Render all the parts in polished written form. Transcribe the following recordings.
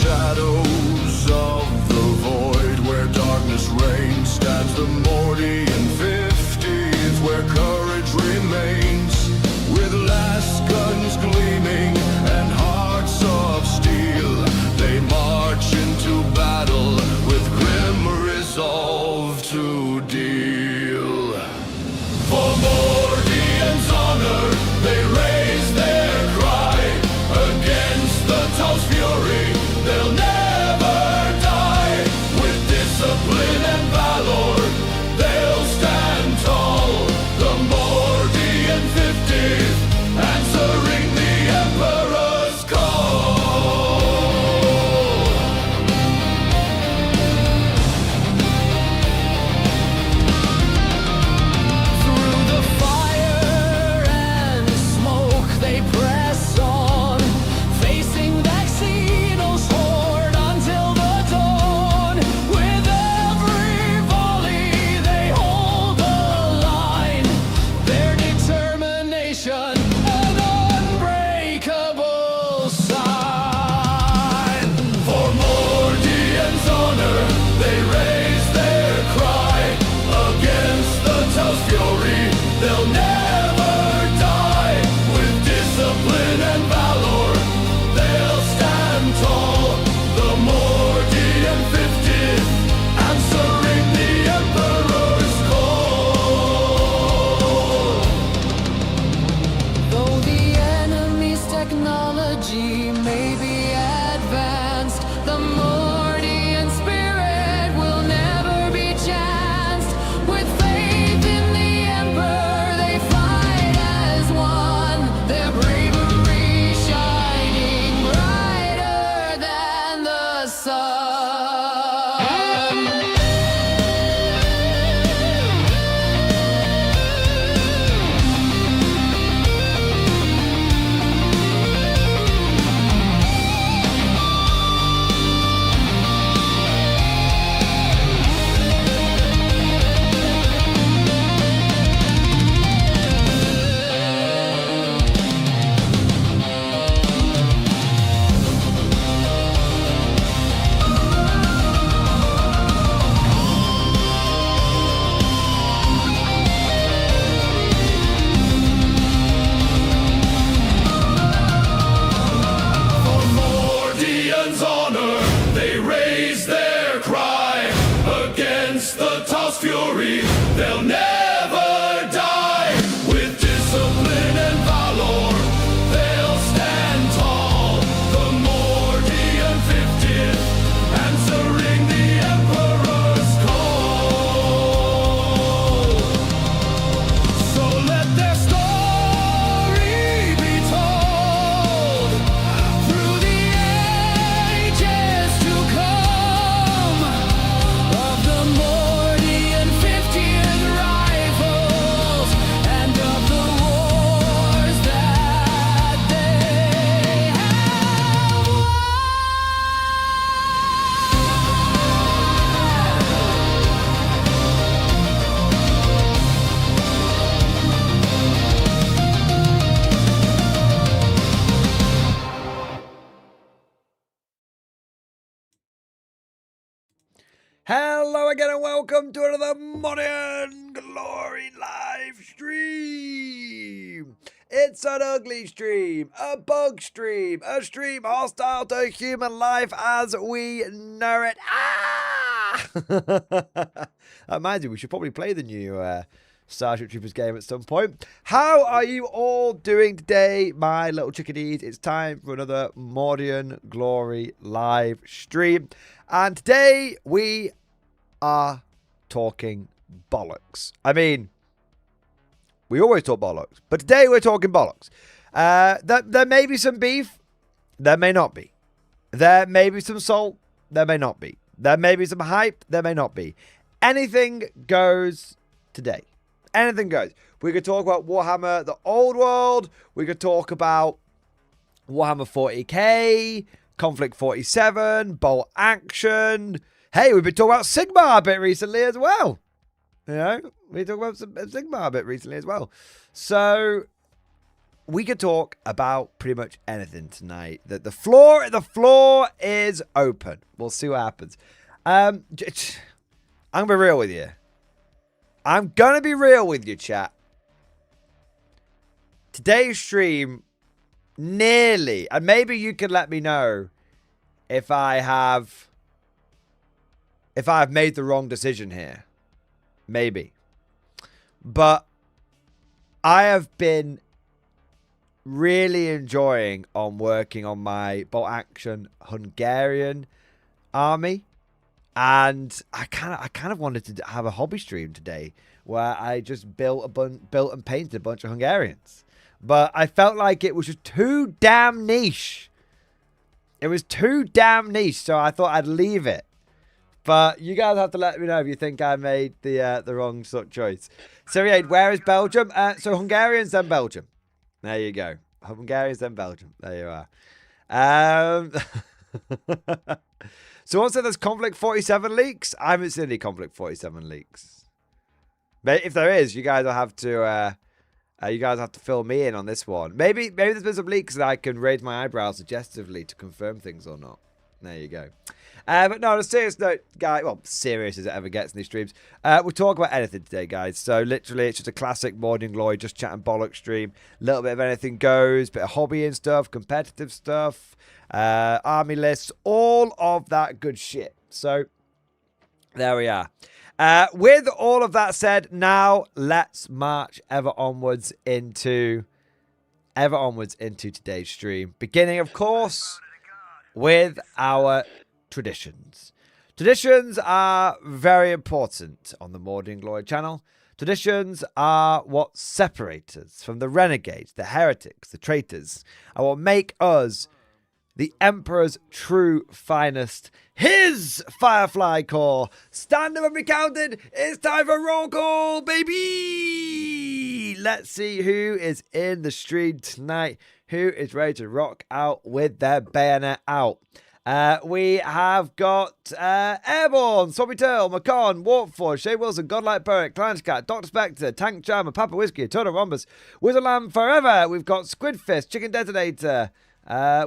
shadows of the void where darkness reigns stands the Mordian 50th, where courage remains, with last guns gleaming and hearts of steel. They march into battle with grim resolve to deal. For Mordian's honor, they raise their cry against the Tau's fury. They'll never die. With discipline and valor, they'll stand tall. The Mordian 50th, answering the Emperor's call. Through the fire and smoke they press on, facing Vaccino's horde until the dawn. With every volley they hold the line, their determination an unbreakable sign. For Mordian's honor, they raise their cry against the Tau's fury. They'll never die. With discipline and valor, they'll stand tall. The Mordian 50th, answering the Emperor's call. Though the enemy's technology may be advanced, the Mordian spirit will never be chanced. With faith in the Emperor, they fight as one, their bravery shining brighter than the sun. For Mordian's honor, they raise their cry against the Tau's fury. They'll never die. With discipline and valor, they'll stand tall. The Mordian 50th, answering the Emperor's call. So let their story be told through the ages to come, of the Mordian 50th rifles and of the wars that they have won. Hello again and welcome to another Modern Glory live stream. It's an ugly stream, a bug stream, a stream hostile to human life as we know it. Ah! That reminds me, we should probably play the new Starship Troopers game at some point. How are you all doing today, my little chickadees? It's time for another Mordian Glory live stream. And today we are talking bollocks. I mean, we always talk bollocks, but today we're talking bollocks. There may be some beef, there may not be. There may be some salt, there may not be. There may be some hype, there may not be. Anything goes today. Anything goes. We could talk about Warhammer, the old world. We could talk about Warhammer 40k, Konflikt 47, bolt action. Hey, we've been talking about Sigma a bit recently as well. You know, we talked about Sigma a bit recently as well. So we could talk about pretty much anything tonight. The floor is open. We'll see what happens. I'm gonna be real with you. I'm gonna be real with you, chat. Today's stream nearly, and maybe you can let me know if I have made the wrong decision here. Maybe. But I have been really enjoying working on my bolt action Hungarian army, and I kind of wanted to have a hobby stream today where I just built and painted a bunch of Hungarians, but I felt like it was just too damn niche. It was too damn niche, so I thought I'd leave it. But you guys have to let me know if you think I made the wrong sort of choice. Serie, where is Belgium? So Hungarians, then Belgium. There you go. Hungarians, then Belgium. There you are. So once there's Konflikt 47 leaks, I haven't seen any Konflikt 47 leaks. But if there is, you guys will have to fill me in on this one. Maybe there's been some leaks that I can raise my eyebrows suggestively to confirm things or not. There you go. But no, on a serious note, guys, well, serious as it ever gets in these streams, we'll talk about anything today, guys. So literally, it's just a classic Morning Glory, just chatting bollocks stream. A little bit of anything goes, bit of hobby and stuff, competitive stuff, army lists, all of that good shit. So there we are. With all of that said, now let's march ever onwards into today's stream. Beginning, of course, with our traditions. Traditions are very important on the Morning Glory channel. Traditions are what separate us from the renegades, the heretics, the traitors, and what make us the Emperor's true finest. His Firefly Corps. Stand up and be counted. It's time for roll call, baby. Let's see who is in the stream tonight. Who is ready to rock out with their bayonet out. We have got Airborne, Swabby Turl, McCon, Warpforge, Shay Wilson, Godlike Poet, Clanchcat, Dr. Spectre, Tank Charmer, Papa Whiskey, Turtle Rhombus, Wizard Lamb Forever. We've got Squid Fist, Chicken Detonator.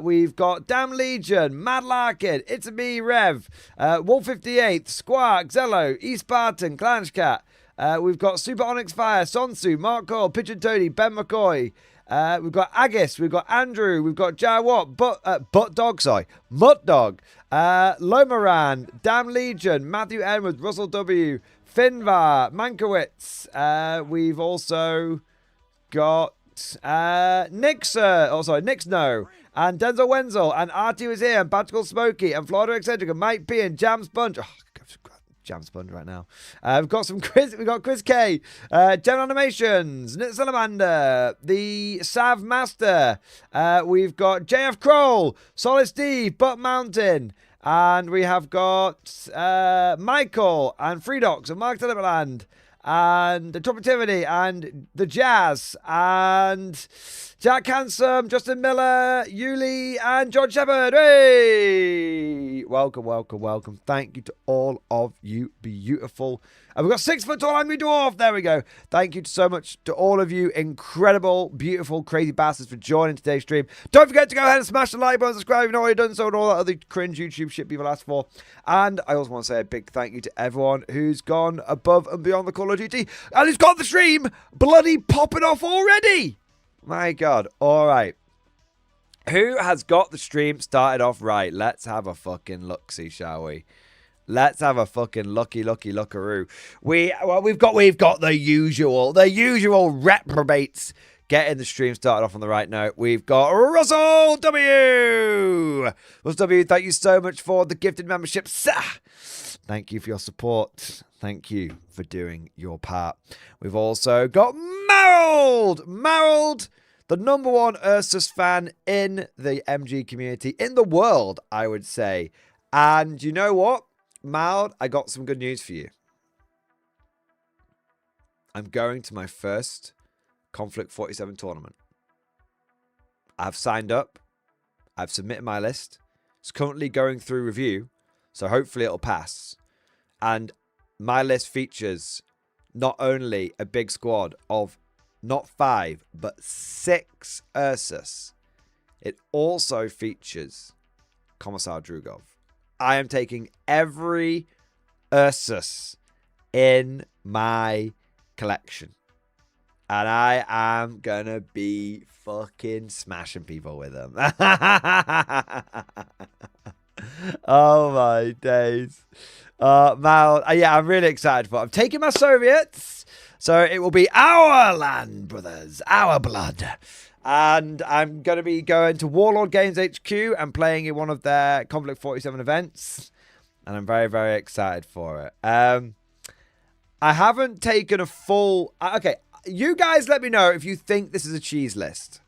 We've got Damn Legion, Mad Larkin, It's a Me, Rev, Wolf 58, Squark, Zello, East Spartan, Clanchcat. We've got Super Onyx Fire, Sonsu, Mark Cole, Pigeon Tony, Ben McCoy. We've got Agis, we've got Andrew, we've got Jawat, Mutt Dog, Lomaran, Damn Legion, Matthew Edwards, Russell W, Finvar, Mankiewicz. We've also got Nixno, and Denzel Wenzel, and Artie was here, and Batical Smokey, and Florida Eccentric, and Mike P, and Jam Sponge. Oh, Jam Sponge right now. We've got Chris K, Gem Animations, Nit Salamander, the Sav Master. We've got JF Kroll, Solid Steve, Butt Mountain, and we have got Michael and Freedox and Mark Telemerland and the Trumpetivity and the Jazz and Jack Handsome, Justin Miller, Yuli, and John Shepard. Hey! Welcome. Thank you to all of you beautiful. And we've got 6 foot tall angry dwarf. There we go. Thank you so much to all of you incredible, beautiful, crazy bastards for joining today's stream. Don't forget to go ahead and smash the like button, subscribe if you've not already done so, and all that other cringe YouTube shit people ask for. And I also want to say a big thank you to everyone who's gone above and beyond the Call of Duty and who's got the stream bloody popping off already. My God. All right. Who has got the stream started off right? Let's have a fucking look-see, shall we? Let's have a fucking lookaroo. We've got the usual reprobates getting the stream started off on the right note. We've got Russell W. Russell W, thank you so much for the gifted membership. Thank you for your support. Thank you for doing your part. We've also got Marold, the #1 Ursus fan in the MG community, in the world, I would say. And you know what? Marold, I got some good news for you. I'm going to my first Konflikt 47 tournament. I've signed up. I've submitted my list. It's currently going through review, so hopefully it'll pass. And my list features not only a big squad of not 5, but 6 Ursus. It also features Commissar Drugov. I am taking every Ursus in my collection. And I am going to be fucking smashing people with them. Oh my days. Yeah, I'm really excited for it. I'm taking my Soviets. So it will be our land, brothers. Our blood. And I'm going to be going to Warlord Games HQ and playing in one of their Konflikt 47 events. And I'm very, very excited for it. I haven't taken a full... Okay, you guys let me know if you think this is a cheese list.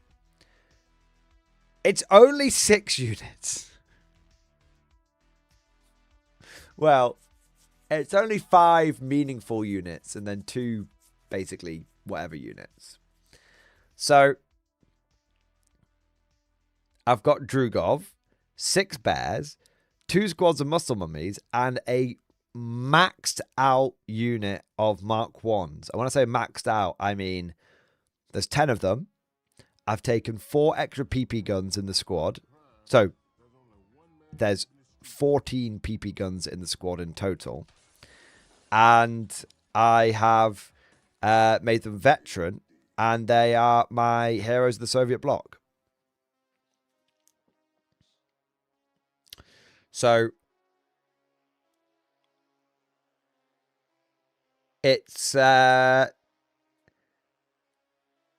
It's only 6 units. Well, it's only 5 meaningful units and then 2 basically whatever units. So I've got Drugov, 6 bears, 2 squads of muscle mummies, and a maxed out unit of Mark 1s. And when I say maxed out, I mean there's 10 of them. I've taken 4 extra PP guns in the squad. So there's 14 PP guns in the squad in total. And I have made them veteran, and they are my heroes of the Soviet bloc. So it's a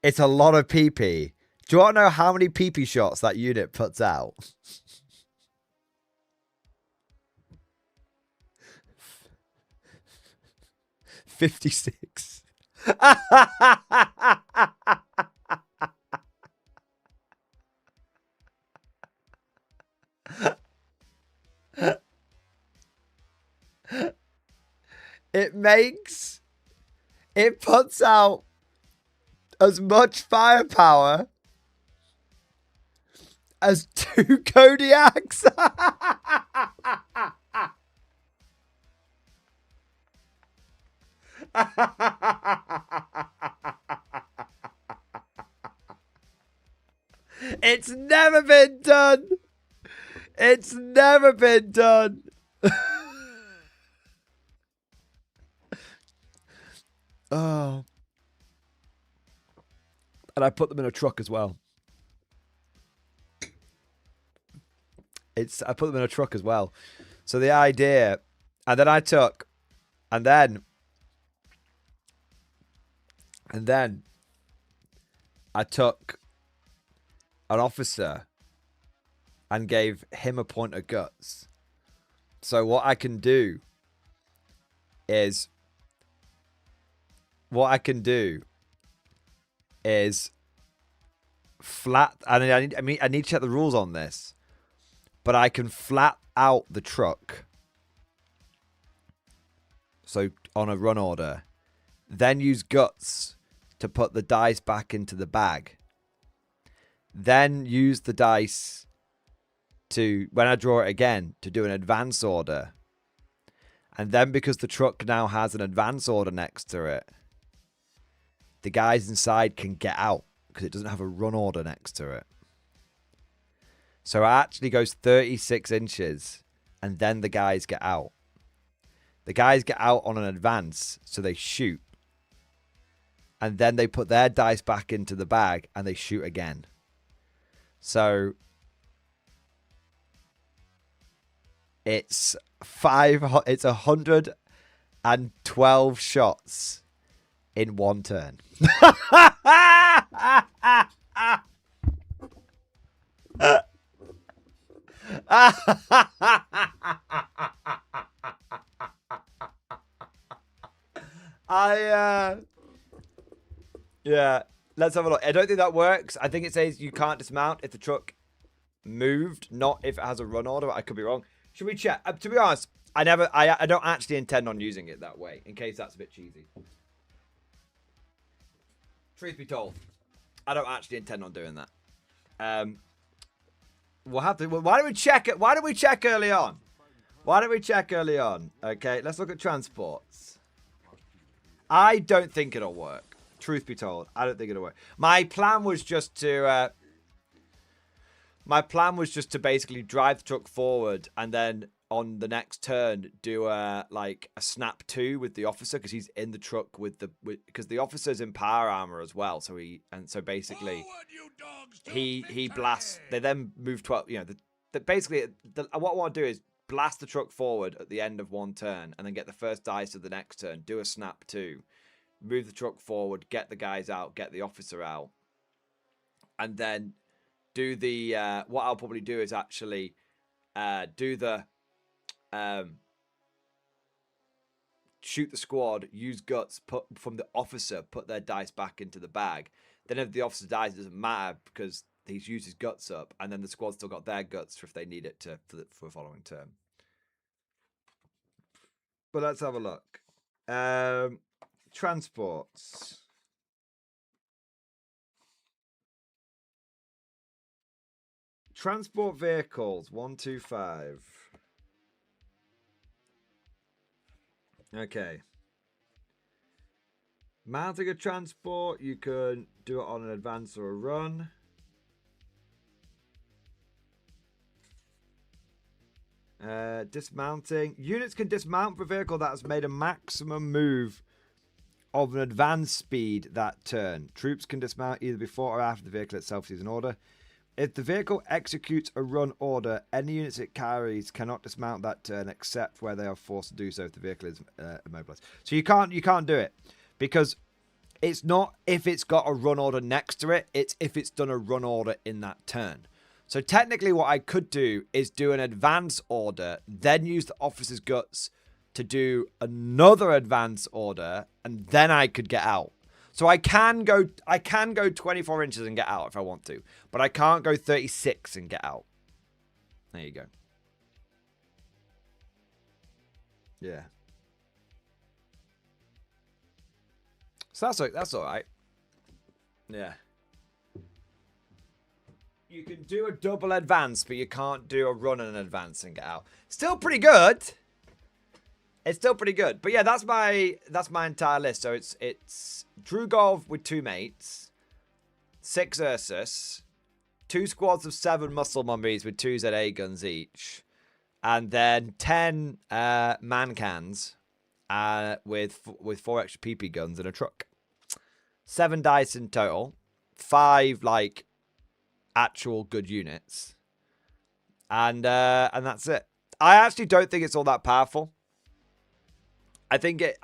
lot of PP. Do you want to know how many PP shots that unit puts out? 56. It puts out as much firepower as 2 Kodiaks. It's never been done. It's never been done. Oh. And I put them in a truck as well. I put them in a truck as well. So the idea, and then I took, and then I took an officer and gave him a point of guts. So what I can do is flat, and I need to check the rules on this, but I can flat out the truck. So on a run order, then use guts to put the dice back into the bag. Then use the dice to, when I draw it again, to do an advance order. And then because the truck now has an advance order next to it, the guys inside can get out because it doesn't have a run order next to it. So it actually goes 36 inches and then the guys get out. The guys get out on an advance, so they shoot. And then they put their dice back into the bag and they shoot again. So it's 112 shots in one turn. Yeah, let's have a look. I don't think that works. I think it says you can't dismount if the truck moved, not if it has a run order. I could be wrong. Should we check? To be honest, I don't actually intend on using it that way, in case that's a bit cheesy. Truth be told, I don't actually intend on doing that. We'll have to. Why don't we check it? Why don't we check early on? Okay, let's look at transports. I don't think it'll work. Truth be told, I don't think it'll work. My plan was just to basically drive the truck forward and then on the next turn do a snap 2 with the officer because he's in the truck because the officer's in power armor as well. So basically he blasts. They then move 12. You know, what I want to do is blast the truck forward at the end of one turn and then get the first dice of the next turn. Do a snap 2, move the truck forward, get the guys out, get the officer out, and then do the what I'll probably do is actually do the shoot the squad, use guts, put from the officer, put their dice back into the bag. Then if the officer dies, it doesn't matter because he's used his guts up, and then the squad's still got their guts if they need it for a following turn. But let's have a look. Transports. Transport vehicles, 125. Okay. Mounting a transport, you can do it on an advance or a run. Dismounting. Units can dismount for a vehicle that has made a maximum move of an advance speed that turn. Troops can dismount either before or after the vehicle itself sees an order. If the vehicle executes a run order, any units it carries cannot dismount that turn except where they are forced to do so if the vehicle is immobilized. So you can't do it because it's not if it's got a run order next to it, it's if it's done a run order in that turn. So technically what I could do is do an advance order, then use the officer's guts to do another advance order, and then I could get out. So I can go 24 inches and get out if I want to, but I can't go 36 and get out. There you go. Yeah. So that's all right. Yeah. You can do a double advance, but you can't do a run and advance and get out. Still pretty good. It's still pretty good. But yeah, that's my entire list. So it's Drugov with 2 mates, 6 Ursus, 2 squads of 7 muscle mummies with 2 ZA guns each, and then 10 man cans with 4 extra PP guns and a truck. 7 dice in total, 5 like actual good units, and that's it. I actually don't think it's all that powerful. I think it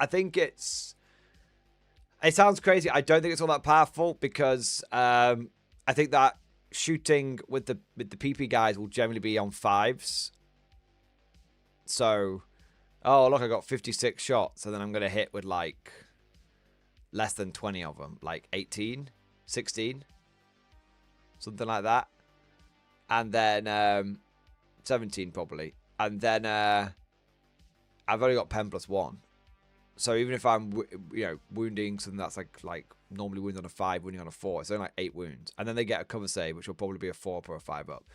sounds crazy. I don't think it's all that powerful because I think that shooting with the PP guys will generally be on 5s. So, oh look, I got 56 shots, and then I'm gonna hit with like less than 20 of them, like 18, 16, something like that, and then 17 probably, and then I've only got pen +1. So even if I'm, wounding something that's like normally wounds on a 5, wounding on a 4, it's only like 8 wounds. And then they get a cover save, which will probably be a 4 up or a 5 up.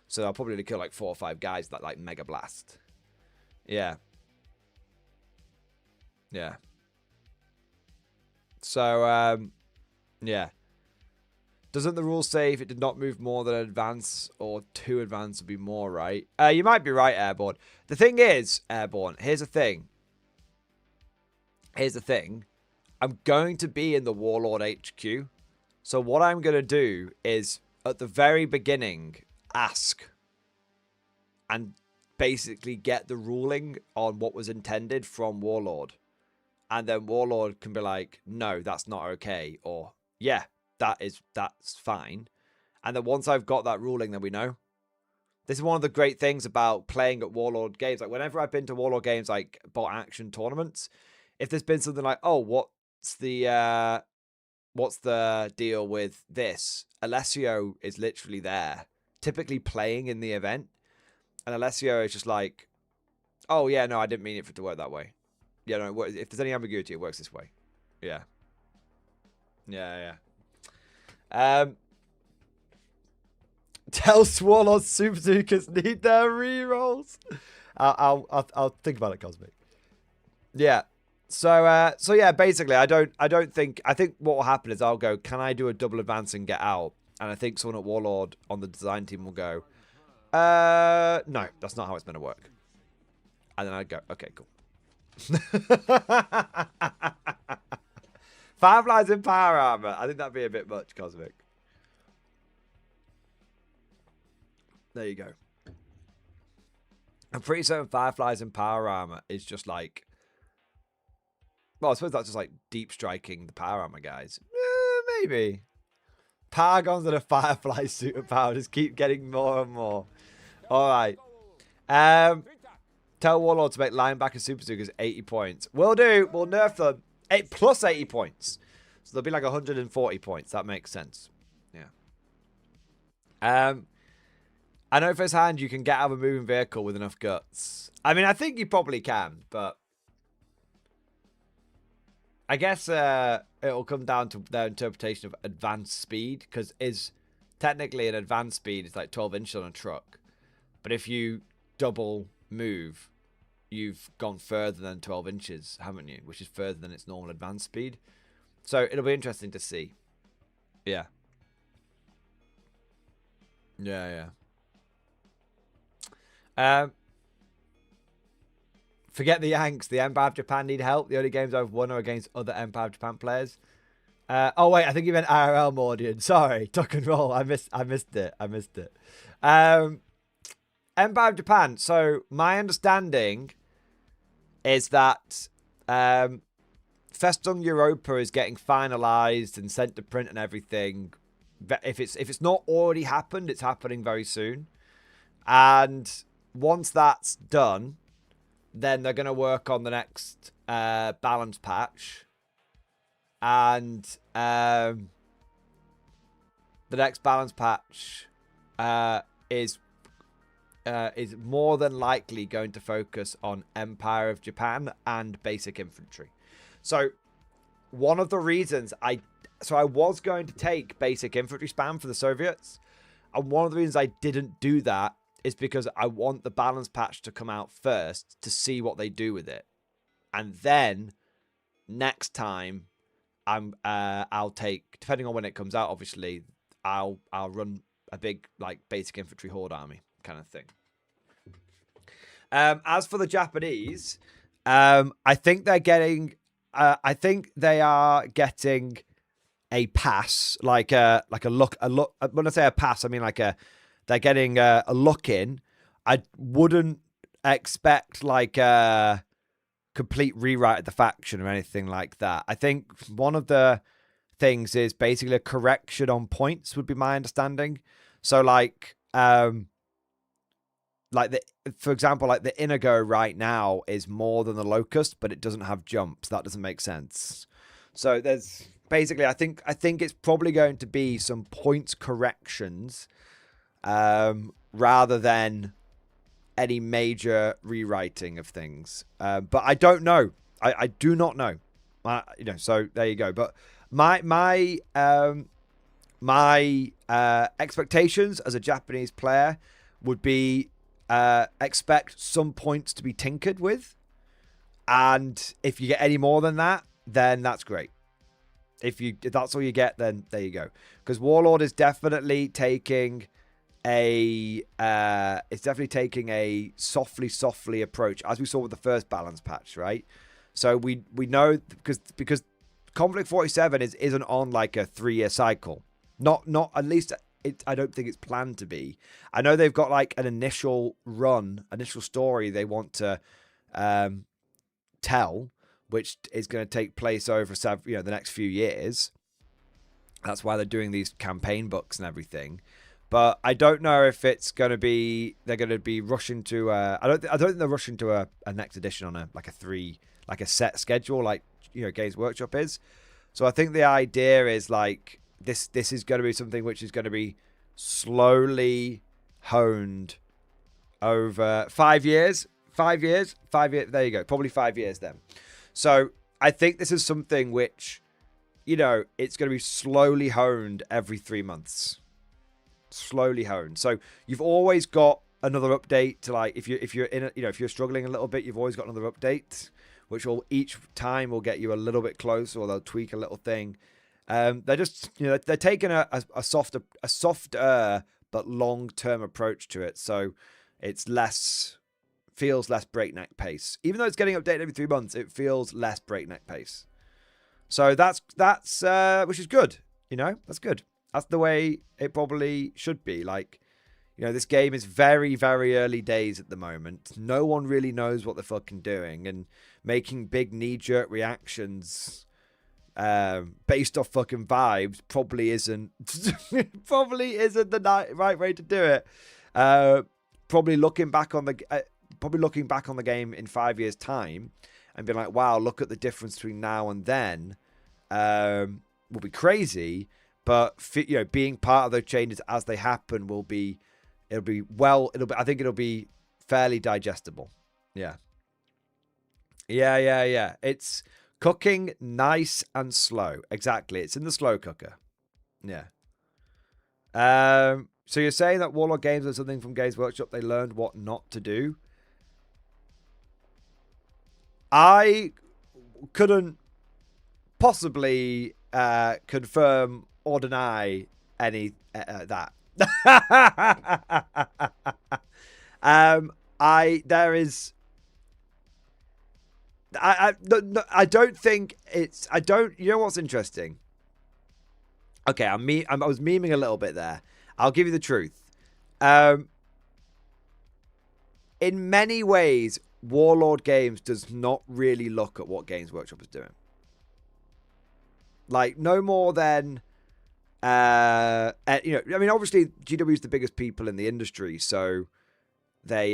So I'll probably kill like 4 or 5 guys that like mega blast. Yeah. Yeah. So, yeah. Doesn't the rule say if it did not move more than an advance or 2 advance would be more, right? You might be right, Airborne. The thing is, Airborne, here's the thing. I'm going to be in the Warlord HQ. So what I'm going to do is, at the very beginning, ask. And basically get the ruling on what was intended from Warlord. And then Warlord can be like, no, that's not okay. Or, yeah, that's fine. And then once I've got that ruling, then we know. This is one of the great things about playing at Warlord games. Like, whenever I've been to Warlord games, like bot action tournaments, if there's been something like, oh, what's the deal with this? Alessio is literally there, typically playing in the event. And Alessio is just like, oh, yeah, no, I didn't mean it for it to work that way. Yeah, no, if there's any ambiguity, it works this way. Yeah. Yeah. Tell Warlord Super Dukas need their rerolls. I'll think about it, Cosmic. Yeah. So yeah, basically, I think what will happen is I'll go, can I do a double advance and get out? And I think someone at Warlord on the design team will go, no, that's not how it's going to work. And then I'd go, okay, cool. Fireflies in power armor. I think that'd be a bit much, Cosmic. There you go. I'm pretty certain Fireflies in power armor is just like, well, I suppose that's just like deep striking the power armor guys. Maybe. Paragons and a Firefly superpower just keep getting more and more. All right. Tell Warlord to make linebacker super Zookers 80 points. Will do. We'll nerf them. Plus 80 points. So there'll be like 140 points. That makes sense. Yeah. I know first hand you can get out of a moving vehicle with enough guts. I mean, I think you probably can, but I guess it'll come down to their interpretation of advanced speed, because technically an advanced speed is like 12 inches on a truck. But if you double move, you've gone further than 12 inches, haven't you? Which is further than its normal advanced speed. So it'll be interesting to see. Yeah. Yeah. Forget the Yanks. The Empire of Japan need help. The only games I've won are against other Empire of Japan players. Oh wait, I think you meant IRL Mordian. Sorry, tuck and roll. I missed it. Empire of Japan. So my understanding is that Festung Europa is getting finalized and sent to print and everything. If it's not already happened, it's happening very soon. And once that's done, then they're going to work on the next balance patch. And the next balance patch is more than likely going to focus on Empire of Japan and basic infantry. So one of the reasons I was going to take basic infantry spam for the Soviets, and one of the reasons I didn't do that is because I want the balance patch to come out first to see what they do with it, and then next time I'll take, depending on when it comes out, obviously I'll run a big like basic infantry horde army kind of thing. As for the Japanese, I think they're getting I think they are getting a pass, like a look. When I say a pass, I mean they're getting a look in. I wouldn't expect like a complete rewrite of the faction or anything like that. I think one of the things is basically a correction on points would be my understanding. So for example, like the Inigo right now is more than the Locust, but it doesn't have jumps. That doesn't make sense. So there's basically, I think it's probably going to be some points corrections rather than any major rewriting of things. But I don't know. I do not know. So there you go. But my expectations as a Japanese player would be expect some points to be tinkered with, and if you get any more than that, then that's great. If that's all you get, then there you go. Because Warlord is definitely taking a softly approach, as we saw with the first balance patch, right? So we know because Konflikt 47 isn't on like a 3-year cycle. Not at least I don't think it's planned to be. I know they've got like an initial story they want to tell, which is going to take place over the next few years. That's why they're doing these campaign books and everything. But I don't know if it's going to be, they're going to be rushing to I don't think they're rushing to a next edition on a set schedule like Games Workshop is. So I think the idea is like this is going to be something which is going to be slowly honed over 5 years. 5 years. There you go. Probably 5 years then. So I think this is something which, it's going to be slowly honed every 3 months. Slowly honed. So you've always got another update to, like, if you're struggling a little bit, you've always got another update, which will each time will get you a little bit closer, or they'll tweak a little thing. They're just, they're taking a softer but long-term approach to it, so it's feels less breakneck pace. Even though it's getting updated every 3 months, it feels less breakneck pace. So that's which is good. That's good. That's the way it probably should be. Like, this game is very, very early days at the moment. No one really knows what they're fucking doing, and making big knee-jerk reactions based off fucking vibes probably isn't the right way to do it. Probably looking back on the game in 5 years' time and being like, wow, look at the difference between now and then, will be crazy. But being part of those changes as they happen I think it'll be fairly digestible. Yeah. It's cooking nice and slow. Exactly. It's in the slow cooker. Yeah. So you're saying that Warlord Games is something from Games Workshop they learned what not to do? I couldn't possibly confirm or deny any that. I don't think it's. I don't. You know what's interesting? Okay, I was memeing a little bit there. I'll give you the truth. In many ways, Warlord Games does not really look at what Games Workshop is doing. Like, no more than, I mean, obviously GW is the biggest people in the industry, so they,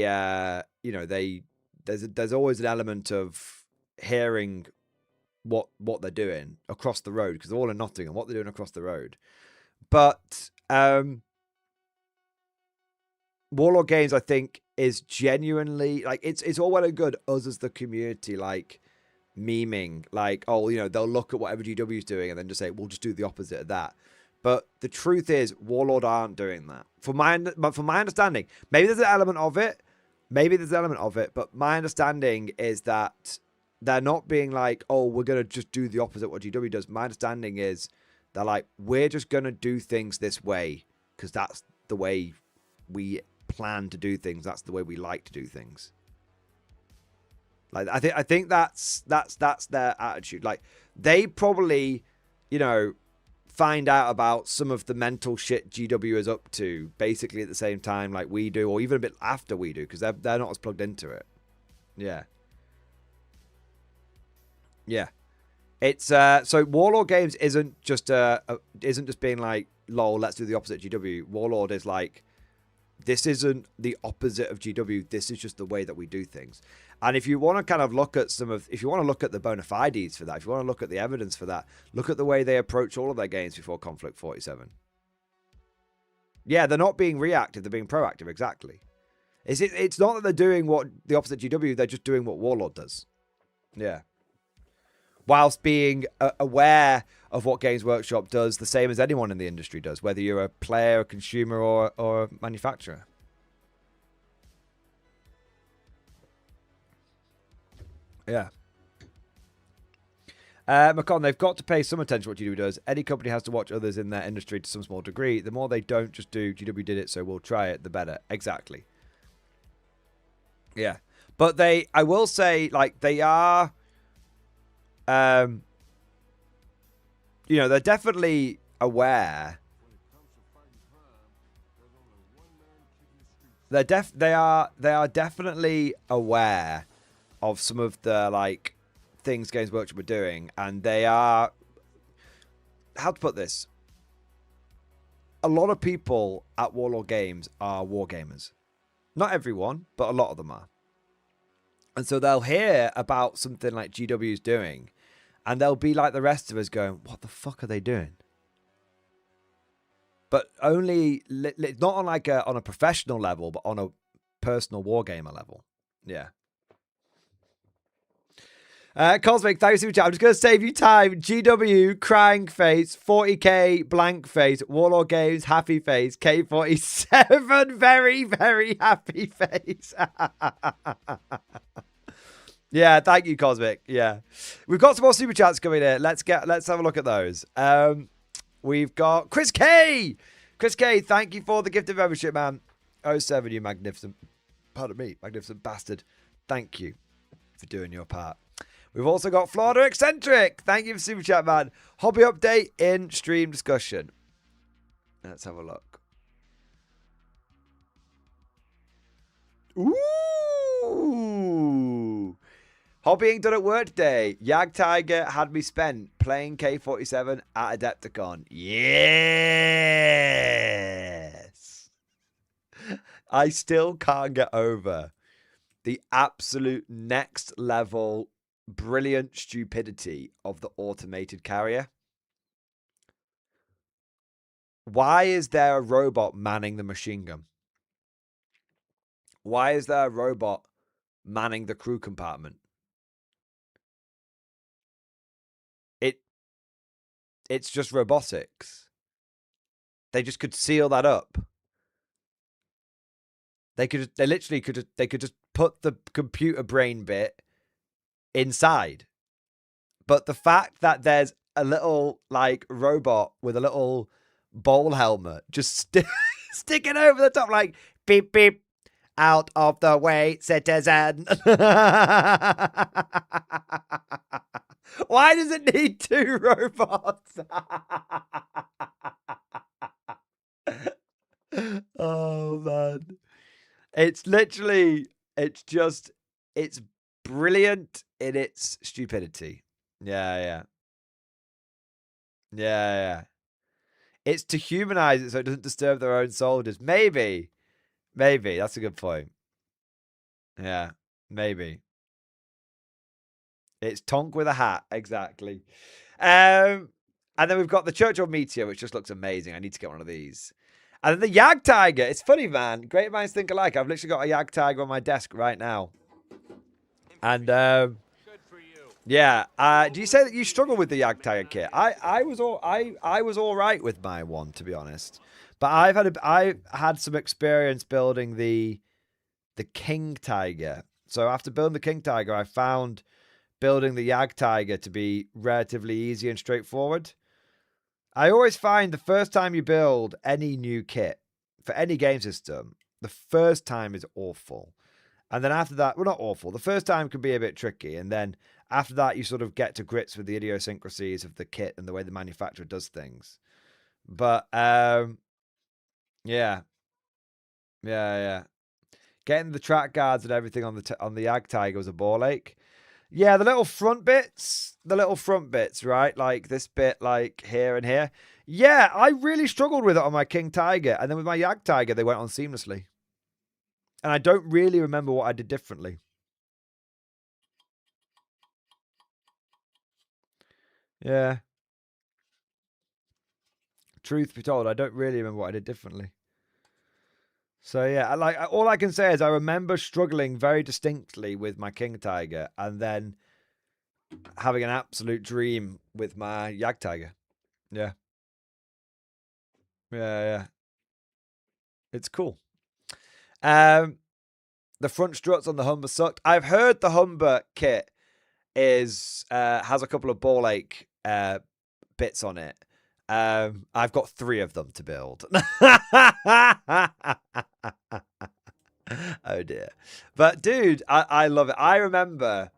there's always an element of hearing what they're doing across the road, because they're all in Nottingham, what they're doing across the road. But Warlord Games, I think, is genuinely, like, it's all well and good us as the community, like, memeing, like, they'll look at what GW is doing and then just say, we'll just do the opposite of that. But the truth is, Warlord aren't doing that. From my understanding, maybe there's an element of it, but my understanding is that they're not being like, oh, we're going to just do the opposite of what GW does. My understanding is they're like, we're just going to do things this way because that's the way we plan to do things. That's the way we like to do things. Like, I think that's their attitude. Like, they probably, find out about some of the mental shit GW is up to basically at the same time like we do, or even a bit after we do, because they're not as plugged into it. Yeah. It's so Warlord Games isn't just being like, lol, let's do the opposite of GW. Warlord is like, this isn't the opposite of GW. This is just the way that we do things. And if you want to kind of look at if you want to look at the bona fides for that, if you want to look at the evidence for that, look at the way they approach all of their games before Konflikt 47. Yeah, they're not being reactive. They're being proactive. Exactly. It's not that they're doing what the opposite of GW. They're just doing what Warlord does. Yeah. Whilst being aware of what Games Workshop does, the same as anyone in the industry does, whether you're a player, a consumer, or a manufacturer. Yeah. Macon, they've got to pay some attention to what GW does. Any company has to watch others in their industry to some small degree. The more they don't just do, GW did it, so we'll try it, the better. Exactly. Yeah. But I will say, like, they are... they're definitely aware. They are definitely aware of some of the like things Games Workshop are doing, and they are, how to put this? A lot of people at Warlord Games are wargamers. Not everyone, but a lot of them are. And so they'll hear about something like GW is doing, and they'll be like the rest of us going, what the fuck are they doing? But only, not on like on a professional level, but on a personal wargamer level. Yeah. Cosmic, thanks for chat. I'm just going to save you time. GW, crying face, 40k, blank face, Warlord Games, happy face, K47, very, very happy face. Yeah, thank you, Cosmic. Yeah. We've got some more super chats coming in. Let's have a look at those. We've got Chris K. Chris K, thank you for the gift of membership, man. Oh 07, you magnificent, pardon me, magnificent bastard. Thank you for doing your part. We've also got Florida Eccentric. Thank you for super chat, man. Hobby update in stream discussion. Let's have a look. Ooh. Hobbying done at work today. Yag Tiger had me spent playing K47 at Adepticon. Yes. I still can't get over the absolute next level brilliant stupidity of the automated carrier. Why is there a robot manning the machine gun? Why is there a robot manning the crew compartment? It's just robotics. They just could seal that up. They could just put the computer brain bit inside. But the fact that there's a little like robot with a little bowl helmet just sticking over the top, like beep beep, out of the way, citizen. Why does it need two robots? Oh man. It's literally, it's brilliant in its stupidity. Yeah. It's to humanize it so it doesn't disturb their own soldiers. Maybe. That's a good point. Yeah, maybe. It's Tonk with a hat, exactly. And then we've got the Churchill Meteor, which just looks amazing. I need to get one of these. And then the Yag Tiger. It's funny, man. Great minds think alike. I've literally got a Yag Tiger on my desk right now. And yeah. Do you say that you struggle with the Yag Tiger kit? I was all right with my one, to be honest. But I had some experience building the King Tiger. So after building the King Tiger, I found building the Yag Tiger to be relatively easy and straightforward. I always find the first time you build any new kit for any game system, the first time is awful. And then after that, well, not awful. The first time can be a bit tricky. And then after that, you sort of get to grips with the idiosyncrasies of the kit and the way the manufacturer does things. But, yeah. Getting the track guards and everything on the Yag Tiger was a ball ache. Yeah, the little front bits, right? Like this bit, like here and here. Yeah, I really struggled with it on my King Tiger. And then with my Yag Tiger, they went on seamlessly. And I don't really remember what I did differently. Yeah. Truth be told, I don't really remember what I did differently. So yeah, all I can say is I remember struggling very distinctly with my King Tiger and then having an absolute dream with my Yag Tiger. Yeah. It's cool. The front struts on the Humber sucked. I've heard the Humber kit has a couple of ball ache bits on it. I've got 3 of them to build. Oh dear. But dude, I love it. I remember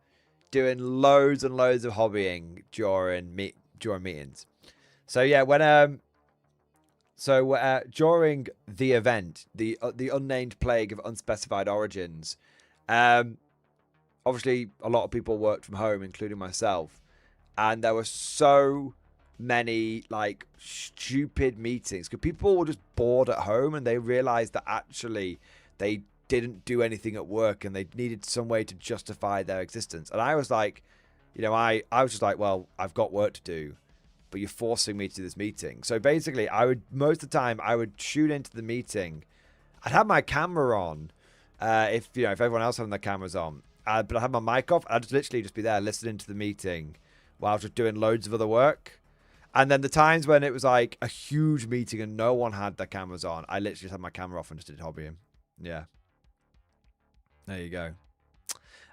doing loads and loads of hobbying during meetings. So yeah, when during the event, the unnamed plague of unspecified origins, obviously a lot of people worked from home, including myself, and there were so many like stupid meetings because people were just bored at home and they realized that actually they didn't do anything at work and they needed some way to justify their existence. And I was like, I was just like, well, I've got work to do, but you're forcing me to do this meeting. So basically most of the time I would shoot into the meeting. I'd have my camera on, if everyone else having their cameras on, but I had my mic off. I'd literally just be there listening to the meeting while I was just doing loads of other work. And then the times when it was like a huge meeting and no one had their cameras on, I literally just had my camera off and just did hobbying. Yeah. There you go.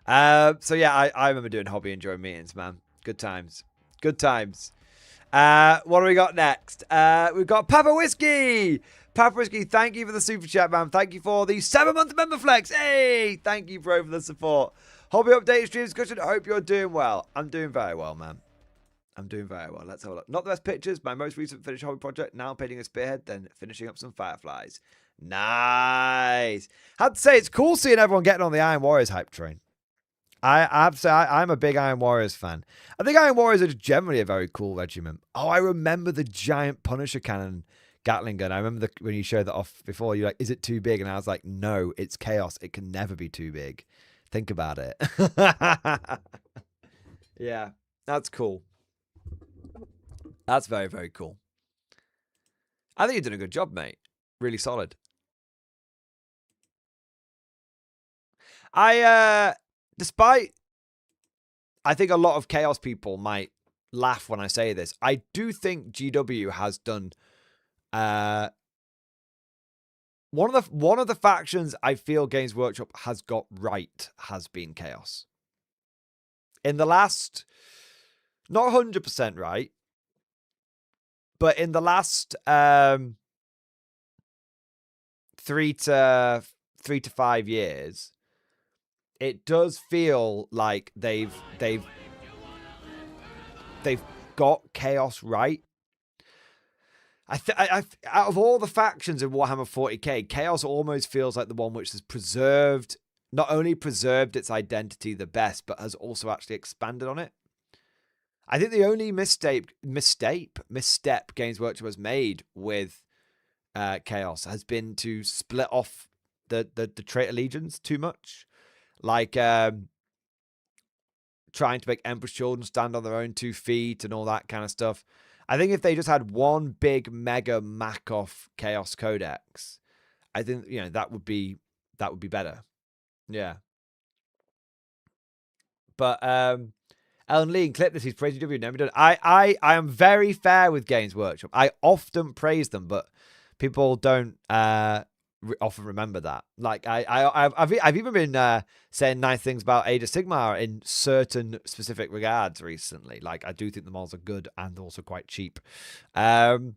So yeah, I remember doing hobby and join meetings, man. Good times. Good times. What do we got next? We've got Papa Whiskey. Papa Whiskey, thank you for the super chat, man. Thank you for the 7-month member flex. Hey, thank you, bro, for the support. Hobby update, stream discussion. I hope you're doing well. I'm doing very well, man. I'm doing very well. Let's have a look. Not the best pictures. My most recent finished hobby project. Now painting a spearhead, then finishing up some fireflies. Nice. Had to say, it's cool seeing everyone getting on the Iron Warriors hype train. I have to say, I'm a big Iron Warriors fan. I think Iron Warriors are just generally a very cool regiment. Oh, I remember the giant Punisher cannon Gatling gun. I remember when you showed that off before, you're like, is it too big? And I was like, no, it's chaos. It can never be too big. Think about it. Yeah, that's cool. That's very, very cool. I think you're doing a good job, mate. Really solid. Despite, I think a lot of Chaos people might laugh when I say this, I do think GW has done one of the factions I feel Games Workshop has got right has been Chaos. In the last, not 100% right, but in the last 3 to 5 years, it does feel like they've got Chaos right. Out of all the factions in Warhammer 40k, Chaos almost feels like the one which has not only preserved its identity the best, but has also actually expanded on it. I think the only misstep Games Workshop has made with Chaos has been to split off the traitor legions too much. Like trying to make Emperor's Children stand on their own 2 feet and all that kind of stuff. I think if they just had one big mega Makoff Chaos Codex, I think that would be better. Yeah. But Alan Lee, clip this. He's praising W. Never done. I am very fair with Games Workshop. I often praise them, but people don't often remember that. Like I've even been saying nice things about Age of Sigmar in certain specific regards recently. Like I do think the models are good and also quite cheap. And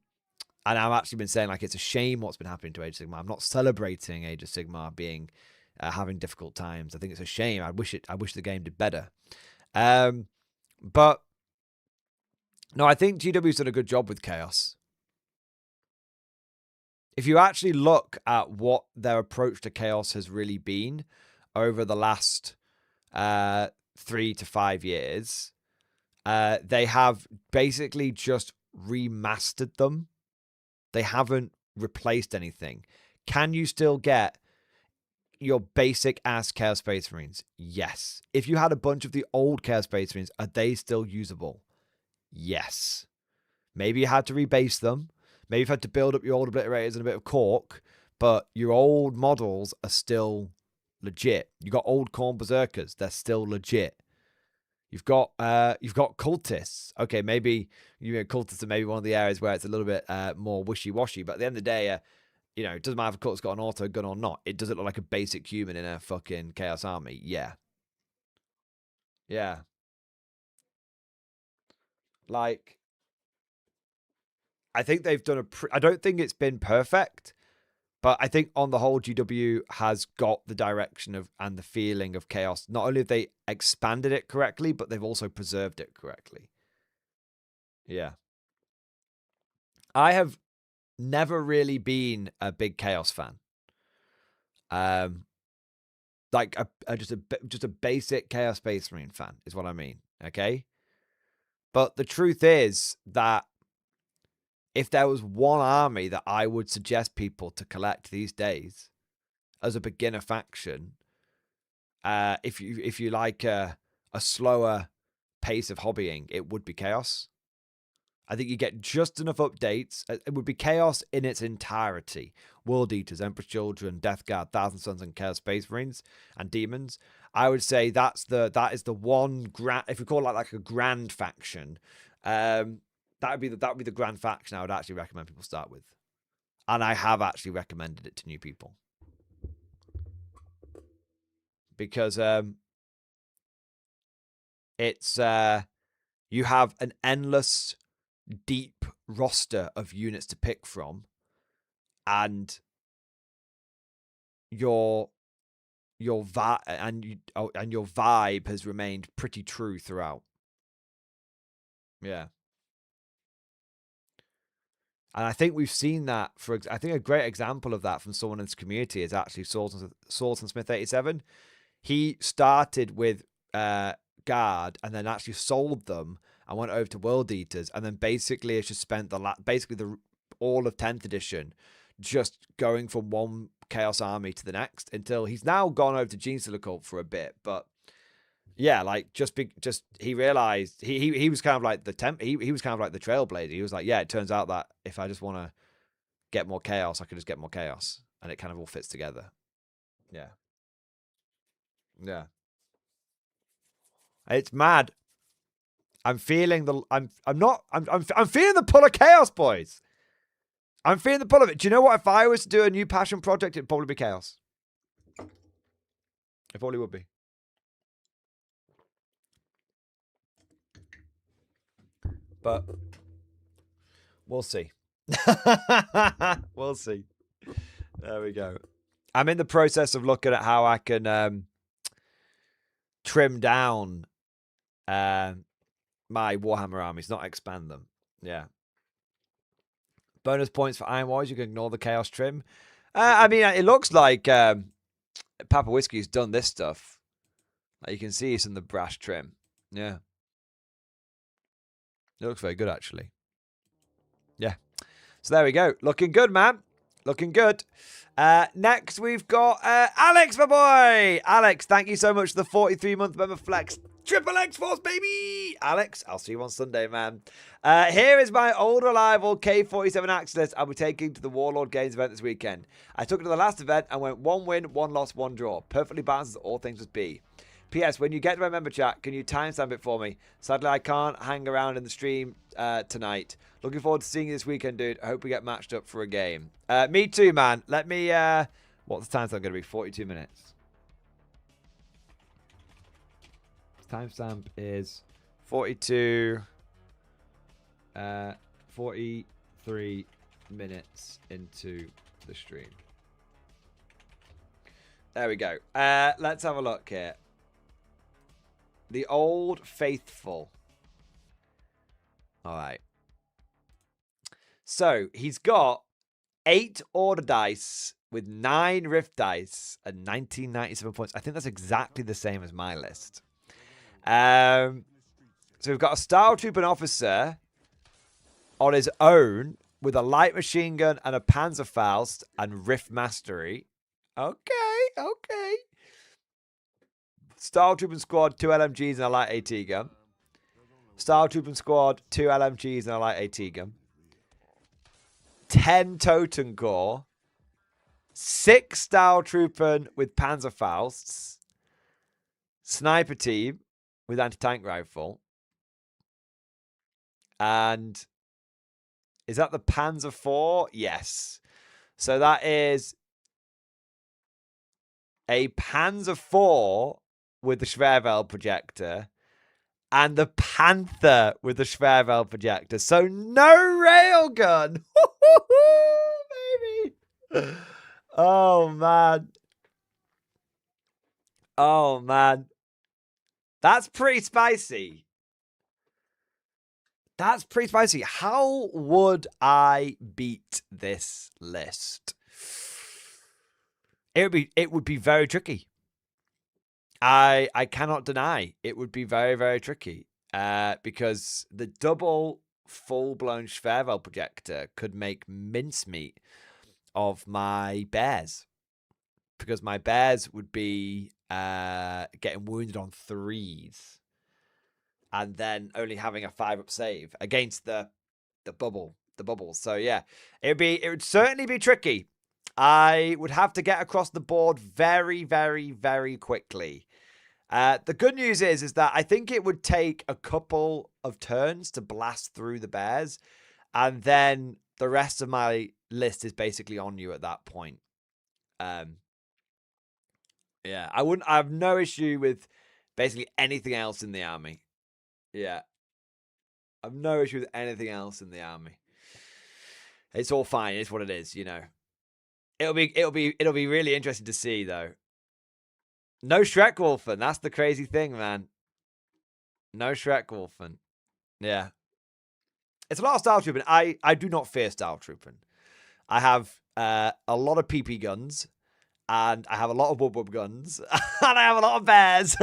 I've actually been saying like it's a shame what's been happening to Age of Sigmar. I'm not celebrating Age of Sigmar being having difficult times. I think it's a shame. I wish the game did better. But no, I think GW's done a good job with Chaos. If you actually look at what their approach to Chaos has really been over the last 3 to 5 years, they have basically just remastered them. They haven't replaced anything. Can you still get your basic ass Chaos Space Marines? Yes. If you had a bunch of the old Chaos Space Marines, are they still usable? Yes. Maybe you had to rebase them. Maybe you've had to build up your old obliterators and a bit of cork, but your old models are still legit. You got old Khorne Berserkers, they're still legit. You've got cultists. Okay, maybe cultists are maybe one of the areas where it's a little bit more wishy-washy, but at the end of the day, it doesn't matter if a cultist's got an auto gun or not. It doesn't look like a basic human in a fucking Chaos army. Yeah. Yeah. Like, I think they've done I don't think it's been perfect, but I think on the whole, GW has got the direction of and the feeling of Chaos. Not only have they expanded it correctly, but they've also preserved it correctly. Yeah. I have never really been a big Chaos fan. Like just a basic Chaos Space Marine fan is what I mean. Okay. But the truth is that if there was one army that I would suggest people to collect these days as a beginner faction, if you like a slower pace of hobbying, it would be Chaos. I think you get just enough updates. It would be Chaos in its entirety. World Eaters, Emperor's Children, Death Guard, Thousand Suns, and Chaos Space Marines and Demons. I would say that is the one grand. If we call it like a grand faction, that would be the grand faction I would actually recommend people start with, and I have actually recommended it to new people because It's you have an endless, deep roster of units to pick from, and your vibe has remained pretty true throughout. Yeah. And I think we've seen that I think a great example of that from someone in this community is actually Swordsmith Smith 87. He started with Guard and then actually sold them and went over to World Eaters, and then basically has just spent all of 10th edition just going from one Chaos Army to the next until he's now gone over to Gene Cult for a bit. But yeah, like he realized he was kind of like he was kind of like the trailblazer. He was like, yeah, it turns out that if I just want to get more chaos, I can just get more chaos, and it kind of all fits together. Yeah. Yeah. It's mad. I'm feeling I'm feeling the pull of chaos, boys. I'm feeling the pull of it. Do you know what? If I was to do a new passion project, it'd probably be chaos. It probably would be. But we'll see. We'll see. There we go. I'm in the process of looking at how I can trim down my Warhammer armies, not expand them. Yeah. Bonus points for Iron Wars. You can ignore the Chaos trim. I mean, it looks like Papa Whiskey's done this stuff. Like you can see it's in the brash trim. Yeah. It looks very good, actually. Yeah. So there we go. Looking good, man. Looking good. Next, we've got Alex, my boy. Alex, thank you so much for the 43-month member flex. Triple X Force, baby! Alex, I'll see you on Sunday, man. Here is my old reliable K47 Axis I'll be taking to the Warlord Games event this weekend. I took it to the last event and went 1 win, 1 loss, 1 draw. Perfectly balanced as all things must be. P.S. When you get to my member chat, can you timestamp it for me? Sadly, I can't hang around in the stream tonight. Looking forward to seeing you this weekend, dude. I hope we get matched up for a game. Me too, man. Let me... what's the timestamp going to be? 42 minutes. Timestamp is 43 minutes into the stream. There we go. Let's have a look here. The Old Faithful. All right. So he's got 8 order dice with 9 rift dice and 1997 points. I think that's exactly the same as my list. So we've got a Star Trooper officer on his own with a light machine gun and a Panzerfaust and rift mastery. Okay. Star Trooper squad, 2 LMGs and a light AT gun. Star Trooper squad, 2 LMGs and a light AT gun. 10 Totem Core. 6 Star Trooper with Panzerfausts. Sniper team with anti-tank rifle. And is that the Panzer IV? Yes. So that is a Panzer IV with the Schwervel projector and the Panther with the Schwervel projector. So no railgun. Baby. Oh, man. Oh, man. That's pretty spicy. That's pretty spicy. How would I beat this list? It would be very tricky. I cannot deny it would be very, very tricky. Because the double full-blown Schwervel projector could make mincemeat of my bears. Because my bears would be getting wounded on 3s. And then only having a 5-up save against the bubbles. So yeah, it would certainly be tricky. I would have to get across the board very, very, very quickly. The good news is that I think it would take a couple of turns to blast through the bears, and then the rest of my list is basically on you at that point. Yeah, I have no issue with basically anything else in the army. Yeah. I've no issue with anything else in the army. It's all fine. It's what it is, you know. It'll be really interesting to see though. No Shrek Wolfen. That's the crazy thing, man. No Shrek Wolfen. Yeah. It's a lot of style trooping. I do not fear style trooping. I have a lot of PP guns, and I have a lot of wub guns, and I have a lot of bears.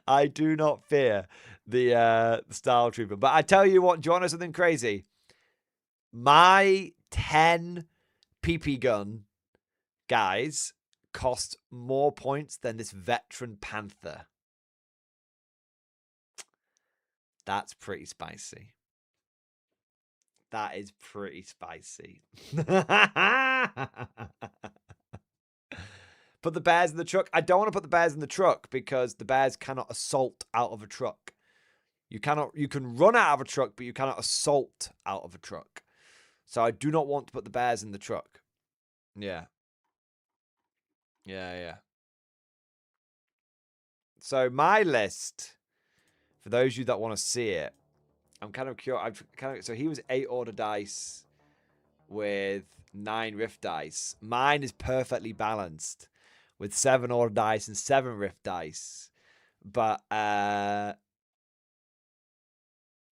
I do not fear the style trooper. But I tell you what, do you want to know something crazy? My 10 PP gun guys cost more points than this veteran panther. That's pretty spicy. That is pretty spicy. Put the bears in the truck. I don't want to put the bears in the truck because the bears cannot assault out of a truck. You can run out of a truck, but you cannot assault out of a truck. So I do not want to put the bears in the truck. Yeah. Yeah. So my list, for those of you that want to see it, I'm kind of curious. So he was 8 order dice with 9 rift dice. Mine is perfectly balanced with 7 order dice and 7 rift dice. But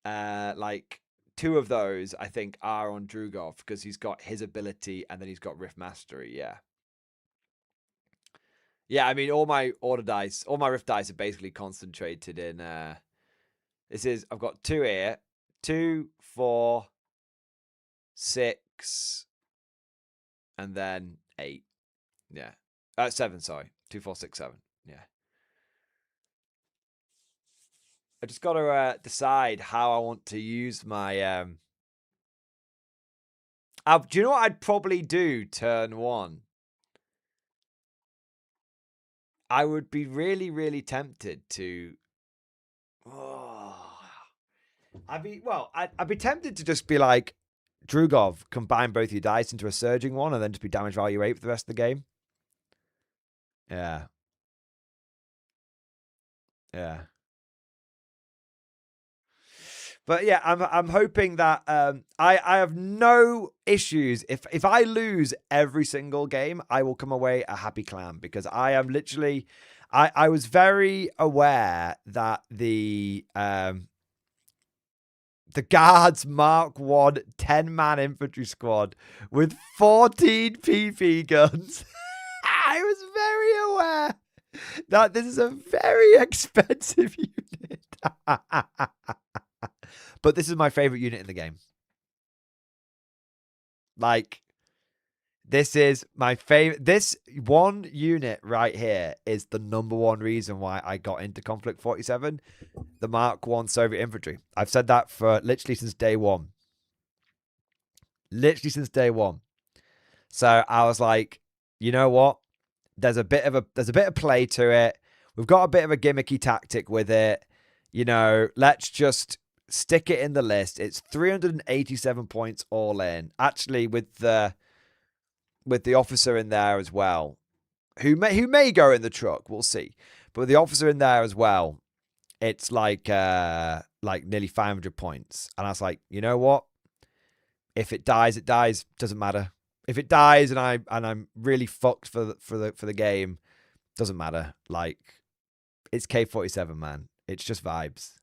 like 2 of those I think are on Drugov because he's got his ability and then he's got rift mastery. Yeah, I mean all my order dice, all my rift dice are basically concentrated in I've got 2 here. 2, 4, 6, and then 8. Yeah. 7, sorry. 2, 4, 6, 7. Yeah. I just got to decide how I want to use my... do you know what I'd probably do turn 1? I would be really, really tempted to... I'd be tempted to just be like, Drugov, combine both your dice into a surging one and then just be damage value 8 for the rest of the game. Yeah. But yeah, I'm hoping that I have no issues. If I lose every single game, I will come away a happy clam because I am literally I was very aware that the Guards Mark 1 10-man infantry squad with 14 PP guns. I was very aware that this is a very expensive unit. But this is my favorite unit in the game. Like, this is my favorite. This one unit right here is the #1 reason why I got into Konflikt 47, the Mark 1 Soviet infantry. I've said that for literally since day one. So I was like, you know what? There's a bit of play to it. We've got a bit of a gimmicky tactic with it. You know, let's just stick it in the list. It's 387 points all in. Actually, with the officer in there as well, who may go in the truck. We'll see. But with the officer in there as well, it's like nearly 500 points. And I was like, you know what? If it dies, it dies. Doesn't matter. If it dies and I'm really fucked for the game, doesn't matter. Like, it's K-47, man. It's just vibes.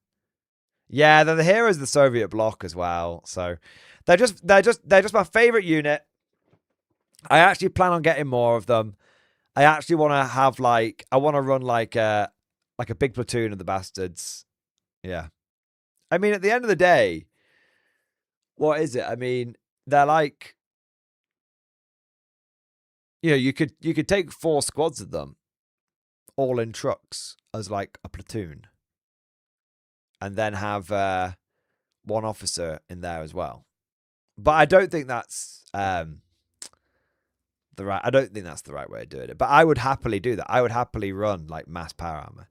Yeah, they're the heroes of the Soviet bloc as well. So they're just my favorite unit. I actually plan on getting more of them. I actually want to have I want to run like a big platoon of the bastards. Yeah. I mean, at the end of the day, what is it? I mean, they're like, you know, you could take 4 squads of them all in trucks as like a platoon. And then have 1 officer in there as well. But I don't think that's the right way of doing it. But I would happily do that. I would happily run like mass power armor.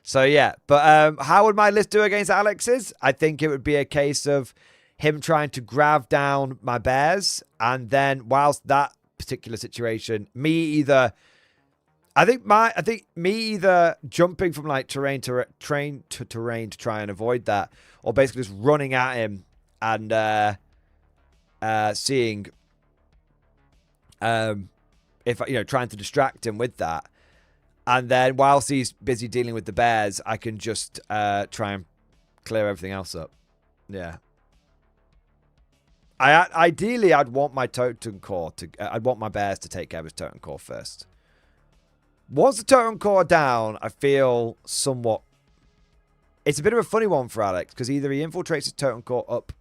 So yeah, but how would my list do against Alex's? I think it would be a case of him trying to grab down my bears, and then whilst that particular situation, me either I think me either jumping from like terrain to terrain to try and avoid that, or basically just running at him and seeing if trying to distract him with that, and then whilst he's busy dealing with the bears, I can just try and clear everything else up. Yeah. Ideally, I'd want my totem core I'd want my bears to take care of his totem core first. Once the totem core down, I feel somewhat... It's a bit of a funny one for Alex, because either he infiltrates his totem core up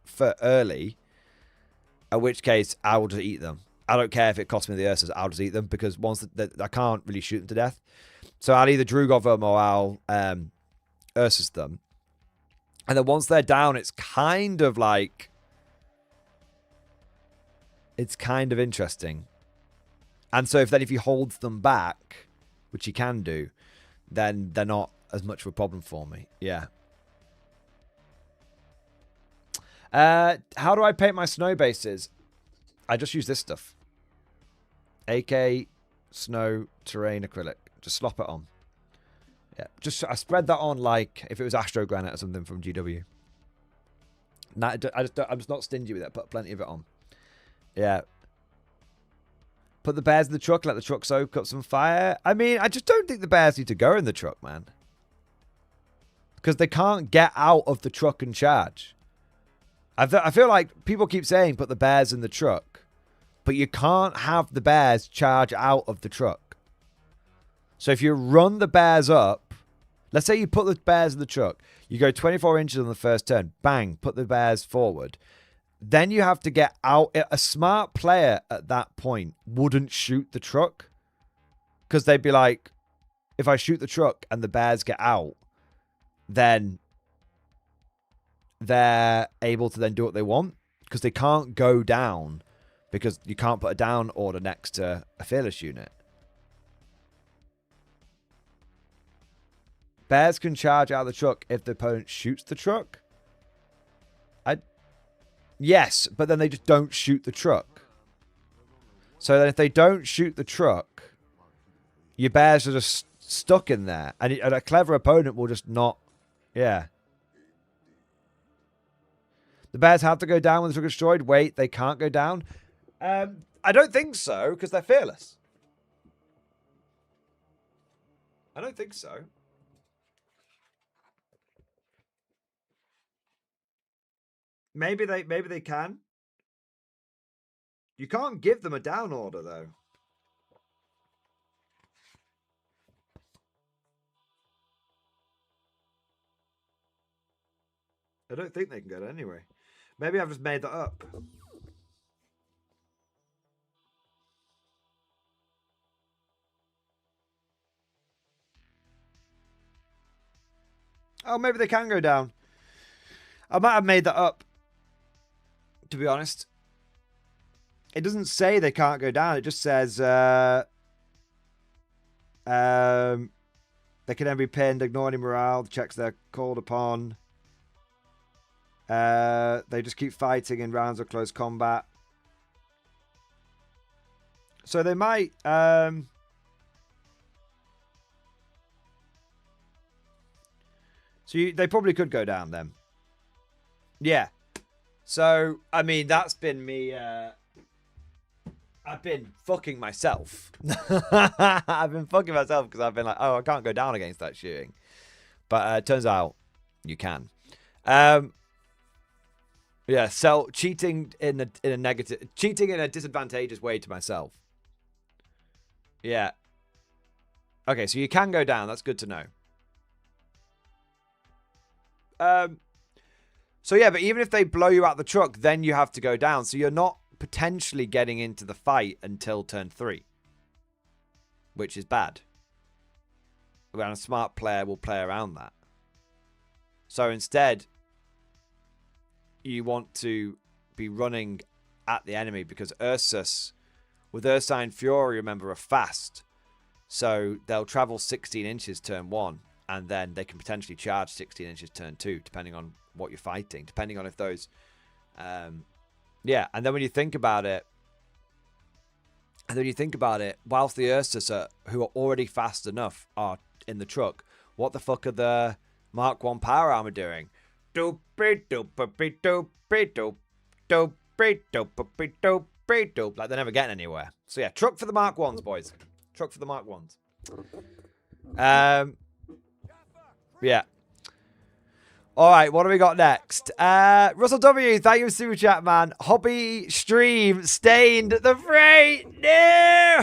for early, in which case I will just eat them. I don't care if it costs me the Ursus, I'll just eat them, because once I can't really shoot them to death. So I'll either Drugov them or I'll Ursus them. And then once they're down, it's kind of like... It's kind of interesting. And so if he holds them back, which he can do, then they're not as much of a problem for me. Yeah. How do I paint my snow bases? I just use this stuff. AK, snow, terrain, acrylic. Just slop it on. Yeah. I spread that on like if it was Astro Granite or something from GW. I'm just not stingy with it. Put plenty of it on. Yeah. Put the bears in the truck, let the truck soak up some fire. I mean, I just don't think the bears need to go in the truck, man. Because they can't get out of the truck and charge. I feel like people keep saying put the bears in the truck. But you can't have the bears charge out of the truck. So if you run the bears up, let's say you put the bears in the truck. You go 24 inches on the first turn. Bang, put the bears forward. Then you have to get out. A smart player at that point wouldn't shoot the truck. Because they'd be like, if I shoot the truck and the bears get out, then they're able to then do what they want. Because they can't go down. Because you can't put a down order next to a fearless unit. Bears can charge out of the truck if the opponent shoots the truck. Yes, but then they just don't shoot the truck. So then if they don't shoot the truck, your bears are just stuck in there. And a clever opponent will just not... Yeah. The bears have to go down when the truck is destroyed. Wait, they can't go down? I don't think so, because they're fearless. I don't think so. Maybe they can. You can't give them a down order, though. I don't think they can get it anyway. Maybe I've just made that up. Oh, maybe they can go down. I might have made that up. To be honest, it doesn't say they can't go down. It just says they can then be pinned, ignore any morale. The checks they're called upon. They just keep fighting in rounds of close combat. So they might. They probably could go down then. Yeah. So, I mean, that's been me... I've been fucking myself. I've been fucking myself because I've been like, oh, I can't go down against that shooting. But it turns out you can. Yeah, so cheating in a negative... Cheating in a disadvantageous way to myself. Yeah. Okay, so you can go down. That's good to know. So yeah, but even if they blow you out the truck, then you have to go down. So you're not potentially getting into the fight until turn 3. Which is bad. And a smart player will play around that. So instead, you want to be running at the enemy because Ursus, with Ursine Fury, remember, are fast. So they'll travel 16 inches turn 1. And then they can potentially charge 16 inches turn 2, depending on what you're fighting. Depending on if those... yeah, and then when you think about it, And then you think about it, whilst the Ursus, who are already fast enough, are in the truck, what the fuck are the Mark 1 power armor doing? Like, they're never getting anywhere. So yeah, truck for the Mark 1s, boys. Truck for the Mark 1s. Yeah. All right, what do we got next? Russell W, thank you for super chat, man. Hobby stream stained the freight. No!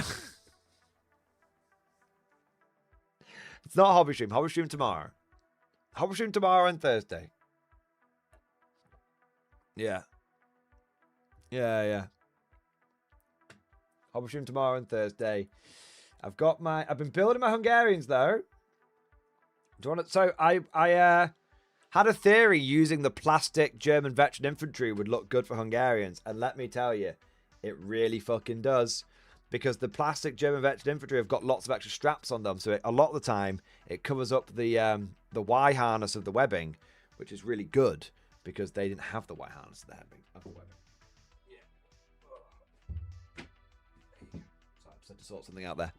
It's not hobby stream. Hobby stream tomorrow. Hobby stream tomorrow and Thursday. Yeah. Yeah. Hobby stream tomorrow and Thursday. I've been building my Hungarians though. Do you want to? So I had a theory using the plastic German veteran infantry would look good for Hungarians, and let me tell you, it really fucking does, because the plastic German veteran infantry have got lots of extra straps on them, so a lot of the time it covers up the Y harness of the webbing, which is really good because they didn't have the Y harness of the webbing. Yeah. So I just had to sort something out there.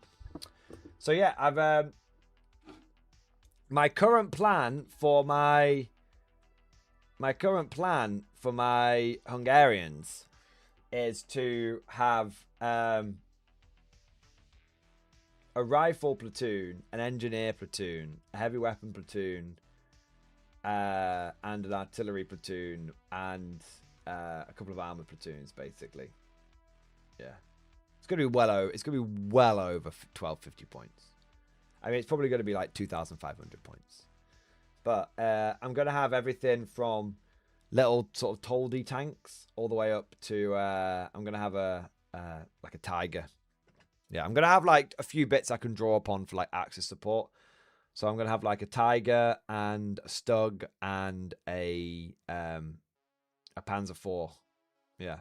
So yeah, I've my current plan for my Hungarians is to have a rifle platoon, an engineer platoon, a heavy weapon platoon, and an artillery platoon, and a couple of armor platoons, basically. Yeah, it's gonna be well over 1250 points. I mean, it's probably going to be like 2,500 points. But I'm going to have everything from little sort of Toldy tanks all the way up to... I'm going to have like a Tiger. Yeah, I'm going to have like a few bits I can draw upon for like Axis support. So I'm going to have like a Tiger and a Stug and a Panzer IV. Yeah.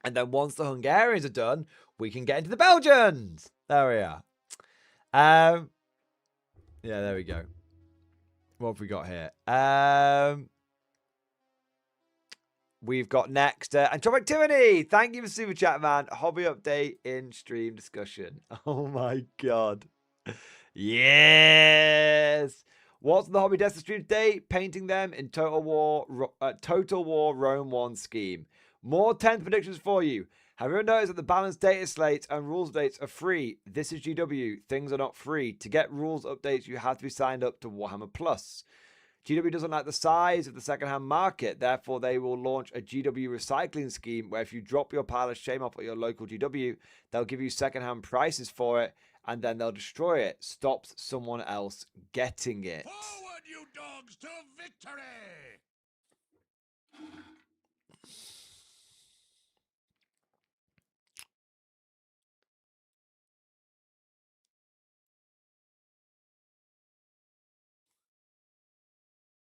And then once the Hungarians are done, we can get into the Belgians. There we are. Yeah, there we go. What have we got here? We've got next Antropic Tyranny. Thank you for super chat, man. Hobby update in stream discussion. Oh my god. Yes. What's the hobby desk stream today? Painting them in Total War Rome 1 scheme. More 10th predictions for you. Have you ever noticed that the balanced data slates and rules updates are free? This is GW. Things are not free. To get rules updates, you have to be signed up to Warhammer Plus. GW doesn't like the size of the secondhand market. Therefore, they will launch a GW recycling scheme where if you drop your pile of shame off at your local GW, they'll give you secondhand prices for it, and then they'll destroy it. Stops someone else getting it. Forward, you dogs, to victory!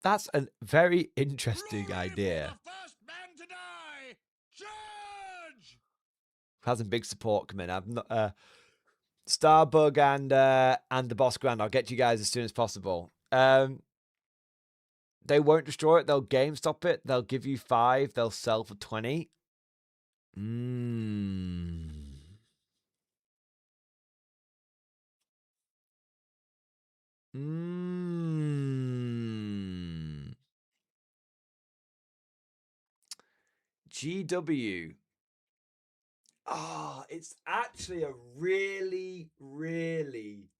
That's a very interesting idea. First man to die! Charge! Had some big support come in. I've not Starbug and the Boss Grand. I'll get to you guys as soon as possible. They won't destroy it. They'll GameStop it. They'll give you 5. They'll sell for 20. GW. Oh, it's actually a really, really,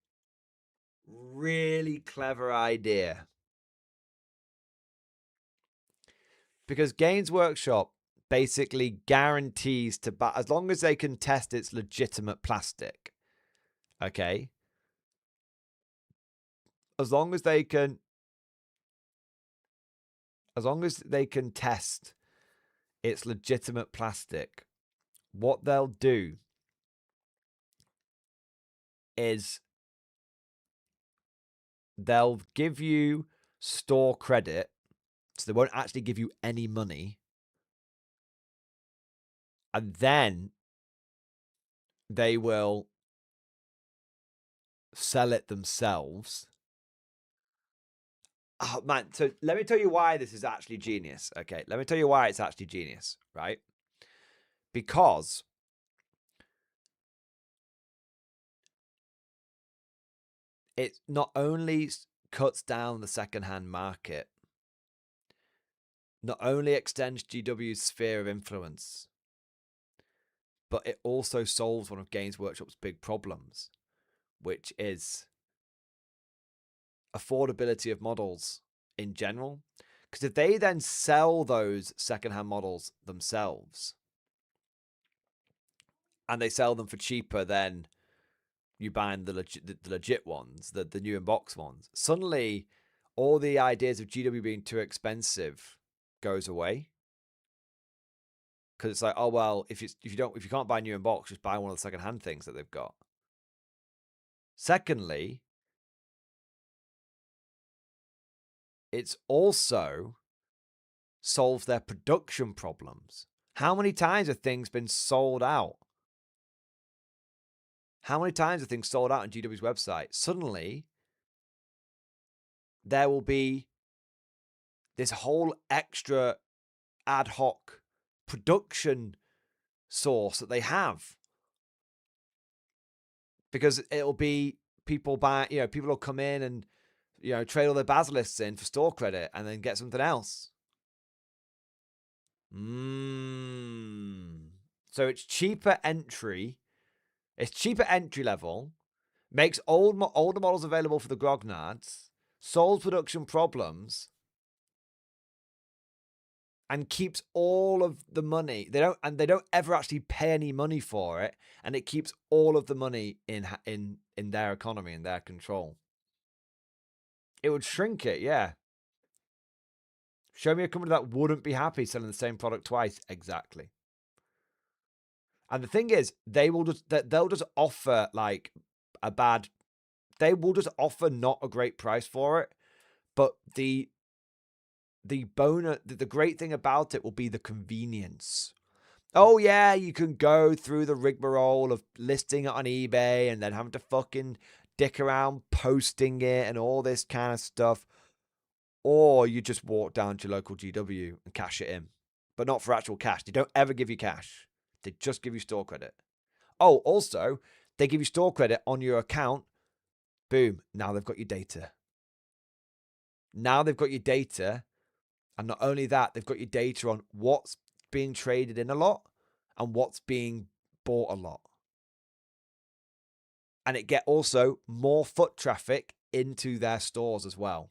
really clever idea. Because Games Workshop basically guarantees to buy, as long as they can test its legitimate plastic. Okay? As long as they can test its legitimate plastic, what they'll do is they'll give you store credit, so they won't actually give you any money, and then they will sell it themselves. Oh man, so let me tell you why this is actually genius. Okay, let me tell you why it's actually genius, right? Because it not only cuts down the secondhand market, not only extends GW's sphere of influence, but it also solves one of Games Workshop's big problems, which is affordability of models in general. Because if they then sell those secondhand models themselves, and they sell them for cheaper than you buying the legit ones, the new in-box ones, suddenly all the ideas of GW being too expensive goes away. Because it's like, oh well, if you can't buy new in box, just buy one of the secondhand things that they've got. Secondly, it's also solves their production problems. How many times have things been sold out? How many times have things sold out on GW's website? Suddenly, there will be this whole extra ad hoc production source that they have. Because it'll be people buy, people will come in and, trade all their basilisks in for store credit and then get something else. So it's cheaper entry. It's cheaper entry level. Makes older models available for the grognards. Solves production problems. And keeps all of the money. They don't ever actually pay any money for it, and it keeps all of the money in their economy, in their control. It would shrink it, yeah. Show me a company that wouldn't be happy selling the same product twice. Exactly. And the thing is, they'll just offer like they will just offer not a great price for it, but the great thing about it will be the convenience. Oh yeah, you can go through the rigmarole of listing it on eBay and then having to fucking dick around posting it and all this kind of stuff. Or you just walk down to your local GW and cash it in. But not for actual cash. They don't ever give you cash. They just give you store credit. Oh, also, they give you store credit on your account. Boom. Now they've got your data. Now they've got your data. And not only that, they've got your data on what's being traded in a lot and what's being bought a lot. And it get also more foot traffic into their stores as well.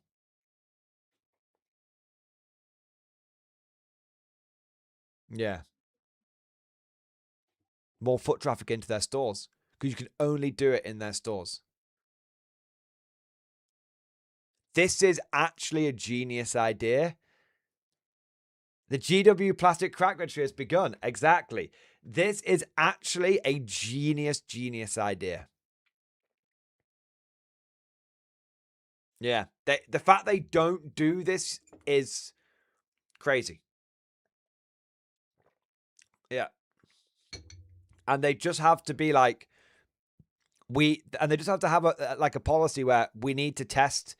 Yeah. More foot traffic into their stores because you can only do it in their stores. This is actually a genius idea. The GW plastic crack registry has begun. Exactly. This is actually a genius idea. Yeah. The fact they don't do this is crazy. Yeah. And they just have to be like, they just have to have a policy where we need to test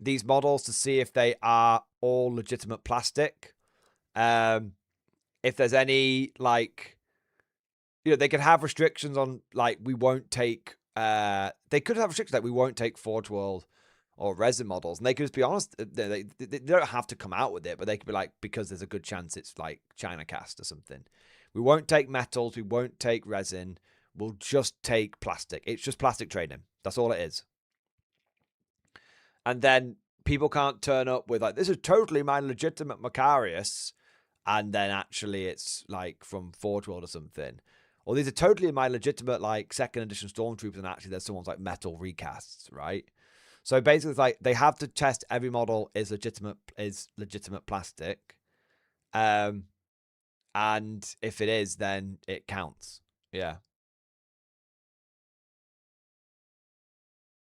these models to see if they are all legitimate plastic. If there's any they could have restrictions on we won't take. They could have restrictions we won't take Forge World or resin models, and they could just be honest. They don't have to come out with it, but they could be because there's a good chance it's China cast or something. We won't take metals. We won't take resin. We'll just take plastic. It's just plastic trading. That's all it is. And then people can't turn up with this is totally my legitimate Macarius, and then actually it's from Forge World or something. Or these are totally my legitimate second edition Stormtroopers, and actually there's someone's metal recasts, right? So basically it's they have to test every model is legitimate plastic. And if it is, then it counts. Yeah.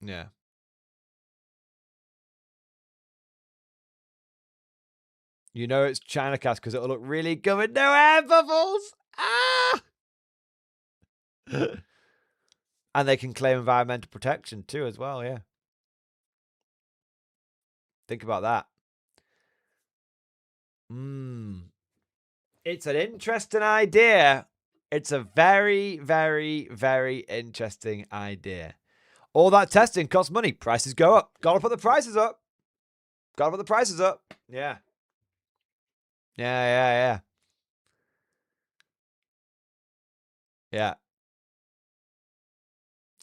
Yeah. You know it's China cast because it'll look really good with no air bubbles. Ah! And they can claim environmental protection too as well, yeah. Think about that. It's an interesting idea. It's a very, very, very interesting idea. All that testing costs money. Prices go up. Gotta put the prices up. Gotta put the prices up. Yeah. Yeah. Yeah.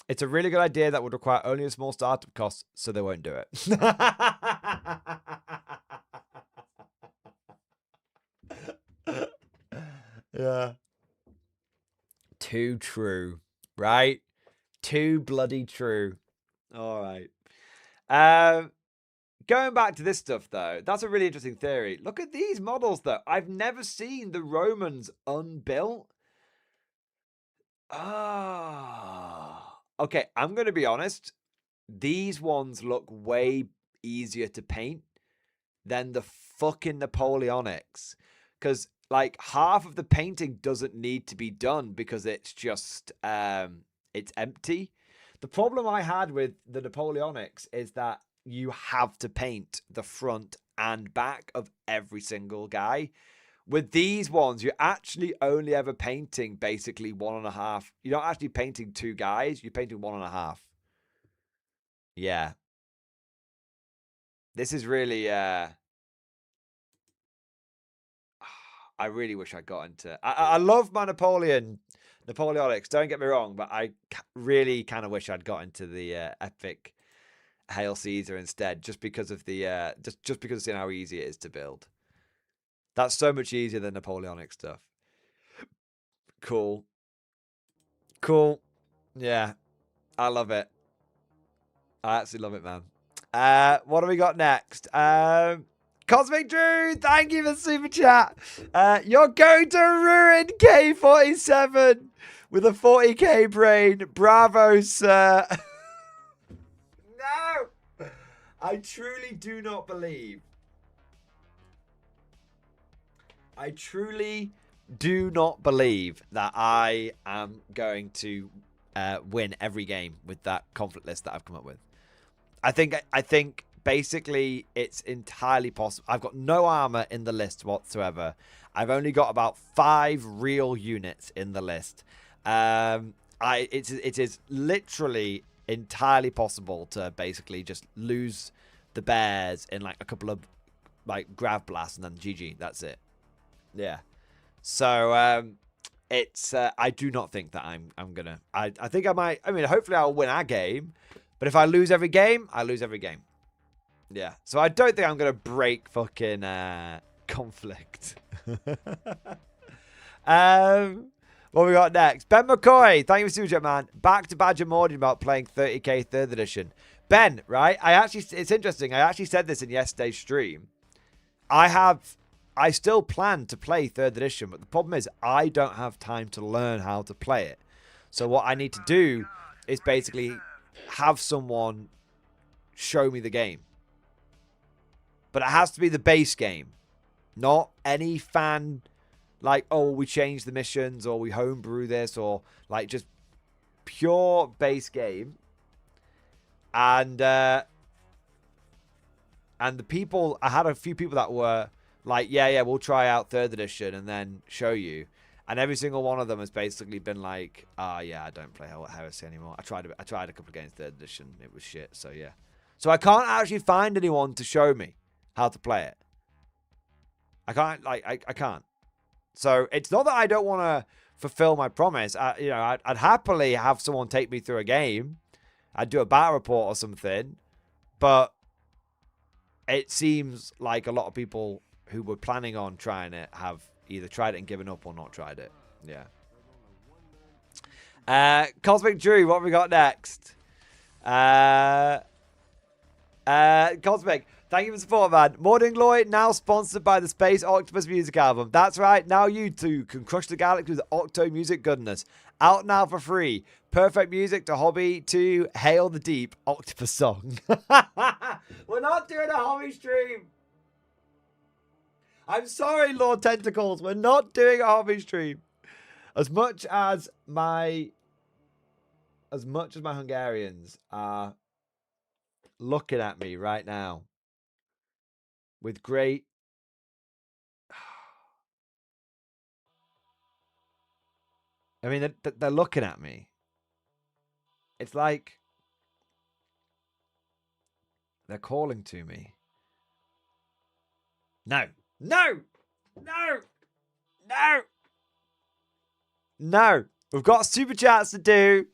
It's a really good idea that would require only a small startup cost, so they won't do it. Yeah. Too true, right? Too bloody true. All right. Going back to this stuff, though, that's a really interesting theory. Look at these models, though. I've never seen the Romans unbuilt. Ah. Okay, I'm going to be honest. These ones look way easier to paint than the fucking Napoleonics. Because, like, half of the painting doesn't need to be done because it's just, it's empty. The problem I had with the Napoleonics is that you have to paint the front and back of every single guy. With these ones, you're actually only ever painting basically 1.5. You're not actually painting 2 guys. You're painting 1.5. Yeah. This is really, I really wish I got into. I love my Napoleonics. Don't get me wrong, but I really kind of wish I'd got into the epic Hail Caesar instead, just because of the just because of seeing how easy it is to build. That's so much easier than Napoleonic stuff. Cool. Yeah, I love it. I absolutely love it, man. What do we got next? Cosmic Drew, thank you for super chat. You're going to ruin K47 with a 40k brain. Bravo, sir. No, I truly do not believe. I truly do not believe that I am going to win every game with that conflict list that I've come up with. I think basically it's entirely possible. I've got no armor in the list whatsoever. I've only got about 5 real units in the list. It is literally entirely possible to basically just lose the bears in like a couple of like grav blasts and then GG. That's it. Yeah. So it's I do not think that I'm gonna. I think I might. I mean, hopefully I'll win our game, but if I lose every game, I lose every game. Yeah. So I don't think I'm gonna break fucking conflict. What we got next? Ben McCoy, thank you for super chat, man. Back to Badger Morning about playing 30k 3rd edition. Ben, right? It's interesting. I actually said this in yesterday's stream. I still plan to play 3rd edition, but the problem is I don't have time to learn how to play it. So what I need to do is basically have someone show me the game. But it has to be the base game, not any fan, like, oh, we changed the missions or we homebrew this, or like just pure base game. And the people, I had a few people that were like, yeah, we'll try out 3rd edition and then show you. And every single one of them has basically been like, yeah, I don't play Heresy anymore. I tried a couple of games 3rd edition. It was shit. So yeah. So I can't actually find anyone to show me how to play it. I can't, like, I can't. So it's not that I don't want to fulfill my promise. I'd happily have someone take me through a game. I'd do a battle report or something. But it seems like a lot of people who were planning on trying it have either tried it and given up or not tried it. Yeah. Cosmic Drew, what have we got next? Cosmic, thank you for support, man. Mordianglorytv now sponsored by the Space Octopus music album. That's right, now you too can crush the galaxy with Octo music goodness. Out now for free. Perfect music to hobby to Hail the Deep Octopus song. We're not doing a hobby stream. I'm sorry, Lord Tentacles. We're not doing a hobby stream. As much as my Hungarians are looking at me right now with great I mean, they're looking at me. It's like They're calling to me. No. No! No! No! No! We've got super chats to do.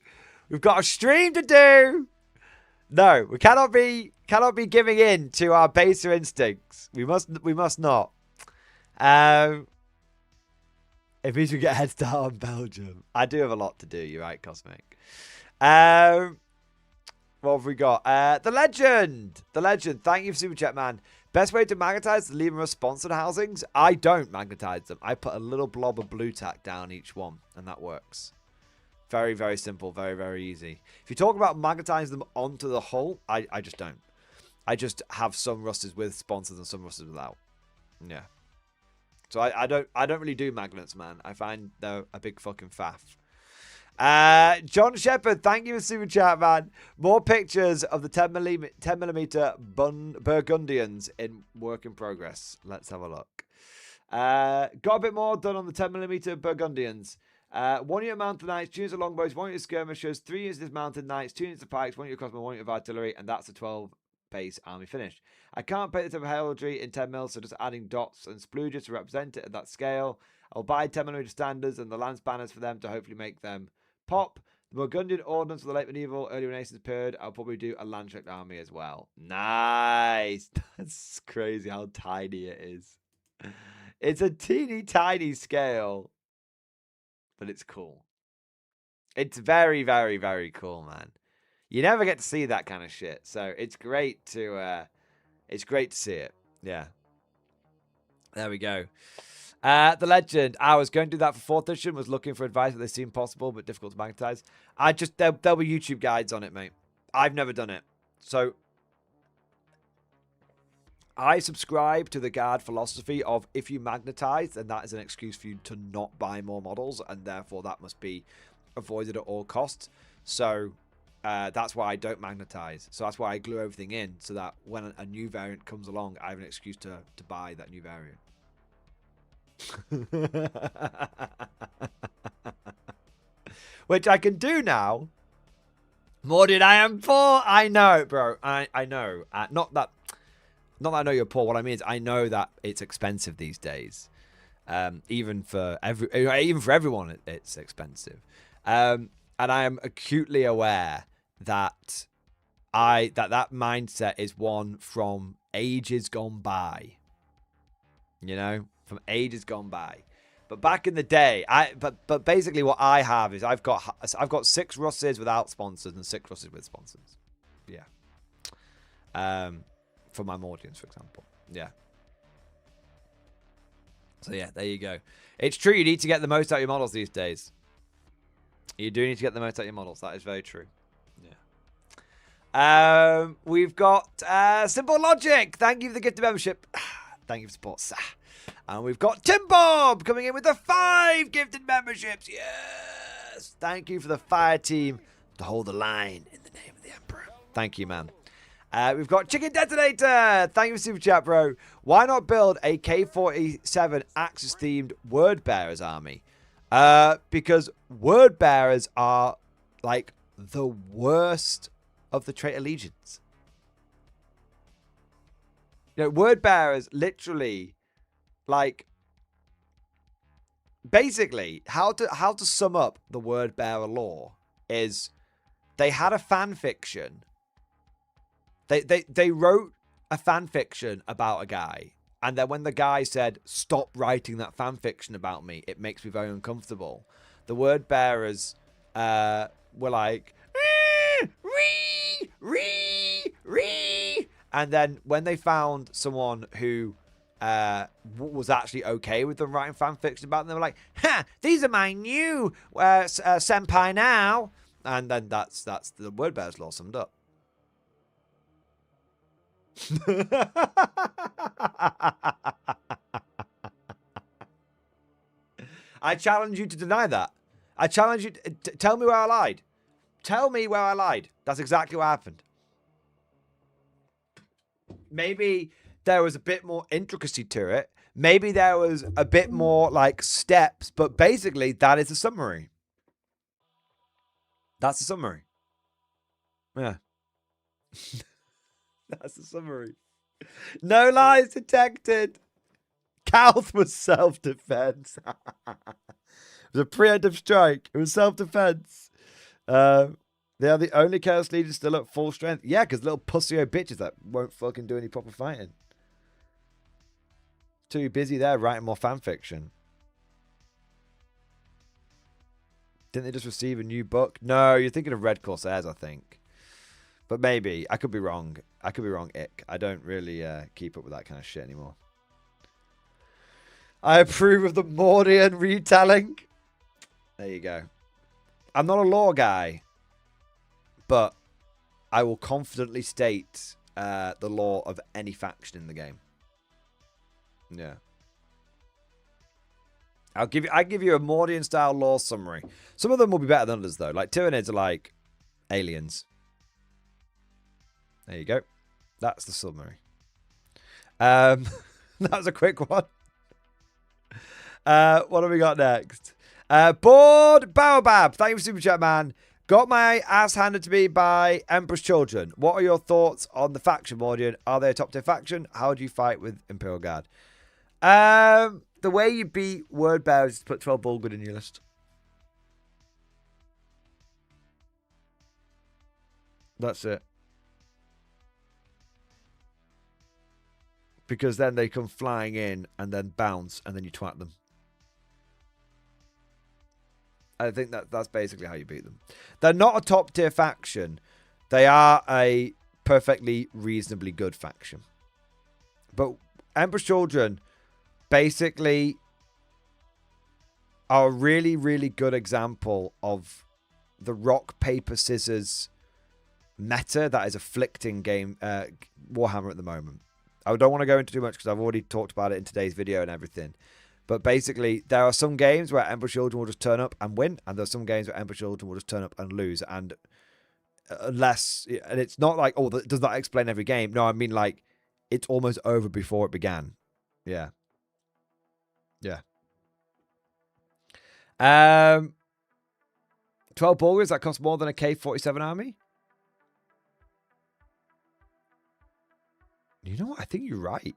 We've got a stream to do. No, we cannot be giving in to our baser instincts. We must not. It means we get a head start on Belgium. I do have a lot to do. You're right, Cosmic. What have we got? The Legend. The Legend. Thank you for Super Chat, man. Best way to magnetize the Libra sponsored housings? I don't magnetize them. I put a little blob of blue tack down each one, and that works. Very, very simple. Very, very easy. If you talk about magnetizing them onto the hull, I just don't. I just have some rusters with sponsors and some rusters without. Yeah. So I don't really do magnets, man. I find they're a big fucking faff. John Shepherd, thank you for super chat, man. More pictures of the 10mm Burgundians in work in progress. Let's have a look. Got a bit more done on the 10mm Burgundians. 1 unit mounted knights, 2 units of longbows, 1 unit of skirmishers, 3 units of dismounted knights, 2 units of pikes, 1 unit of crossbow, 1 unit of artillery, and that's a 12 base army finished. I can't paint the type of heraldry in 10 mil, so just adding dots and splooges to represent it at that scale. I'll buy 10mm standards and the lance banners for them to hopefully make them pop. The Burgundian ordnance of the late medieval, early Renaissance period, I'll probably do a land-tracked army as well. Nice! That's crazy how tiny it is. It's a teeny tiny scale. But it's cool. It's very, very, very cool, man. You never get to see that kind of shit. So it's great to see it. Yeah. There we go. The Legend. I was going to do that for 4th edition, was looking for advice, but they seem possible but difficult to magnetize. There'll be YouTube guides on it, mate. I've never done it. So I subscribe to the guard philosophy of if you magnetize, then that is an excuse for you to not buy more models, and therefore that must be avoided at all costs. So that's why I don't magnetize. So that's why I glue everything in, so that when a new variant comes along, I have an excuse to buy that new variant. Which I can do now. Mordian, I am poor. I know, bro. I know. Not that I know you're poor. What I mean is I know that it's expensive these days. Even for everyone, it's expensive. And I am acutely aware that that mindset is one from ages gone by. You know, from ages gone by. But back in the day, but basically what I have is I've got 6 Russes without sponsors and 6 Russes with sponsors. Yeah. For my Mordians, for example. Yeah. So yeah, there you go. It's true, you need to get the most out of your models these days. You do need to get the most out of your models. That is very true. Yeah. We've got Simple Logic. Thank you for the gift of membership. Thank you for support. And we've got Tim Bob coming in with the 5 gifted memberships. Yes. Thank you for the fire team to hold the line in the name of the Emperor. Thank you, man. We've got Chicken Detonator. Thank you for super chat, bro. Why not build a K-47 Axis-themed Word Bearers army? Because Word Bearers are like the worst of the Traitor Legions. You know, Word Bearers literally, like, basically, how to sum up the Word Bearer lore is they had a fan fiction. They wrote a fan fiction about a guy, and then when the guy said, "Stop writing that fan fiction about me, it makes me very uncomfortable," the Word Bearers were like, and then when they found someone who was actually okay with them writing fan fiction about them, they were like, "Ha! These are my new senpai now," and then that's the Word Bearers lore summed up. I challenge you to deny that. I challenge you to tell me where I lied. Tell me where I lied. That's exactly what happened. Maybe there was a bit more intricacy to it. Maybe there was a bit more like steps, but basically that is a summary. That's a summary. Yeah. That's the summary. No lies detected. Calth was self-defense. It was a preemptive strike. It was self-defense. They are the only Chaos Legion still at full strength. Yeah, because little pussy-o bitches that won't fucking do any proper fighting. Too busy there writing more fan fiction. Didn't they just receive a new book? No, you're thinking of Red Corsairs, I think. But maybe. I could be wrong. I could be wrong, Ick. I don't really keep up with that kind of shit anymore. I approve of the Mordian retelling. There you go. I'm not a lore guy, but I will confidently state the lore of any faction in the game. Yeah. I give you a Mordian style lore summary. Some of them will be better than others though. Like Tyranids are like aliens. There you go. That's the summary. That was a quick one. What have we got next? Bored Baobab. Thank you for Super Chat, man. Got my ass handed to me by Emperor's Children. What are your thoughts on the faction, Mordian? Are they a top tier faction? How do you fight with Imperial Guard? The way you beat Word Bearers is to put 12 Bulgud in your list. That's it. Because then they come flying in and then bounce and then you twat them. I think that's basically how you beat them. They're not a top tier faction. They are a perfectly reasonably good faction. But Emperor's Children basically are a really, really good example of the rock, paper, scissors meta that is afflicting game Warhammer at the moment. I don't want to go into too much because I've already talked about it in today's video and everything. But basically, there are some games where Emperor's Children will just turn up and win, and there are some games where Emperor's Children will just turn up and lose. And unless, and it's not like, oh, does that explain every game? No, I mean like it's almost over before it began. Yeah. Yeah. 12 Bulgars, that costs more than a K-47 army? You know what? I think you're right.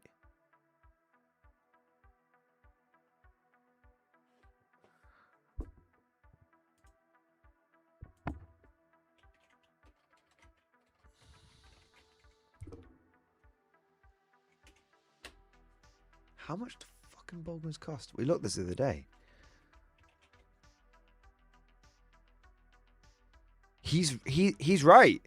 How much do fucking Bulgars cost? We looked this the other day. He's right.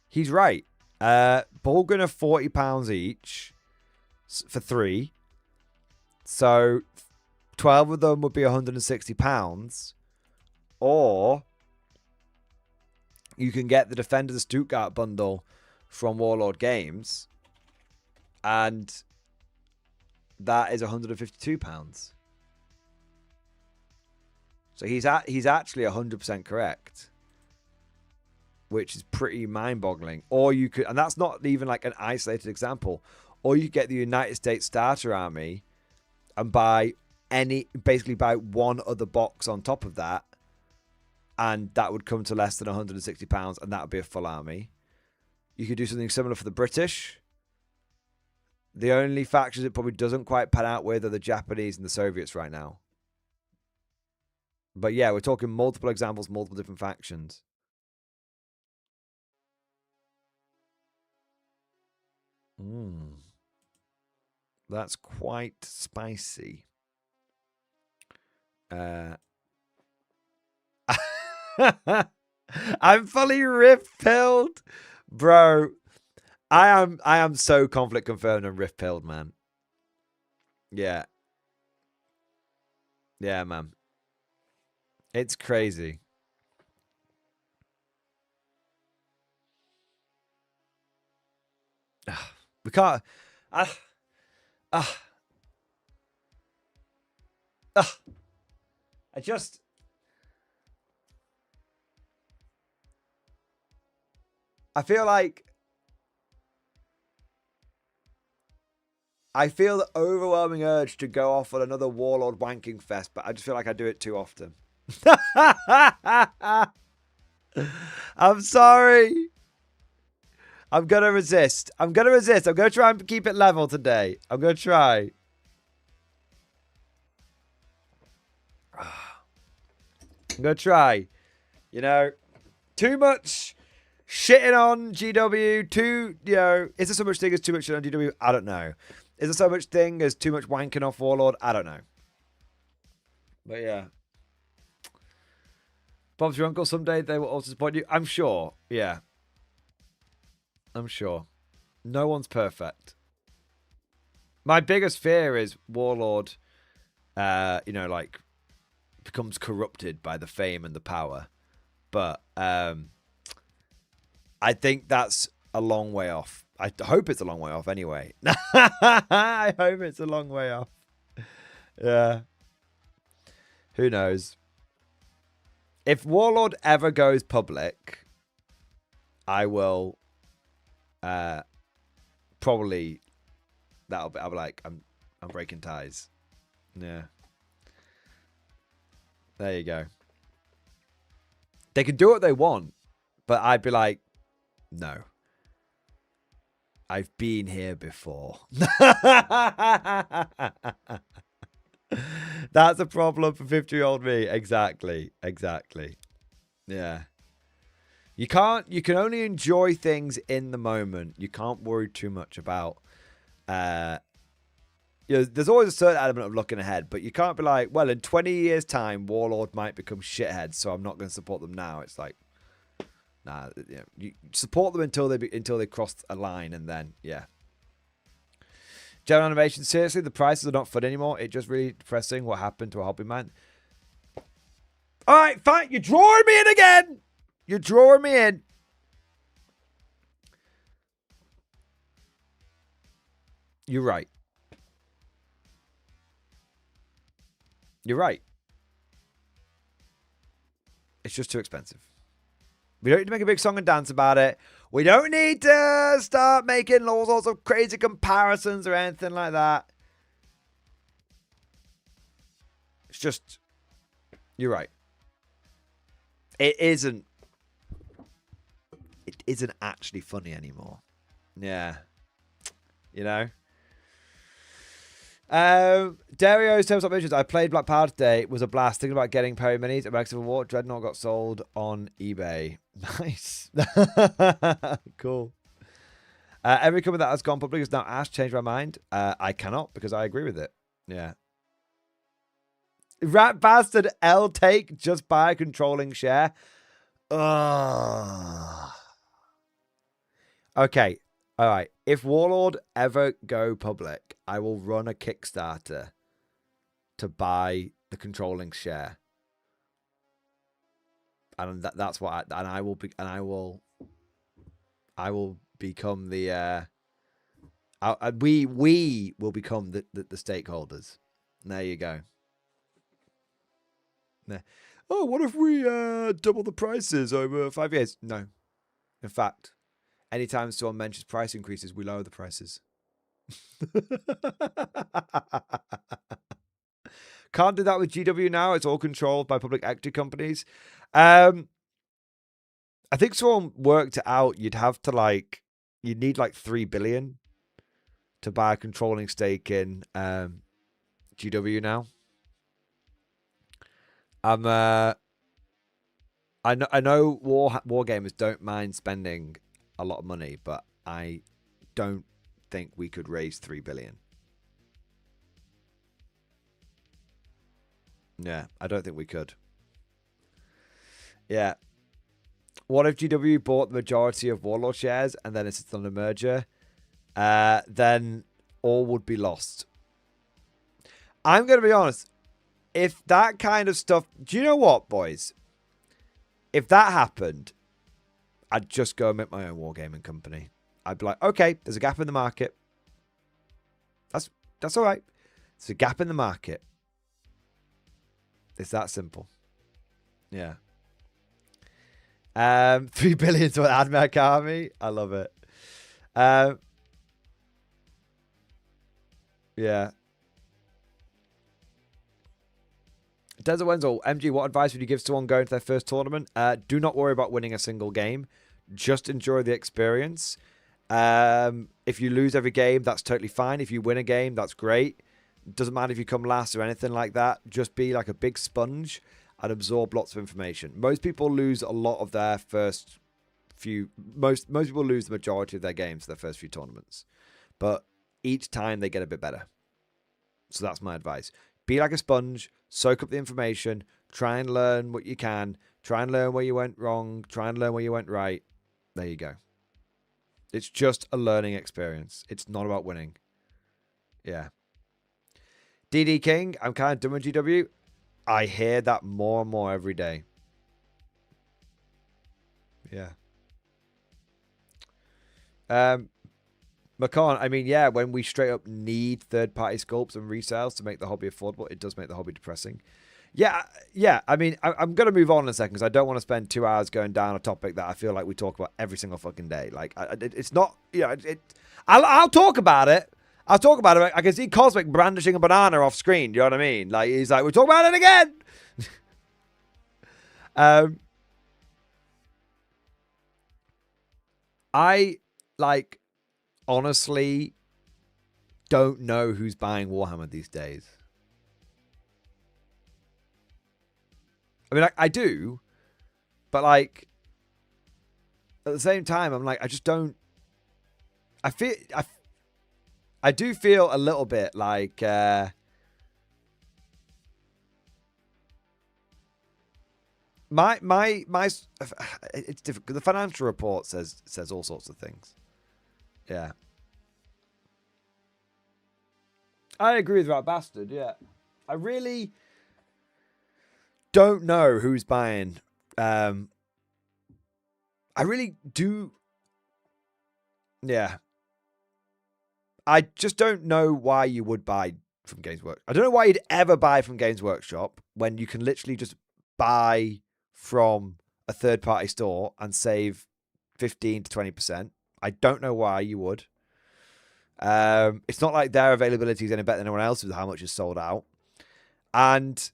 He's right. Bulgar are £40 each for 3. So 12 of them would be £160. Or you can get the Defender the Stuttgart bundle from Warlord Games. And that is £152. So he's actually 100% correct, which is pretty mind-boggling. Or you could, and that's not even like an isolated example. Or you get the United States Starter Army and basically buy one other box on top of that, and that would come to less than £160, and that would be a full army. You could do something similar for the British. The only factions it probably doesn't quite pan out with are the Japanese and the Soviets right now. But yeah, we're talking multiple examples, multiple different factions. That's quite spicy. I'm fully rift-pilled. Bro, I am so conflict confirmed and rift-pilled, man. Yeah. Yeah, man. It's crazy. We can't. I just. I feel like. I feel the overwhelming urge to go off on another Warlord wanking fest, but I just feel like I do it too often. I'm sorry. I'm going to resist. I'm going to resist. I'm going to try and keep it level today. I'm going to try. I'm going to try. You know, too much shitting on GW. Is there so much thing as too much shit on GW? I don't know. Is there so much thing as too much wanking off Warlord? I don't know. But yeah. Bob's your uncle. Someday they will also support you. I'm sure. Yeah. I'm sure. No one's perfect. My biggest fear is Warlord, like, becomes corrupted by the fame and the power. But I think that's a long way off. I hope it's a long way off anyway. I hope it's a long way off. Yeah. Who knows? If Warlord ever goes public, I will probably I'll be like, I'm breaking ties. Yeah. There you go. They can do what they want, but I'd be like, no. I've been here before. That's a problem for 50-year-old me. Exactly. Exactly. Yeah. You can only enjoy things in the moment. You can't worry too much about there's always a certain element of looking ahead, but you can't be like, well, in 20 years' time, Warlord might become shitheads, so I'm not going to support them now. It's like, nah, you support them until they cross a line, and then General animation. Seriously, the prices are not fun anymore. It's just really depressing what happened to a hobby man. All right, fine. You're drawing me in again. You're drawing me in. You're right. You're right. It's just too expensive. We don't need to make a big song and dance about it. We don't need to start making all sorts of crazy comparisons or anything like that. It's just, you're right. It isn't actually funny anymore. Yeah. You know? Dario says up mentions, I played Black Power today. It was a blast. Thinking about getting Perry Minis. American Civil War. Dreadnought got sold on eBay. Nice. Cool. Every company that has gone public is now asked. Changed my mind. I cannot because I agree with it. Yeah. Rat bastard L take just buy a controlling share. Ugh. Okay. All right. If Warlord ever go public, I will run a Kickstarter to buy the controlling share, and that's what I will become the we will become the stakeholders. There you go. Oh, what if we double the prices over 5 years? No. In fact, anytime someone mentions price increases, we lower the prices. Can't do that with GW now. It's all controlled by public equity companies. I think someone worked it out. You'd need like 3 billion to buy a controlling stake in GW now. I know war gamers don't mind spending a lot of money, but I don't think we could raise 3 billion. Yeah, I don't think we could. Yeah. What if GW bought the majority of Warlord shares and then it's on a merger? Then all would be lost. I'm going to be honest. If that kind of stuff... Do you know what, boys? If that happened, I'd just go and make my own wargaming company. I'd be like, okay, there's a gap in the market. That's all right. There's a gap in the market. It's that simple. Yeah. 3 billion to an AdMech army. I love it. Yeah. Desert Wenzel, MG, what advice would you give someone going to their first tournament? Do not worry about winning a single game. Just enjoy the experience. If you lose every game, that's totally fine. If you win a game, that's great. Doesn't matter if you come last or anything like that. Just be like a big sponge and absorb lots of information. Most people lose a lot of their first few... Most people lose the majority of their games their first few tournaments. But each time they get a bit better. So that's my advice. Be like a sponge. Soak up the information. Try and learn what you can. Try and learn where you went wrong. Try and learn where you went right. There you go. It's just a learning experience. It's not about winning. Yeah. DD King, I'm kind of done with GW. I hear that more and more every day. Yeah. McCon, I mean, yeah, when we straight up need third-party sculpts and resales to make the hobby affordable, it does make the hobby depressing. Yeah. I mean, I'm going to move on in a second because I don't want to spend 2 hours going down a topic that I feel like we talk about every single fucking day. Like, it's not, you know, I'll talk about it. I'll talk about it. I can see Cosmic brandishing a banana off screen. Do you know what I mean? Like, he's like, we'll talk about it again. I, like, honestly don't know who's buying Warhammer these days. I mean, I do, but, like, at the same time, I'm like, I just don't... I do feel a little bit like it's different. The financial report says all sorts of things. Yeah, I agree with that bastard. Yeah, I really don't know who's buying. I really do. Yeah. I just don't know why you would buy from Games Workshop. I don't know why you'd ever buy from Games Workshop when you can literally just buy from a third-party store and save 15 to 20%. I don't know why you would. It's not like their availability is any better than anyone else's with how much is sold out. And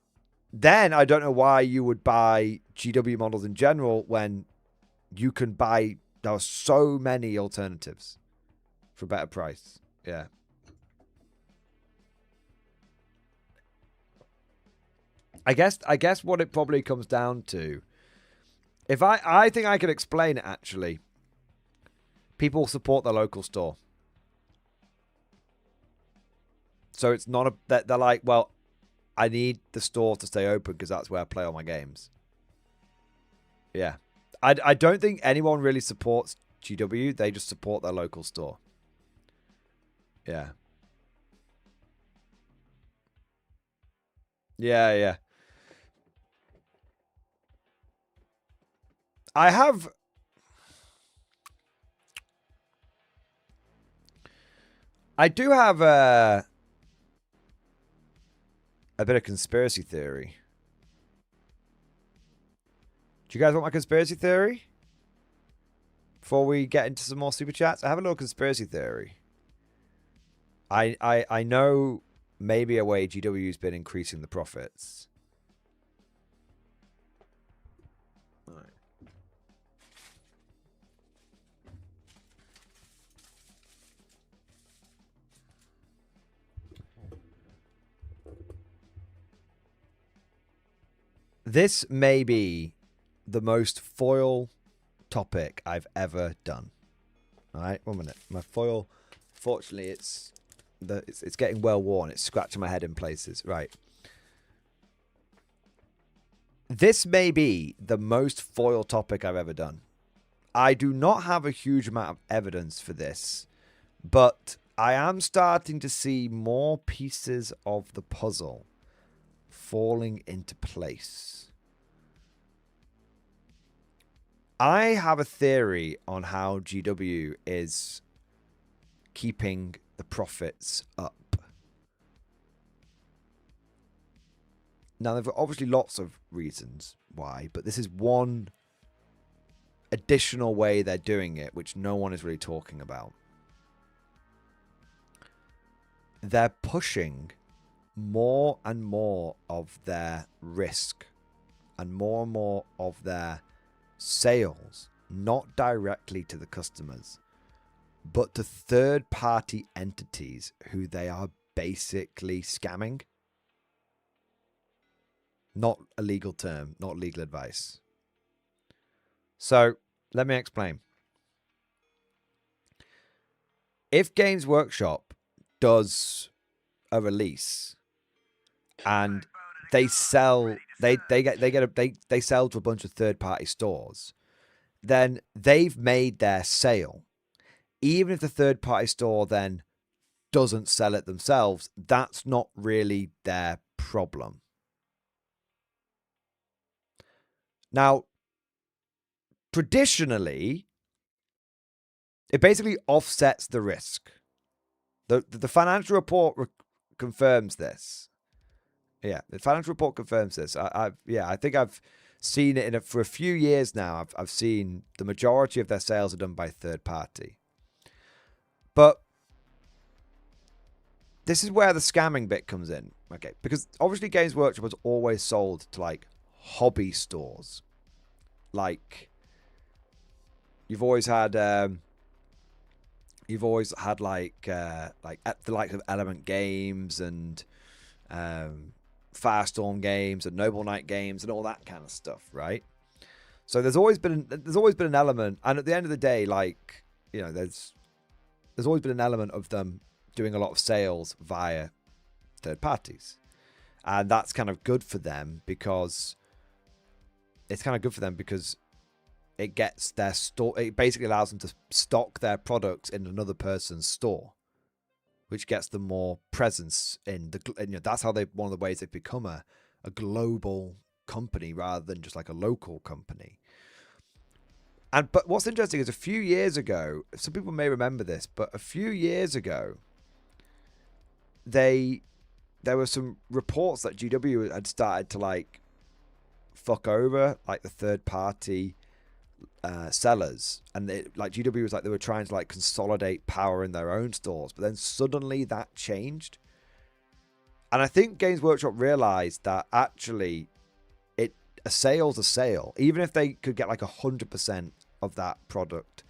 then I don't know why you would buy GW models in general when you can buy... There are so many alternatives for a better price. Yeah. I guess what it probably comes down to, if I think I can explain it actually. People support their local store. So it's not that they're like, well, I need the store to stay open because that's where I play all my games. Yeah. I don't think anyone really supports GW. They just support their local store. Yeah. Yeah. I do have a bit of conspiracy theory. Do you guys want my conspiracy theory? Before we get into some more super chats, I have a little conspiracy theory. I know maybe a way GW's been increasing the profits. All right. This may be the most foil topic I've ever done. All right, 1 minute. My foil, fortunately, it's getting well worn. It's scratching my head in places. Right. This may be the most foil topic I've ever done. I do not have a huge amount of evidence for this, but I am starting to see more pieces of the puzzle falling into place. I have a theory on how GW is keeping the profits up. Now, there are obviously lots of reasons why, but this is one additional way they're doing it, which no one is really talking about. They're pushing more and more of their risk and more of their sales, not directly to the customers, but to third-party entities who they are basically scamming. Not a legal term, not legal advice. So, let me explain. If Games Workshop does a release and they sell they sell to a bunch of third-party stores, then they've made their sale. Even if the third-party store then doesn't sell it themselves, that's not really their problem. Now, traditionally, it basically offsets the risk. The financial report confirms this. Yeah, the financial report confirms this. I think I've seen it for a few years now. I've seen the majority of their sales are done by third party. But this is where the scamming bit comes in. Okay, because obviously Games Workshop has always sold to like hobby stores. Like you've always had like at the likes of Element Games and Firestorm Games and Noble Knight Games and all that kind of stuff, right? So there's always been an element, and at the end of the day, like, you know, there's always been an element of them doing a lot of sales via third parties, and that's kind of good for them because it gets their store. It basically allows them to stock their products in another person's store, which gets them more presence in the. And, you know, that's how one of the ways they've become a global company rather than just like a local company. But what's interesting is a few years ago, some people may remember this, but a few years ago, there were some reports that GW had started to like fuck over like the third party sellers, and like GW was like they were trying to like consolidate power in their own stores, but then suddenly that changed, and I think Games Workshop realized that actually a sale's a sale. Even if they could get like 100% of that product,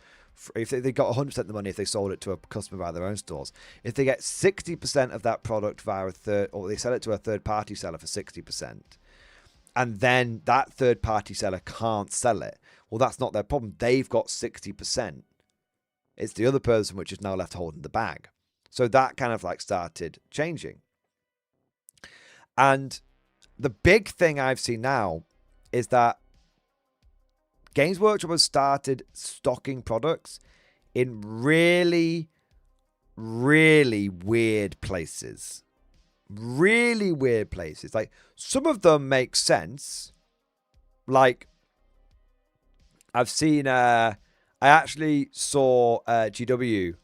if they got 100% of the money if they sold it to a customer via their own stores, if they get 60% of that product via or they sell it to a third party seller for 60%, and then that third party seller can't sell it, well, that's not their problem. They've got 60%. It's the other person which is now left holding the bag. So that kind of like started changing. And the big thing I've seen now is that Games Workshop has started stocking products in really, really weird places. Really weird places. Like, some of them make sense. Like, I've seen, I actually saw GW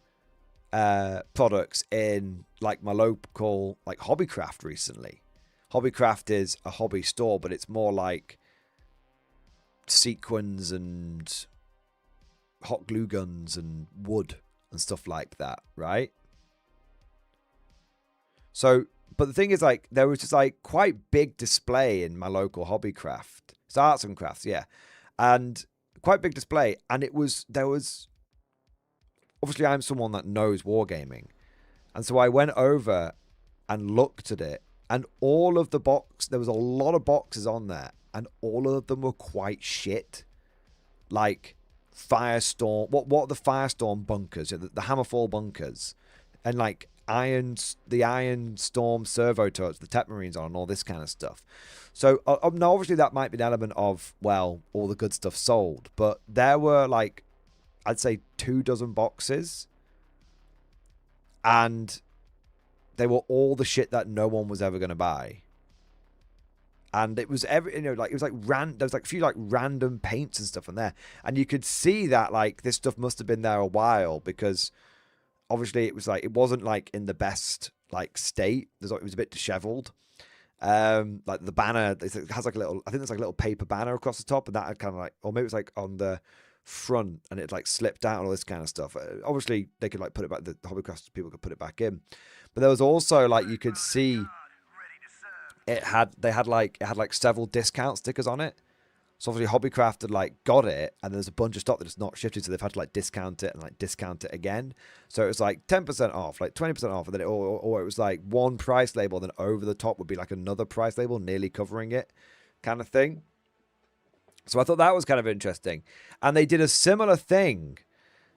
products in like my local like Hobbycraft recently. Hobbycraft is a hobby store, but it's more like sequins and hot glue guns and wood and stuff like that, right? So, but the thing is, like, there was just like quite big display in my local Hobbycraft. It's arts and crafts, yeah, and quite big display. And there was obviously I'm someone that knows wargaming, and so I went over and looked at it, and all of the there was a lot of boxes on there, and all of them were quite shit. Like Firestorm, what are the Firestorm bunkers? The Hammerfall bunkers, and like the Iron Storm servo turrets, the Tech Marines on, and all this kind of stuff. So now obviously that might be an element of, well, all the good stuff sold, but there were like, I'd say 24 boxes, and they were all the shit that no one was ever going to buy. And it was there was like a few like random paints and stuff on there, and you could see that like this stuff must have been there a while, because obviously it wasn't like in the best like state. It was a bit disheveled. Like the banner, it has like a little, I think there's like a little paper banner across the top, and that had kind of like, or maybe it was like on the front and it like slipped out and all this kind of stuff. Obviously they could like put it back, the Hobbycraft people could put it back in, but there was also like, you could see it had like several discount stickers on it. So obviously Hobbycraft had like got it, and there's a bunch of stock that's not shifted, so they've had to like discount it and like discount it again. So it was like 10% off, like 20% off, and then or it was like one price label, then over the top would be like another price label nearly covering it, kind of thing. So I thought that was kind of interesting, and they did a similar thing.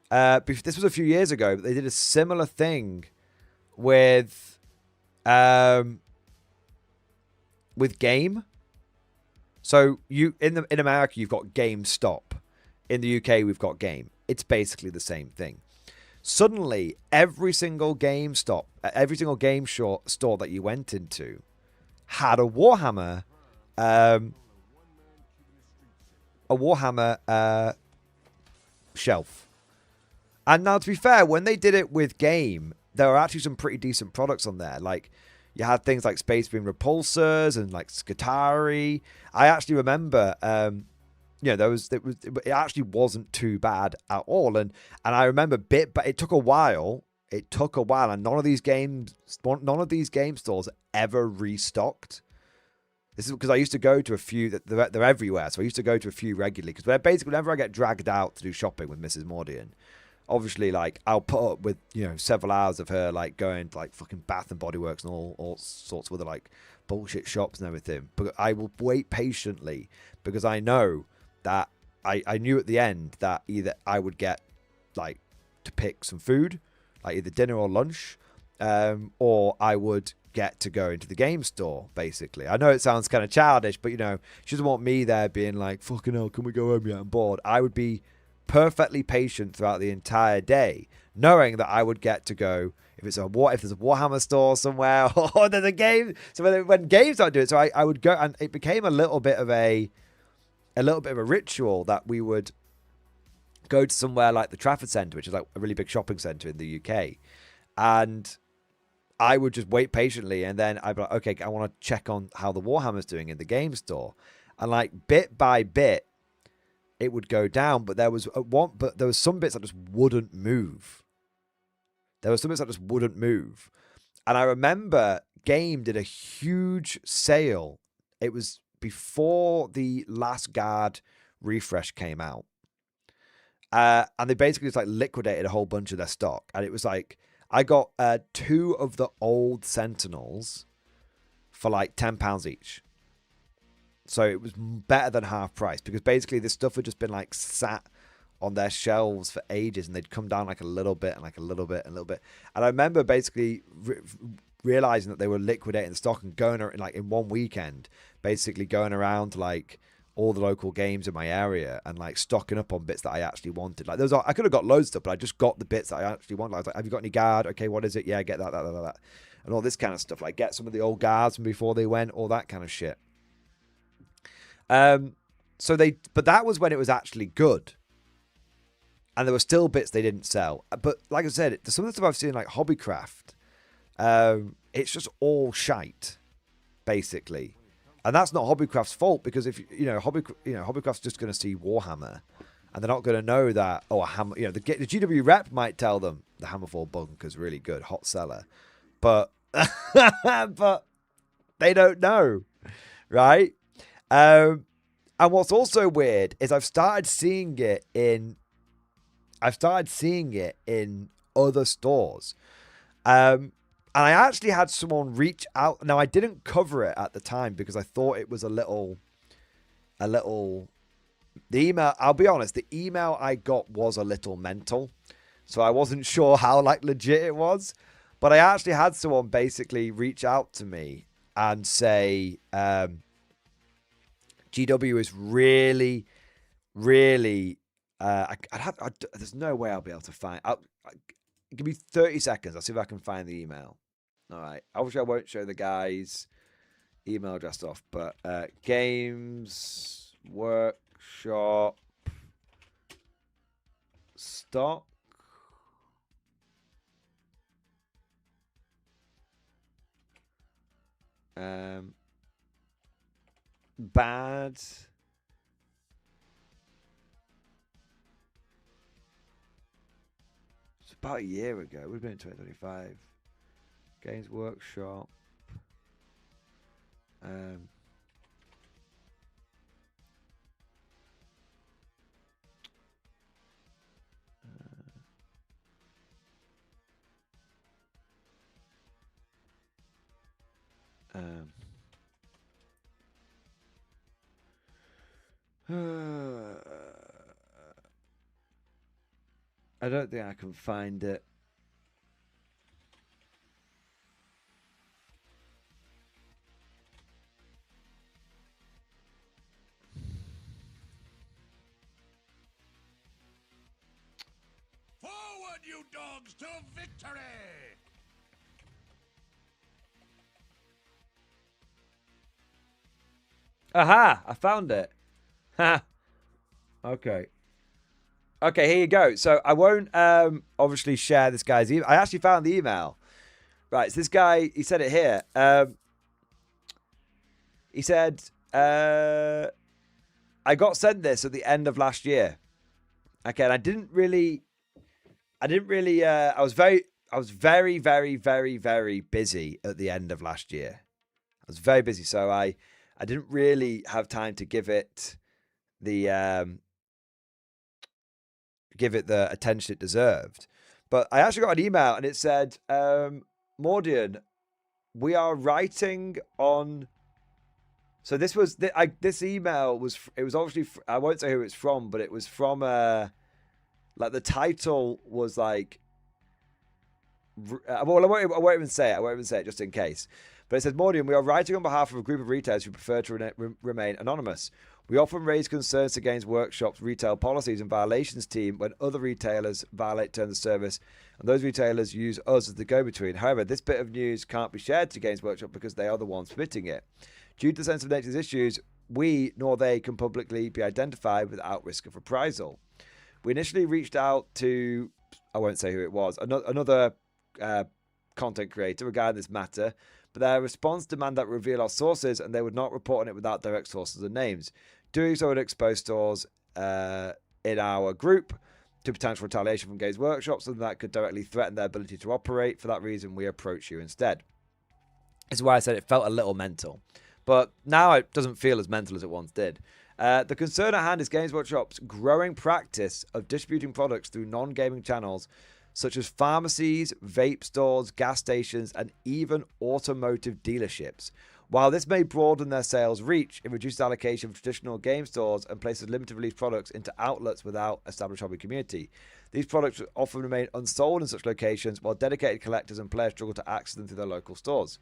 This was a few years ago, but they did a similar thing with Game. So in America you've got GameStop. In the UK we've got Game. It's basically the same thing. Suddenly every single GameStop, every single game store that you went into had a Warhammer shelf. And now, to be fair, when they did it with Game, there were actually some pretty decent products on there. Like, you had things like Space Marine Repulsors and like Skitarii. I actually remember, it actually wasn't too bad at all. And I remember but it took a while. And none of these game stores ever restocked. This is because I used to go to a few that they're everywhere. So I used to go to a few regularly because basically whenever I get dragged out to do shopping with Mrs. Mordian, obviously, like, I'll put up with, several hours of her, like, going to, like, fucking Bath and Body Works and all sorts of other, like, bullshit shops and everything. But I will wait patiently because I know that I knew at the end that either I would get, like, to pick some food, like either dinner or lunch, or I would get to go into the game store, basically. I know it sounds kind of childish, but, she doesn't want me there being like, fucking hell, can we go home yet? I'm bored. I would be perfectly patient throughout the entire day, knowing that I would get to go if there's a Warhammer store somewhere or there's a game. So when games don't do it, so I would go, and it became a little bit of a ritual that we would go to somewhere like the Trafford Centre, which is like a really big shopping centre in the UK, and I would just wait patiently, and then I'd be like, okay, I want to check on how the Warhammer's doing in the game store, and like bit by bit it would go down, but there was some bits that just wouldn't move. And I remember Game did a huge sale. It was before the Last Guard refresh came out. And they basically just like liquidated a whole bunch of their stock. And it was like, I got 2 of the old Sentinels for like £10 each. So it was better than half price because basically this stuff had just been like sat on their shelves for ages, and they'd come down like a little bit and like a little bit and a little bit. And I remember basically realizing that they were liquidating the stock and going like in one weekend, basically going around to like all the local games in my area and like stocking up on bits that I actually wanted. Like I could have got loads of stuff, but I just got the bits that I actually wanted. I was like, have you got any guard? Okay, what is it? Yeah, get that. And all this kind of stuff. Like get some of the old guards from before they went, all that kind of shit. But that was when it was actually good, and there were still bits they didn't sell. But like I said, some of the stuff I've seen like Hobbycraft, it's just all shite, basically, and that's not Hobbycraft's fault because if Hobbycraft's just going to see Warhammer, and they're not going to know that a hammer. The GW rep might tell them the Hammerfall bunker's really good, hot seller, but but they don't know, right? And what's also weird is I've started seeing it in other stores. And I actually had someone reach out. Now I didn't cover it at the time because I thought it was the email. I'll be honest, the email I got was a little mental. So I wasn't sure how like legit it was, but I actually had someone basically reach out to me and say, GW is really, really. There's no way I'll be able to find. Give me 30 seconds. I'll see if I can find the email. All right. Obviously, I won't show the guy's email address off, but Games Workshop stock. Bad. It's about a year ago. It would have been in 2025. Games Workshop. Um, um, I don't think I can find it. Forward, you dogs, to victory! Aha! I found it. Ha! Okay. Okay, here you go. So I won't obviously share this guy's email. I actually found the email. Right, so this guy, he said it here. He said, I got sent this at the end of last year. Okay, and I was very, very busy at the end of last year. I was very busy, so I didn't really have time to give it the attention it deserved. But I actually got an email and it said, Mordian, we are writing on. So this was this email was, it was obviously, I won't say who it's from, but it was from like the title was like, well, I won't even say it just in case. But it says, Mordian, we are writing on behalf of a group of retailers who prefer to remain anonymous. We often raise concerns against Workshop's retail policies and violations team when other retailers violate terms of service, and those retailers use us as the go-between. However, this bit of news can't be shared to Games Workshop because they are the ones permitting it. Due to the sensitive nature of these issues, we nor they can publicly be identified without risk of reprisal. We initially reached out to, I won't say who it was, another content creator regarding this matter, but their response demanded that we reveal our sources and they would not report on it without direct sources and names. Doing so would expose stores in our group to potential retaliation from Games Workshop, something that could directly threaten their ability to operate. For that reason, we approach you instead. This is why I said it felt a little mental. But now it doesn't feel as mental as it once did. The concern at hand is Games Workshop's growing practice of distributing products through non-gaming channels such as pharmacies, vape stores, gas stations, and even automotive dealerships. While this may broaden their sales reach, it reduces allocation of traditional game stores and places limited release products into outlets without established hobby community. These products often remain unsold in such locations, while dedicated collectors and players struggle to access them through their local stores.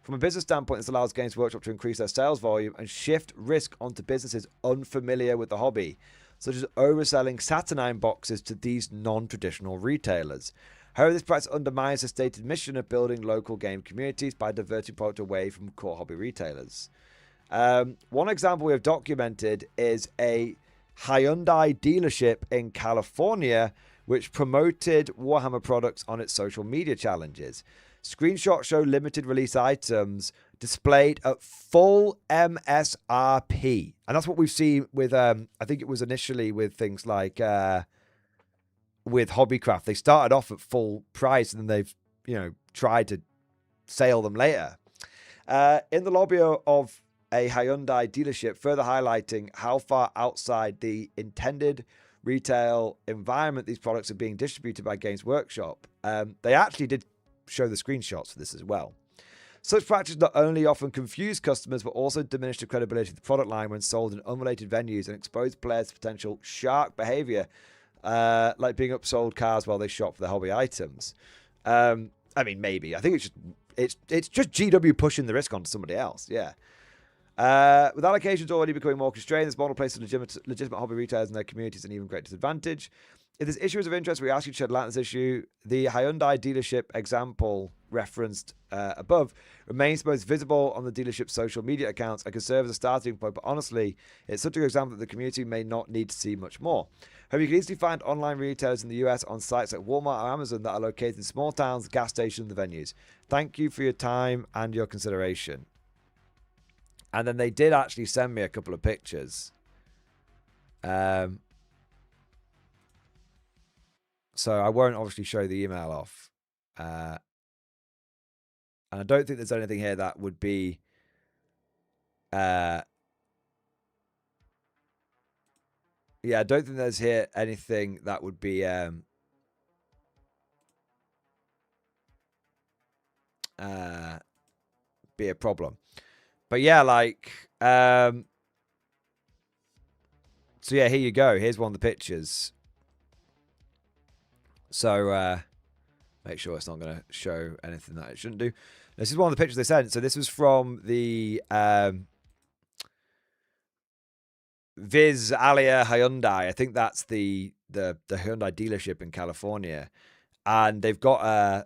From a business standpoint, this allows Games Workshop to increase their sales volume and shift risk onto businesses unfamiliar with the hobby, such as overselling Saturnine boxes to these non-traditional retailers. However, this practice undermines the stated mission of building local game communities by diverting product away from core hobby retailers. One example we have documented is a Hyundai dealership in California which promoted Warhammer products on its social media challenges. Screenshots show limited release items displayed at full MSRP. And that's what we've seen with, I think it was initially with things like with Hobbycraft. They started off at full price and then they've, tried to sale them later. In the lobby of a Hyundai dealership, further highlighting how far outside the intended retail environment these products are being distributed by Games Workshop. They actually did show the screenshots for this as well. Such practices not only often confuse customers, but also diminish the credibility of the product line when sold in unrelated venues and expose players to potential shark behavior, like being upsold cars while they shop for their hobby items. I mean, maybe. I think it's just GW pushing the risk onto somebody else. Yeah. With allocations already becoming more constrained, this model places legitimate hobby retailers and their communities an even greater disadvantage. If this issue is of interest, we ask you to shed light on this issue. The Hyundai dealership example referenced above remains most visible on the dealership's social media accounts and can serve as a starting point, but honestly, it's such an example that the community may not need to see much more. However, you can easily find online retailers in the US on sites like Walmart or Amazon that are located in small towns, gas stations, and the venues. Thank you for your time and your consideration. And then they did actually send me a couple of pictures. So I won't obviously show the email off. And I don't think there's anything here that would be Yeah, I don't think there's here anything that would be a problem. But yeah, like so yeah, here you go. Here's one of the pictures. So make sure it's not going to show anything that it shouldn't do. This is one of the pictures they sent. So this was from the Viz Alia Hyundai. I think that's the Hyundai dealership in California, and they've got a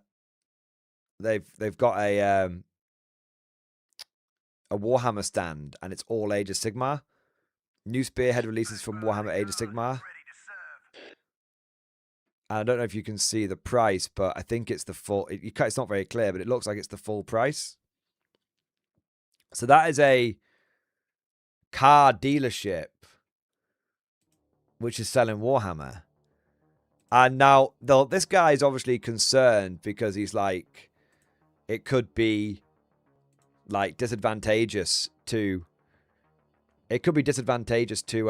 Warhammer stand, and it's all Age of Sigmar. New Spearhead releases from Warhammer Age of Sigmar. And I don't know if you can see the price, but I think it's the full. It's not very clear, but it looks like it's the full price. So that is a car dealership which is selling Warhammer. And now this guy is obviously concerned because he's like, it could be like disadvantageous to. It could be disadvantageous to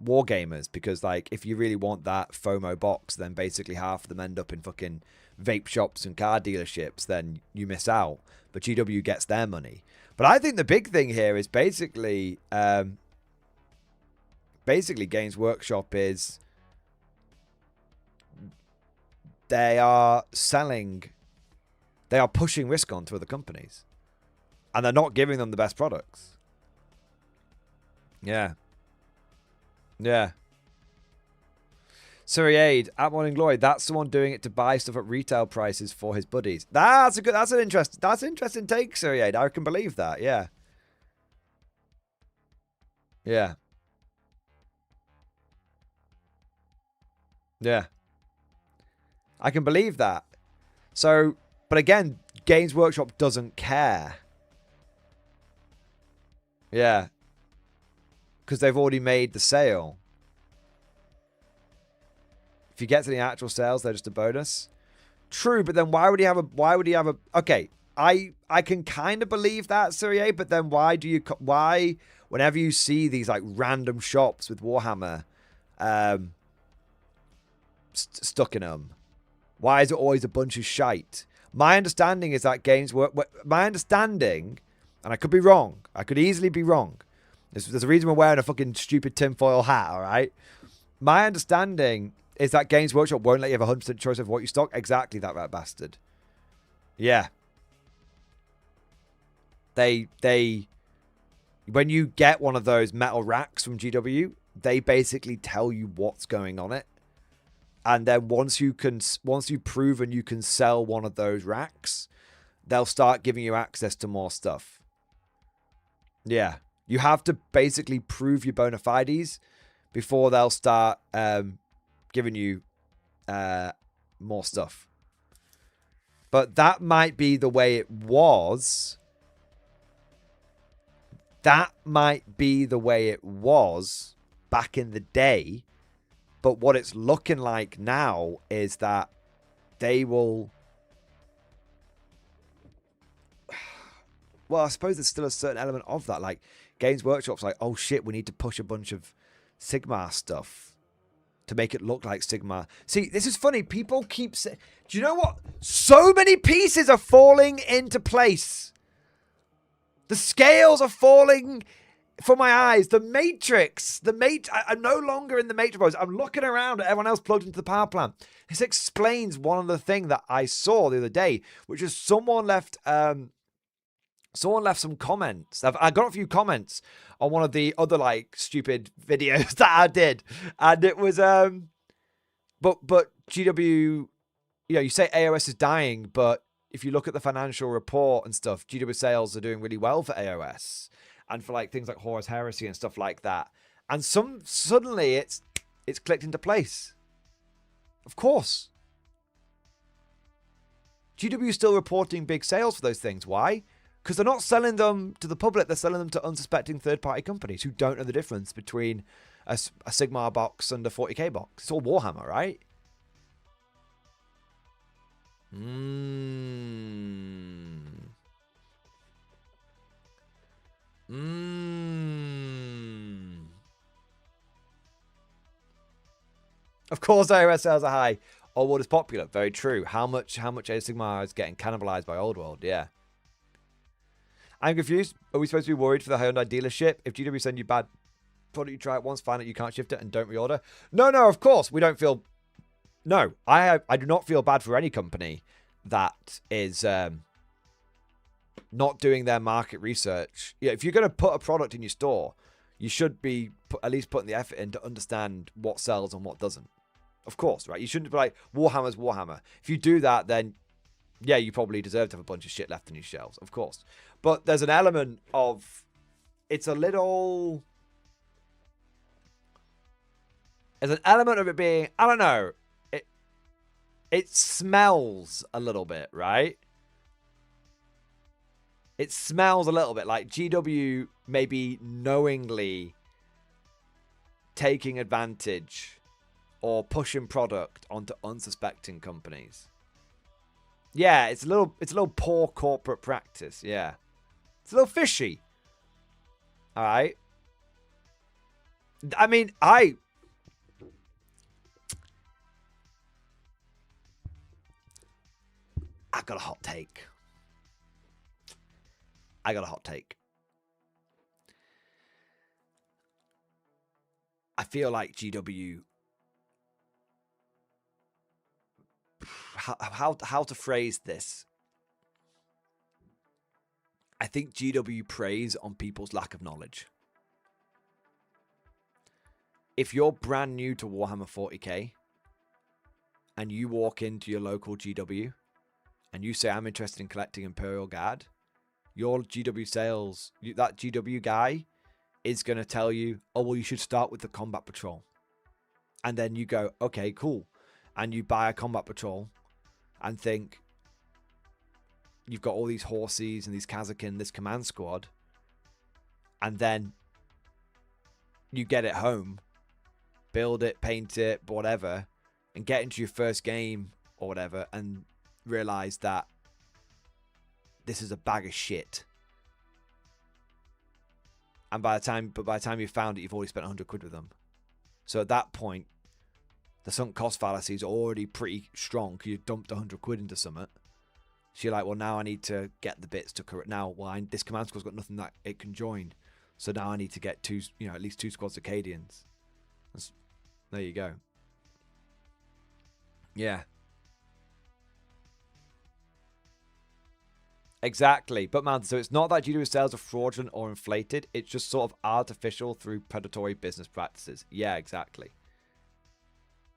wargamers because, like, if you really want that FOMO box, then basically half of them end up in fucking vape shops and car dealerships. Then you miss out, but GW gets their money. But I think the big thing here is basically Games Workshop is they are pushing risk on to other companies, and they're not giving them the best products. Yeah. Suriade at Morning Glory. That's someone doing it to buy stuff at retail prices for his buddies. That's an interesting take, Suriade. I can believe that. Yeah. I can believe that. So, but again, Games Workshop doesn't care. Yeah. Because they've already made the sale. If you get to the actual sales, they're just a bonus. True, but then why would he have a okay, I can kind of believe that, Syrie, but then why whenever you see these like random shops with Warhammer stuck in them, why is it always a bunch of shite? My understanding is that my understanding, and I could be wrong, I could easily be wrong. There's a reason we're wearing a fucking stupid tinfoil hat, all right? My understanding is that Games Workshop won't let you have 100% choice of what you stock. Exactly that, rat bastard. Yeah. When you get one of those metal racks from GW, they basically tell you what's going on it. And then once you've proven you can sell one of those racks, they'll start giving you access to more stuff. Yeah. You have to basically prove your bona fides before they'll start giving you more stuff. But that might be the way it was. That might be the way it was back in the day. But what it's looking like now is that they will... Well, I suppose there's still a certain element of that. Like, Games Workshop's like, oh shit, we need to push a bunch of Sigmar stuff to make it look like Sigmar. See, this is funny. People keep saying... Do you know what? So many pieces are falling into place. The scales are falling for my eyes. The Matrix. I'm no longer in the Matrix. I'm looking around at everyone else plugged into the power plant. This explains one of the things that I saw the other day, which is someone left some comments. I got a few comments on one of the other like stupid videos that I did, and it was but GW, you know, you say AOS is dying, but if you look at the financial report and stuff, GW sales are doing really well for AOS and for like things like Horus Heresy and stuff like that. And suddenly it's clicked into place. Of course. GW is still reporting big sales for those things. Why? Because they're not selling them to the public. They're selling them to unsuspecting third-party companies who don't know the difference between a Sigmar box and a 40k box. It's all Warhammer, right? Of course, iOS sales are high. Old World is popular. Very true. How much Age of Sigmar is getting cannibalized by Old World? Yeah. I'm confused. Are we supposed to be worried for the Hyundai dealership? If GW send you bad product, you try it once, find out you can't shift it, and don't reorder? No, of course. We don't feel... No, I do not feel bad for any company that is not doing their market research. Yeah, if you're going to put a product in your store, you should be at least putting the effort in to understand what sells and what doesn't. Of course, right? You shouldn't be like, Warhammer's Warhammer. If you do that, then yeah, you probably deserve to have a bunch of shit left on your shelves, of course. But there's an element of... It's a little... There's an element of it being... I don't know. It smells a little bit, right? It smells a little bit like GW maybe knowingly taking advantage or pushing product onto unsuspecting companies. Yeah, it's a little poor corporate practice. Yeah, it's a little fishy. All right. I mean, I've got a hot take. I feel like GW... How to phrase this? I think GW preys on people's lack of knowledge. If you're brand new to Warhammer 40k and you walk into your local GW and you say, I'm interested in collecting Imperial Guard, your GW sales, that GW guy is going to tell you, oh, well, you should start with the Combat Patrol. And then you go, okay, cool. And you buy a Combat Patrol and think you've got all these horses and these Kazakin, this command squad. And then you get it home, build it, paint it, whatever, and get into your first game or whatever and realize that this is a bag of shit. And by the time you've found it, you've already spent 100 quid with them. So at that point, the sunk cost fallacy is already pretty strong because you've dumped 100 quid into something. So you're like, well, now I need to get the bits to correct. Now, well, this command squad's got nothing that it can join. So now I need to get at least 2 squads of Acadians. There you go. Yeah. Exactly. But man, so it's not that GW sales are fraudulent or inflated. It's just sort of artificial through predatory business practices. Yeah, exactly.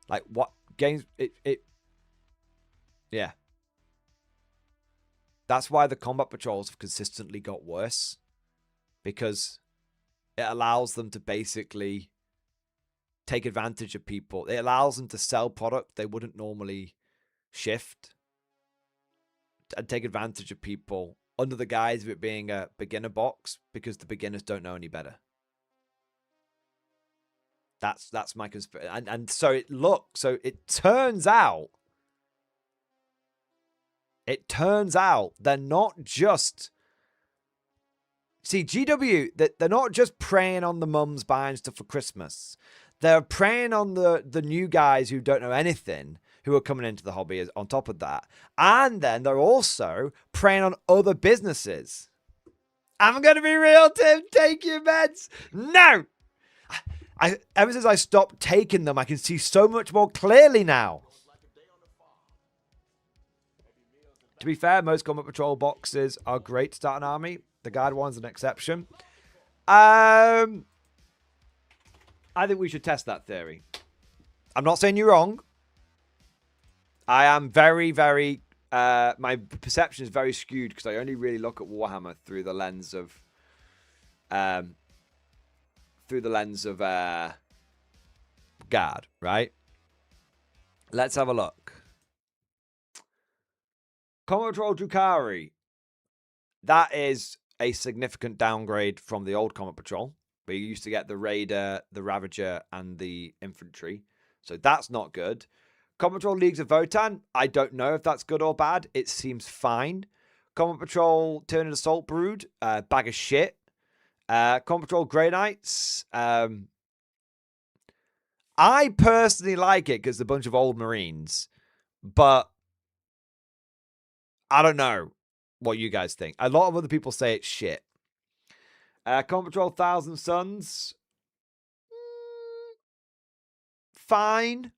Like what games yeah. That's why the combat patrols have consistently got worse. Because it allows them to basically take advantage of people. It allows them to sell product they wouldn't normally shift and take advantage of people under the guise of it being a beginner box because the beginners don't know any better. That's my conspiracy. And so it turns out they're not just... See, GW, they're not just preying on the mums buying stuff for Christmas. They're preying on the new guys who don't know anything, who are coming into the hobby on top of that. And then they're also preying on other businesses. I'm going to be real, Tim. Take your meds. No! Ever since I stopped taking them, I can see so much more clearly now. To be fair, most Combat Patrol boxes are great to start an army. The guard one's an exception. I think we should test that theory. I'm not saying you're wrong. I am very, very... my perception is very skewed because I only really look at Warhammer through the lens of... guard, right? Let's have a look. Combat Patrol Drukhari. That is a significant downgrade from the old Combat Patrol, where you used to get the Raider, the Ravager, and the Infantry. So that's not good. Combat Patrol Leagues of Votan, I don't know if that's good or bad. It seems fine. Combat Patrol Tyranid Assault Brood, bag of shit. Combat Patrol Grey Knights. I personally like it because it's a bunch of old Marines, but I don't know what you guys think. A lot of other people say it's shit. Combat Patrol Thousand Suns. Fine.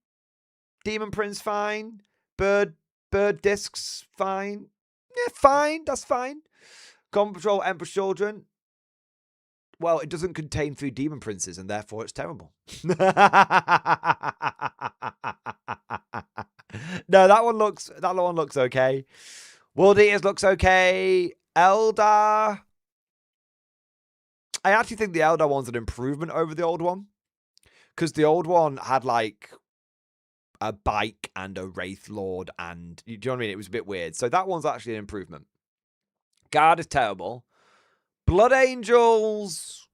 Demon Prince, fine. Bird Discs, fine. Yeah, fine. That's fine. Combat Patrol Emperor's Children. Well, it doesn't contain 3 Demon Princes, and therefore it's terrible. No, that one looks okay. World Eaters looks okay. Eldar. I actually think the Eldar one's an improvement over the old one. Because the old one had like a bike and a Wraith Lord, and do you know what I mean? It was a bit weird. So that one's actually an improvement. Guard is terrible. Blood Angels.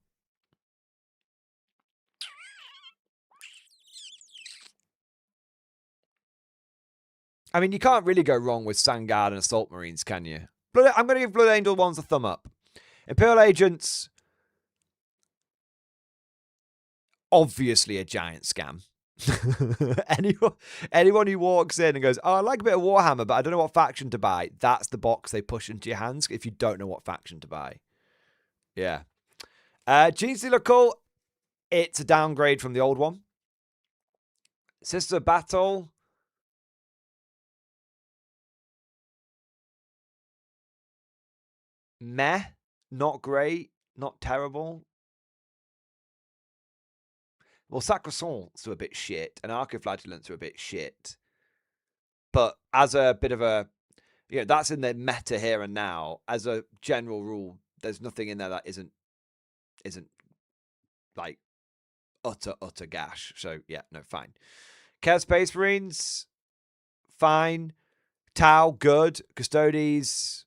I mean, you can't really go wrong with Sandguard and Assault Marines, can you? I'm going to give Blood Angel ones a thumb up. Imperial Agents. Obviously a giant scam. anyone who walks in and goes, oh, I like a bit of Warhammer, but I don't know what faction to buy. That's the box they push into your hands if you don't know what faction to buy. Yeah. Gene look cool. It's a downgrade from the old one. Sister Battle. Meh. Not great. Not terrible. Well, Sacrosancts are a bit shit, and Archiflagellants are a bit shit. But as a bit of a, that's in the meta here and now. As a general rule, there's nothing in there that isn't like utter gash. So yeah, no, fine. Chaos Space Marines, fine. Tau, good. Custodes,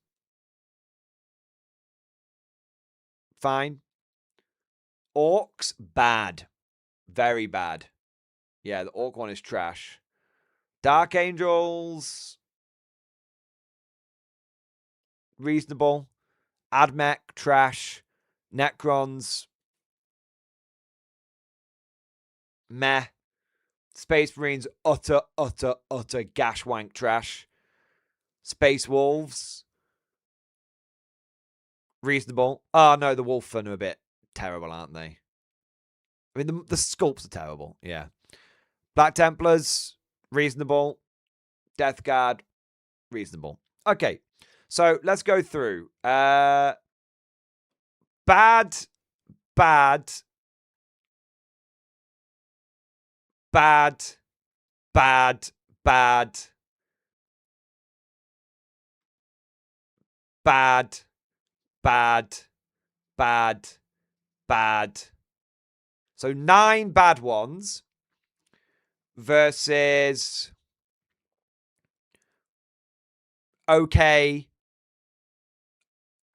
fine. Orcs, bad. Very bad. Yeah, the Orc one is trash. Dark Angels, reasonable. Admech, trash. Necrons, meh. Space Marines, utter gash wank trash. Space Wolves, reasonable. Oh, no, the Wolfen are a bit terrible, aren't they? I mean, the sculpts are terrible, yeah. Black Templars, reasonable. Death Guard, reasonable. Okay, so let's go through. Bad. Bad. Bad. Bad. Bad. Bad. Bad. Bad. Bad. So 9 bad ones versus okay.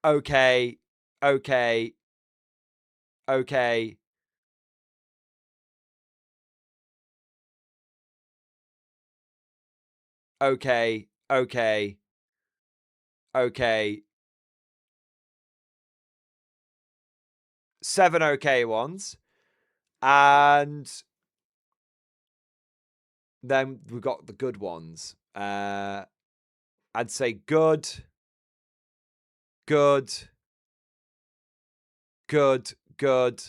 Okay. Okay. Okay. Okay. Okay. Okay. 7 okay ones. And then we've got the good ones. I'd say good. Good. Good. Good.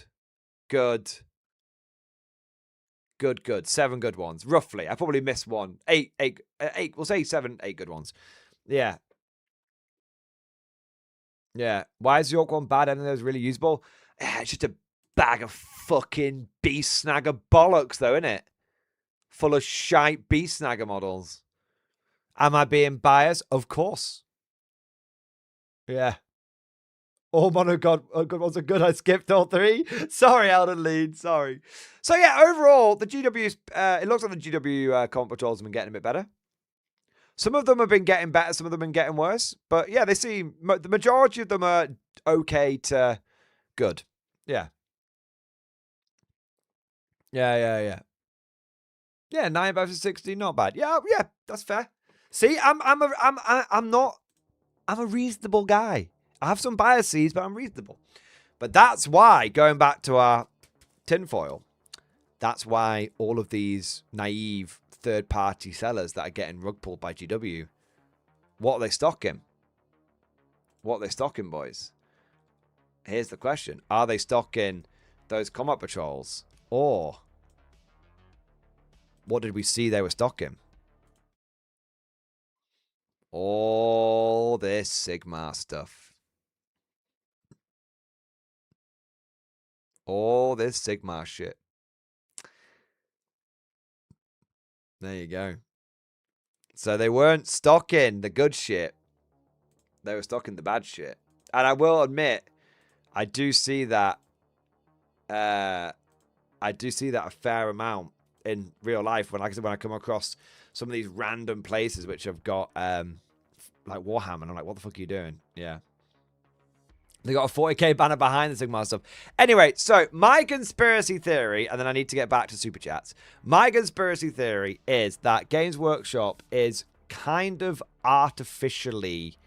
Good. Good, good. 7 good ones, roughly. I probably missed one. 8. We'll say 7, 8 good ones. Yeah. Yeah. Why is the York one bad? Any of those really usable? It's just a bag of fucking beast snagger bollocks, though, isn't it? Full of shite beast snagger models. Am I being biased? Of course. Yeah. All mono good ones are good. I skipped all 3. Sorry, Elden Lead. Sorry. So yeah, overall, the GW, it looks like the GW comp patrols have been getting a bit better. Some of them have been getting better. Some of them have been getting worse. But yeah, they seem, the majority of them are okay to good. Yeah. Yeah. Yeah, 9 versus 16, not bad. Yeah, that's fair. See, I'm a reasonable guy. I have some biases, but I'm reasonable. But that's why, going back to our tinfoil, that's why all of these naive third-party sellers that are getting rug pulled by GW, what are they stocking? What are they stocking, boys? Here's the question. Are they stocking those combat patrols? Or what did we see they were stocking? All this Sigmar stuff. All this Sigmar shit. There you go. So they weren't stocking the good shit. They were stocking the bad shit. And I will admit, I do see that. I do see that a fair amount in real life when I come across some of these random places which have got like Warhammer, and I'm like, what the fuck are you doing? Yeah. They got a 40k banner behind the Sigmar stuff. Anyway, so my conspiracy theory, and then I need to get back to Super Chats. My conspiracy theory is that Games Workshop is kind of artificially,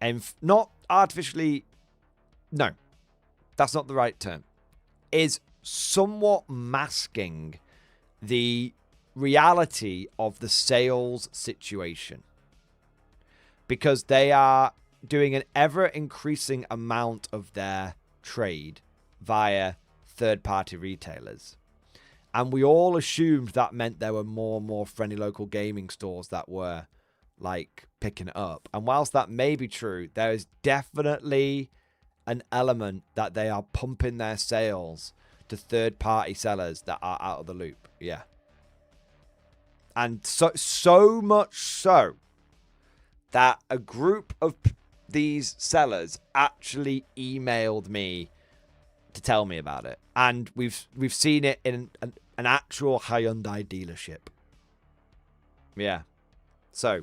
and not artificially, no, that's not the right term, is somewhat masking the reality of the sales situation. Because they are doing an ever-increasing amount of their trade via third-party retailers. And we all assumed that meant there were more and more friendly local gaming stores that were, like, picking it up. And whilst that may be true, there is definitely an element that they are pumping their sales to third-party sellers that are out of the loop. Yeah. And so much so that a group of these sellers actually emailed me to tell me about it, and we've seen it in an actual Hyundai dealership. Yeah, so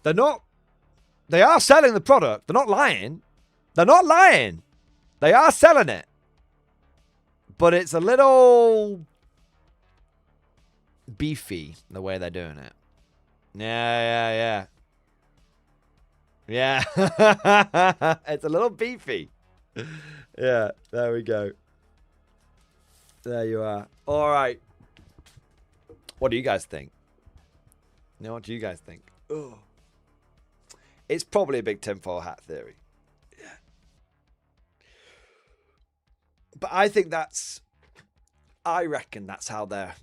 they are selling the product. They're not lying. They're not lying. They are selling it, but it's a little beefy the way they're doing it. Yeah. Yeah. It's a little beefy. Yeah, there we go. There you are. All right. What do you guys think? What do you guys think? Ugh. It's probably a big tinfoil hat theory. Yeah. But I think I reckon that's how they're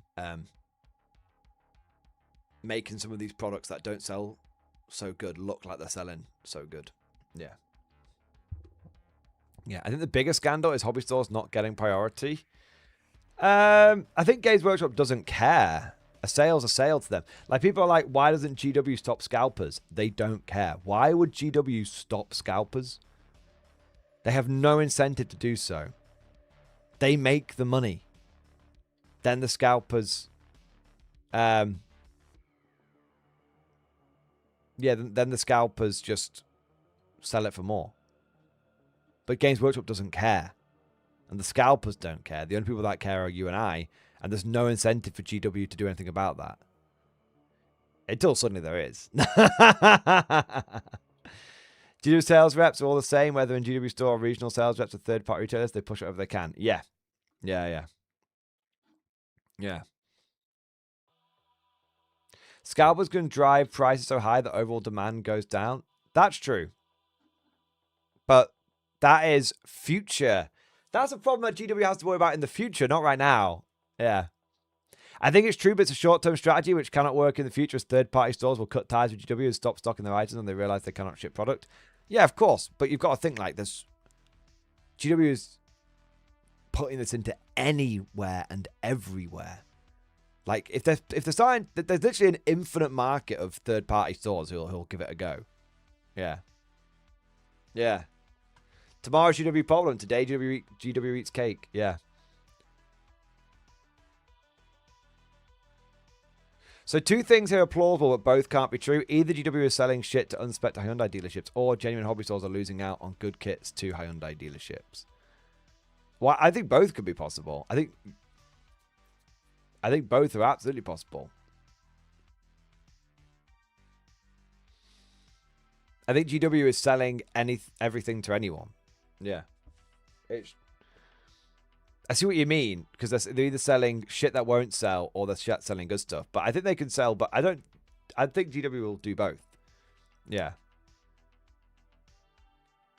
making some of these products that don't sell so good look like they're selling so good. Yeah. Yeah, I think the biggest scandal is hobby stores not getting priority. I think Games Workshop doesn't care. A sale's a sale to them. Like, people are like, why doesn't GW stop scalpers? They don't care. Why would GW stop scalpers? They have no incentive to do so. They make the money. Then the scalpers... then the scalpers just sell it for more. But Games Workshop doesn't care. And the scalpers don't care. The only people that care are you and I. And there's no incentive for GW to do anything about that. Until suddenly there is. GW sales reps are all the same, whether in GW store or regional sales reps or third-party retailers. They push it wherever they can. Yeah. Yeah. Scalpers can drive prices so high that overall demand goes down. That's true. But that is future. That's a problem that GW has to worry about in the future, not right now. Yeah. I think it's true, but it's a short-term strategy which cannot work in the future, as third-party stores will cut ties with GW and stop stocking their items when they realize they cannot ship product. Yeah, of course. But you've got to think like this. GW is putting this into anywhere and everywhere. Like, if they're starting, there's literally an infinite market of third-party stores who'll give it a go. Yeah. Tomorrow's GW problem. Today, GW eats cake. Yeah. So two things here are plausible, but both can't be true. Either GW is selling shit to unspec Hyundai dealerships, or genuine hobby stores are losing out on good kits to Hyundai dealerships. Well, I think both could be possible. I think both are absolutely possible. I think GW is selling everything to anyone. Yeah. I see what you mean, because they're either selling shit that won't sell or they're selling good stuff. But I think they can sell, but I think GW will do both. Yeah.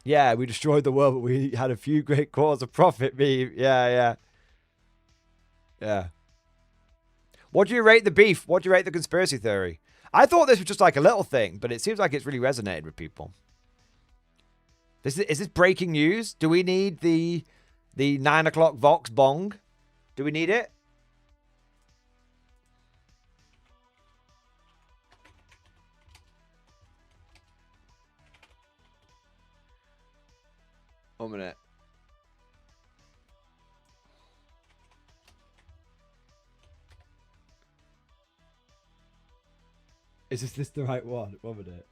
Yeah, we destroyed the world, but we had a few great quarters of profit, me. Yeah. What do you rate the beef? What do you rate the conspiracy theory? I thought this was just like a little thing, but it seems like it's really resonated with people. Is this breaking news? Do we need the 9 o'clock Vox bong? Do we need it? One minute. Is this the right one? 1 minute.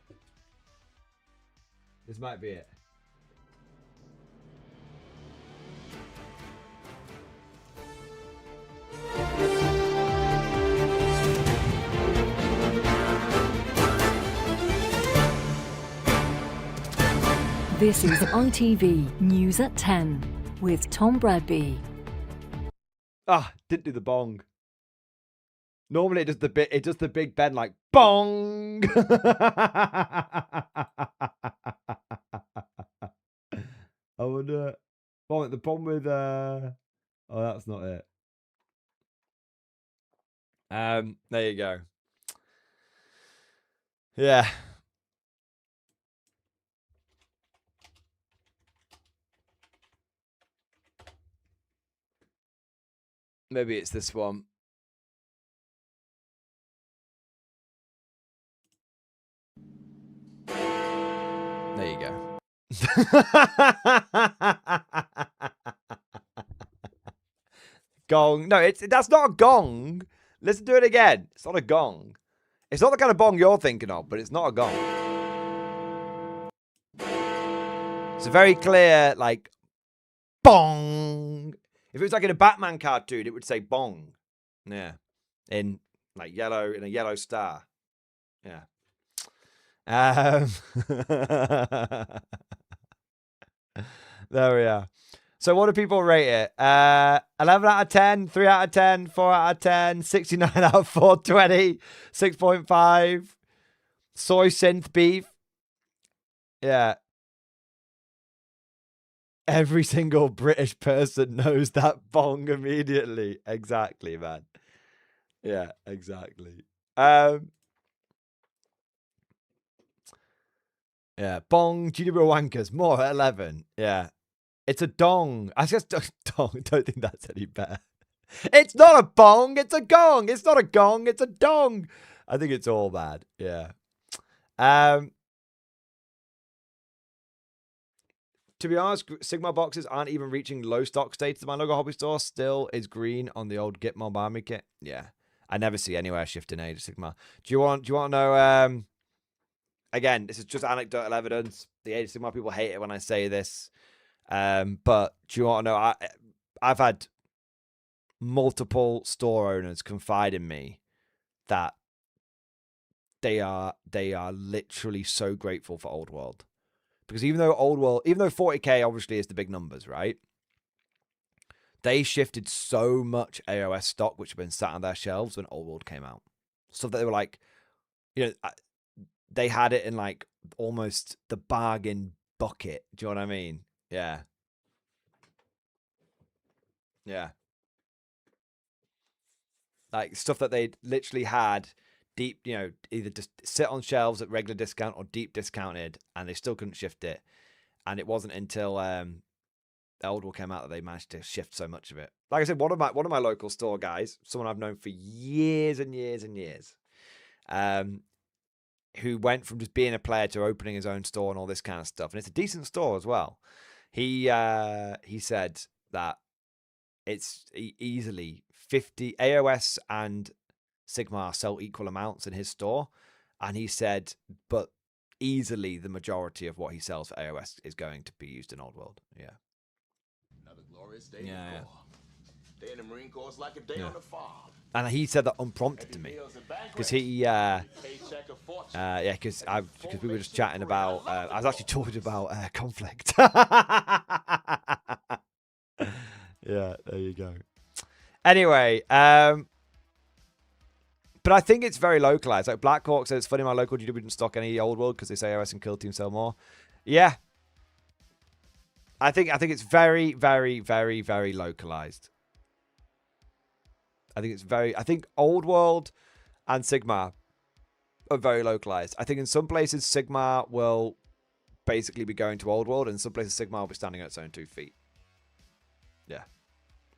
This might be it. This is ITV News at 10 with Tom Bradby. Ah, didn't do the bong. Normally it does the Big Ben like bong. I wonder. Oh, the problem with oh, that's not it. There you go. Yeah. Maybe it's this one. There you go. Gong. No, that's not a gong. Listen to it again. It's not a gong. It's not the kind of bong you're thinking of, but it's not a gong. It's a very clear, like, bong. If it was like in a Batman cartoon, it would say bong. Yeah. In like yellow, in a yellow star. Yeah. There we are. So what do people rate it? 11 out of 10, 3 out of 10, 4 out of 10, 69 out of 420, 6.5. Soy synth beef. Yeah. Every single British person knows that bong immediately. Exactly, man. Yeah, exactly. Yeah, bong, GW wankers, more at 11. Yeah. It's a dong. I just don't think that's any better. It's not a bong, it's a gong. It's not a gong, it's a dong. I think it's all bad. Yeah. To be honest, Sigma boxes aren't even reaching low stock status in my local hobby store. Still is green on the old Gitmob army kit. Yeah. I never see anywhere shifting Age of Sigma. Do you want to know again, this is just anecdotal evidence. The Age of Sigma people hate it when I say this. But do you want to know I've had multiple store owners confide in me that they are literally so grateful for Old World. Because even though 40k obviously is the big numbers, right? They shifted so much AOS stock which had been sat on their shelves when Old World came out. Stuff that they were like, they had it in like almost the bargain bucket. Do you know what I mean? Yeah. Yeah. Like stuff that they literally had deep, either just sit on shelves at regular discount or deep discounted, and they still couldn't shift it. And it wasn't until the Old World came out that they managed to shift so much of it. Like I said, one of my local store guys, someone I've known for years and years and years, who went from just being a player to opening his own store and all this kind of stuff. And it's a decent store as well. He said that it's easily 50 AOS and Sigma sell equal amounts in his store. And he said, but easily the majority of what he sells for AOS is going to be used in Old World. Yeah. Another glorious day in the Corps. Day in the Marine Corps is like a day on the farm. And he said that unprompted to me, because because we were just chatting about. I was actually talking about Konflikt. Yeah, there you go. Anyway, but I think it's very localized. Like Black Hawk says, it's funny my local GW didn't stock any Old World because they say OS and Kill Team sell more. Yeah. I think it's very, very, very, very localized. I think Old World and Sigmar are very localized. I think in some places Sigmar will basically be going to Old World, and in some places Sigmar will be standing on its own 2 feet. Yeah.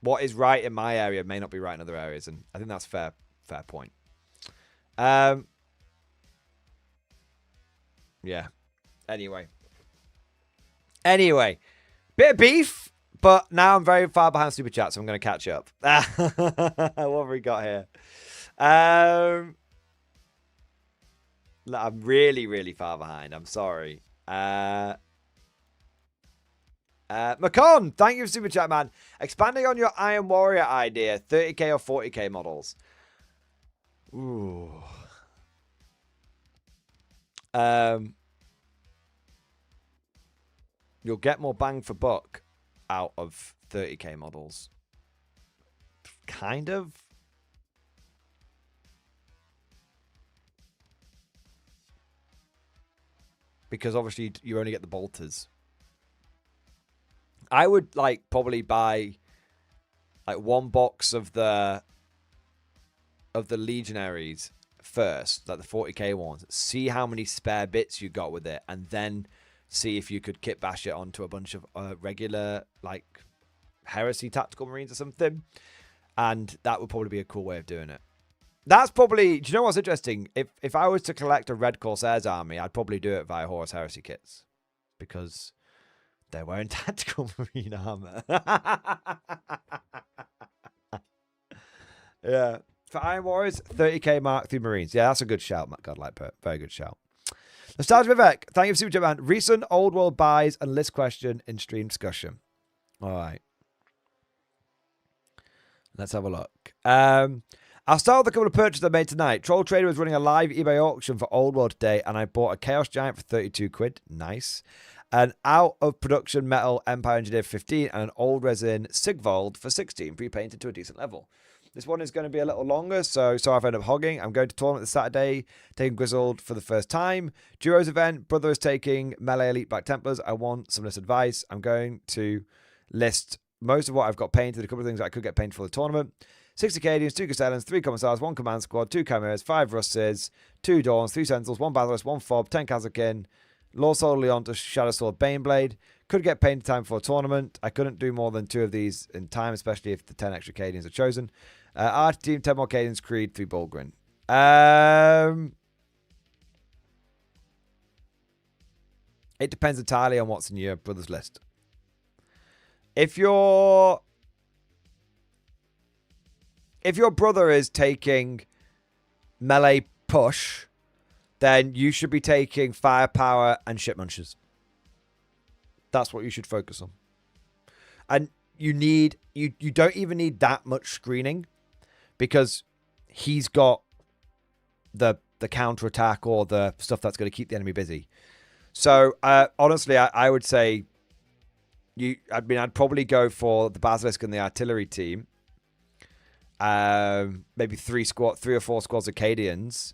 What is right in my area may not be right in other areas, and I think that's fair point. Yeah. Anyway, bit of beef, but now I'm very far behind Super Chat, so I'm going to catch up. What have we got here? I'm really, really far behind. I'm sorry. Macon, thank you for Super Chat, man. Expanding on your Iron Warrior idea, 30k or 40k models. Ooh. You'll get more bang for buck out of 30k models. Kind of. Because obviously you only get the bolters. I would probably buy one box of the legionaries first, like the 40k ones. See how many spare bits you got with it, and then see if you could kit bash it onto a bunch of regular heresy tactical marines or something. And that would probably be a cool way of doing it. That's probably, do you know what's interesting? If I was to collect a Red Corsairs army, I'd probably do it via Horus Heresy kits, because they're wearing tactical marine armor. Yeah. For Iron Warriors, 30k Mark III Marines. Yeah, that's a good shout, Matt Godlight. Very good shout. Nostalgia Vivek, thank you for Super Chat, man. Recent Old World buys and list question in stream discussion. All right. Let's have a look. I'll start with a couple of purchases I made tonight. Troll Trader was running a live eBay auction for Old World today, and I bought a Chaos Giant for 32 quid. Nice. An out of production metal Empire Engineer for 15 and an old resin Sigvold for 16, pre-painted to a decent level. This one is going to be a little longer, so I've ended up hogging. I'm going to tournament this Saturday, taking Grizzled for the first time. Duos event, brother is taking Melee Elite Black Templars. I want some list advice. I'm going to list most of what I've got painted, a couple of things that I could get painted for the tournament. 6 Acadians, 2 Castellans, 3 Commissars, 1 Command Squad, 2 Chimeras, 5 Russes, 2 Dawns, 3 Sentinels, 1 Basilisk, 1 Fob, 10 Kazakin, Lord Soul Leon to Shadow Sword Baneblade. Could get painted time for a tournament. I couldn't do more than 2 of these in time, especially if the 10 extra Acadians are chosen. Art team, 10 more Acadians, Creed, 3 Bulgrin. It depends entirely on what's in your brother's list. If your brother is taking melee push, then you should be taking firepower and ship munchers. That's what you should focus on. And you don't even need that much screening, because he's got the counterattack or the stuff that's going to keep the enemy busy. So honestly, I would say I'd probably go for the Basilisk and the artillery team. Maybe 3 or 4 squads Acadians,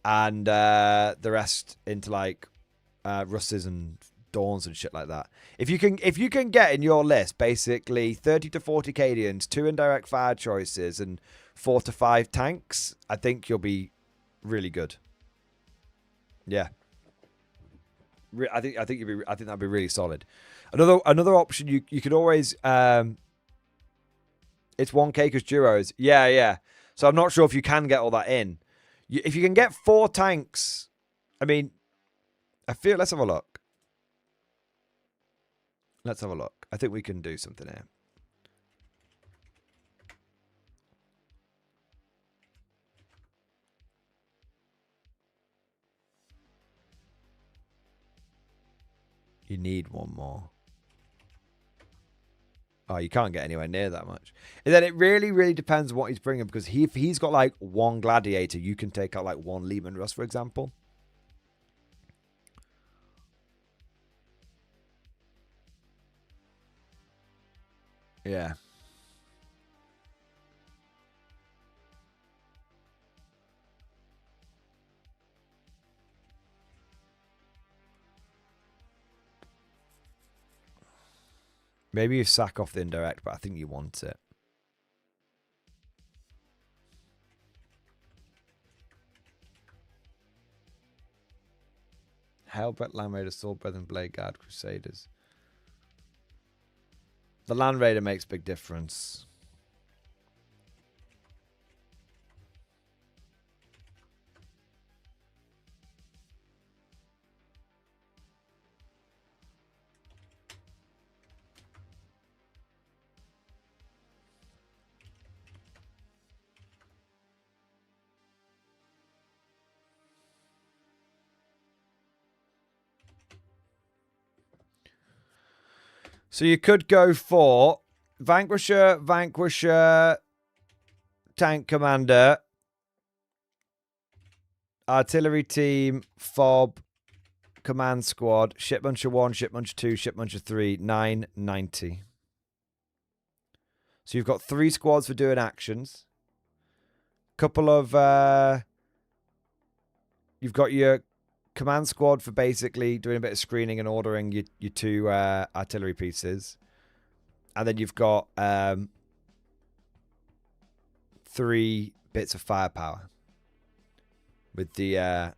and the rest into Russes and Dawns and shit like that. If you can get in your list basically 30 to 40 Acadians, 2 indirect fire choices, and 4 to 5 tanks, I think you'll be really good. Yeah. I think that'd be really solid. Another option you could always it's 1k because duos. Yeah. So I'm not sure if you can get all that in. If you can get 4 tanks, I mean, let's have a look. I think we can do something here. You need 1 more. Oh, you can't get anywhere near that much. And then it really, really depends on what he's bringing, because if he's got 1 gladiator, you can take out 1 Lehman Russ, for example. Yeah. Maybe you sack off the indirect, but I think you want it. Hellbret, Land Raider, Sword Brethren, Blade Guard, Crusaders. The Land Raider makes a big difference. So you could go for Vanquisher, Vanquisher, Tank Commander, Artillery Team, Fob, Command Squad, Ship Muncher 1, Ship Muncher 2, Ship Muncher 3, 990. So you've got 3 squads for doing actions. Couple of... you've got your Command Squad for basically doing a bit of screening and ordering your 2 artillery pieces. And then you've got 3 bits of firepower with the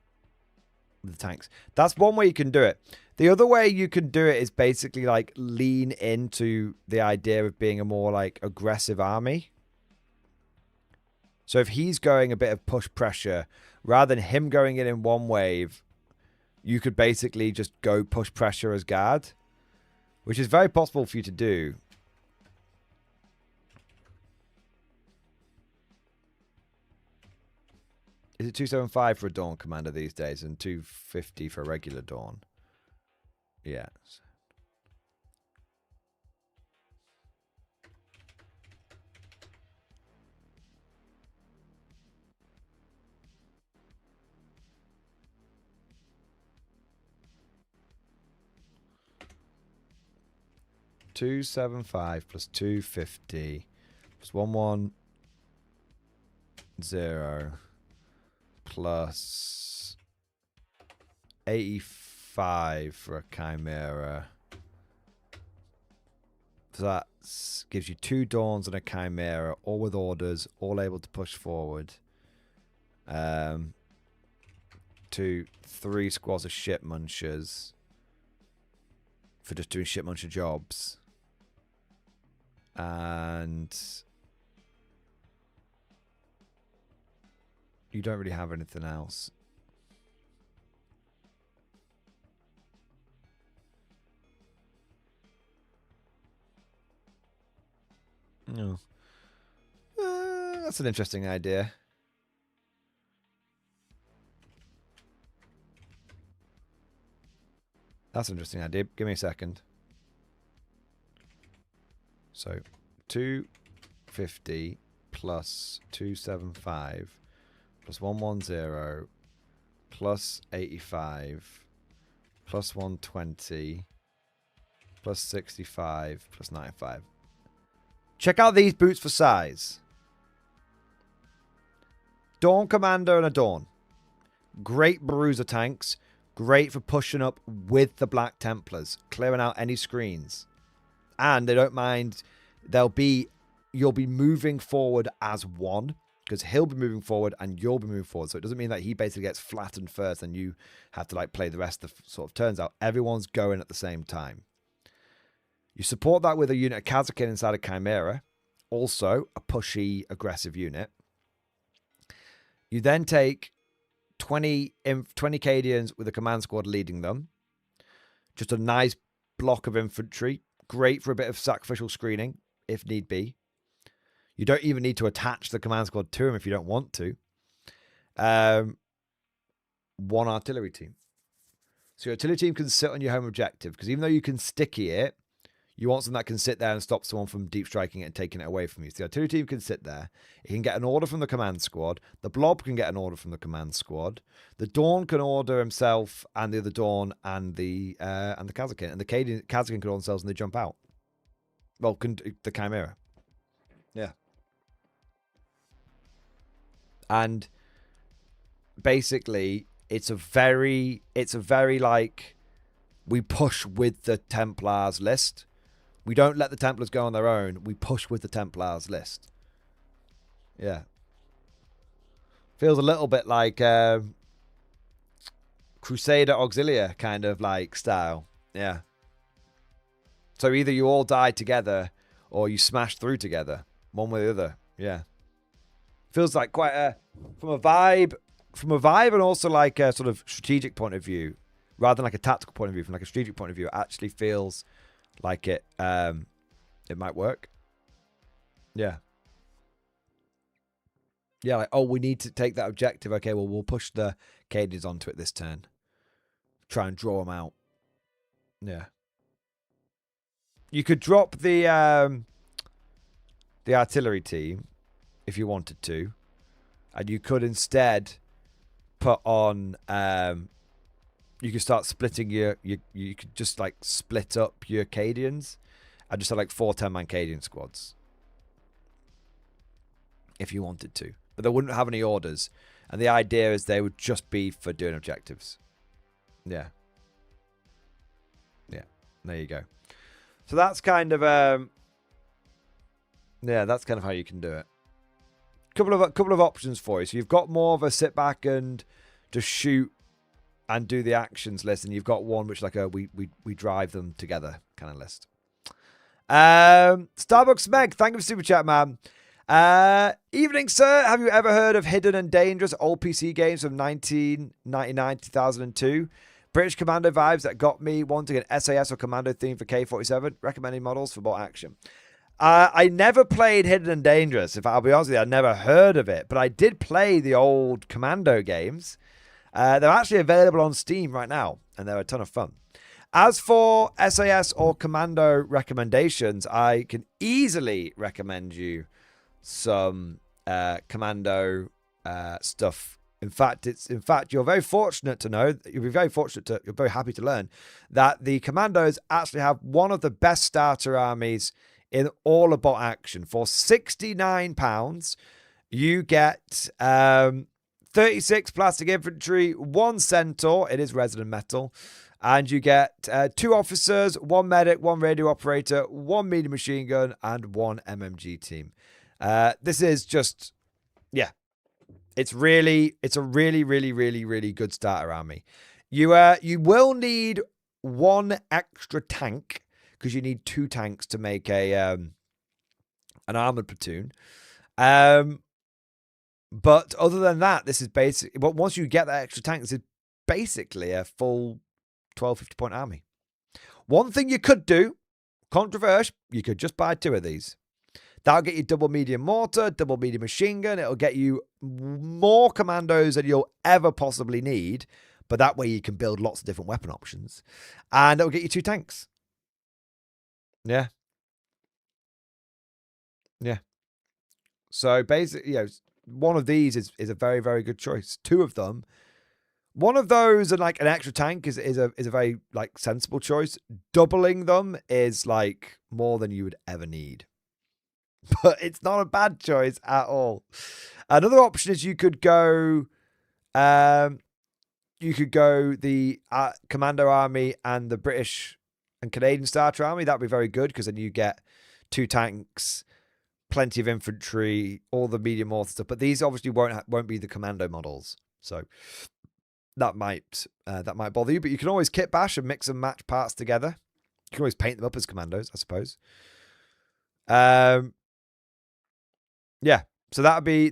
tanks. That's one way you can do it. The other way you can do it is basically like lean into the idea of being a more like aggressive army. So if he's going a bit of push pressure, rather than him going in one wave, you could basically just go push pressure as guard, which is very possible for you to do. Is it 275 for a Dawn Commander these days and 250 for a regular Dawn? Yes. $275 plus 250 plus 110 plus 85 for a Chimera. So that gives you 2 Dawns and a Chimera, all with orders, all able to push forward. 2, 3 squads of Ship Munchers for just doing Ship Muncher jobs. And you don't really have anything else. No. That's an interesting idea. That's an interesting idea. Give me a second. So 250 plus 275 plus 110 plus 85 plus 120 plus 65 plus 95. Check out these boots for size. Dawn Commander and a Dawn. Great bruiser tanks. Great for pushing up with the Black Templars. Clearing out any screens. And they don't mind. You'll be moving forward as one. Because he'll be moving forward and you'll be moving forward. So it doesn't mean that he basically gets flattened first and you have to like play the rest of the sort of turns out. Everyone's going at the same time. You support that with a unit of Kazakin inside a Chimera. Also a pushy, aggressive unit. You then take 20 Cadians with a command squad leading them. Just a nice block of infantry. Great for a bit of sacrificial screening, if need be. You don't even need to attach the command squad to him if you don't want to. 1 artillery team. So your artillery team can sit on your home objective, because even though you can sticky it, you want something that can sit there and stop someone from deep striking it and taking it away from you. So the artillery team can sit there. It can get an order from the command squad. The blob can get an order from the command squad. The Dawn can order himself and the other Dawn and the Kazakin. And the Kazakin can order themselves and they jump out. Well, the Chimera. Yeah. And basically, it's a very like we push with the Templars list. We don't let the Templars go on their own. We push with the Templars list. Yeah. Feels a little bit like Crusader Auxilia kind of like style. Yeah. So either you all die together or you smash through together. One way or the other. Yeah. Feels like quite a from a vibe and also like a sort of strategic point of view, rather than like a tactical point of view, from like a strategic point of view, it actually feels like it might work. Yeah. Yeah, like, oh, we need to take that objective. Okay, well, we'll push the Cadians onto it this turn. Try and draw them out. Yeah. You could drop the artillery team if you wanted to. And you could instead put on... you could start splitting you could just like split up your Cadians and just have like 4 10-man Cadian squads. If you wanted to. But they wouldn't have any orders. And the idea is they would just be for doing objectives. Yeah. Yeah. There you go. So that's kind of yeah, that's kind of how you can do it. Couple of options for you. So you've got more of a sit back and just shoot and do the actions list, and you've got one which is like a we drive them together kind of list. Starbucks Meg, thank you for super chat, man. Evening, sir. Have you ever heard of Hidden and Dangerous, old PC games from 1999 2002? British Commando vibes that got me wanting an SAS or Commando theme for K-47. Recommending models for more action. I never played Hidden and Dangerous. If I'll be honest with you, I never heard of it, but I did play the old Commando games. They're actually available on Steam right now, and they're a ton of fun. As for SAS or Commando recommendations, I can easily recommend you some Commando stuff. In fact, you're very fortunate to know. You'll be very fortunate to. You're very happy to learn that the Commandos actually have one of the best starter armies in all of bot action. For £69, you get 36 plastic infantry, 1 centaur. It is resident metal. And you get 2 officers, 1 medic, 1 radio operator, 1 medium machine gun, and 1 MMG team. This is just, yeah. It's a really, really good starter army. You will need 1 extra tank, because you need 2 tanks to make a an armored platoon. But other than that, this is basically. But once you get that extra tank, this is basically a full 1250 point army. One thing you could do, controversial, you could just buy 2 of these. That'll get you double medium mortar, double medium machine gun. It'll get you more commandos than you'll ever possibly need. But that way you can build lots of different weapon options. And it'll get you 2 tanks. Yeah. Yeah. So basically, one of these is a very, very good choice. 2 of them. One of those and like an extra tank is a very like sensible choice. Doubling them is like more than you would ever need. But it's not a bad choice at all. Another option is you could go the Commando Army and the British and Canadian Starter Army. That'd be very good because then you get 2 tanks, plenty of infantry, all the medium mortar stuff. But these obviously won't be the Commando models, so that might bother you. But you can always kit bash and mix and match parts together. You can always paint them up as commandos, I suppose. Yeah, so that'd be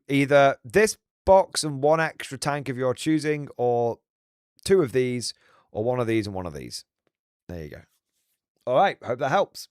either this box and 1 extra tank of your choosing, or 2 of these, or 1 of these and 1 of these. There you go. All right, hope that helps.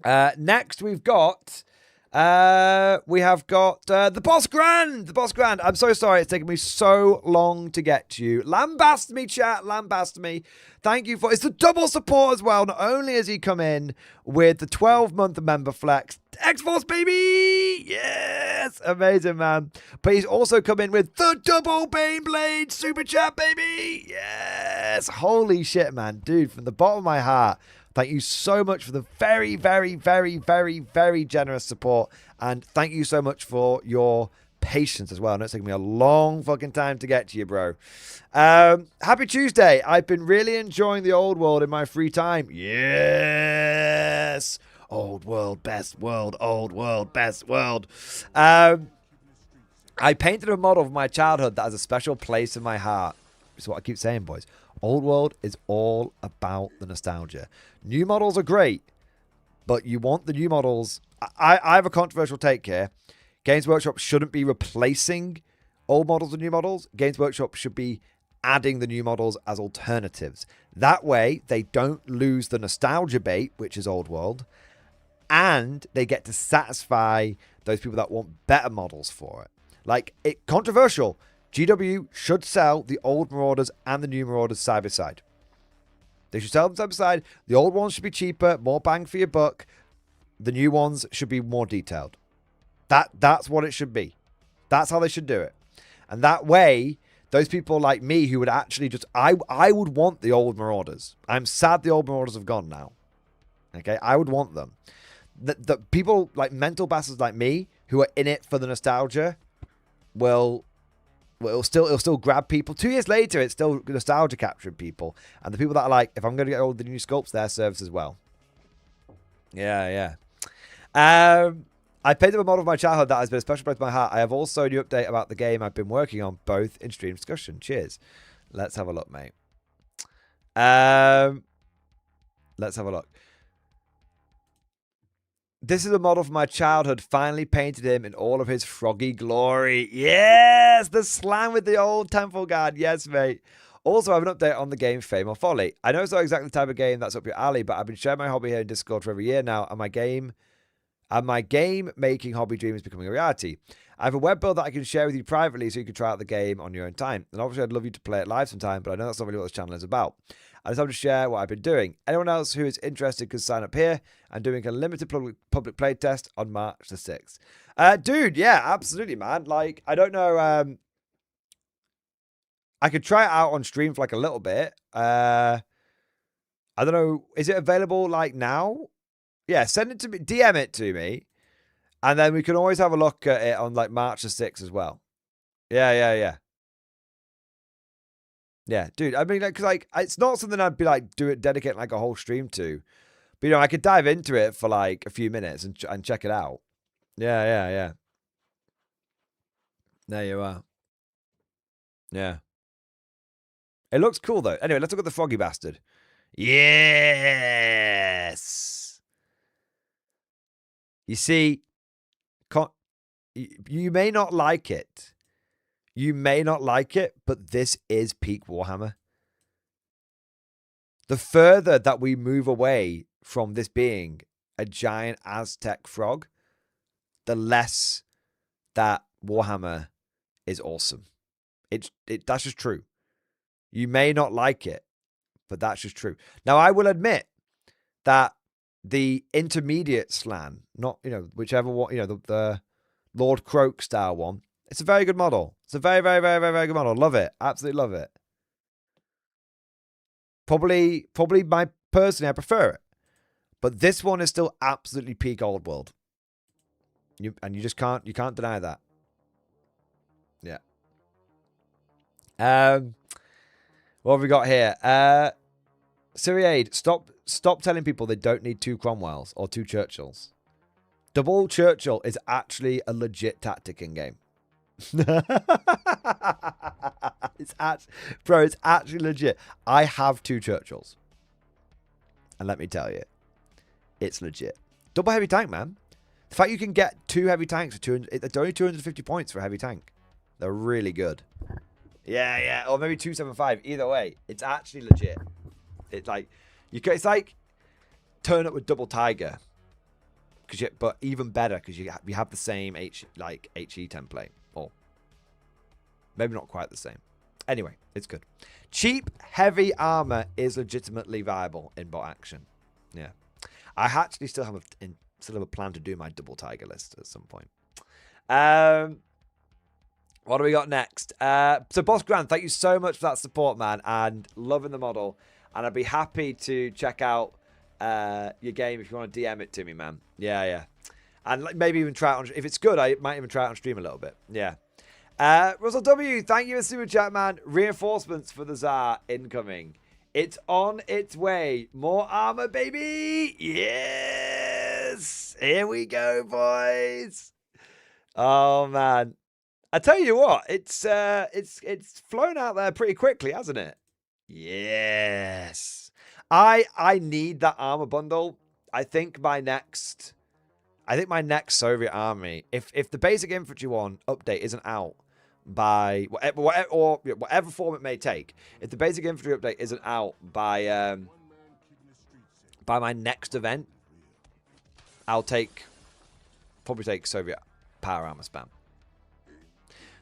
Next we've got the Boss Grand. The Boss Grand. I'm so sorry it's taken me so long to get to you. Lambast me, chat. Lambast me. Thank you it's the double support as well. Not only has he come in with the 12-month member flex, X-Force, baby! Yes! Amazing, man. But he's also come in with the double Baneblade super chat, baby! Yes! Holy shit, man. Dude, from the bottom of my heart, thank you so much for the very, very, very, very, very generous support. And thank you so much for your patience as well. I know it's taking me a long fucking time to get to you, bro. Happy Tuesday. I've been really enjoying the old world in my free time. Yes. Old world, best world, old world, best world. I painted a model of my childhood that has a special place in my heart. It's what I keep saying, boys. Old world is all about the nostalgia. New models are great, but you want the new models. I have a controversial take here. Games Workshop shouldn't be replacing old models with new models. Games Workshop should be adding the new models as alternatives. That way, they don't lose the nostalgia bait, which is old world, and they get to satisfy those people that want better models for it. Like, controversial. GW should sell the old Marauders and the new Marauders side by side. They should sell them side by side. The old ones should be cheaper, more bang for your buck. The new ones should be more detailed. That's what it should be. That's how they should do it. And that way, those people like me who would actually just... I would want the old Marauders. I'm sad the old Marauders have gone now. Okay? I would want them. The people like mental bastards like me who are in it for the nostalgia it'll still grab people. 2 years later, it's still nostalgia capturing people. And the people that are like, if I'm going to get all the new sculpts, their service as well. Yeah. I painted a model of my childhood that has been a special place in my heart. I have also a new update about the game I've been working on, both in stream discussion. Cheers. Let's have a look, mate. Let's have a look. This is a model from my childhood. Finally painted him in all of his froggy glory. Yes! The slam with the old temple guard. Yes, mate. Also, I have an update on the game Fame or Folly. I know it's not exactly the type of game that's up your alley, but I've been sharing my hobby here in Discord for over a year now, and my game making hobby dream is becoming a reality. I have a web build that I can share with you privately so you can try out the game on your own time. And obviously, I'd love you to play it live sometime, but I know that's not really what this channel is about. I just have to share what I've been doing. Anyone else who is interested can sign up here. I'm doing a limited public play test on March the 6th. Dude, yeah, absolutely, man. Like, I don't know. I could try it out on stream for like a little bit. I don't know. Is it available like now? Yeah, send it to me. DM it to me. And then we can always have a look at it on like March the 6th as well. Yeah. Yeah, dude. I mean, like, it's not something I'd be like dedicate like a whole stream to. But, you know, I could dive into it for like a few minutes and check it out. Yeah. There you are. Yeah. It looks cool, though. Anyway, let's look at the froggy bastard. Yes! You see, you may not like it. You may not like it, but this is peak Warhammer. The further that we move away from this being a giant Aztec frog, the less that Warhammer is awesome. That's just true. You may not like it, but that's just true. Now, I will admit that the intermediate slan, not, you know, whichever one, you know, the Lord Croak style one, it's a very good model. It's a very, very, very, very, very good model. Love it. Absolutely love it. Probably personally, I prefer it. But this one is still absolutely peak old world. You can't deny that. Yeah. What have we got here? Siriade, stop telling people they don't need 2 Cromwells or 2 Churchills. Double Churchill is actually a legit tactic in game. It's actually legit. I have 2 Churchills. And let me tell you, it's legit. Double heavy tank, man. The fact you can get 2 heavy tanks for 200, it's only 250 points for a heavy tank. They're really good. Yeah. Or maybe 275. Either way, it's actually legit. It's like turn up with double tiger. But even better because you have the same HE template. Or maybe not quite the same. Anyway, it's good. Cheap, heavy armor is legitimately viable in bot action. Yeah. I actually still have a plan to do my double tiger list at some point. What do we got next? So Boss Grand, thank you so much for that support, man, and loving the model. And I'd be happy to check out your game if you want to DM it to me, man. Yeah. And maybe even try it on... If it's good, I might even try it on stream a little bit. Yeah. Russell W, thank you for super chat, man. Reinforcements for the Tsar incoming. It's on its way. More armor, baby. Yes. Here we go, boys. Oh, man. I tell you what, it's flown out there pretty quickly, hasn't it? Yes. I need that armor bundle. I think my next Soviet army, if the basic infantry one update isn't out by whatever form it may take, if the basic infantry update isn't out by my next event, I'll probably take Soviet power armor spam.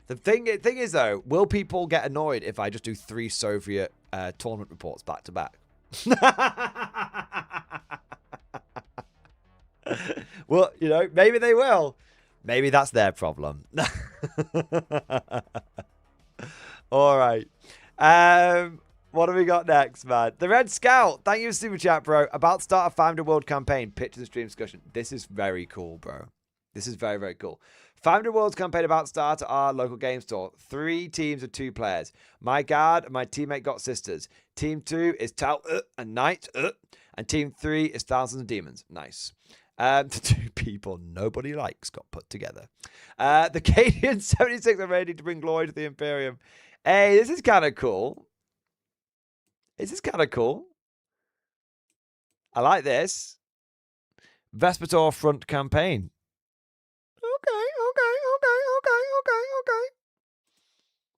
The thing is though, will people get annoyed if I just do 3 Soviet tournament reports back to back? Well, you know, maybe they will. Maybe that's their problem. All right. What have we got next, man? The Red Scout. Thank you for super chat, bro. About to start a 500 World campaign. Picture the stream discussion. This is very cool, bro. This is very, very cool. 500 Worlds campaign about to start at our local game store. 3 teams of 2 players. My guard and my teammate got sisters. Team 2 is Tau and Knight. And Team 3 is Thousands of Demons. Nice. The 2 people nobody likes got put together. The Cadian 76 are ready to bring glory to the Imperium. Hey, this is kind of cool. This is kind of cool. I like this. Vespertor front campaign. Okay.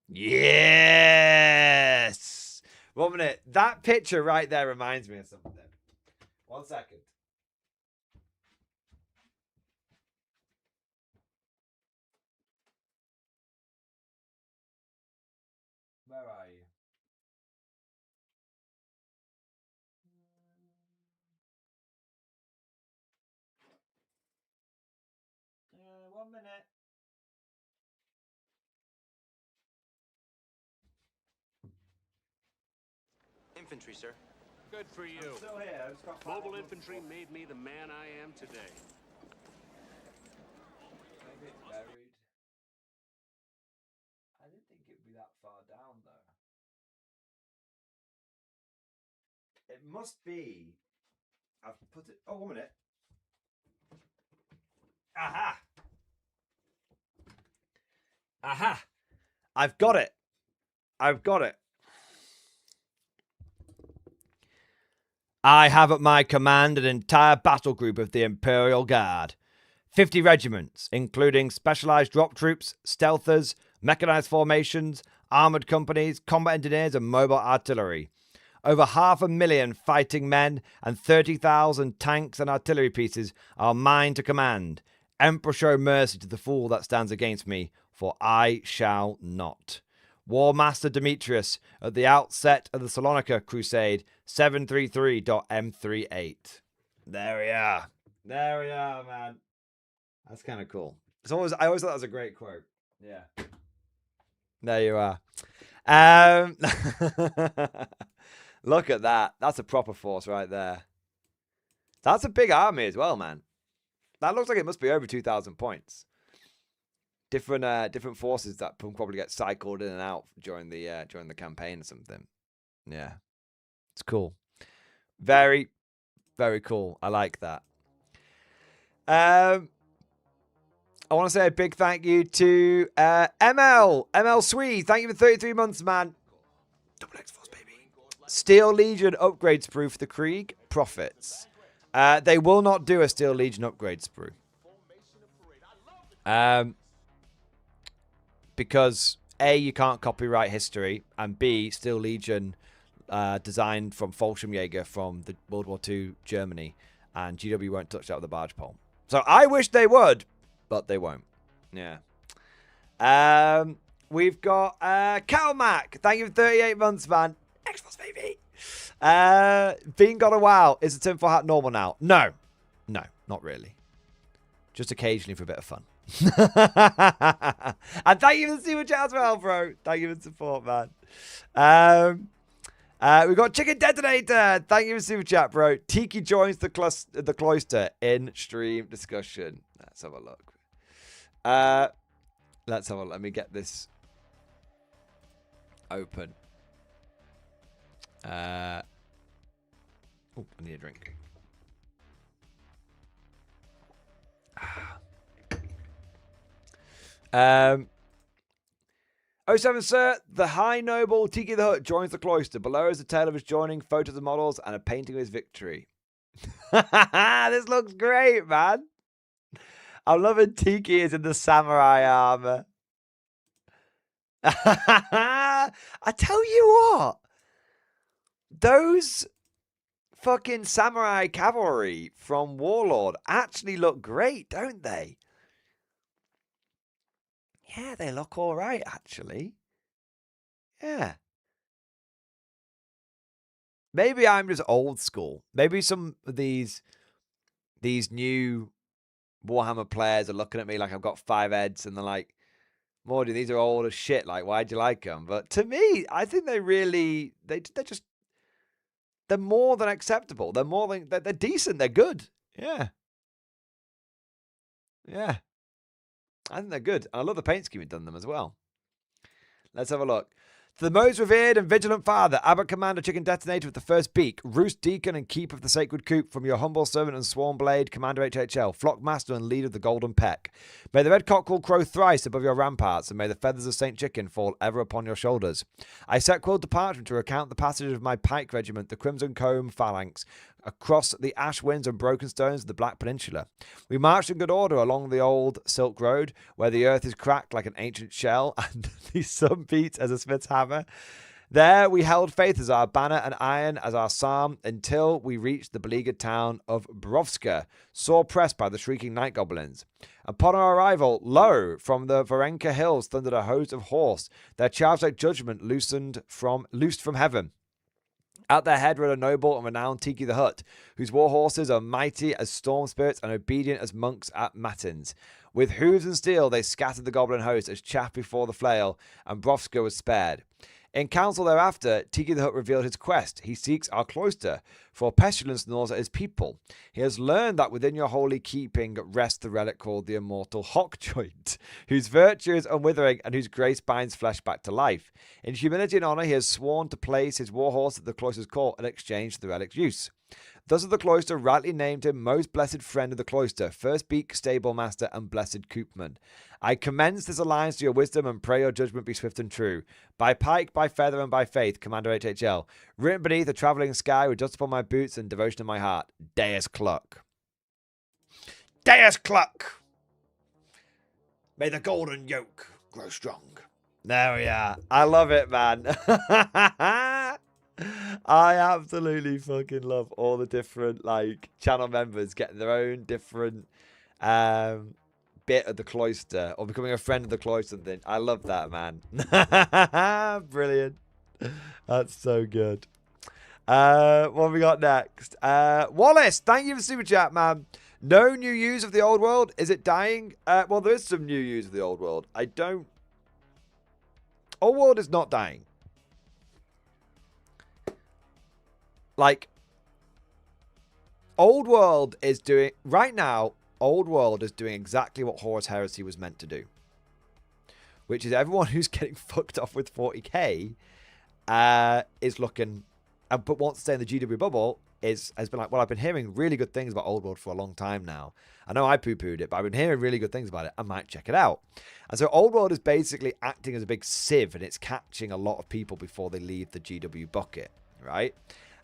Yes! 1 minute. That picture right there reminds me of something. 1 second. Where are you? One minute. Infantry, sir. Good for you. I'm still here. I've just got Mobile infantry made me the man I am today. Maybe it's buried. I didn't think it'd be that far down, though. It must be. I've put it. Oh, 1 minute. Aha! Aha! I've got it. I've got it. I have at my command an entire battle group of the Imperial Guard. 50 regiments, including specialized drop troops, stealthers, mechanized formations, armored companies, combat engineers, and mobile artillery. Over 500,000 fighting men and 30,000 tanks and artillery pieces are mine to command. Emperor show mercy to the fool that stands against me, for I shall not. War Master Demetrius at the outset of the Salonika Crusade, 733.m38. There we are. There we are, man. That's kind of cool. I always thought that was a great quote. Yeah. There you are. Look at that. That's a proper force right there. That's a big army as well, man. That looks like it must be over 2,000 points. Different forces that probably get cycled in and out during the campaign or something. Yeah. It's cool. Very, very cool. I like that. I want to say a big thank you to ML Swede. Thank you for 33 months, man. Double X Force, baby. Steel Legion upgrade sprue for the Krieg. Profits. They will not do a Steel Legion upgrade sprue. Because A, you can't copyright history, and B, Steel Legion designed from Fallschirmjäger from the World War II Germany, and GW won't touch that with a barge pole. So I wish they would, but they won't. Yeah. We've got Calmac. Thank you for 38 months, man. Xbox, baby. Being gone a while. Is the tinfoil hat normal now? No. No, not really. Just occasionally for a bit of fun. And thank you for the super chat as well, bro. Thank you for the support, man. We've got Chicken Detonator. Thank you for super chat, bro. Tiki joins the cloister in stream discussion. Let's have a look. Let's have a look. Let me get this open. Oh, I need a drink. 07 sir, the High Noble Tiki the Hut joins the cloister. Below is a tale of his joining, photos of models, and a painting of his victory. This looks great, man. I'm loving Tiki is in the samurai armor. I tell you what, those fucking samurai cavalry from Warlord actually look great, don't they? Yeah, they look all right, actually. Yeah. Maybe I'm just old school. Maybe some of these new Warhammer players are looking at me like I've got 5 heads and they're like, Mordy, these are old as shit. Like, why'd you like them? But to me, I think they're more than acceptable. They're decent. They're good. Yeah. Yeah. I think they're good. And I love the paint scheme you've done them as well. Let's have a look. To the most revered and vigilant father, Abbot Commander Chicken Detonator with the first beak, Roost Deacon and Keep of the Sacred Coop, from your humble servant and sworn blade, Commander HHL, Flock Master and Leader of the Golden Peck. May the red cockerel crow thrice above your ramparts, and may the feathers of Saint Chicken fall ever upon your shoulders. I set quill to parchment to recount the passage of my pike regiment, the Crimson Comb phalanx, across the ash winds and broken stones of the Black Peninsula. We marched in good order along the old Silk Road, where the earth is cracked like an ancient shell and the sun beats as a smith's hammer. There we held faith as our banner and iron as our psalm until we reached the beleaguered town of Brovska, sore pressed by the shrieking night goblins. Upon our arrival, lo, from the Varenka hills thundered a host of horse, their charged like judgment loosed from heaven. At their head rode a noble and renowned Tiki the Hut, whose war horses are mighty as storm spirits and obedient as monks at matins. With hooves and steel they scattered the goblin host as chaff before the flail, and Brovska was spared. In council thereafter, Tiki the Hut revealed his quest. He seeks our cloister, for pestilence gnaws at his people. He has learned that within your holy keeping rests the relic called the immortal Hock Joint, whose virtue is unwithering and whose grace binds flesh back to life. In humility and honor, he has sworn to place his warhorse at the cloister's court in exchange for the relic's use. Thus of the cloister rightly named him most blessed friend of the cloister, first beak, stable master, and blessed coopman. I commend this alliance to your wisdom and pray your judgment be swift and true. By pike, by feather, and by faith, Commander HHL, written beneath a travelling sky with dust upon my boots and devotion in my heart, Deus Cluck. Deus Cluck! May the golden yoke grow strong. There we are. I love it, man. I absolutely fucking love all the different channel members getting their own different bit of the cloister or becoming a friend of the cloister thing. I love that, man. Brilliant. That's so good. What have we got next? Wallace, thank you for super chat, man. No new use of the old world. Is it dying? Well, there is some new use of the old world. Old world is not dying. Old World is doing... Right now, Old World is doing exactly what Horus Heresy was meant to do. Which is everyone who's getting fucked off with 40k is looking... but wants to stay in the GW bubble has been like, well, I've been hearing really good things about Old World for a long time now. I know I poo-pooed it, but I've been hearing really good things about it. I might check it out. And so Old World is basically acting as a big sieve, and it's catching a lot of people before they leave the GW bucket, right?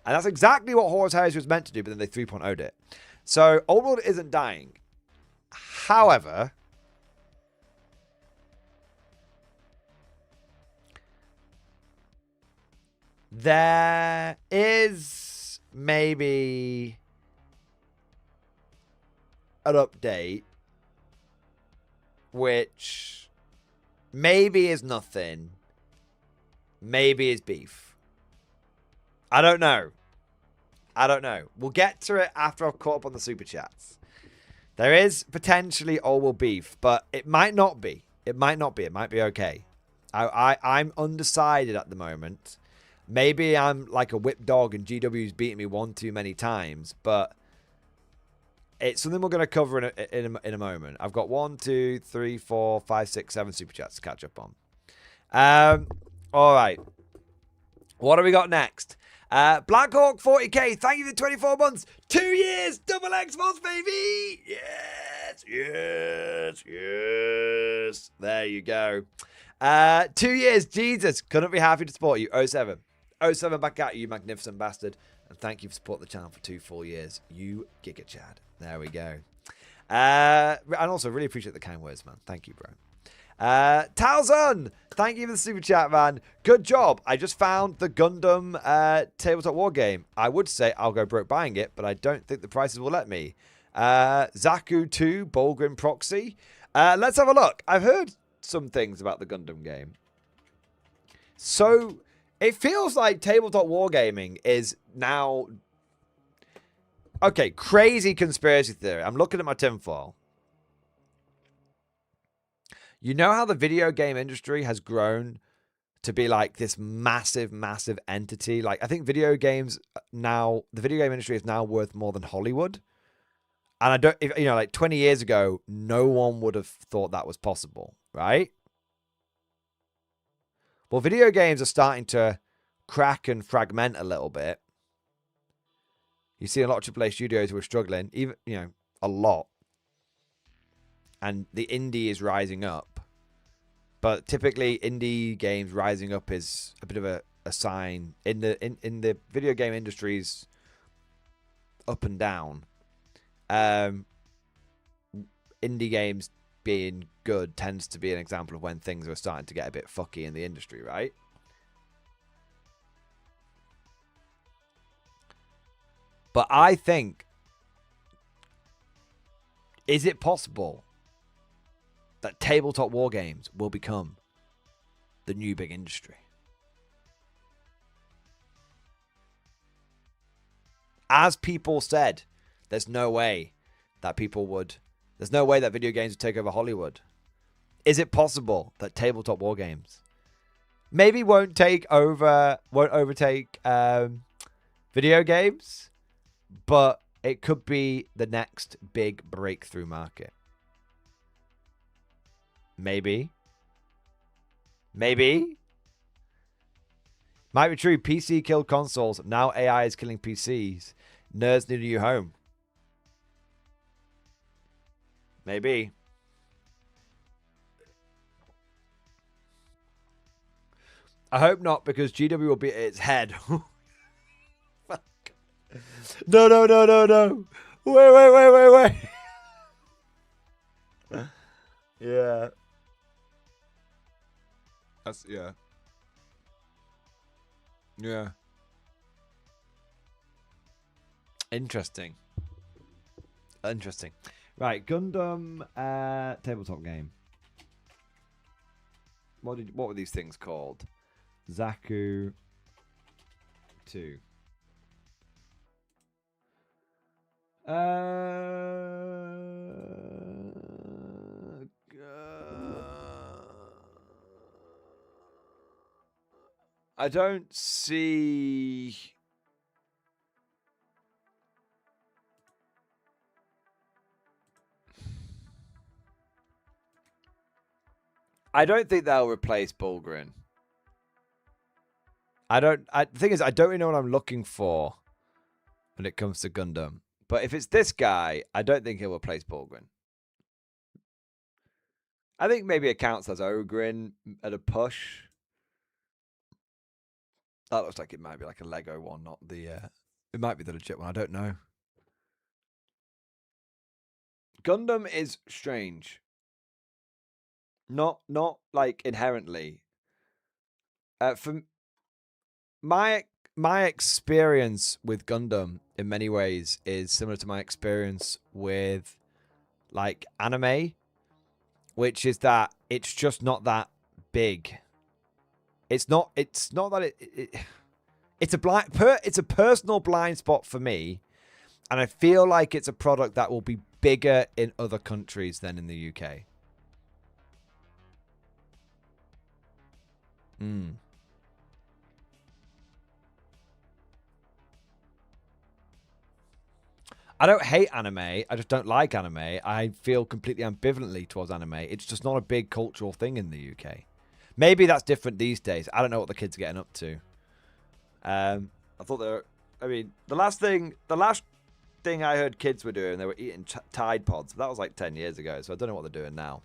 And that's exactly what Horus Heresy was meant to do, but then they 3.0'd it. So, Old World isn't dying. However, there is maybe an update which maybe is nothing, maybe is beef. I don't know. We'll get to it after I've caught up on the super chats. There is potentially Old World beef, but it might not be. It might be okay. I'm undecided at the moment. Maybe I'm like a whip dog and GW's beating me one too many times, but it's something we're going to cover in a moment. I've got 1, 2, 3, 4, 5, 6, 7 super chats to catch up on. All right. What have we got next? Blackhawk 40k, thank you for 24 months. 2 years, double Xbox, baby. Yes, yes, yes. There you go. 2 years, Jesus. Couldn't be happy to support you. 07. 07 back at you, magnificent bastard. And thank you for supporting the channel for 2 full years. You Giga Chad. There we go. And also, really appreciate the kind words, man. Thank you, bro. Talzun, thank you for the super chat, man. Good job. I just found the Gundam tabletop war game. I would say I'll go broke buying it, but I don't think the prices will let me. Zaku 2, Bulgrin Proxy. Let's have a look. I've heard some things about the Gundam game. So it feels like tabletop wargaming is now... Okay, crazy conspiracy theory. I'm looking at my tinfoil. You know how the video game industry has grown to be like this massive, massive entity? Like, I think video games now, the video game industry is now worth more than Hollywood. And I don't, you know, like 20 years ago, no one would have thought that was possible, right? Well, video games are starting to crack and fragment a little bit. You see a lot of AAA studios who are struggling, even, you know, a lot. And the indie is rising up. But typically, indie games rising up is a bit of a sign. In the video game industries, up and down. Indie games being good tends to be an example of when things are starting to get a bit fucky in the industry, right? But I think, is it possible that tabletop war games will become the new big industry? As people said, there's no way that there's no way that video games would take over Hollywood. Is it possible that tabletop war games maybe won't overtake video games, but it could be the next big breakthrough market? Maybe. Maybe. Might be true. PC killed consoles. Now AI is killing PCs. Nerds need a new home. Maybe. I hope not, because GW will be at its head. Fuck. No, no, no, no, no. Wait. Yeah. That's, yeah. Yeah. Interesting. Right, Gundam tabletop game. What were these things called? Zaku 2. I don't see... I don't think they'll replace Bulgrin. The thing is, I don't really know what I'm looking for when it comes to Gundam. But if it's this guy, I don't think he'll replace Bulgrin. I think maybe it counts as Ogrin at a push. That looks like it might be like a Lego one, not the... it might be the legit one, I don't know. Gundam is strange. Not like inherently. From my experience with Gundam in many ways is similar to my experience with like anime, which is that it's just not that big. It's not that it's a personal blind spot for me, and I feel like it's a product that will be bigger in other countries than in the UK. I don't hate anime. I just don't like anime. I feel completely ambivalently towards anime. It's just not a big cultural thing in the UK. Maybe that's different these days. I don't know what the kids are getting up to. I thought they were... I mean, the last thing I heard kids were doing, they were eating Tide Pods. That was like 10 years ago, so I don't know what they're doing now.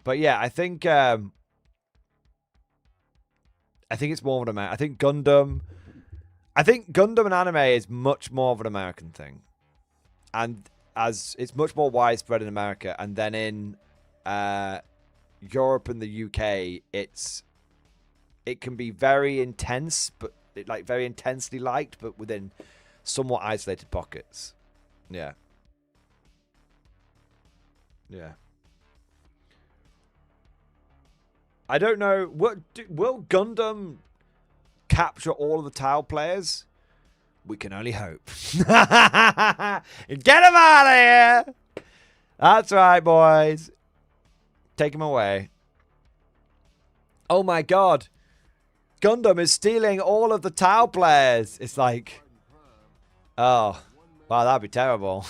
But yeah, I think it's more of an American... I think Gundam and anime is much more of an American thing. And as it's much more widespread in America, and then in Europe and the UK, it can be very intense, but like very intensely liked, but within somewhat isolated pockets. Yeah. Yeah. I don't know. Will Gundam capture all of the tile players? We can only hope. Get him out of here! That's right, boys. Take him away. Oh my god. Gundam is stealing all of the tile players. It's like... Oh. Wow, that'd be terrible.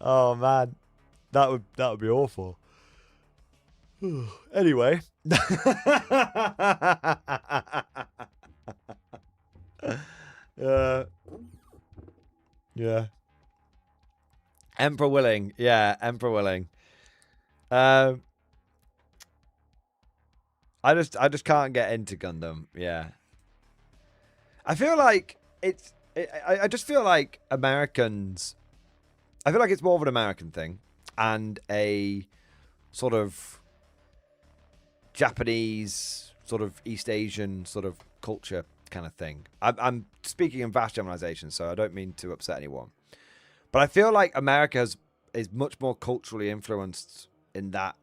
Oh man. That would be awful. Anyway. Yeah. Emperor willing. Yeah, Emperor willing. I just can't get into Gundam. Yeah. I feel like I just feel like Americans... I feel like it's more of an American thing and a sort of Japanese, sort of East Asian sort of culture kind of thing. I'm speaking in vast generalization, so I don't mean to upset anyone. But I feel like America is much more culturally influenced in that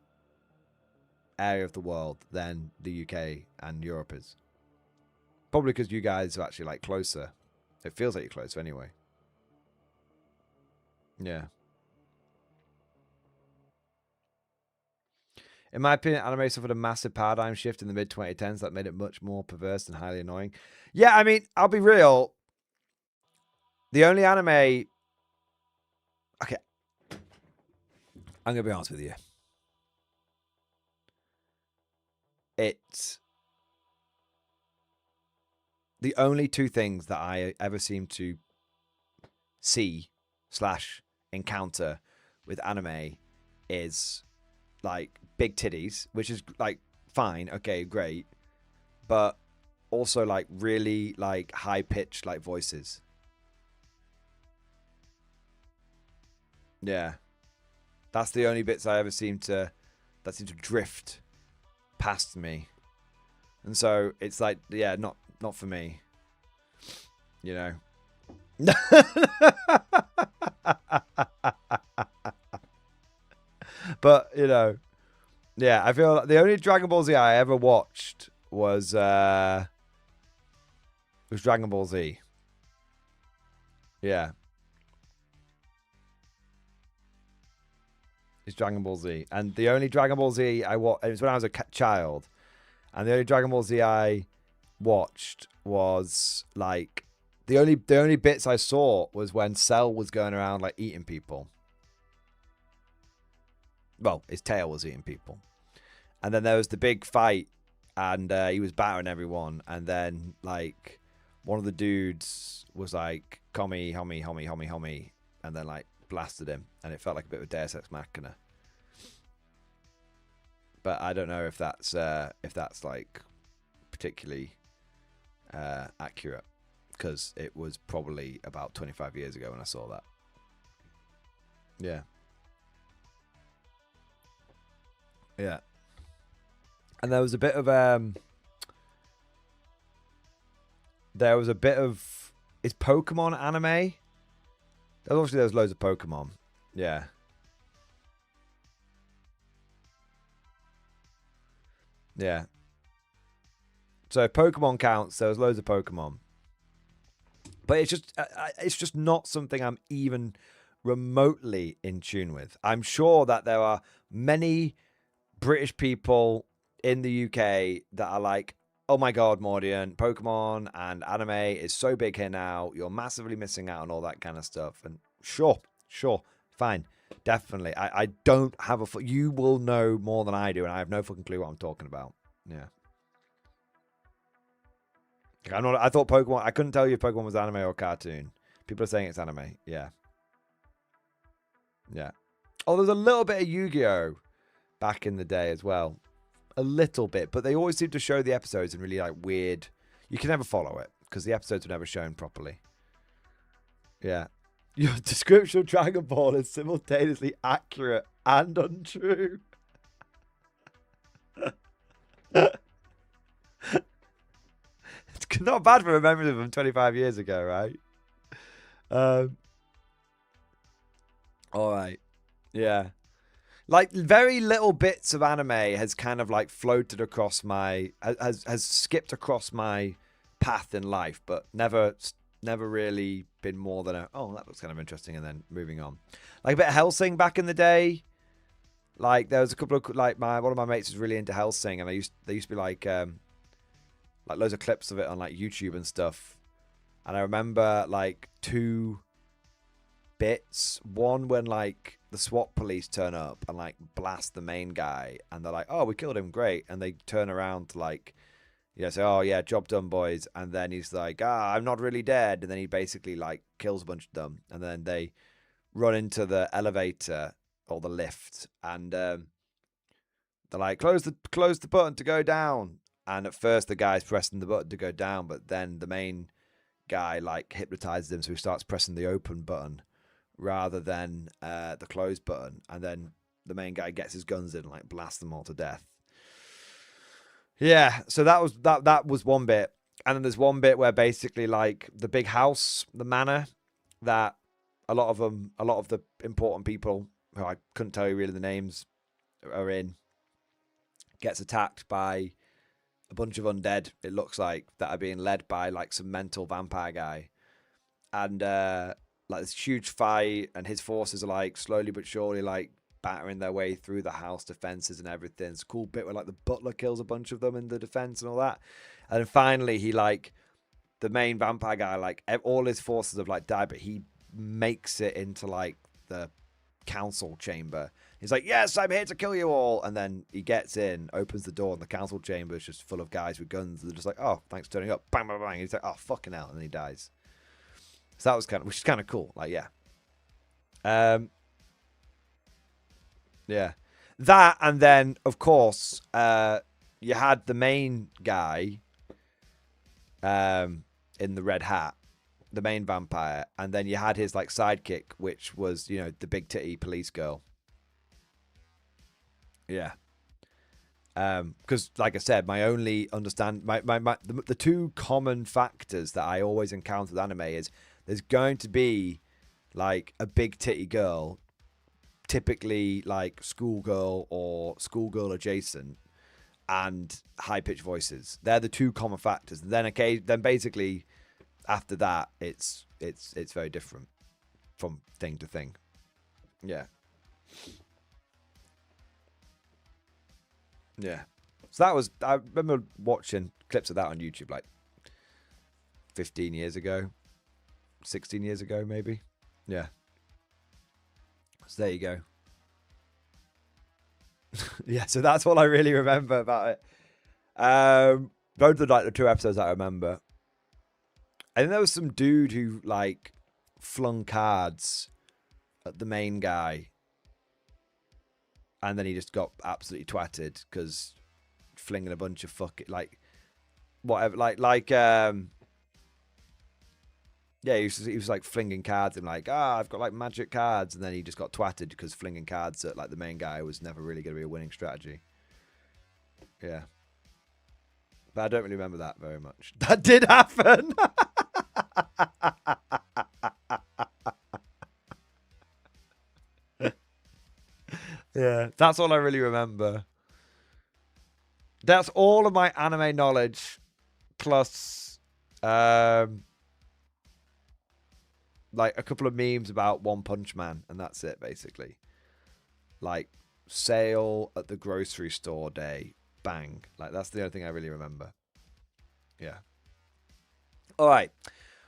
area of the world than the UK and Europe is. Probably because you guys are actually like closer. It feels like you're closer anyway. Yeah. In my opinion, anime suffered a massive paradigm shift in the mid-2010s that made it much more perverse and highly annoying. Yeah, I mean, I'll be real. The only anime... Okay. I'm going to be honest with you. It's... The only two things that I ever seem to see/encounter with anime is like big titties, which is like fine, okay, great, but also like really like high pitched like voices. Yeah, that's the only bits I ever seem to drift past me, and so it's like, yeah, not for me, you know. But, you know, yeah, I feel like the only Dragon Ball Z I ever watched was Dragon Ball Z. Yeah. It's Dragon Ball Z. And the only Dragon Ball Z I watched, it was when I was a child, and the only Dragon Ball Z I watched was like, the only bits I saw was when Cell was going around like eating people. Well, his tail was eating people. And then there was the big fight, and he was battering everyone. And then, like, one of the dudes was like, "Homie, homie, homie, homie, homie," and then like blasted him, and it felt like a bit of a Deus Ex Machina. But I don't know if that's like particularly accurate, because it was probably about 25 years ago when I saw that. Yeah. Yeah. And there was a bit of is Pokemon anime? Obviously there's loads of Pokemon. Yeah. Yeah. So if Pokemon counts, there was loads of Pokemon. But it's just not something I'm even remotely in tune with. I'm sure that there are many British people in the UK that are like, oh my God, Mordian, Pokemon and anime is so big here now. You're massively missing out on all that kind of stuff. And sure, fine. Definitely. I don't have a... You will know more than I do, and I have no fucking clue what I'm talking about. Yeah. I thought Pokemon... I couldn't tell you if Pokemon was anime or cartoon. People are saying it's anime. Yeah. Yeah. Oh, there's a little bit of Yu-Gi-Oh! Back in the day as well. A little bit. But they always seem to show the episodes in really, like, weird... You can never follow it, because the episodes were never shown properly. Yeah. Your description of Dragon Ball is simultaneously accurate and untrue. It's not bad for remembering them from 25 years ago, right? All right. Yeah. Like, very little bits of anime has kind of, like, floated across my... Has skipped across my path in life, but never really been more than a, oh, that looks kind of interesting, and then moving on. Like a bit of Hellsing back in the day. Like there was a couple of, like, one of my mates was really into Hellsing, and there used to be like loads of clips of it on like YouTube and stuff. And I remember like 2 bits. One when like the SWAT police turn up and like blast the main guy, and they're like, oh, we killed him, great. And they turn around to like, say, oh yeah, job done, boys. And then he's like, I'm not really dead. And then he basically like kills a bunch of them. And then they run into the elevator or the lift, and they're like, close the button to go down. And at first the guy's pressing the button to go down, but then the main guy like hypnotizes him, so he starts pressing the open button rather than the close button. And then the main guy gets his guns in and like blasts them all to death. Yeah, so that was one bit. And then there's one bit where basically like the big house, the manor, that a lot of the important people, who I couldn't tell you really the names, are in, gets attacked by a bunch of undead, it looks like, that are being led by like some mental vampire guy. And like this huge fight, and his forces are like slowly but surely like battering their way through the house defenses and everything. It's a cool bit where like the butler kills a bunch of them in the defense and all that. And then finally he like, the main vampire guy, like all his forces have like died, but he makes it into like the council chamber. He's like, yes, I'm here to kill you all. And then he gets in, opens the door, and the council chamber is just full of guys with guns. They're just like, oh, thanks for turning up. Bang, bang, bang. He's like, oh, fucking hell. And then he dies. So that was which is kind of cool. Like, yeah. Yeah. That, and then, of course, you had the main guy in the red hat, the main vampire, and then you had his like sidekick, which was, the big titty police girl. Yeah. Because like I said, my only the 2 common factors that I always encounter with anime is there's going to be like a big titty girl, typically like schoolgirl or schoolgirl adjacent, and high-pitched voices. They're the 2 common factors. And then basically after that, it's very different from thing to thing. Yeah. Yeah. So that was, I remember watching clips of that on YouTube like 15 years ago, 16 years ago, maybe. Yeah. So there you go. Yeah, so that's all I really remember about it. Those are like the 2 episodes I remember. I think there was some dude who like flung cards at the main guy, and then he just got absolutely twatted because flinging a bunch of fucking like whatever, yeah, he was like flinging cards and like, I've got like magic cards, and then he just got twatted because flinging cards at like the main guy was never really going to be a winning strategy. Yeah, but I don't really remember that very much. That did happen. Yeah, that's all I really remember. That's all of my anime knowledge, plus the like a couple of memes about One Punch Man, and that's it basically. Like sale at the grocery store day, bang. Like that's the only thing I really remember. Yeah. All right.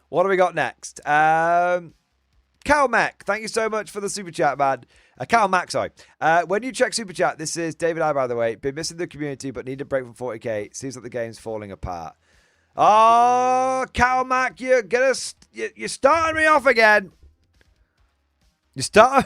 What do we got next? Cal Mac, thank you so much for the super chat, man. Cal Mac, sorry. When you check super chat, this is David I, by the way. Been missing the community, but need a break from 40k. Seems like the game's falling apart. Oh, Cal Mac, you're starting me off again. You start.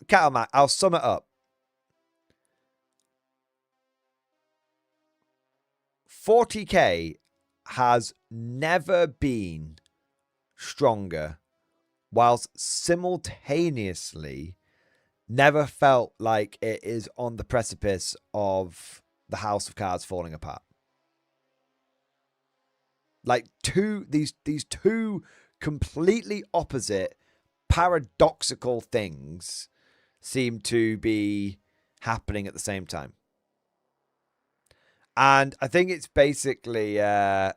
Cattle Mac, I'll sum it up. 40k has never been stronger, whilst simultaneously never felt like it is on the precipice of the House of Cards falling apart. Like these two completely opposite, paradoxical things seem to be happening at the same time. And I think it's basically I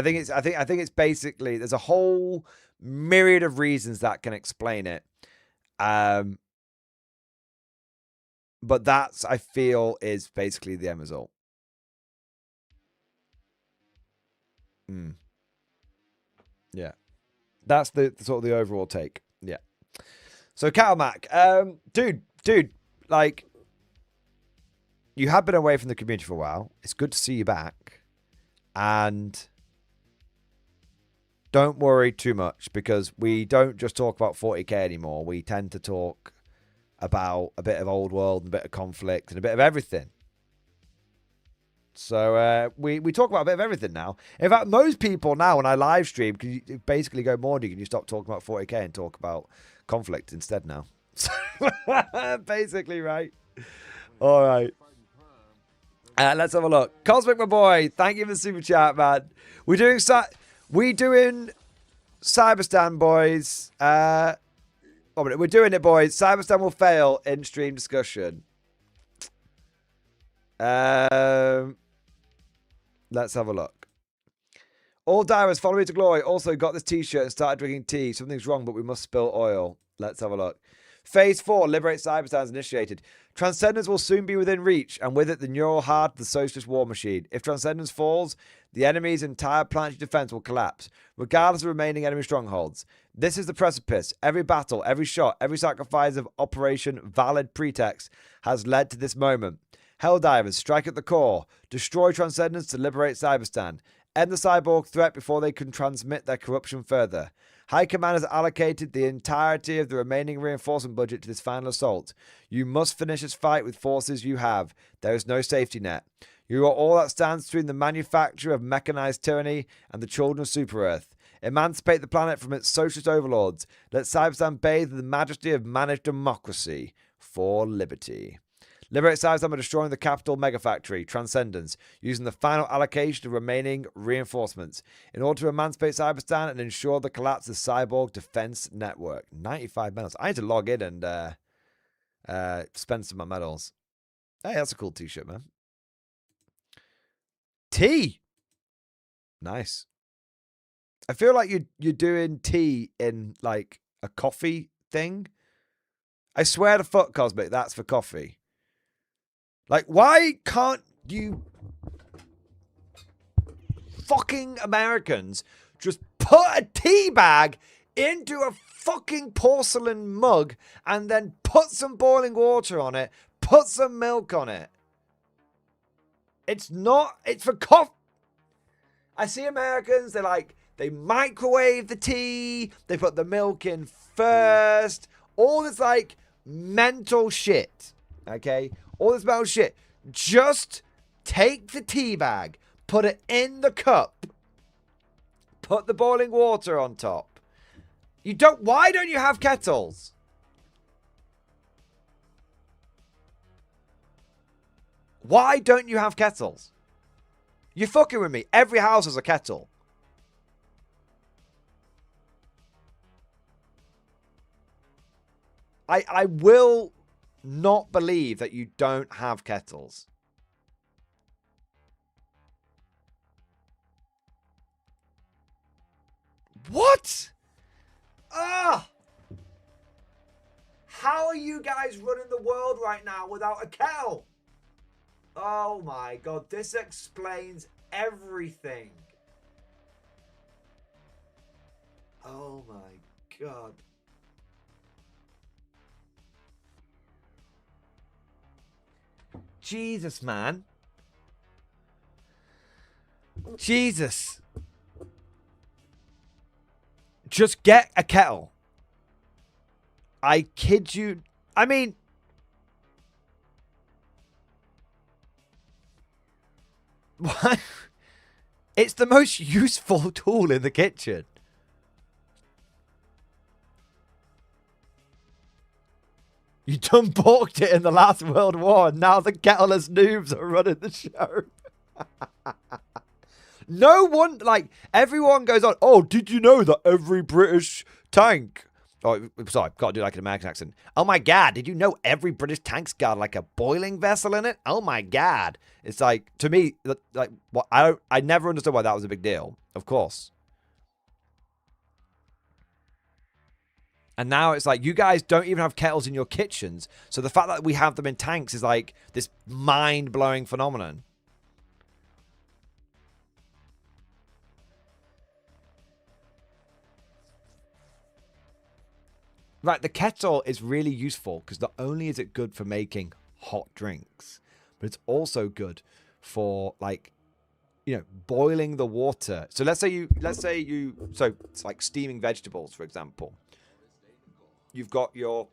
think it's basically there's a whole myriad of reasons that can explain it. But that's, I feel, is basically the end result. Yeah. That's the sort of the overall take. Yeah. So Cattle Mac, dude, like, you have been away from the community for a while. It's good to see you back. And don't worry too much, because we don't just talk about 40k anymore. We tend to talk about a bit of old world and a bit of conflict and a bit of everything. So we talk about a bit of everything now. In fact, most people now, when I live stream, can you basically go morning and you stop talking about 40k and talk about conflict instead now. Basically, right? All right. Let's have a look. Cosmic, my boy, thank you for the super chat, man. We're doing Cyberstan, boys. We're doing it, boys. Cyberstan will fail in stream discussion. Let's have a look. All divers, follow me to glory. Also got this t-shirt and started drinking tea. Something's wrong, but we must spill oil. Let's have a look. Phase 4, liberate Cyberstans initiated. Transcendence will soon be within reach, and with it the neural heart of the socialist war machine. If Transcendence falls, the enemy's entire planetary defense will collapse, regardless of remaining enemy strongholds. This is the precipice. Every battle, every shot, every sacrifice of Operation Valid Pretext has led to this moment. Helldivers, strike at the core. Destroy Transcendence to liberate Cyberstan. End the cyborg threat before they can transmit their corruption further. High Command has allocated the entirety of the remaining reinforcement budget to this final assault. You must finish this fight with forces you have. There is no safety net. You are all that stands between the manufacture of mechanized tyranny and the children of Super-Earth. Emancipate the planet from its socialist overlords. Let Cyberstan bathe in the majesty of managed democracy for liberty. Liberate Cyberstan by destroying the capital megafactory, Transcendence, using the final allocation of remaining reinforcements in order to emancipate Cyberstan and ensure the collapse of the Cyborg Defense Network. 95 medals. I need to log in and spend some of my medals. Hey, that's a cool t-shirt, man. Tea! Nice. I feel like you're doing tea in, like, a coffee thing. I swear to fuck, Cosmic, that's for coffee. Like, why can't you fucking Americans just put a tea bag into a fucking porcelain mug and then put some boiling water on it, put some milk on it? It's for coffee. I see Americans, they microwave the tea, they put the milk in first, all this, like, mental shit, okay? All this mental shit. Just take the tea bag, put it in the cup, put the boiling water on top. Why don't you have kettles? Why don't you have kettles? You're fucking with me. Every house has a kettle. I will not believe that you don't have kettles. What? Ah! How are you guys running the world right now without a kettle? Oh my god, this explains everything. Oh my god. Jesus, man. Jesus. Just get a kettle. I kid you. I mean, what? It's the most useful tool in the kitchen. You done balked it in the last World War, and now the kettleless noobs are running the show. No one, like, everyone goes on, oh, did you know that every British tank... Oh, sorry, got to do like an American accent. Oh my God, did you know every British tank's got like a boiling vessel in it? Oh my God. It's like, to me, like, what I never understood why that was a big deal. Of course. And now it's like, you guys don't even have kettles in your kitchens. So the fact that we have them in tanks is like this mind-blowing phenomenon. Right, the kettle is really useful because not only is it good for making hot drinks, but it's also good for, like, you know, boiling the water. So let's say you, so it's like steaming vegetables, for example. You've got your,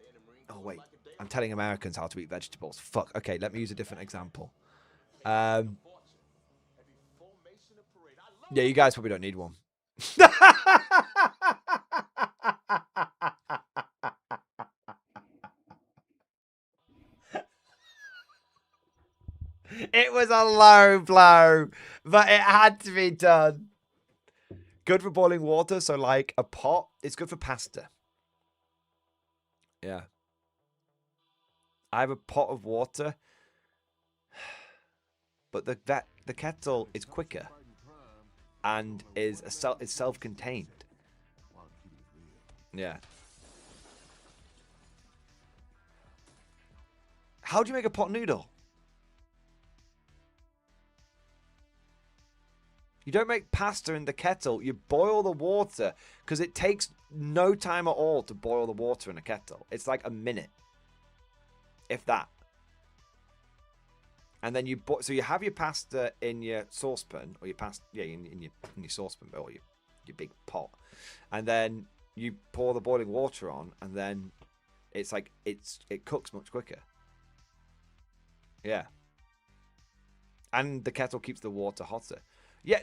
oh wait, I'm telling Americans how to eat vegetables. Fuck, okay, let me use a different example. Yeah, you guys probably don't need one. It was a low blow, but it had to be done. Good for boiling water, so like a pot, it's good for pasta. Yeah. I have a pot of water, but the kettle is quicker and is self-contained. Yeah. How do you make a pot noodle? You don't make pasta in the kettle. You boil the water because it takes no time at all to boil the water in a kettle. It's like a minute, if that. And then so you have your pasta in your saucepan, or your pasta, yeah, in your saucepan, or your big pot, and then you pour the boiling water on, and then it's like it cooks much quicker. Yeah. And the kettle keeps the water hotter. Yeah,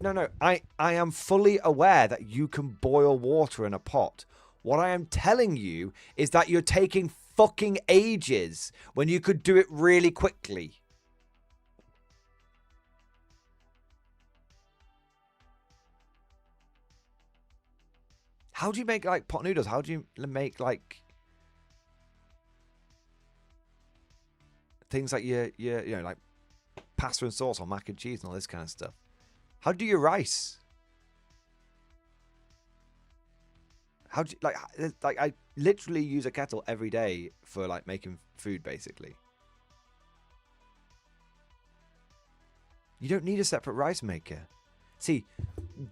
no. I am fully aware that you can boil water in a pot. What I am telling you is that you're taking fucking ages when you could do it really quickly. How do you make, like, pot noodles? How do you make, like, things like your you know, like pasta and sauce or mac and cheese and all this kind of stuff? How do you do your rice? How do you, like I literally use a kettle every day for, like, making food, basically. You don't need a separate rice maker. See,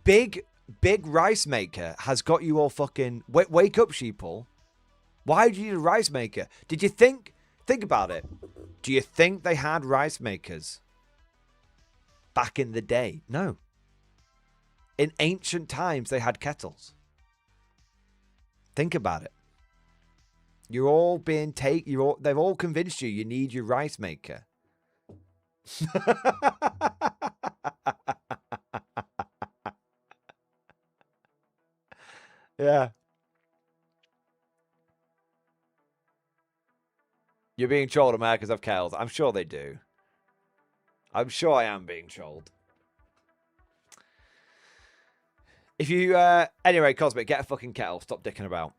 big rice maker has got you all fucking... Wake up, sheeple. Why do you need a rice maker? Did you think about it. Do you think they had rice makers back in the day? No. In ancient times, they had kettles. Think about it. You're all being they've all convinced you need your rice maker. Yeah. You're being trolled, Americans have kettles. I'm sure they do. I'm sure I am being trolled. If you, anyway, Cosmic, get a fucking kettle. Stop dicking about.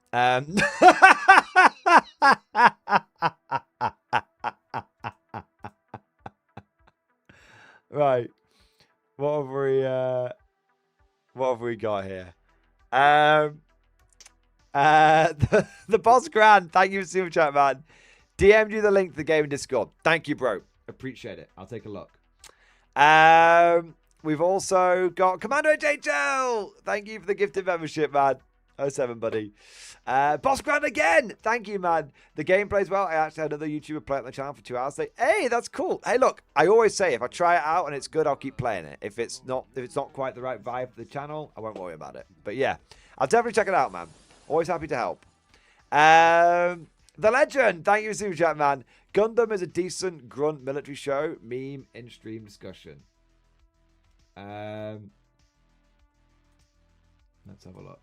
Right. What have we got here? The Boss Grand, thank you for super chat, man. DM'd you the link to the game in Discord. Thank you, bro. Appreciate it. I'll take a look. We've also got Commander HHL. Thank you for the gifted membership, man. 07, buddy. Boss Grand again. Thank you, man. The game plays well. I actually had another YouTuber play it on the channel for 2 hours today. Hey, that's cool. Hey, look, I always say if I try it out and it's good, I'll keep playing it. If it's not quite the right vibe for the channel, I won't worry about it. But yeah, I'll definitely check it out, man. Always happy to help. The Legend. Thank you, super chat, man. Gundam is a decent grunt military show. Meme in stream discussion. Let's have a look.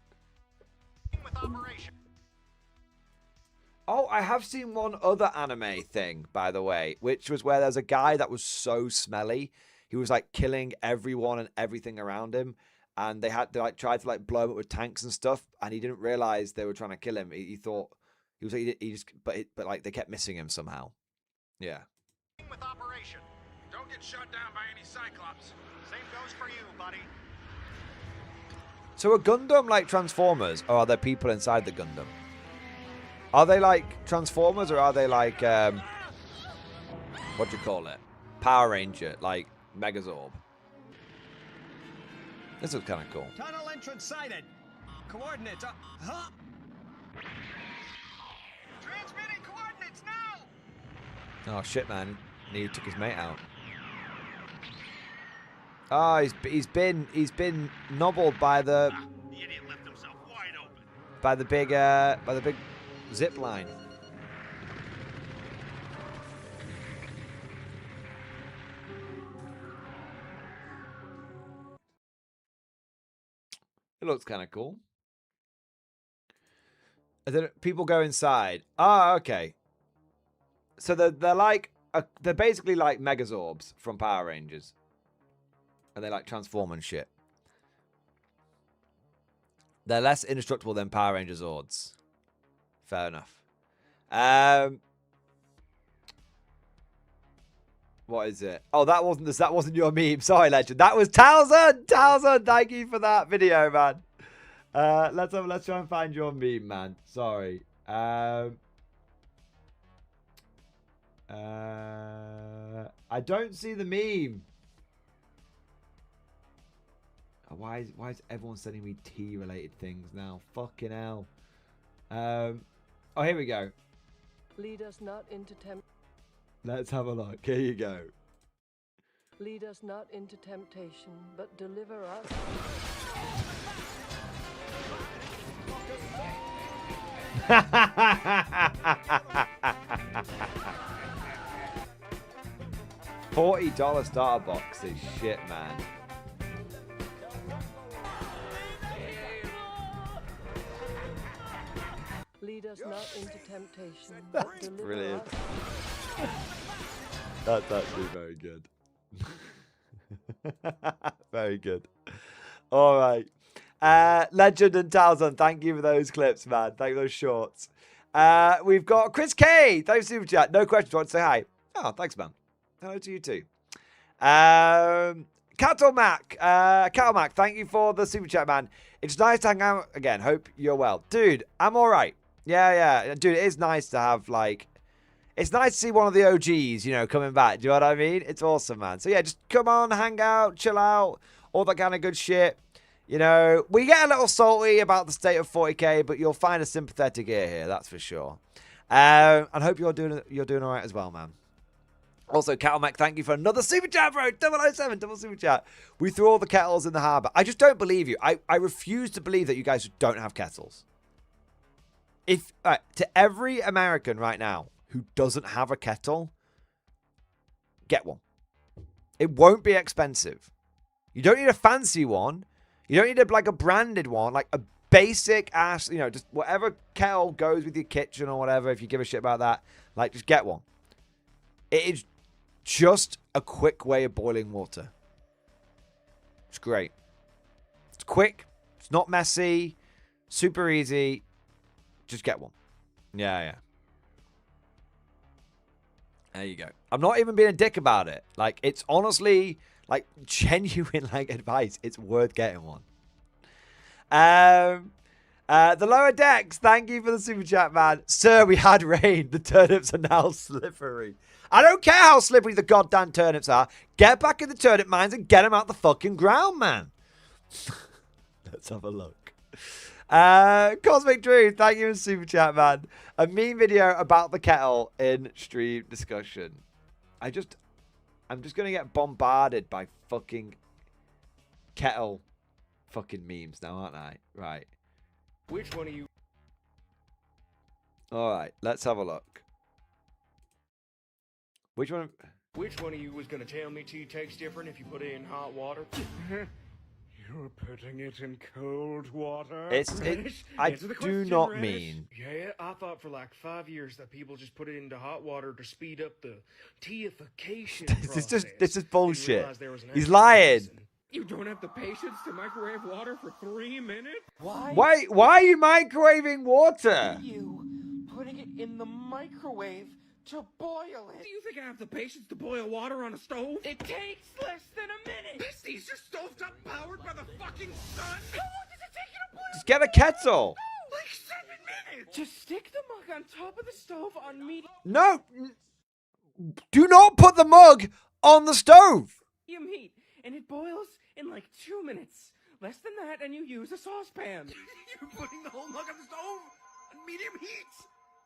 Oh, I have seen one other anime thing, by the way, which was where there's a guy that was so smelly. He was like killing everyone and everything around him. And they had to like try to like blow him up with tanks and stuff. And he didn't realize they were trying to kill him. He thought he was like, but like they kept missing him somehow. Yeah. With operation. Don't get shot down by any Cyclops. Same goes for you, buddy. So are Gundam like Transformers, or are there people inside the Gundam? Are they like Transformers, or are they like what do you call it? Power Ranger, like Megazord. This looks kind of cool. Tunnel entrance sighted. Coordinates. Huh? Transmitting coordinates now. Oh shit, man! He took his mate out. Oh, he's been nobbled by the idiot left himself wide open. by the big zip line. It looks kind of cool. And then people go inside. Oh, okay. So they're like they're basically like Megazords from Power Rangers. And they like transform and shit. They're less indestructible than Power Ranger Zords. Fair enough. What is it? Oh, that wasn't your meme. Sorry, Legend. That was Townsend. Townsend, thank you for that video, man. Let's try and find your meme, man. Sorry. I don't see the meme. Why is everyone sending me tea-related things now? Fucking hell. Oh, here we go. Lead us not into Let's have a look. Here you go. Lead us not into temptation, but deliver us. $40 starter box is shit, man. Lead us not into temptation, but deliver Brilliant. us. That's actually very good. Very good. All right. Legend and Townsend, thank you for those clips, man. Thank you for those shorts. We've got Chris K. Thanks for super chat. No questions. Want to say hi? Oh, thanks, man. Hello to you too. Cattle Mac, thank you for the super chat, man. It's nice to hang out again. Hope you're well. Dude, I'm all right. Yeah. Dude, it is nice to have, like, it's nice to see one of the OGs, you know, coming back. Do you know what I mean? It's awesome, man. So, yeah, just come on, hang out, chill out, all that kind of good shit. You know, we get a little salty about the state of 40k, but you'll find a sympathetic ear here, that's for sure. And hope you're doing all right as well, man. Also, Kettlemech, thank you for another super chat, bro. 007, double super chat. We threw all the kettles in the harbour. I just don't believe you. I refuse to believe that you guys don't have kettles. If to every American right now who doesn't have a kettle, get one. It won't be expensive. You don't need a fancy one. You don't need a branded one, like a basic ass, you know, just whatever kettle goes with your kitchen or whatever. If you give a shit about that, like, just get one. It is just a quick way of boiling water. It's great. It's quick. It's not messy. Super easy. Just get one. Yeah. There you go. I'm not even being a dick about it. Like, it's honestly, like, genuine, like, advice. It's worth getting one. The lower decks, thank you for the super chat, man. Sir, we had rain. The turnips are now slippery. I don't care how slippery the goddamn turnips are. Get back in the turnip mines and get them out the fucking ground, man. Let's have a look. Cosmic Truth, thank you for super chat, man. A meme video about the kettle in stream discussion. I'm just gonna get bombarded by fucking kettle fucking memes now, aren't I? Right. Which one of you? All right, let's have a look. Which one? Which one of you was gonna tell me tea tastes different if you put it in hot water? You're putting it in cold water. I do not mean. Yeah, I thought for like 5 years that people just put it into hot water to speed up the teaification process. This is bullshit. He's He's lying. You don't have the patience to microwave water for 3 minutes? Why are you microwaving water? You putting it in the microwave to boil it. Do you think I have the patience to boil water on a stove? It takes less than a minute. Is your stovetop powered by the fucking sun? How long does it take you to boil? Just get a kettle. Like 7 minutes. Just stick the mug on top of the stove on medium No. Do not put the mug on the stove. heat, and it boils in like 2 minutes. Less than that, and you use a saucepan. You're putting the whole mug on the stove on medium heat.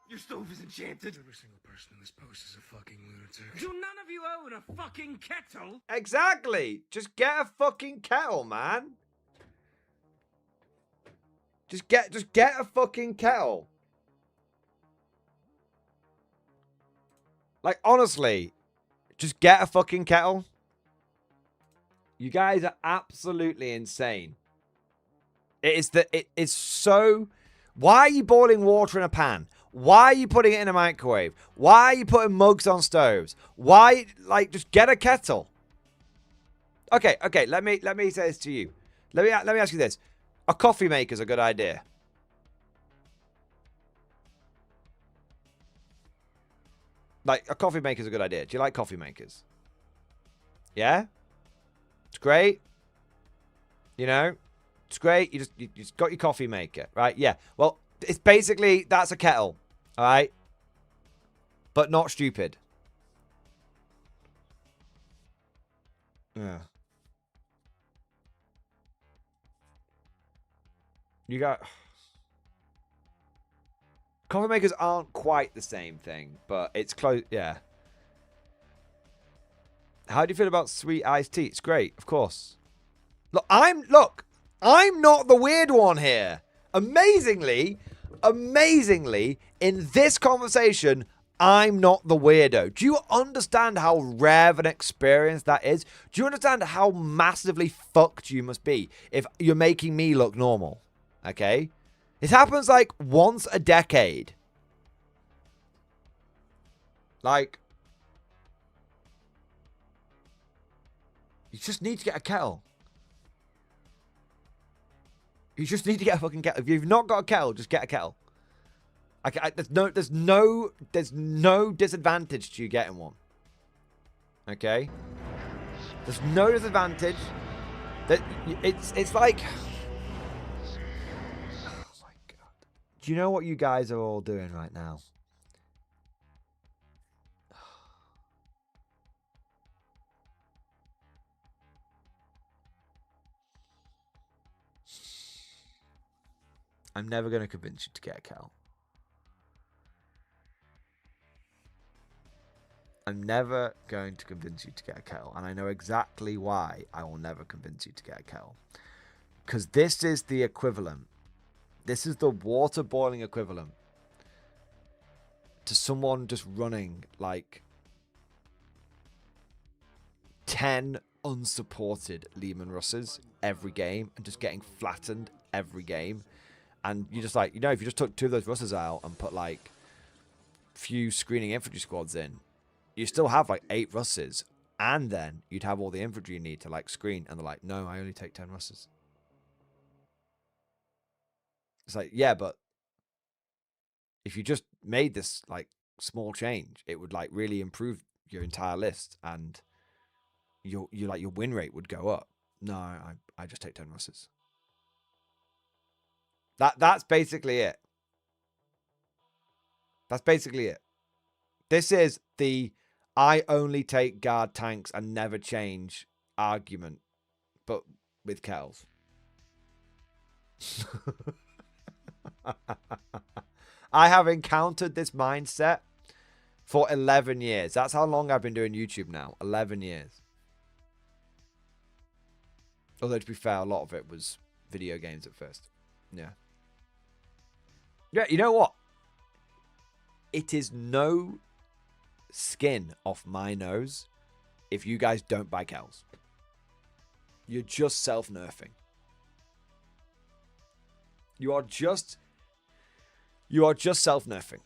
Your stove is enchanted. Every single person in this post is a fucking lunatic. Do none of you own a fucking kettle? Exactly. Just get a fucking kettle, man. Just get a fucking kettle. Like, honestly, just get a fucking kettle. You guys are absolutely insane. It is so. Why are you boiling water in a pan? Why are you putting it in a microwave? Why are you putting mugs on stoves? Why, like, just get a kettle. Okay. Let me say this to you. Let me ask you this: a coffee maker's a good idea. Like, a coffee maker's a good idea. Do you like coffee makers? Yeah, it's great. You know, it's great. You just got your coffee maker, right? Yeah. Well, it's basically that's a kettle, all right, but not stupid. Yeah. You got coffee makers aren't quite the same thing, but it's close. Yeah. How do you feel about sweet iced tea? It's great, of course. Look, I'm not the weird one here. Amazingly, in this conversation, I'm not the weirdo. Do you understand how rare of an experience that is? Do you understand how massively fucked you must be if you're making me look normal? Okay? It happens like once a decade. Like, you just need to get a kettle. You just need to get a fucking kettle. If you've not got a kettle, just get a kettle. There's no disadvantage to you getting one. Okay? There's no disadvantage. That it's like. Oh my god! Do you know what you guys are all doing right now? I'm never going to convince you to get a kettle. I'm never going to convince you to get a kettle. And I know exactly why I will never convince you to get a kettle. Because this is the equivalent. This is the water boiling equivalent to someone just running like 10 unsupported Lehman Russes every game and just getting flattened every game. And you just like, you know, if you just took 2 of those Russes out and put like few screening infantry squads in, you still have like 8 Russes, and then you'd have all the infantry you need to like screen. And they're like, no, I only take 10 Russes. It's like, yeah, but if you just made this like small change. It would like really improve your entire list, and your win rate would go up. No, I just take 10 Russes. That's basically it. That's basically it. This is the I only take guard tanks and never change argument, but with Kells. I have encountered this mindset for 11 years. That's how long I've been doing YouTube now. 11 years. Although, to be fair, a lot of it was video games at first. Yeah. Yeah, you know what? It is no skin off my nose if you guys don't buy Kells. You're just self-nerfing. You are just self-nerfing.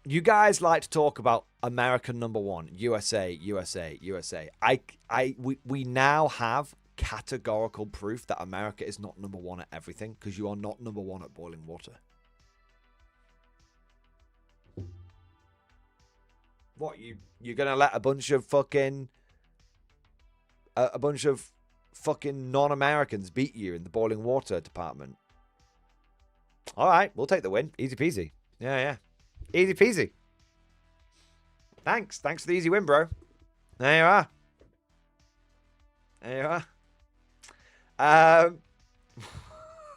You guys like to talk about American #1, USA, USA, USA. We now have categorical proof that America is not #1 at everything, because you are not #1 at boiling water. What, you're gonna let a bunch of fucking non-Americans beat you in the boiling water department? All right, we'll take the win. Easy peasy. Yeah. Easy peasy. Thanks for the easy win, bro. There you are.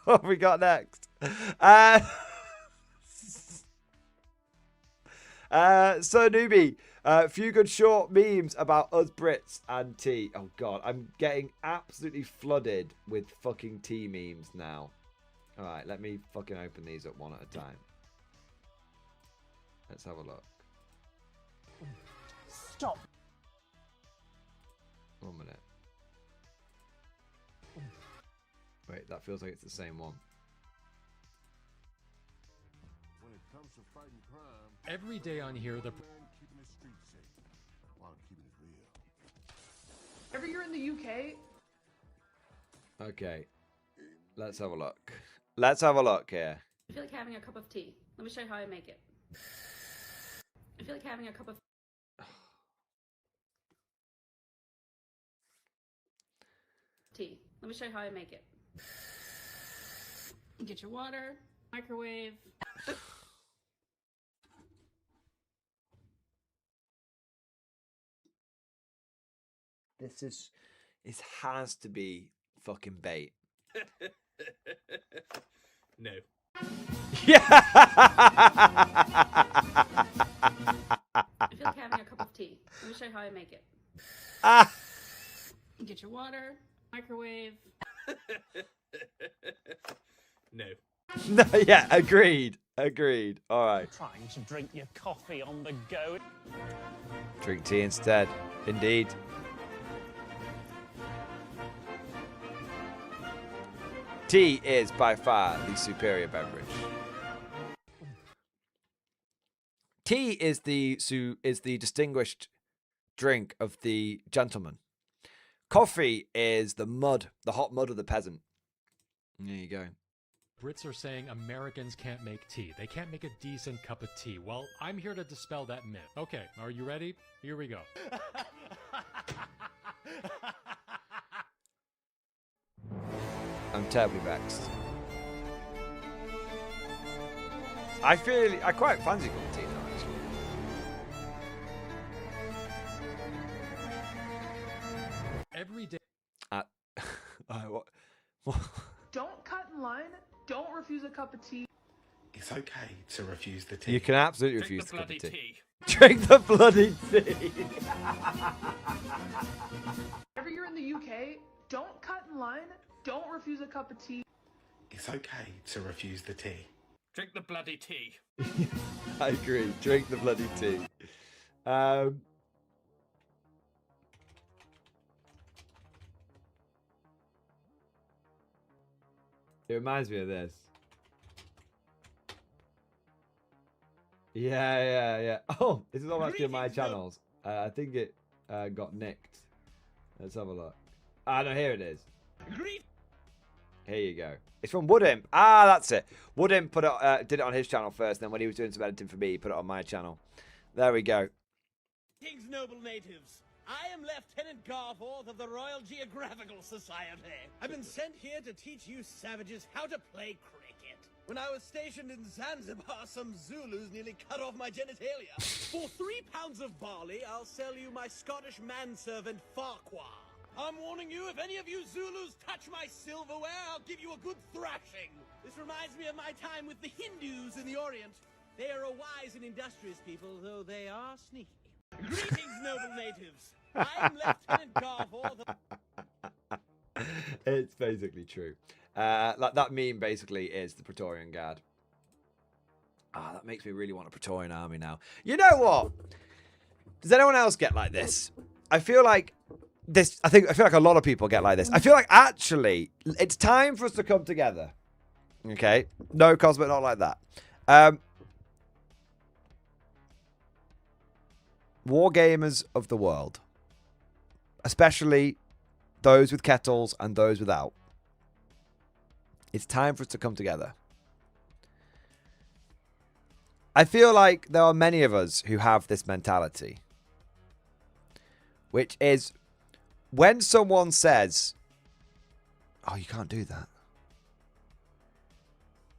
What have we got next? So newbie, few good short memes about us Brits and tea. Oh god, I'm getting absolutely flooded with fucking tea memes now. All right, let me fucking open these up one at a time. Let's have a look. Stop. 1 minute. Wait, that feels like it's the same one. When it comes to fighting crime, every day on here, the keeping the streets safe while keeping it real. Ever you're in the UK? Okay, let's have a look. Let's have a look here. I feel like having a cup of tea. Let me show you how I make it. I feel like having a cup of tea. Let me show you how I make it. Get your water, microwave. This has to be fucking bait. No. Yeah. I feel like having a cup of tea. Let me show you how I make it. Get your water, microwave. No. No, yeah, agreed. All right. Trying to drink your coffee on the go. Drink tea instead. Indeed. Tea is by far the superior beverage. Tea is the distinguished drink of the gentleman. Coffee is the hot mud of the peasant. There you go. Brits are saying Americans can't make tea. They can't make a decent cup of tea. Well, I'm here to dispel that myth. Okay, are you ready? Here we go. I'm terribly vexed. I quite fancy cup of tea now, actually. Every day. What? Don't cut in line. Don't refuse a cup of tea. It's okay to refuse the tea. You can absolutely refuse the cup of tea. tea. Drink the bloody tea. Ever you're in the UK? Don't cut in line. Don't refuse a cup of tea. It's okay to refuse the tea. Drink the bloody tea. I agree. Drink the bloody tea. It reminds me of this. Yeah. Oh, this is all actually on my channels. I think it got nicked. Let's have a look. No, here it is. Here you go. It's from Woodimp. Ah, that's it. Woodimp put it, did it on his channel first. Then when he was doing some editing for me, he put it on my channel. There we go. King's noble natives, I am Lieutenant Garforth of the Royal Geographical Society. I've been sent here to teach you savages how to play cricket. When I was stationed in Zanzibar, some Zulus nearly cut off my genitalia. For 3 pounds of barley, I'll sell you my Scottish manservant Farquhar. I'm warning you, if any of you Zulus touch my silverware, I'll give you a good thrashing. This reminds me of my time with the Hindus in the Orient. They are a wise and industrious people, though they are sneaky. Greetings, noble natives. I am Lieutenant Garforth. It's basically true. Like that meme basically is the Praetorian Guard. Ah, that makes me really want a Praetorian army now. You know what? Does anyone else get like this? I feel like this. I feel like a lot of people get like this. I feel like actually it's time for us to come together. Okay, no, Cosmo, not like that. Wargamers of the world, especially those with kettles and those without. It's time for us to come together. I feel like there are many of us who have this mentality, which is when someone says, "Oh, you can't do that,"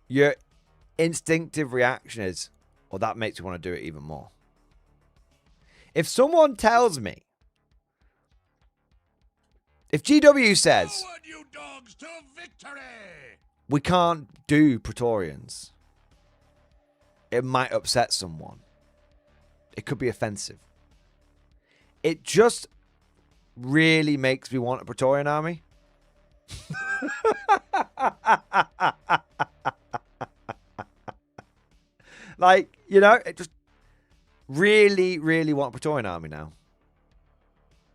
your instinctive reaction is, "Well, that makes me want to do it even more." If someone tells me, if GW says, "Forward, you dogs, to victory!" we can't do Praetorians, it might upset someone. It could be offensive. It just really makes me want a Praetorian army. Like, you know, it just really, really want a Praetorian army now.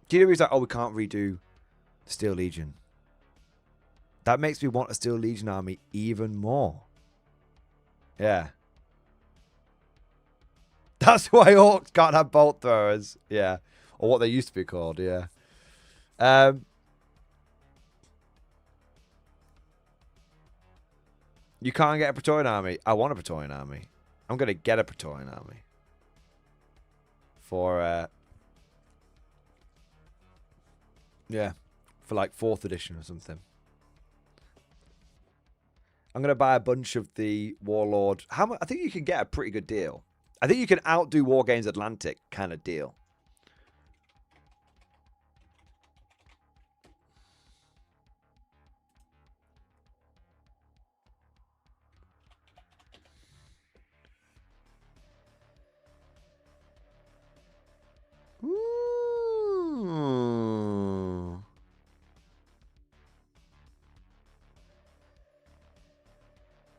GW's like, oh, we can't redo the Steel Legion. That makes me want a Steel Legion army even more. Yeah. That's why Orcs can't have bolt throwers. Yeah. Or what they used to be called, yeah. You can't get a Praetorian army. I want a Praetorian army. I'm going to get a Praetorian army. For, yeah. For like 4th edition or something. I'm going to buy a bunch of the Warlord. How much? I think you can get a pretty good deal. I think you can outdo Wargames Atlantic kind of deal. Ooh.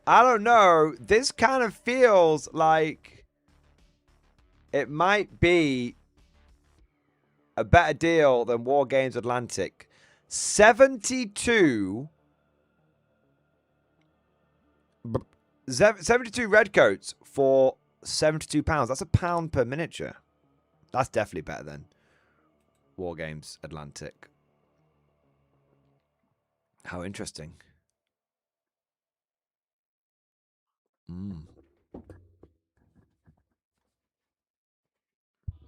I don't know. This kind of feels like it might be a better deal than Wargames Atlantic. 72 redcoats for £72. That's £1 per miniature. That's definitely better than Wargames Atlantic. How interesting.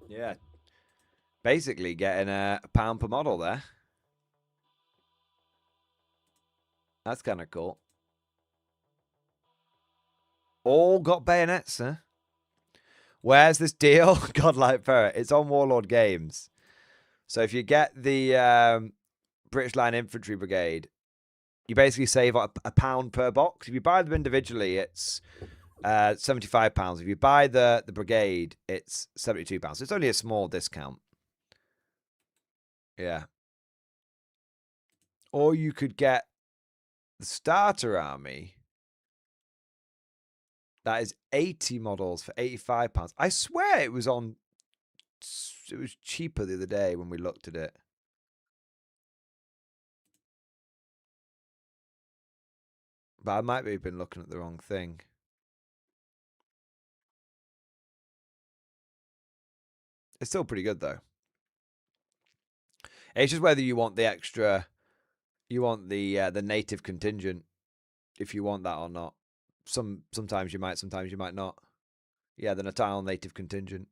Yeah. Basically getting a £1 per model there. That's kind of cool. All got bayonets, huh? Where's this deal? Godlike Ferret. It's on Warlord Games. So if you get the British Line Infantry Brigade, you basically save £1 per box. If you buy them individually, it's £75. If you buy the brigade, it's £72. So it's only a small discount. Yeah. Or you could get the starter army. That is 80 models for £85. I swear it was cheaper the other day when we looked at it. But I might have been looking at the wrong thing. It's still pretty good though. It's just whether you want the extra, You want the native contingent, if you want that or not. Sometimes you might not. Yeah, the Natal native contingent.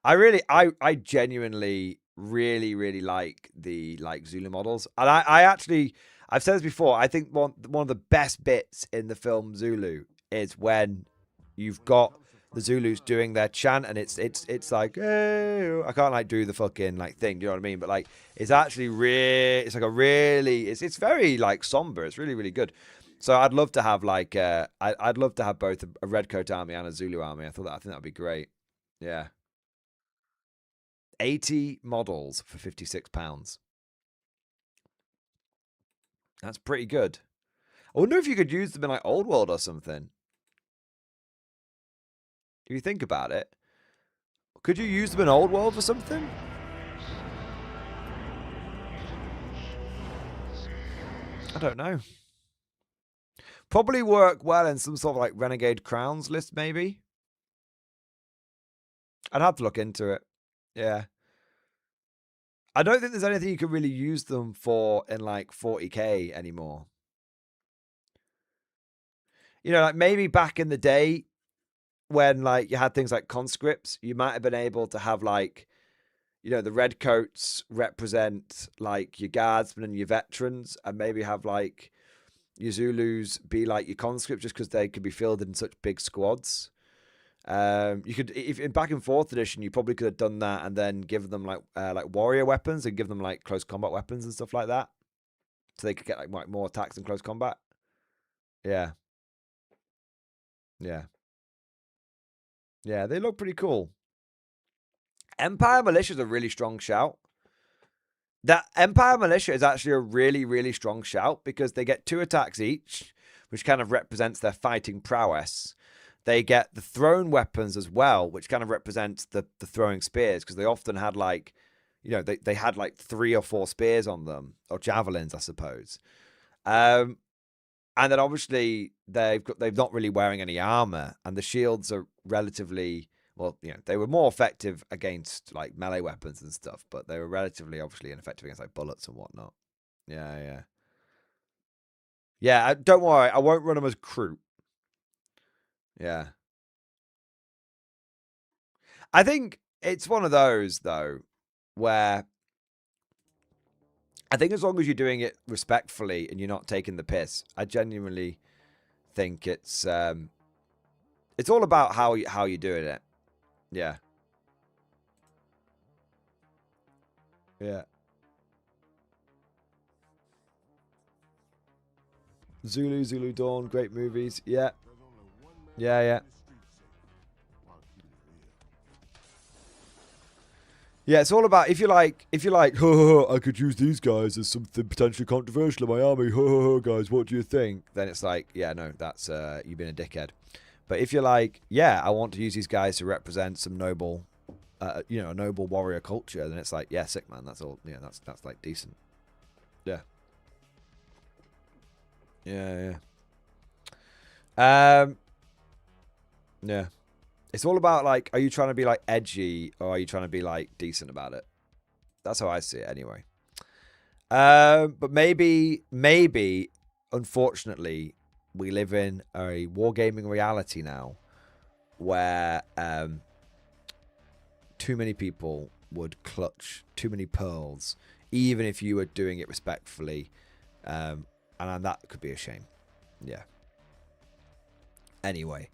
I genuinely really like the Zulu models, and I've said this before. I think one of the best bits in the film Zulu is when you've got the Zulus doing their chant, and it's like, hey, I can't like do the fucking like thing, do you know what I mean? But like, it's actually it's like a really, it's very like somber. It's really good. So I'd love to have like I'd love to have both a Redcoat army and a Zulu army. I think that'd be great. Yeah. 80 models for £56. That's pretty good. I wonder if you could use them in like Old World or something. If you think about it, could you use them in Old World or something? I don't know. Probably work well in some sort of like Renegade Crowns list, maybe. I'd have to look into it. Yeah. I don't think there's anything you can really use them for in like 40k anymore. You know, like maybe back in the day when like you had things like conscripts, you might have been able to have like, you know, the redcoats represent like your guardsmen and your veterans, and maybe have like your Zulus be like your conscripts just because they could be fielded in such big squads. You could, if in back in 4th edition, you probably could have done that and then give them like warrior weapons and give them like close combat weapons and stuff like that, so they could get like more attacks in close combat. Yeah, yeah, yeah. They look pretty cool. Empire Militia is a really strong shout. That Empire Militia is actually a really strong shout because they get 2 attacks each, which kind of represents their fighting prowess. They get the thrown weapons as well, which kind of represents the throwing spears, because they often had like, you know, they had like 3 or 4 spears on them, or javelins, I suppose. And then obviously they're not really wearing any armor, and the shields are relatively, well, you know, they were more effective against like melee weapons and stuff, but they were relatively obviously ineffective against like bullets and whatnot. Yeah. Don't worry, I won't run them as crew. Yeah. I think it's one of those, though, where I think as long as you're doing it respectfully and you're not taking the piss, I genuinely think it's all about how you're doing it. Yeah. Yeah. Zulu Dawn, great movies. Yeah. Yeah. Yeah, it's all about if you're like, I could use these guys as something potentially controversial in my army. Guys, what do you think? Then it's like, yeah, no, that's you've been a dickhead. But if you're like, yeah, I want to use these guys to represent some noble, a noble warrior culture, then it's like, yeah, sick, man. That's all. Yeah, that's like decent. Yeah. Yeah. Yeah. It's all about, like, are you trying to be, like, edgy, or are you trying to be, like, decent about it? That's how I see it, anyway. But maybe, unfortunately, we live in a wargaming reality now where too many people would clutch too many pearls, even if you were doing it respectfully. And that could be a shame. Yeah. Anyway.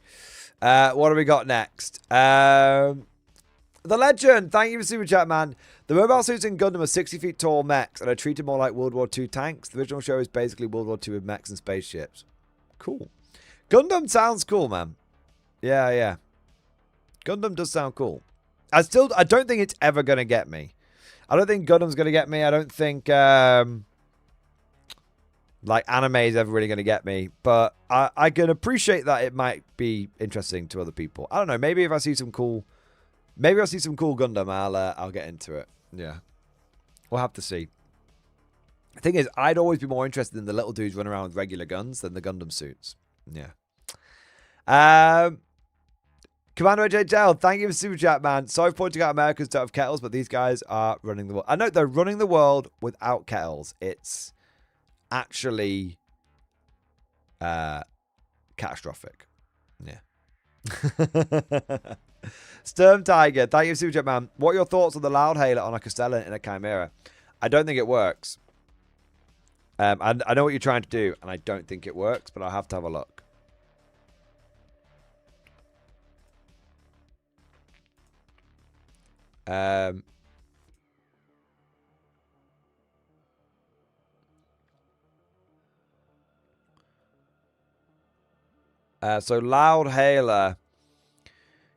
What do we got next? The Legend. Thank you for Super Chat, man. The mobile suits in Gundam are 60 feet tall mechs and are treated more like World War II tanks. The original show is basically World War II with mechs and spaceships. Cool. Gundam sounds cool, man. Yeah. Gundam does sound cool. I don't think it's ever going to get me. I don't think Gundam's going to get me. I don't think like anime is ever really going to get me, but I can appreciate that it might be interesting to other people. I don't know. Maybe if I see some cool Gundam, I'll get into it. Yeah, we'll have to see. The thing is, I'd always be more interested in the little dudes running around with regular guns than the Gundam suits. Yeah. Commander HHL, thank you for super chat, man. Sorry for pointing out Americans don't have kettles, but these guys are running the world. I know they're running the world without kettles. It's actually catastrophic. Yeah. Sturm Tiger, thank you for super chat, man. What are your thoughts on the loud hailer on a Castellan in a Chimera? I don't think it works. I know what you're trying to do, and I don't think it works, but I'll have to have a look. So loud hailer.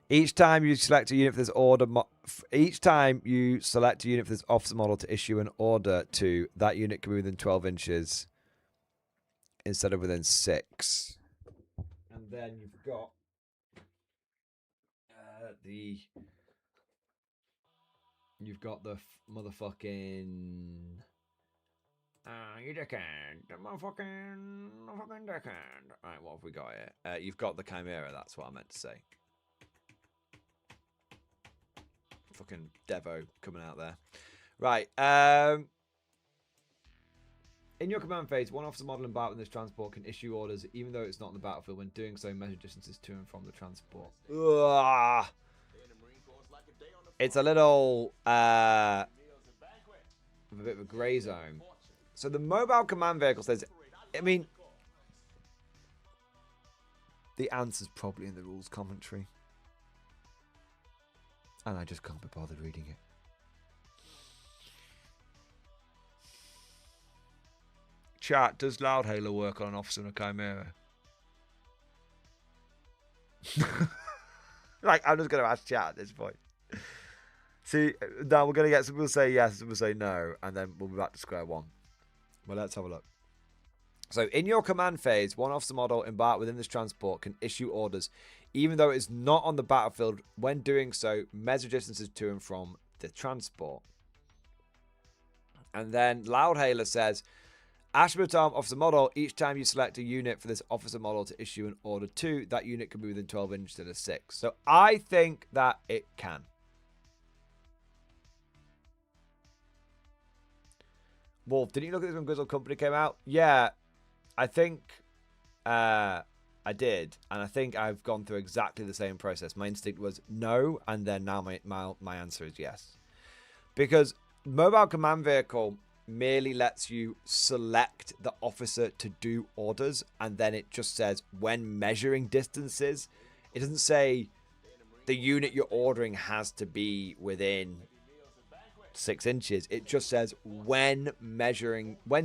Each time you select a unit for this order, each time you select a unit for this officer model to issue an order to, that unit can be within 12 inches instead of within 6. And then you've got the motherfucking you dickhead, the motherfucking dickhead. Right, what have we got here? You've got the Chimera. That's what I meant to say. Fucking Devo coming out there. Right. In your command phase, one officer model embarked in this transport can issue orders even though it's not on the battlefield. When doing so, measure distances to and from the transport. Ugh. It's a little of a bit of a grey zone. So the mobile command vehicle says, I mean, the answer's probably in the rules commentary. And I just can't be bothered reading it. Chat, does loud hailer work on an officer in a Chimera? Like, I'm just going to ask chat at this point. See, now we're going to get some people say yes, some people say no, and then we'll be back to square one. Well, let's have a look. So, in your command phase, one officer model embarked within this transport can issue orders, even though it is not on the battlefield. When doing so, measure distances to and from the transport. And then Loudhailer says, Ashbert Arm officer model, each time you select a unit for this officer model to issue an order to, that unit can be within 12 inches instead of 6. So, I think that it can. Wolf, didn't you look at this when Grizzle Company came out? Yeah, I think I did. And I think I've gone through exactly the same process. My instinct was no, and then now my answer is yes. Because mobile command vehicle merely lets you select the officer to do orders, and then it just says when measuring distances. It doesn't say the unit you're ordering has to be within 6 inches. It just says when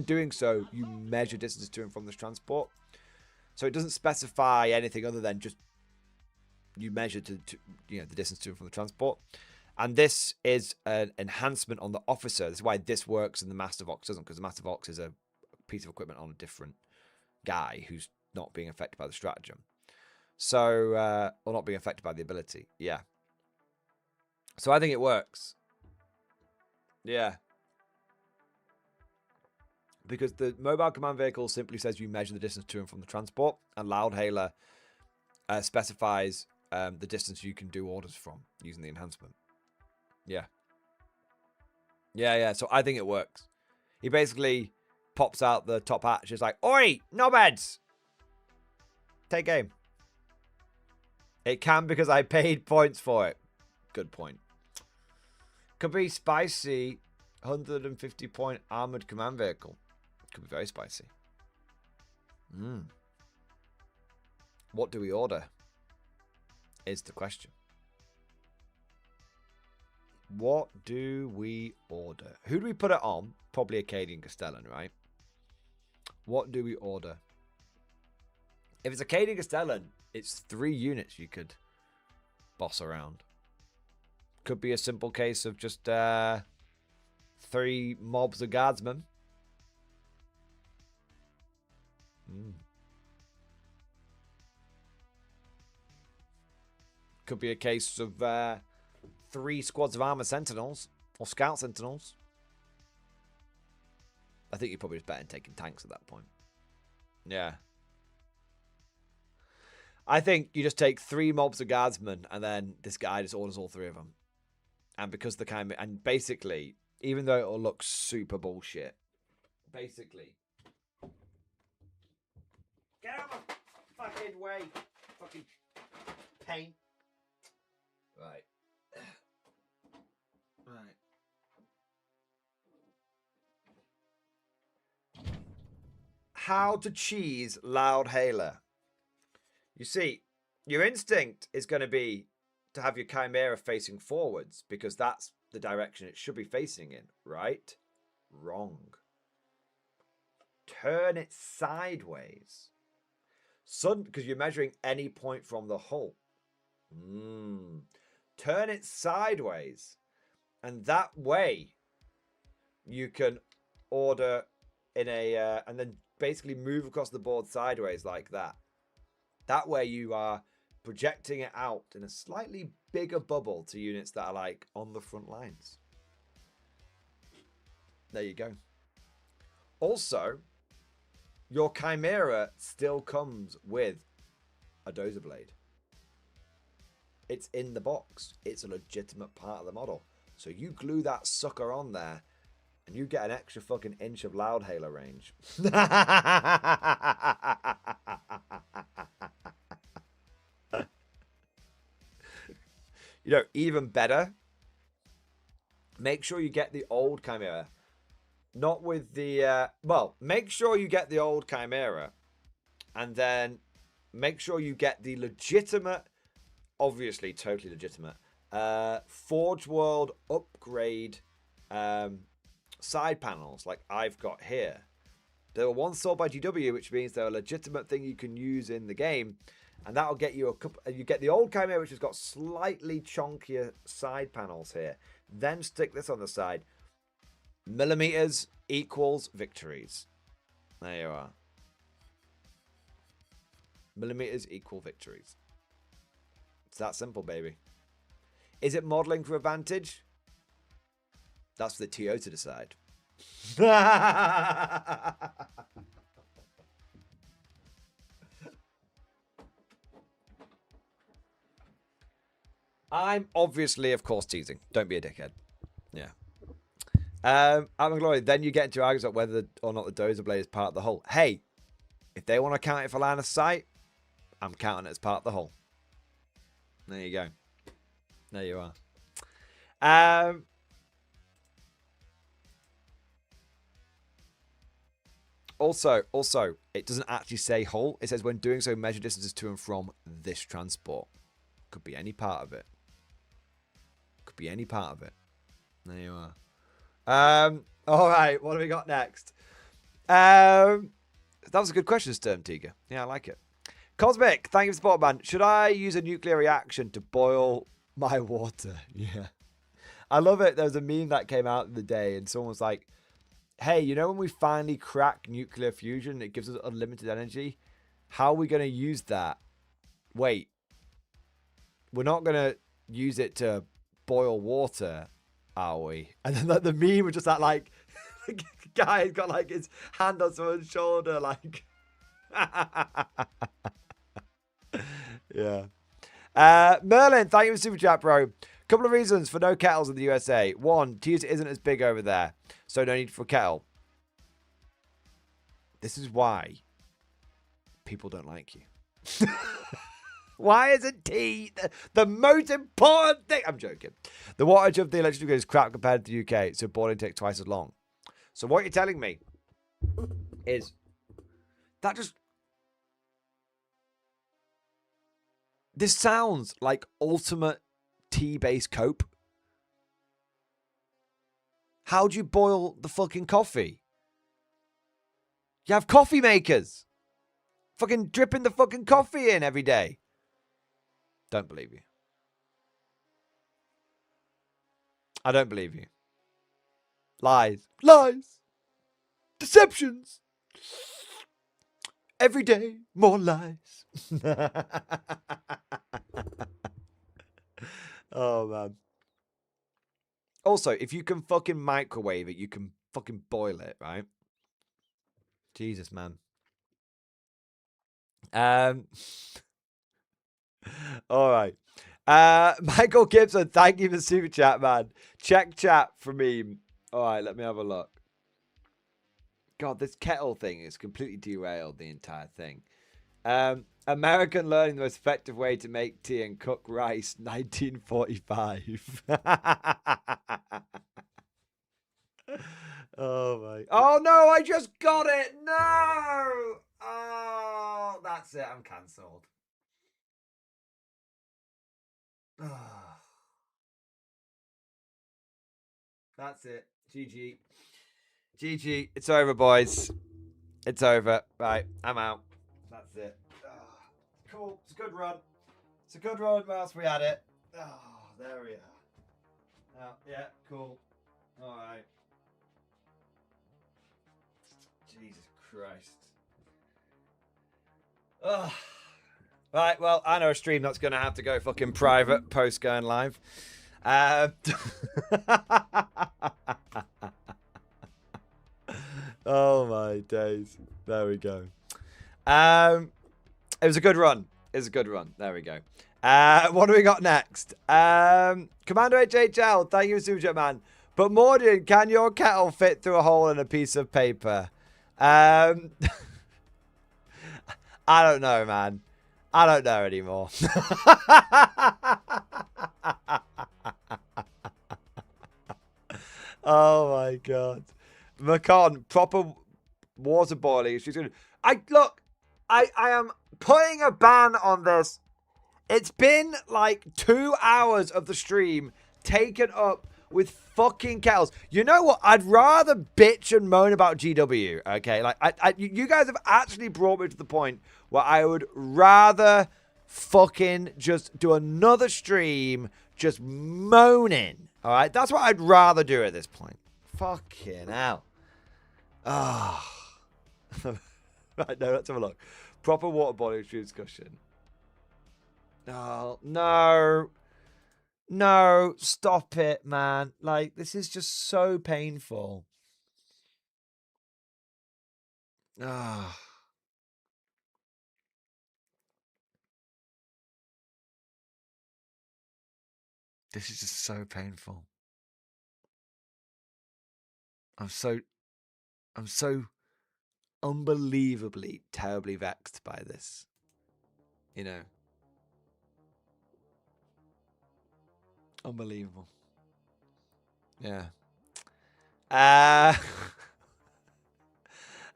doing so, you measure distances to and from this transport. So it doesn't specify anything other than just you measure to the distance to and from the transport. And this is an enhancement on the officer. This is why this works and the Master Vox doesn't, because the Master Vox is a piece of equipment on a different guy who's not being affected by the stratagem. So, or not being affected by the ability. Yeah. So I think it works. Yeah. Because the mobile command vehicle simply says you measure the distance to and from the transport, and Loudhailer specifies the distance you can do orders from using the enhancement. Yeah. Yeah. So I think it works. He basically pops out the top hat, just like, "Oi, knobheads! Take aim." It can because I paid points for it. Good point. Could be spicy. 150 point armored command vehicle. Could be very spicy. What do we order? Is the question. What do we order? Who do we put it on? Probably Acadian Castellan, right? What do we order? If it's Acadian Castellan, it's 3 units you could boss around. Could be a simple case of just 3 mobs of guardsmen. Could be a case of 3 squads of armor sentinels or scout sentinels. I think you're probably just better than taking tanks at that point. Yeah. I think you just take 3 mobs of guardsmen, and then this guy just orders all 3 of them. And because the chimera, and basically, even though it'll look super bullshit, basically, get out of my fucking way, fucking pain. Right. Right. How to cheese Loudhailer. You see, your instinct is going to be to have your chimera facing forwards because that's the direction it should be facing in, right? Wrong. Turn it sideways. Because you're measuring any point from the hull. Turn it sideways. And that way you can order in a... and then basically move across the board sideways like that. That way you are projecting it out in a slightly bigger bubble to units that are like on the front lines. There you go. Also, your chimera still comes with a dozer blade. It's in the box. It's a legitimate part of the model. So you glue that sucker on there and you get an extra fucking inch of Loudhailer range. You know, even better, make sure you get the old chimera. Not with the... well, make sure you get the old chimera. And then make sure you get the legitimate, obviously totally legitimate, Forge World upgrade side panels like I've got here. They were once sold by GW, which means they're a legitimate thing you can use in the game. And that'll get you a couple. You get the old chimera, which has got slightly chunkier side panels here. Then stick this on the side. Millimeters equals victories. There you are. Millimeters equal victories. It's that simple, baby. Is it modeling for advantage? That's for the TO to decide. I'm obviously, of course, teasing. Don't be a dickhead. Yeah. Element Glory, then you get into arguments about whether or not the dozer blade is part of the hull. Hey, if they want to count it for line of sight, I'm counting it as part of the hull. There you go. There you are. Also, it doesn't actually say hull. It says when doing so, measure distances to and from this transport. Could be any part of it. Could be any part of it. There you are. All right, what have we got next? That was a good question, Sturm Tiger. Yeah, I like it. Cosmic, thank you for support, man. Should I use a nuclear reaction to boil my water? Yeah. I love it. There was a meme that came out the day, and someone was like, hey, you know when we finally crack nuclear fusion, it gives us unlimited energy? How are we going to use that? Wait. We're not going to use it to boil water, are we? And then like, the meme was just that, like, the guy's got, like, his hand on someone's shoulder, like... Yeah. Merlin, thank you for super chat, bro. Couple of reasons for no kettles in the USA. One, Tears isn't as big over there, so no need for a kettle. This is why people don't like you. Why isn't tea the most important thing? I'm joking. The wattage of the electric grid is crap compared to the UK, so boiling takes twice as long. So what you're telling me is that just... This sounds like ultimate tea-based cope. How do you boil the fucking coffee? You have coffee makers. Fucking dripping the fucking coffee in every day. Don't believe you. I don't believe you. Lies. Lies. Deceptions. Every day, more lies. Oh, man. Also, if you can fucking microwave it, you can fucking boil it, right? Jesus, man. All right. Michael Gibson, thank you for the super chat, man. Check chat for me. All right, let me have a look. God, this kettle thing is completely derailed the entire thing. American learning the most effective way to make tea and cook rice, 1945. Oh my. Oh no, I just got it. No. Oh, that's it. I'm cancelled. That's it. GG. GG. It's over, boys. It's over. Right, I'm out. That's it. Cool. It's a good run. It's a good run whilst we had it. Oh, there we are. Oh, yeah, cool. All right. Jesus Christ. Oh. Right, well, I know a stream that's going to have to go fucking private post going live. Oh my days. There we go. It was a good run. It was a good run. There we go. What do we got next? Commander HHL, thank you, Super Chat Man. But Mordian, can your kettle fit through a hole in a piece of paper? I don't know, man. I don't know anymore. Oh my god. Macon, proper water boiling. She's gonna. I am putting a ban on this. It's been like 2 hours of the stream taken up with fucking kettles. You know what? I'd rather bitch and moan about GW. Okay, like you guys have actually brought me to the point where I would rather fucking just do another stream just moaning. All right, that's what I'd rather do at this point. Fucking hell. Ah. Oh. Right, no, let's have a look. Proper waterboarding stream discussion. Oh, no. No, stop it, man. Like, this is just so painful. Ah. This is just so painful. I'm so unbelievably, terribly vexed by this. You know. Unbelievable. Yeah.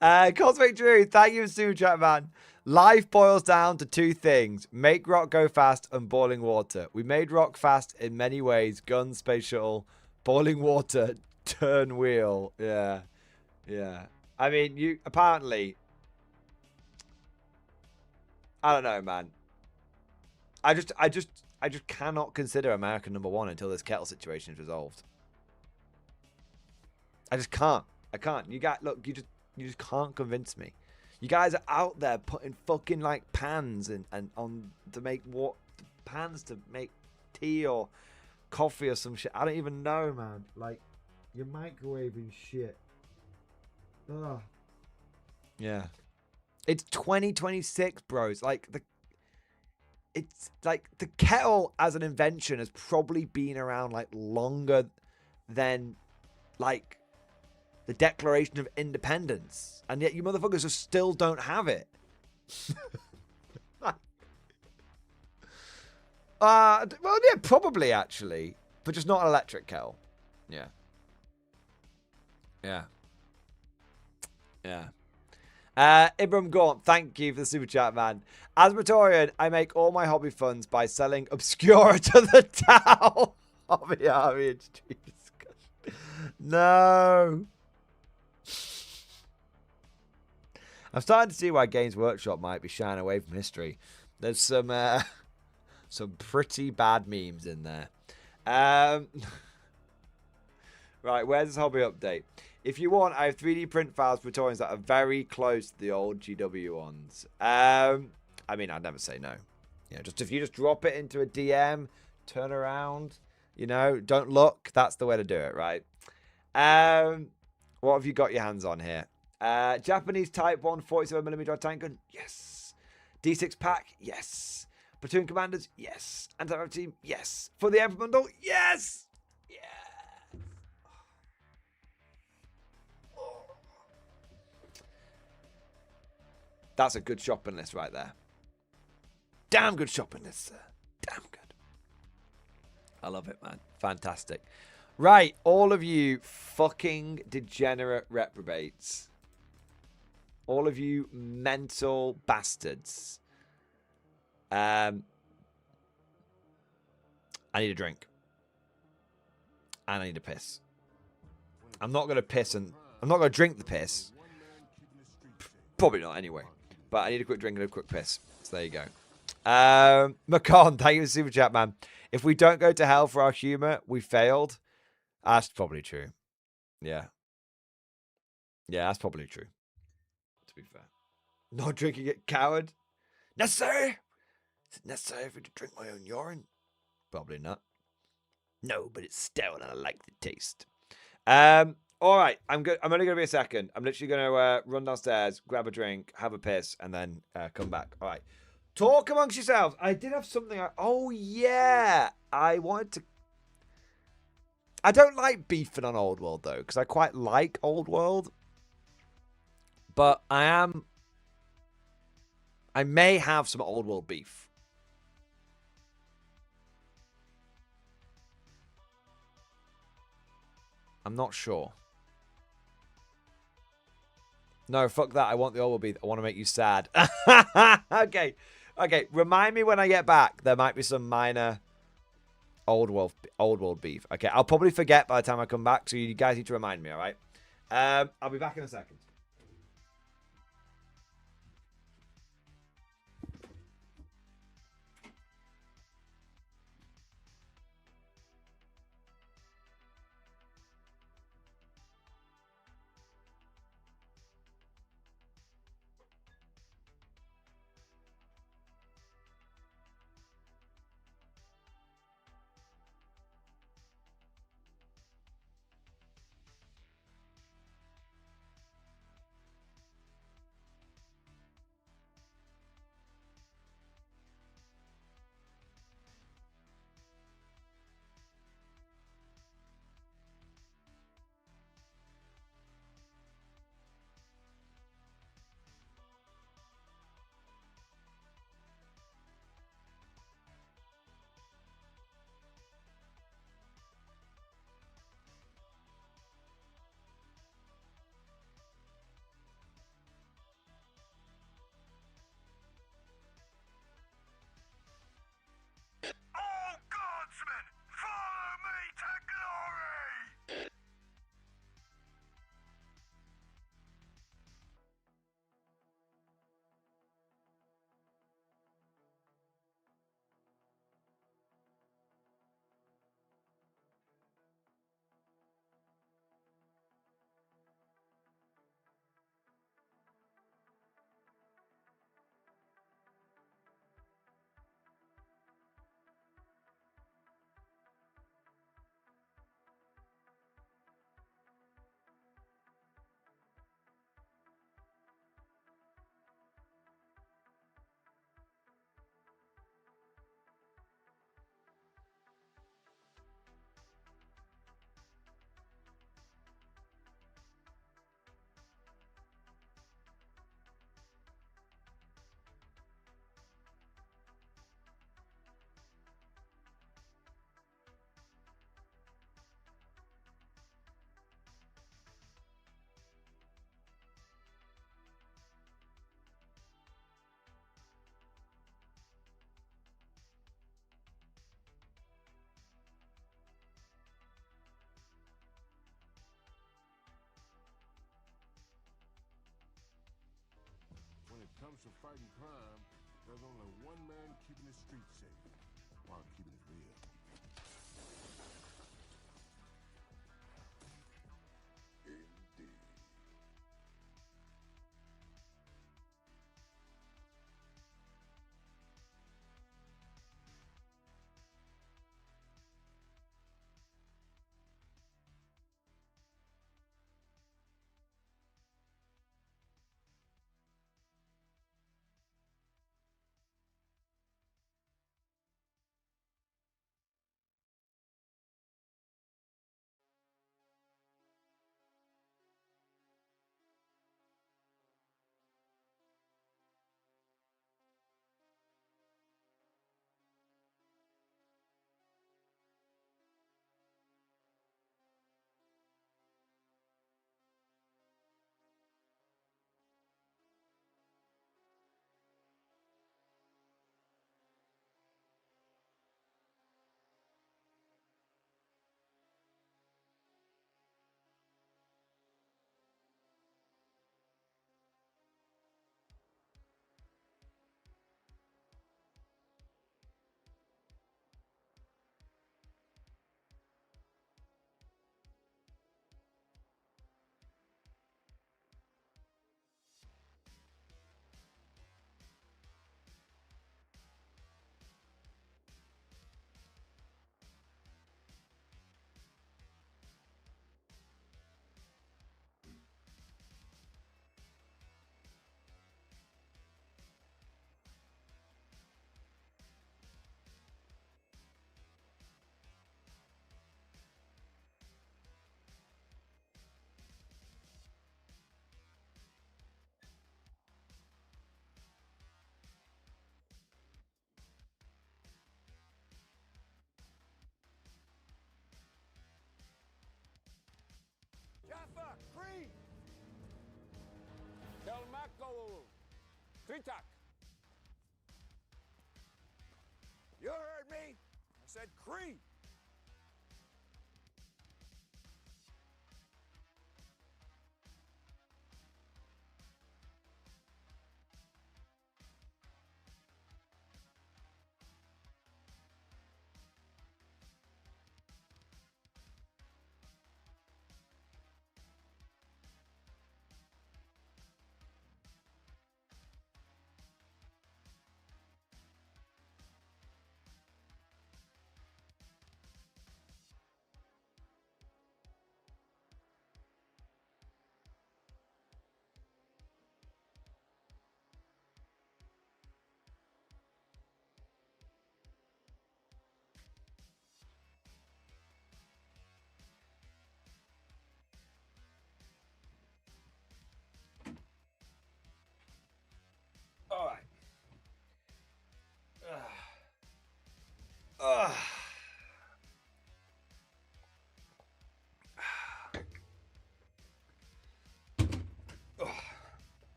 Cosmic Drew, thank you for super chat, man. Life boils down to two things. Make rock go fast and boiling water. We made rock fast in many ways. Gun, space shuttle, boiling water, turn wheel. Yeah. Yeah. I mean, you apparently... I don't know, man. I just cannot consider America #1 until this kettle situation is resolved. I just can't. I can't. You just can't convince me. You guys are out there putting fucking like pans and on to make pans to make tea or coffee or some shit. I don't even know, man. Like, you're microwaving shit. Ugh. Yeah. It's 2026, bros. It's like the kettle as an invention has probably been around like longer than like the Declaration of Independence, and yet you motherfuckers just still don't have it. Well, yeah, probably actually, but just not an electric kettle. Yeah. Yeah. Yeah. Ibram Gaunt, thank you for the super chat, man. As a Praetorian, I make all my hobby funds by selling Obscura to the Tau. Hobby army. No. I'm starting to see why Games Workshop might be shying away from history. There's some pretty bad memes in there. Right, where's this hobby update? If you want, I have 3D print files for Praetorians that are very close to the old GW ones. I mean, I'd never say no. You know, if you just drop it into a DM, turn around, you know, don't look. That's the way to do it, right? What have you got your hands on here? Japanese Type 1 47mm tank gun? Yes. D6 pack? Yes. Platoon commanders, yes. Anti-aircraft team, yes. For the Emperor bundle, yes. Yeah. That's a good shopping list right there. Damn good shopping list, sir. Damn good. I love it, man. Fantastic. Right, all of you fucking degenerate reprobates. All of you mental bastards. I need a drink. And I need a piss. I'm not going to piss and... I'm not going to drink the piss. Probably not anyway. But I need a quick drink and a quick piss. So there you go. Macon, thank you for the super chat, man. If we don't go to hell for our humor, we failed. That's probably true. Yeah. Yeah, that's probably true. To be fair. Not drinking it, coward. Necessary? Is it necessary for me to drink my own urine? Probably not. No, but it's stout and I like the taste. All right, I'm good. I'm only gonna be a second. I'm literally gonna run downstairs, grab a drink, have a piss, and then come back. All right. Talk amongst yourselves. I did have something. Oh yeah, I wanted to. I don't like beefing on Old World though, because I quite like Old World. But I may have some Old World beef. I'm not sure. No, fuck that. I want the Old World beef. I want to make you sad. Okay. Okay. Remind me when I get back. There might be some minor Old World beef. Okay. I'll probably forget by the time I come back. So you guys need to remind me, all right? I'll be back in a second. When it comes to fighting crime, there's only one man keeping the streets safe, while keeping it real. Indeed. go. Kritak. You heard me. I said Cree. All right.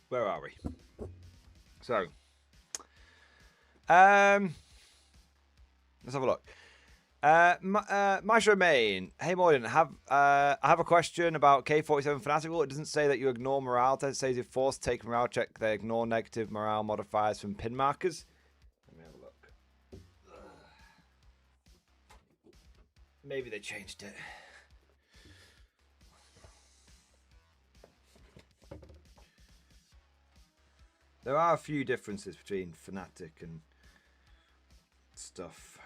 Where are we? So, let's have a look. Maestro Main, hey Morgan, I have a question about K47 Fanatical. It doesn't say that you ignore morale tests. It says if forced to take a morale check, they ignore negative morale modifiers from pin markers. Let me have a look. Maybe they changed it. There are a few differences between Fanatic and stuff.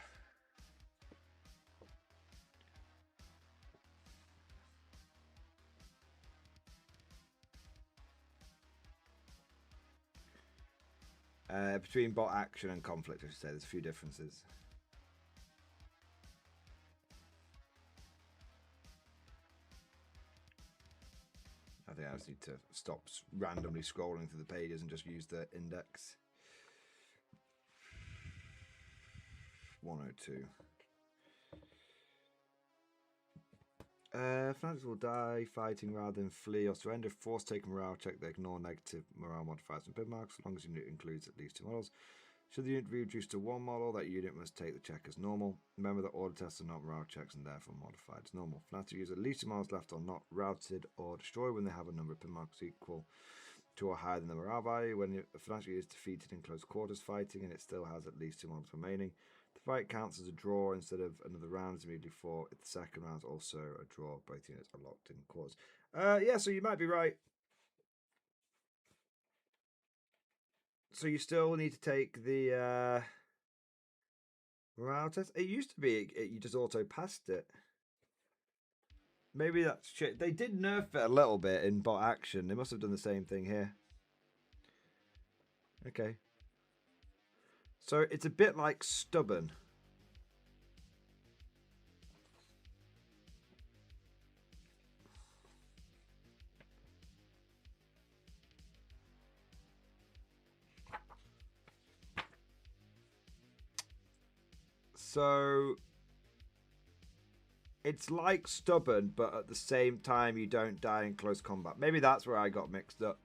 Between bot action and conflict, I should say, there's a few differences. I think I just need to stop randomly scrolling through the pages and just use the index. 102. Fanatics will die fighting rather than flee or surrender. Force take a morale check. They ignore negative morale modifiers and pin marks as long as the unit includes at least 2 models. Should the unit be reduced to 1 model, that unit must take the check as normal. Remember that order tests are not morale checks and therefore modified as normal. Fanatic use at least 2 models left or not routed or destroyed when they have a number of pin marks equal to or higher than the morale value. When the Fanatic is defeated in close quarters fighting and it still has at least 2 models remaining, the fight counts as a draw instead of another round as immediately for if the second round is also a draw. Both units are locked in quarters. Yeah, so you might be right. So you still need to take the morale test. It used to be you just auto passed it. Maybe that's shit. They did nerf it a little bit in bot action. They must have done the same thing here. Okay. So it's a bit like stubborn. So it's like stubborn, but at the same time you don't die in close combat. Maybe that's where I got mixed up.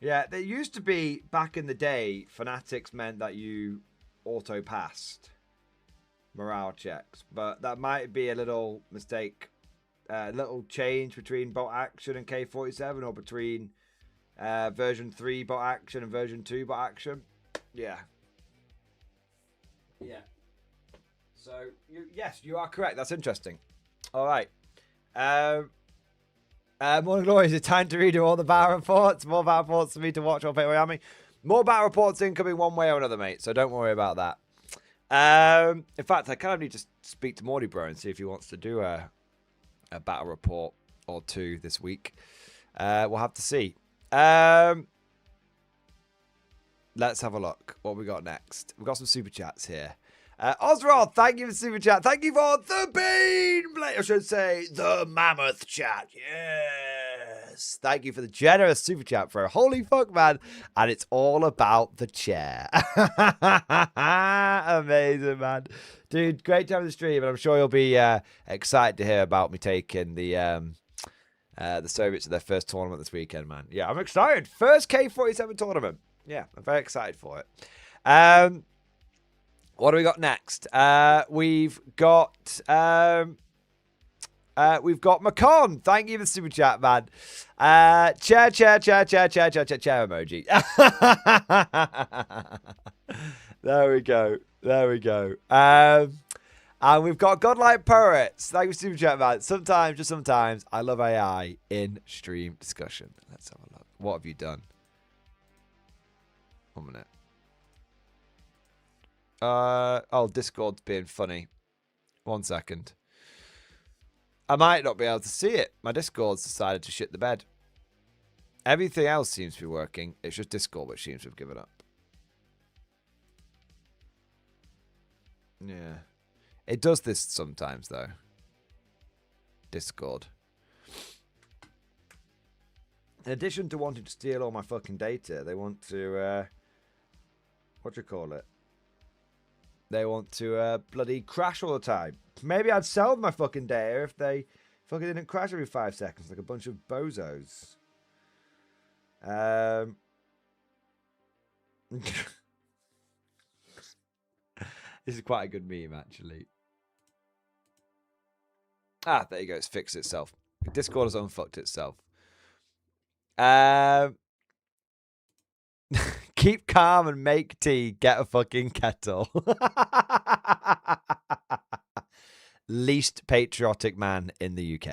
Yeah, there used to be, back in the day, Fanatics meant that you auto-passed morale checks. But that might be a little mistake. A little change between bot action and K47, or between version 3 bot action and version 2 bot action. Yeah. Yeah. So, yes, you are correct. That's interesting. All right. Morning Glory, is it time to redo all the battle reports? More battle reports for me to watch or play Warhammer? More battle reports incoming one way or another, mate. So don't worry about that. In fact, I kind of need to speak to Morty Bro and see if he wants to do a battle report or 2 this week. We'll have to see. Let's have a look. What we got next? We've got some super chats here. Osrod, thank you for super chat. Thank you for the bean blade. I should say the mammoth chat. Yes. Thank you for the generous super chat, bro. Holy fuck, man. And it's all about the chair. Amazing, man. Dude, great time of the stream. And I'm sure you'll be excited to hear about me taking the The Soviets are their first tournament this weekend, man. Yeah, I'm excited. First K47 tournament. Yeah, I'm very excited for it. What do we got next? We've got Macon. Thank you for the super chat, man. Chair emoji. There we go. And we've got Godlike Poets. Thank you for super chat, man. Sometimes, just sometimes, I love AI in stream discussion. Let's have a look. What have you done? 1 minute. Oh, Discord's being funny. 1 second. I might not be able to see it. My Discord's decided to shit the bed. Everything else seems to be working. It's just Discord which seems to have given up. Yeah. It does this sometimes, though. Discord. In addition to wanting to steal all my fucking data, they want to, what do you call it? They want to bloody crash all the time. Maybe I'd sell my fucking data if they fucking didn't crash every 5 seconds like a bunch of bozos. This is quite a good meme, actually. Ah, there you go. It's fixed itself. Discord has unfucked itself. Keep calm and make tea. Get a fucking kettle. Least patriotic man in the UK.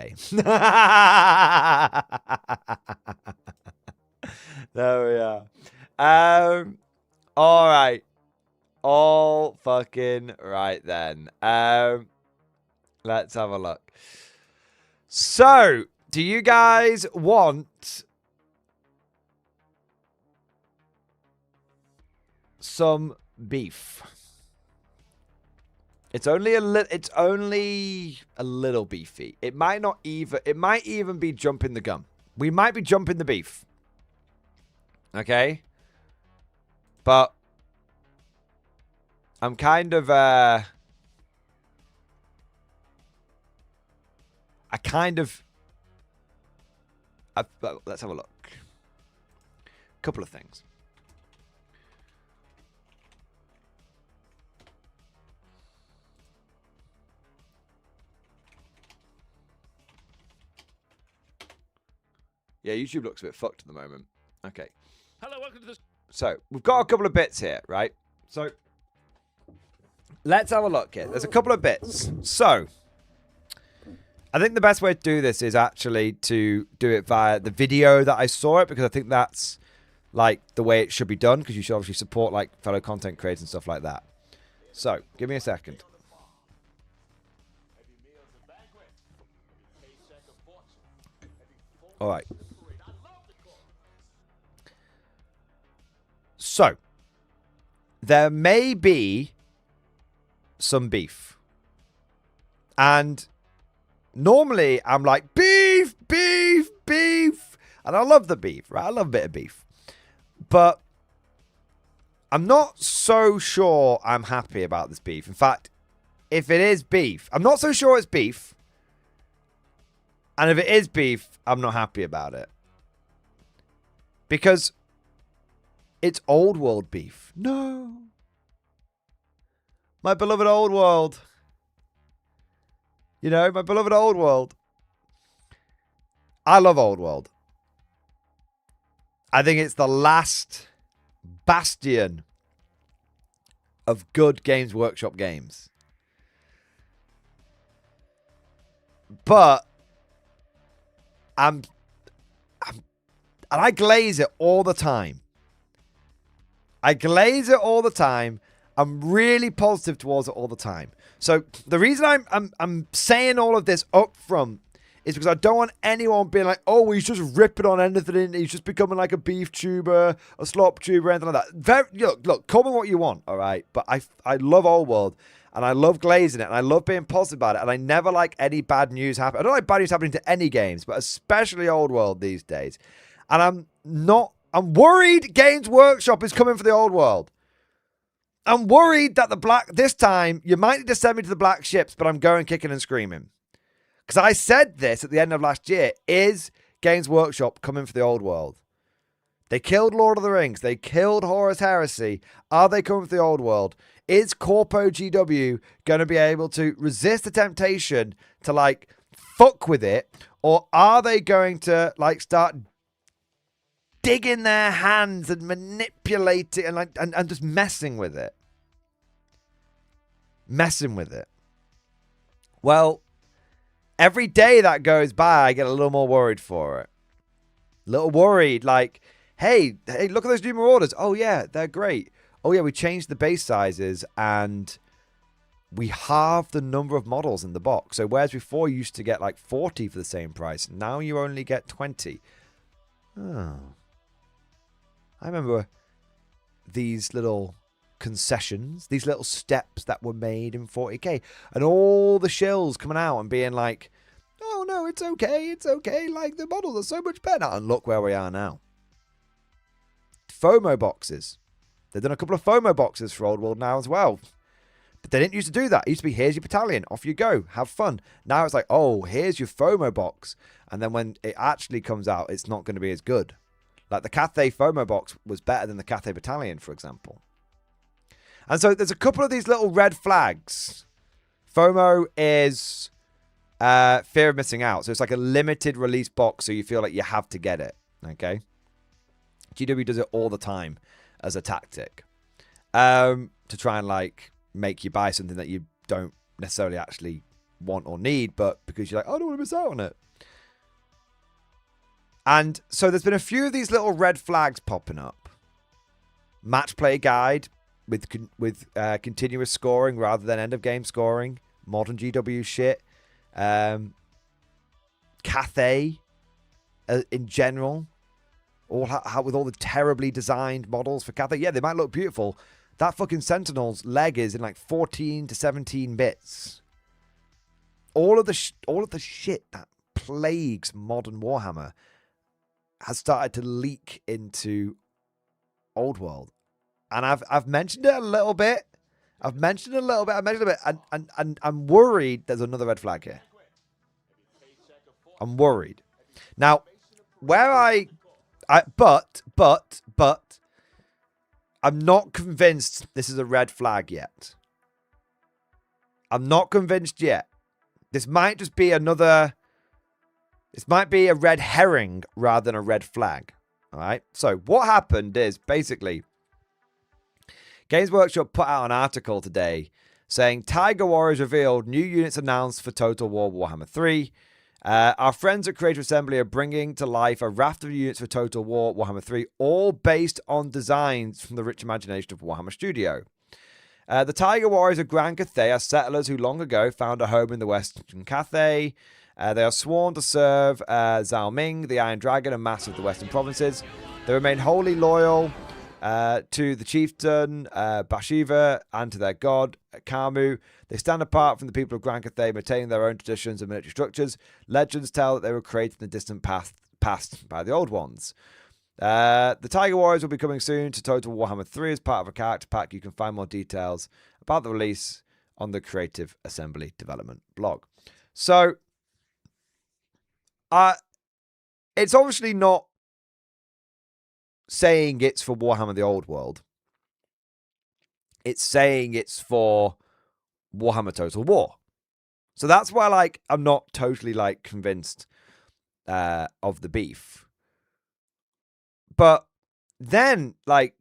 There we are. All right. All fucking right then. Let's have a look. So, do you guys want some beef? It's only a little beefy. It might even be jumping the gun. We might be jumping the beef. Okay? But I'm kind of let's have a look. Couple of things. Yeah, YouTube looks a bit fucked at the moment. Okay. Hello, welcome to this. So, we've got a couple of bits here, right? So, let's have a look here. There's a couple of bits. So, I think the best way to do this is actually to do it via the video that I saw it, because I think that's, like, the way it should be done, because you should obviously support, like, fellow content creators and stuff like that. So, give me a second. All right. So, there may be some beef. And normally I'm like, beef, beef, beef. And I love the beef, right? I love a bit of beef. But I'm not so sure I'm happy about this beef. In fact, if it is beef, I'm not so sure it's beef. And if it is beef, I'm not happy about it. Because it's old world beef. No. My beloved old world. You know, my beloved old world. I love old world. I think it's the last bastion of good Games Workshop games. But and I glaze it all the time. I'm really positive towards it all the time. So the reason I'm saying all of this up front is because I don't want anyone being like, oh, he's just ripping on anything. He's just becoming like a beef tuber, a slop tuber, anything like that. Look, call me what you want, all right? But I love old world. And I love glazing it, and I love being positive about it, and I never like any bad news happen. I don't like bad news happening to any games, but especially old world these days. And I'm worried Games Workshop is coming for the old world. I'm worried that this time, you might need to send me to the black ships, but I'm going kicking and screaming. Because I said this at the end of last year. Is Games Workshop coming for the old world? They killed Lord of the Rings. They killed Horus Heresy. Are they coming for the old world? Is Corpo GW going to be able to resist the temptation to, like, fuck with it? Or are they going to, like, start digging their hands and manipulating and, like, and just messing with it? Messing with it. Well, every day that goes by, I get a little more worried for it. A little worried, like, hey, look at those new Marauders. Oh, yeah, they're great. Oh, yeah, we changed the base sizes and we halved the number of models in the box. So whereas before you used to get like 40 for the same price, now you only get 20. Oh. I remember these little concessions, these little steps that were made in 40k, and all the shills coming out and being like, oh, no, it's okay, like the models are so much better. And look where we are now. FOMO boxes. They've done a couple of FOMO boxes for Old World now as well. But they didn't used to do that. It used to be, here's your battalion. Off you go. Have fun. Now it's like, oh, here's your FOMO box. And then when it actually comes out, it's not going to be as good. Like the Cathay FOMO box was better than the Cathay battalion, for example. And so there's a couple of these little red flags. FOMO is fear of missing out. So it's like a limited release box, so you feel like you have to get it. Okay? GW does it all the time as a tactic to try and like make you buy something that you don't necessarily actually want or need, but because you're like, oh, I don't want to miss out on it. And so there's been a few of these little red flags popping up. Match play guide with continuous scoring rather than end of game scoring. Modern GW shit. Cathay in general. How with all the terribly designed models for Cathay. Yeah, they might look beautiful. That fucking Sentinel's leg is in like 14 to 17 bits. All of the shit that plagues modern Warhammer has started to leak into Old World. And I've mentioned it a little bit. And I'm worried there's another red flag here. I'm worried. Now, where but I'm not convinced this is a red flag yet. I'm not convinced yet. This might just be another... This might be a red herring rather than a red flag. All right? So what happened is basically... Games Workshop put out an article today saying Tiger Warriors revealed new units announced for Total War Warhammer 3. Our friends at Creative Assembly are bringing to life a raft of units for Total War Warhammer 3, all based on designs from the rich imagination of Warhammer Studio. The Tiger Warriors of Grand Cathay are settlers who long ago found a home in the Western Cathay. They are sworn to serve Zhao Ming, the Iron Dragon, and Master of the Western Provinces. They remain wholly loyal to the chieftain, Bashiva, and to their god, Kamu. They stand apart from the people of Grand Cathay, maintaining their own traditions and military structures. Legends tell that they were created in the distant past by the Old Ones. The Tiger Warriors will be coming soon to Total Warhammer 3 as part of a character pack. You can find more details about the release on the Creative Assembly Development blog. So, it's obviously not saying it's for Warhammer the Old World. It's saying it's for Warhammer Total War. So that's why, like, I'm not totally, like, convinced of the beef. But then, like,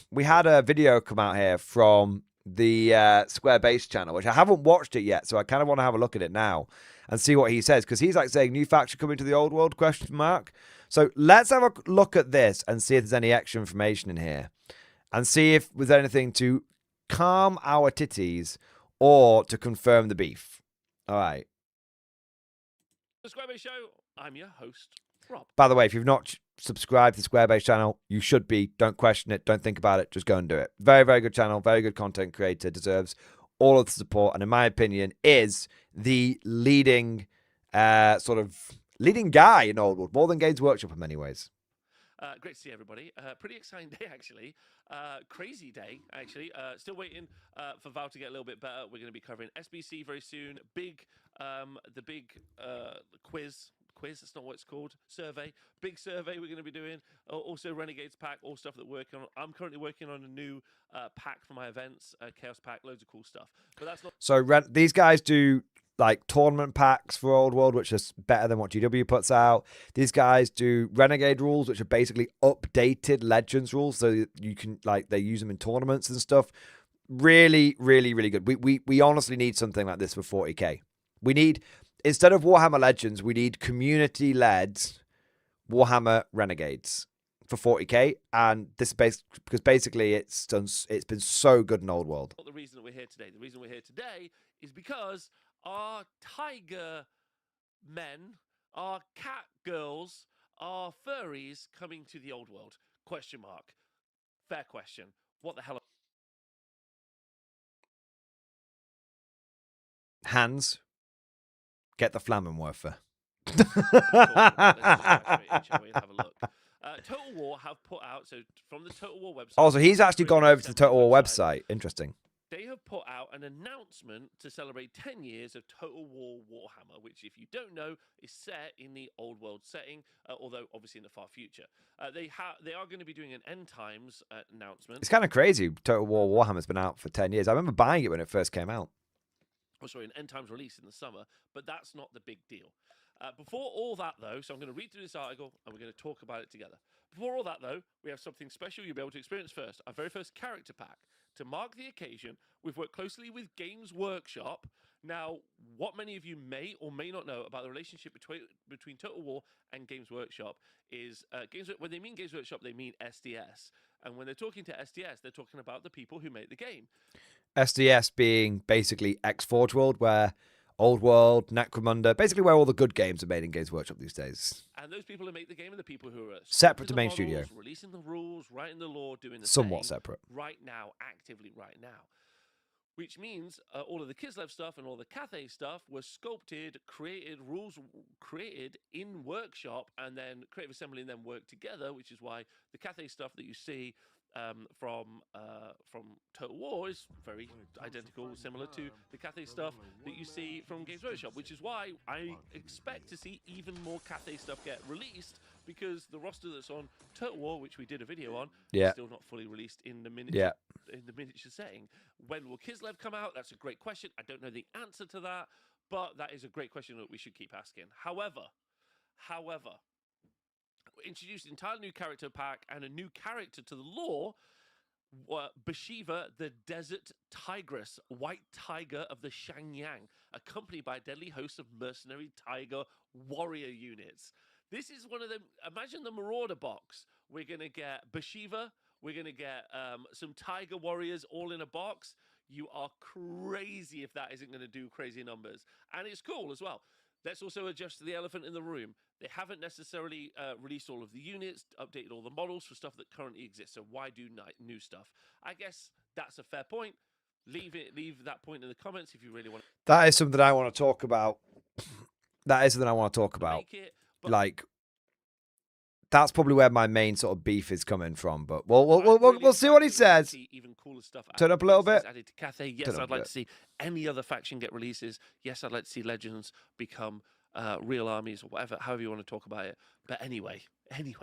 we had a video come out here from the Square Base channel, which I haven't watched it yet, so I kind of want to have a look at it now and see what he says, because he's, like, saying, new faction coming to the Old World, question mark. So let's have a look at this and see if there's any extra information in here. And see if there's anything to calm our titties or to confirm the beef. All right. The Squarebase Show, I'm your host, Rob. By the way, if you've not subscribed to the Squarebase channel, you should be. Don't question it. Don't think about it. Just go and do it. Very, very good channel. Very good content creator. Deserves all of the support. And in my opinion, is the leading leading guy in Old World, more than Games Workshop in many ways. Great to see everybody. Pretty exciting day, actually. Crazy day, actually. Still waiting for Val to get a little bit better. We're going to be covering SBC very soon. Big the big quiz. That's not what it's called. Survey. Big survey we're going to be doing. Also Renegades pack, all stuff that we're working on. I'm currently working on a new pack for my events, Chaos pack, loads of cool stuff. But that's not... So these guys do like tournament packs for Old World, which is better than what GW puts out. These guys do Renegade rules, which are basically updated Legends rules, so you can like they use them in tournaments and stuff. Really, really, really good. We honestly need something like this for 40k. We need, instead of Warhammer Legends, we need community-led Warhammer Renegades for 40k, and this is because basically it's been so good in Old World. Not the reason that we're here today. The reason we're here today is because our tiger men, our cat girls, our furries coming to the Old World? Question mark. Fair question. What the hell? Hands, get the Flammenwerfer. Total War have put out, so from the Total War website. Oh, so he's actually gone over to the Total War website. Interesting. They have put out an announcement to celebrate 10 years of Total War Warhammer, which, if you don't know, is set in the Old World setting, although obviously in the far future. They are going to be doing an End Times announcement. It's kind of crazy. Total War Warhammer's been out for 10 years. I remember buying it when it first came out. Oh, sorry, an End Times release in the summer, but that's not the big deal. Before all that, though, so I'm going to read through this article and we're going to talk about it together. Before all that, though, we have something special you'll be able to experience first. Our very first character pack. To mark the occasion, we've worked closely with Games Workshop. Now, what many of you may or may not know about the relationship between Total War and Games Workshop is when they mean Games Workshop, they mean SDS. And when they're talking to SDS, they're talking about the people who make the game. SDS being basically X-Forge World, where Old World, Necromunda, basically where all the good games are made in Games Workshop these days. And those people who make the game are the people who are separate to main models, studio, releasing the rules, writing the lore, doing the somewhat same separate right now, actively right now. Which means all of the Kislev stuff and all the Cathay stuff was sculpted, created, rules created in Workshop, and then Creative Assembly and then work together, which is why the Cathay stuff that you see from Total War is very identical, similar to the Cathay stuff that you see from Games Workshop, which is why I expect to see even more Cathay stuff get released, because the roster that's on Total War, which we did a video on, is still not fully released in the miniature setting. When will Kislev come out? That's a great question. I don't know the answer to that, but that is a great question that we should keep asking. However, introduced an entirely new character pack and a new character to the lore. Bashiva, the Desert Tigress, White Tiger of the Shangyang, accompanied by a deadly host of mercenary tiger warrior units. This is one of them. Imagine the Marauder box. We're going to get Bashiva. We're going to get some tiger warriors all in a box. You are crazy if that isn't going to do crazy numbers. And it's cool as well. Let's also adjust to the elephant in the room. They haven't necessarily released all of the units, updated all the models for stuff that currently exists. So why do new stuff? I guess that's a fair point. Leave that point in the comments if you really want. That is something I want to talk about. Like, that's probably where my main sort of beef is coming from. But we'll see what he says. Even cooler stuff. Turn up a little bit. Added to Cathay. Yes, I'd like to see any other faction get releases. Yes, I'd like to see Legends become real armies or whatever, however you want to talk about it. But anyway, we've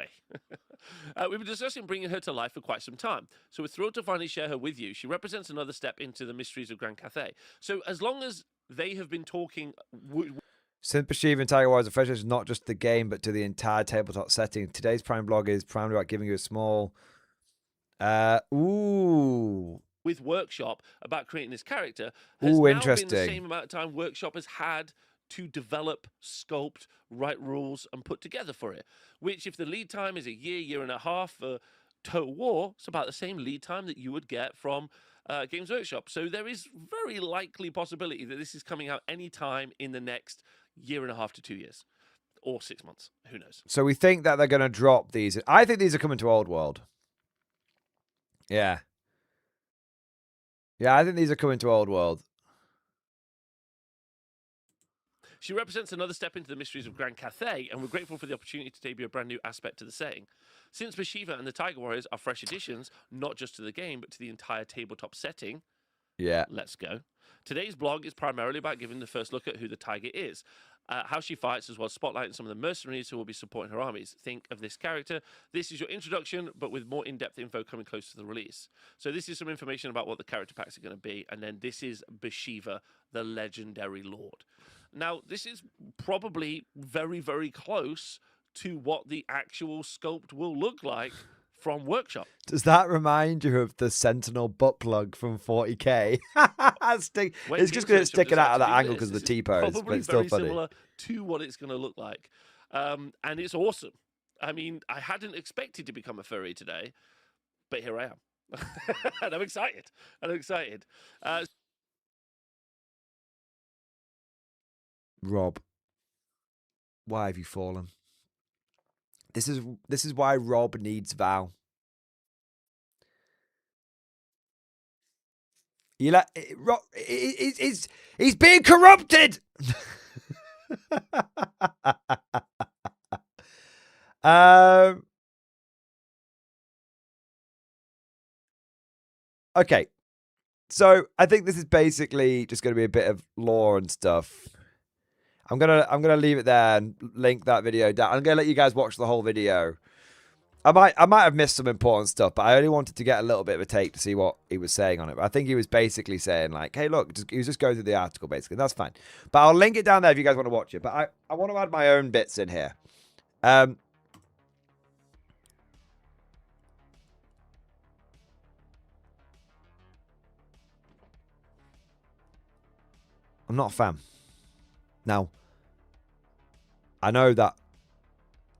been discussing bringing her to life for quite some time. So we're thrilled to finally share her with you. She represents another step into the mysteries of Grand Cathay. So as long as they have been talking... Since Bashiva and Tiger Wars are fresh, it's not just the game, but to the entire tabletop setting. Today's Prime blog is primarily about giving you a small... with Workshop about creating this character has now interesting. Been the same amount of time Workshop has had to develop, sculpt, write rules, and put together for it. Which, if the lead time is a year and a half for Total War, it's about the same lead time that you would get from Games Workshop. So there is very likely possibility that this is coming out any time in the next year and a half to 2 years. Or 6 months. Who knows? So we think that they're going to drop these. I think these are coming to Old World. Yeah. Yeah, I think these are coming to Old World. She represents another step into the mysteries of Grand Cathay, and we're grateful for the opportunity to debut a brand new aspect to the setting. Since Bashiva and the Tiger Warriors are fresh additions, not just to the game, but to the entire tabletop setting, Yeah. Let's go. Today's blog is primarily about giving the first look at who the Tiger is, how she fights, as well as spotlighting some of the mercenaries who will be supporting her armies. Think of this character. This is your introduction, but with more in-depth info coming close to the release. So this is some information about what the character packs are going to be, and then this is Bathsheba, the legendary lord. Now, this is probably very, very close to what the actual sculpt will look like from Workshop. Does that remind you of the Sentinel butt plug from 40k? It's just because it's sticking out of that angle because of the T-pose, but it's still funny. Similar to what it's going to look like. And it's awesome. I mean, I hadn't expected to become a furry today, but here I am. And I'm excited. Rob, why have you fallen? This is why Rob needs Val. Rob, he's being corrupted. Okay, so I think this is basically just going to be a bit of lore and stuff. I'm gonna leave it there and link that video down. I'm gonna let you guys watch the whole video. I might have missed some important stuff, but I only wanted to get a little bit of a take to see what he was saying on it. But I think he was basically saying like, "Hey, look," he was just going through the article basically. That's fine, but I'll link it down there if you guys want to watch it. But I want to add my own bits in here. I'm not a fan. Now, I know that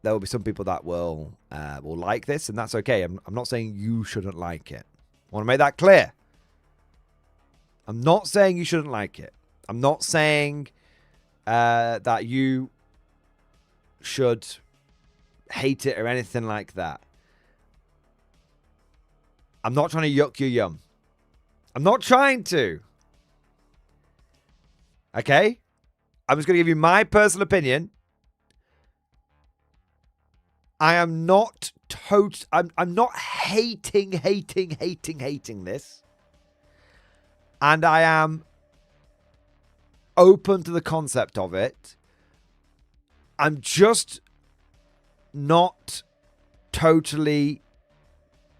there will be some people that will like this, and that's okay. I'm not saying you shouldn't like it. I want to make that clear. I'm not saying you shouldn't like it. I'm not saying that you should hate it or anything like that. I'm not trying to yuck your yum. I'm not trying to. Okay? I'm just going to give you my personal opinion. I am not I'm not hating this. And I am open to the concept of it. I'm just not totally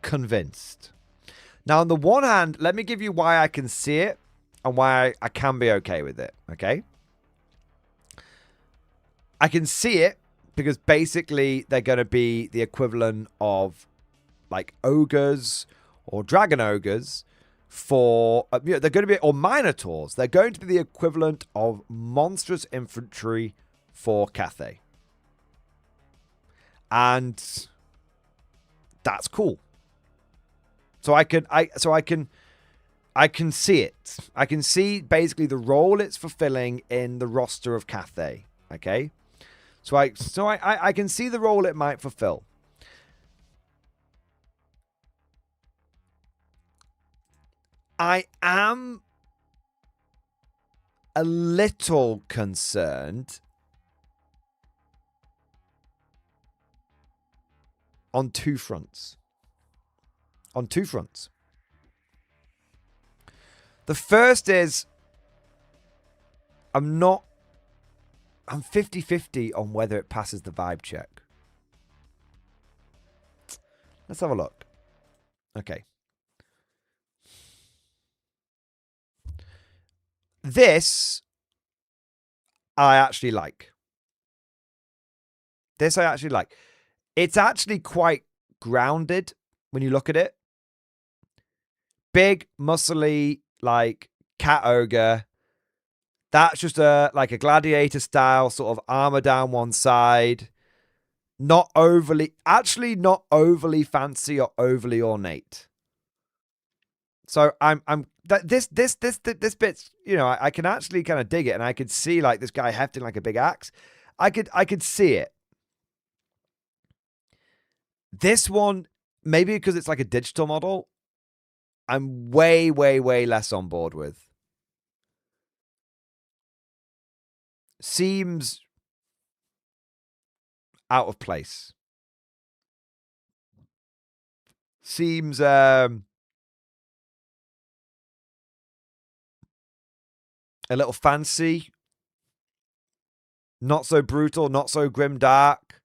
convinced. Now, on the one hand, let me give you why I can see it and why I can be okay with it, okay? I can see it because basically they're going to be the equivalent of like ogres or dragon ogres for, they're going to be, or minotaurs. They're going to be the equivalent of monstrous infantry for Cathay. And that's cool. So I can see it. I can see basically the role it's fulfilling in the roster of Cathay. Okay? So I can see the role it might fulfill. I am a little concerned on two fronts. The first is I'm 50-50 on whether it passes the vibe check. Let's have a look. Okay. This I actually like. It's actually quite grounded when you look at it. Big, muscly, like cat ogre. That's just like a gladiator style sort of armor down one side. Not overly fancy or overly ornate. So this bit's, you know, I can actually kind of dig it, and I could see like this guy hefting like a big axe. I could see it. This one, maybe because it's like a digital model, I'm way less on board with. Seems out of place. Seems a little fancy, not so brutal, not so grim dark.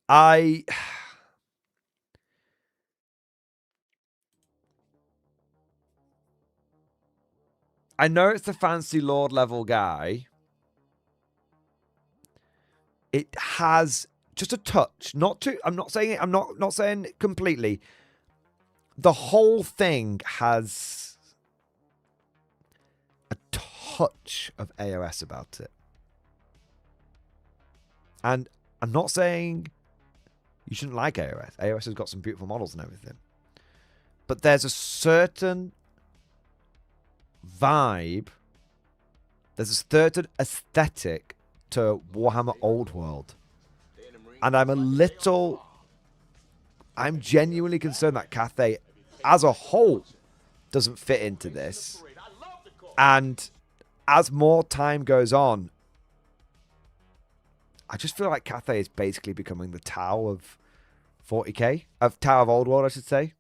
I know it's the fancy lord level guy. It has just a touch, not too. I'm not saying it. I'm not saying it completely. The whole thing has a touch of AOS about it, and I'm not saying you shouldn't like AOS. AOS has got some beautiful models and everything, but there's a certain vibe. There's a certain aesthetic to Warhammer Old World, and I'm genuinely concerned that Cathay as a whole doesn't fit into this. And as more time goes on, I just feel like Cathay is basically becoming the Tau of 40k, of Tau of Old World, I should say.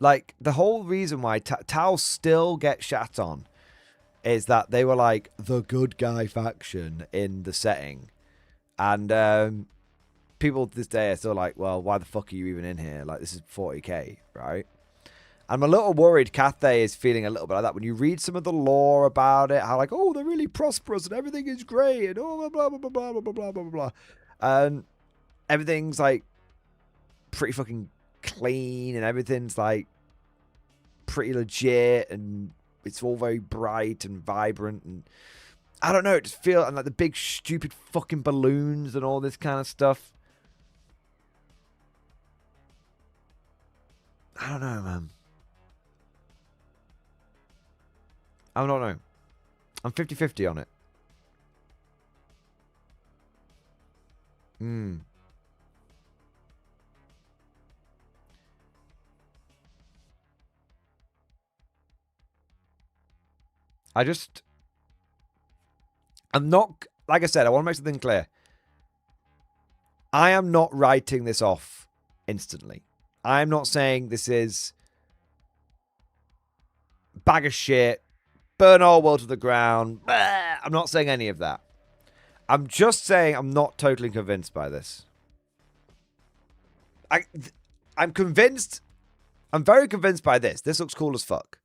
Like, the whole reason why Tau still get shat on is that they were like the good guy faction in the setting. And people to this day are still like, well, why the fuck are you even in here? Like, this is 40k, right? I'm a little worried Cathay is feeling a little bit like that. When you read some of the lore about it, how like, oh, they're really prosperous and everything is great and oh, blah, blah, blah, blah, blah, blah, blah, blah, blah. And everything's like pretty fucking clean and everything's like pretty legit and it's all very bright and vibrant and I don't know, it just feels and like the big stupid fucking balloons and all this kind of stuff. I don't know, man. I don't know. I'm 50-50 on it. I'm not, like I said, I want to make something clear. I am not writing this off instantly. I'm not saying this is bag of shit, burn all world to the ground. I'm not saying any of that. I'm just saying I'm not totally convinced by this. I'm convinced. I'm very convinced by this. This looks cool as fuck.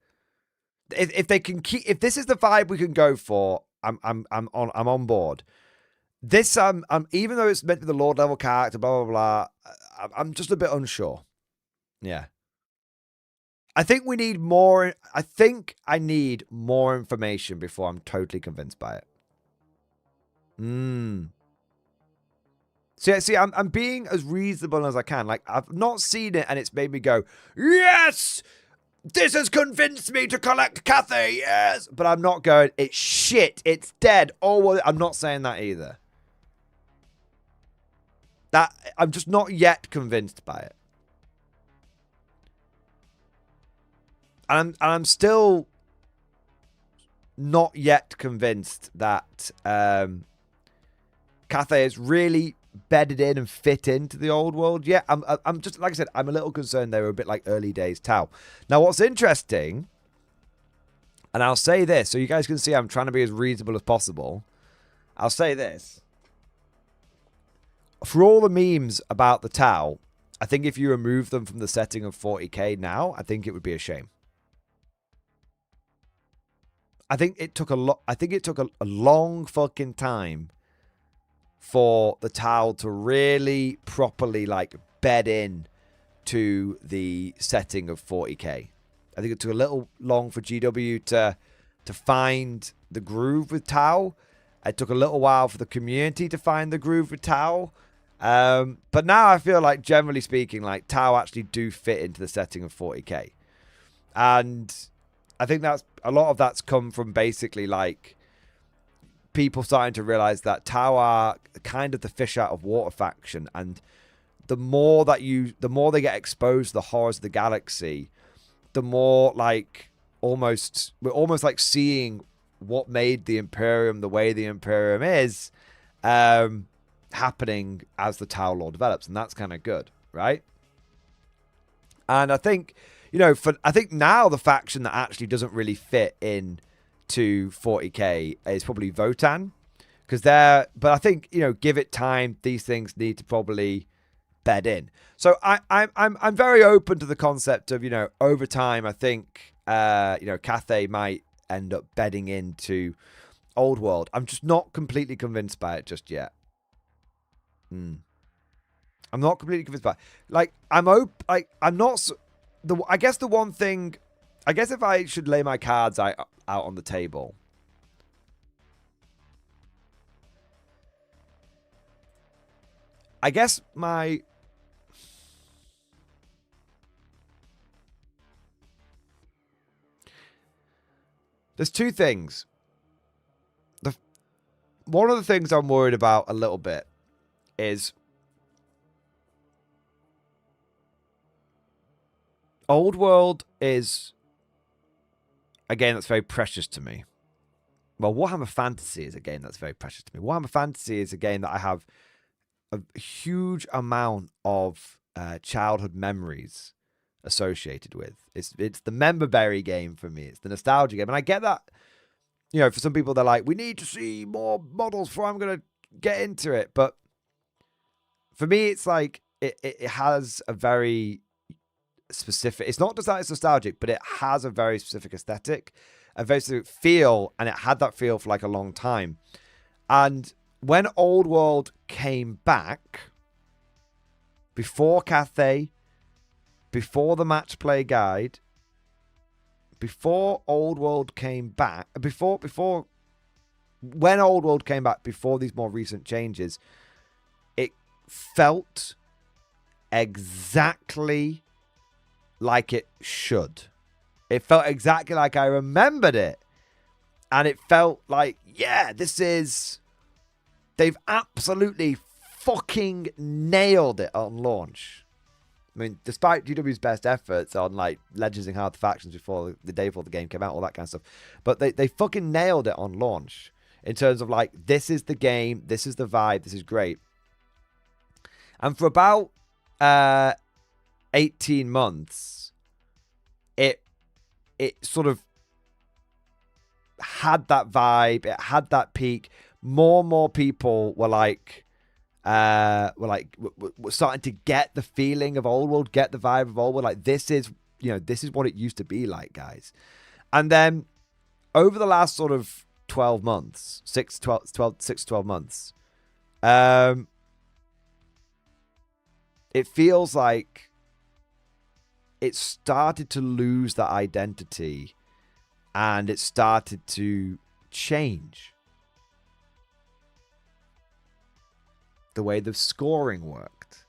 If they can keep, if this is the vibe we can go for, I'm on board. This even though it's meant to be the Lord level character, blah blah blah. I'm just a bit unsure. Yeah. I think we need more. I think I need more information before I'm totally convinced by it. See, I'm being as reasonable as I can. Like, I've not seen it and it's made me go, yes! This has convinced me to collect Cathay, yes! But I'm not going, it's shit, it's dead. Oh, well, I'm not saying that either. I'm just not yet convinced by it. And I'm still not yet convinced that Cathay is really bedded in and fit into the old world yet. I'm just, like I said, I'm a little concerned they were a bit like early days Tau. Now, what's interesting, and I'll say this, so you guys can see I'm trying to be as reasonable as possible. I'll say this. For all the memes about the Tau, I think if you remove them from the setting of 40k now, I think it would be a shame. I think it took a long fucking time for the Tau to really properly like bed in to the setting of 40k. I think it took a little long for GW to find the groove with Tau. It took a little while for the community to find the groove with Tau. But now I feel like, generally speaking, like Tau actually do fit into the setting of 40k. And I think that's a lot of that's come from basically like people starting to realize that Tau are kind of the fish out of water faction, and the more they get exposed to the horrors of the galaxy, the more like we're almost like seeing what made the Imperium the way the Imperium is happening as the Tau lore develops, and that's kind of good, right? And I think, I think now the faction that actually doesn't really fit in to 40k is probably Votan. But I think, give it time. These things need to probably bed in. So I'm very open to the concept of, over time, I think, Cathay might end up bedding into Old World. I'm just not completely convinced by it just yet. I'm not completely convinced by it. Like, I'm not, I guess the one thing, I guess if I should lay my cards out on the table, I guess there's two things. One of the things I'm worried about a little bit is Old World is a game that's very precious to me. Well, Warhammer Fantasy is a game that's very precious to me. Warhammer Fantasy is a game that I have a huge amount of childhood memories associated with. It's the member berry game for me. It's the nostalgia game. And I get that, for some people, they're like, we need to see more models before I'm going to get into it. But for me, it's like, it has a very specific, it's not just that it's nostalgic, but it has a very specific aesthetic, a very specific feel, and it had that feel for like a long time. And when Old World came back, before Cathay, before the match play guide, before Old World came back, when Old World came back, before these more recent changes, it felt exactly like it should. It felt exactly like I remembered it. And it felt like, yeah, they've absolutely fucking nailed it on launch. I mean, despite GW's best efforts on like legending hard the factions before the day before the game came out, all that kind of stuff, but they fucking nailed it on launch in terms of like, this is the game, this is the vibe, this is great. And for about 18 months, it sort of had that vibe, it had that peak. More and more people were starting to get the feeling of Old World, get the vibe of Old World. Like, this is what it used to be like, guys. And then over the last sort of 12 months, 6 to 12 months, it feels like it started to lose that identity and it started to change. The way the scoring worked,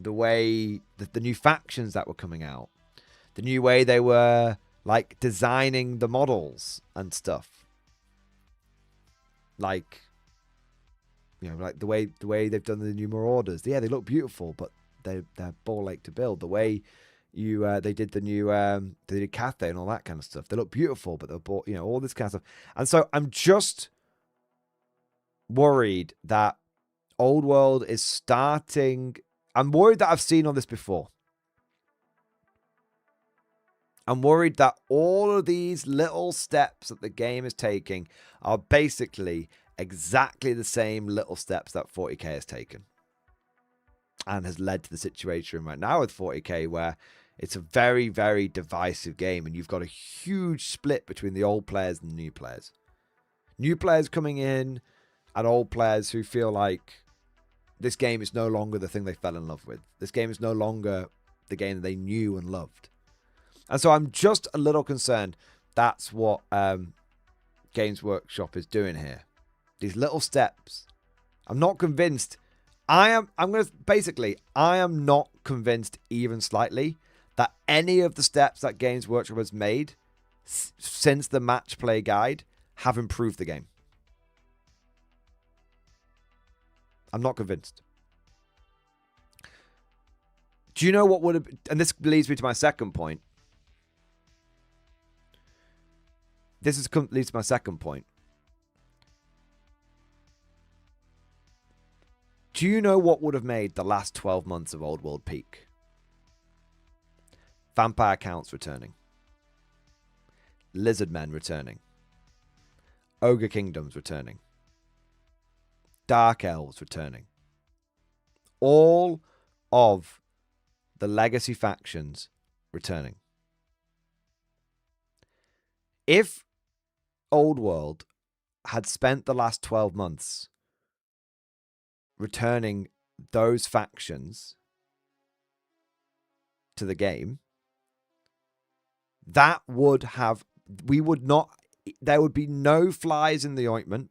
the way the new factions that were coming out, the new way they were like designing the models and stuff, like, like the way they've done the new Marauders. Yeah, they look beautiful, but they're ball ache to build. The way they did the new they did Cathay and all that kind of stuff. They look beautiful, but they're all this kind of stuff. And so I'm just worried that Old World is starting. I'm worried that I've seen all this before. I'm worried that all of these little steps that the game is taking are basically exactly the same little steps that 40k has taken, and has led to the situation right now with 40k where it's a very, very divisive game, and you've got a huge split between the old players and the new players. New players coming in, and old players who feel like this game is no longer the thing they fell in love with. This game is no longer the game that they knew and loved. And so I'm just a little concerned that's what Games Workshop is doing here. These little steps. I'm not convinced. I am not convinced even slightly that any of the steps that Games Workshop has made since the match play guide have improved the game. I'm not convinced. Do you know what would have... And this leads me to my second point. Leads to my second point. Do you know what would have made the last 12 months of Old World peak? Vampire Counts returning. Lizard Men returning. Ogre Kingdoms returning. Dark Elves returning. All of the legacy factions returning. If Old World had spent the last 12 months returning those factions to the game, that would have, we would not, there would be no flies in the ointment.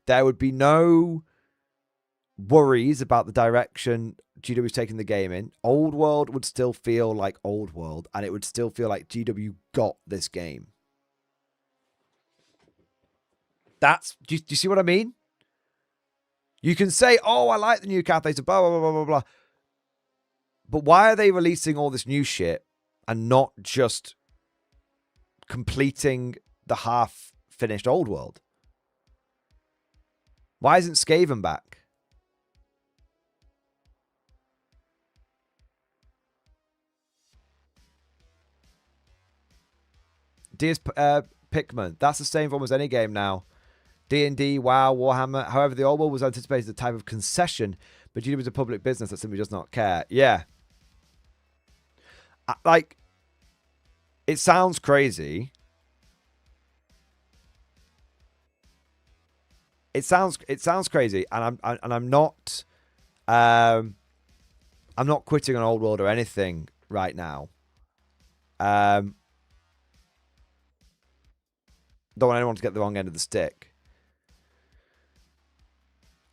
There would be no worries about the direction GW's taking the game in. Old World would still feel like Old World, and it would still feel like GW got this game. Do you see what I mean? You can say, oh, I like the new Cathays, blah, blah, blah, blah, blah, blah. But why are they releasing all this new shit and not just completing the half-finished Old World? Why isn't Skaven back? Dear's Pikmin, that's the same for almost any game now. D&D, WoW, Warhammer. However, the Old World was anticipated as a type of concession, but GW is a public business that simply does not care. Yeah. Like, it sounds crazy. It sounds crazy, and I'm not quitting on Old World or anything right now. Don't want anyone to get the wrong end of the stick.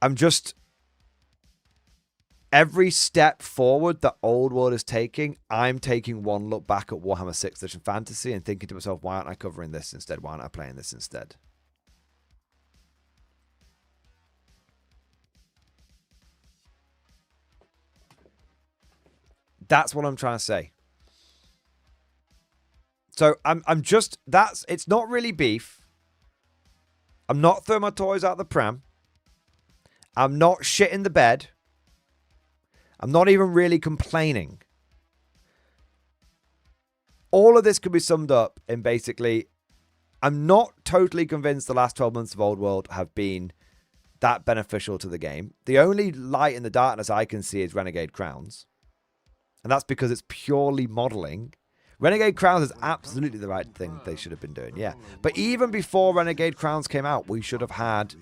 I'm just, every step forward that Old World is taking, I'm taking one look back at Warhammer 6th Edition Fantasy and thinking to myself, why aren't I covering this instead? Why aren't I playing this instead? That's what I'm trying to say. So I'm just, it's not really beef. I'm not throwing my toys out the pram. I'm not shitting the bed. I'm not even really complaining. All of this could be summed up in basically, I'm not totally convinced the last 12 months of Old World have been that beneficial to the game. The only light in the darkness I can see is Renegade Crowns. And that's because it's purely modeling. Renegade Crowns is absolutely the right thing they should have been doing, yeah. But even before Renegade Crowns came out, we should have had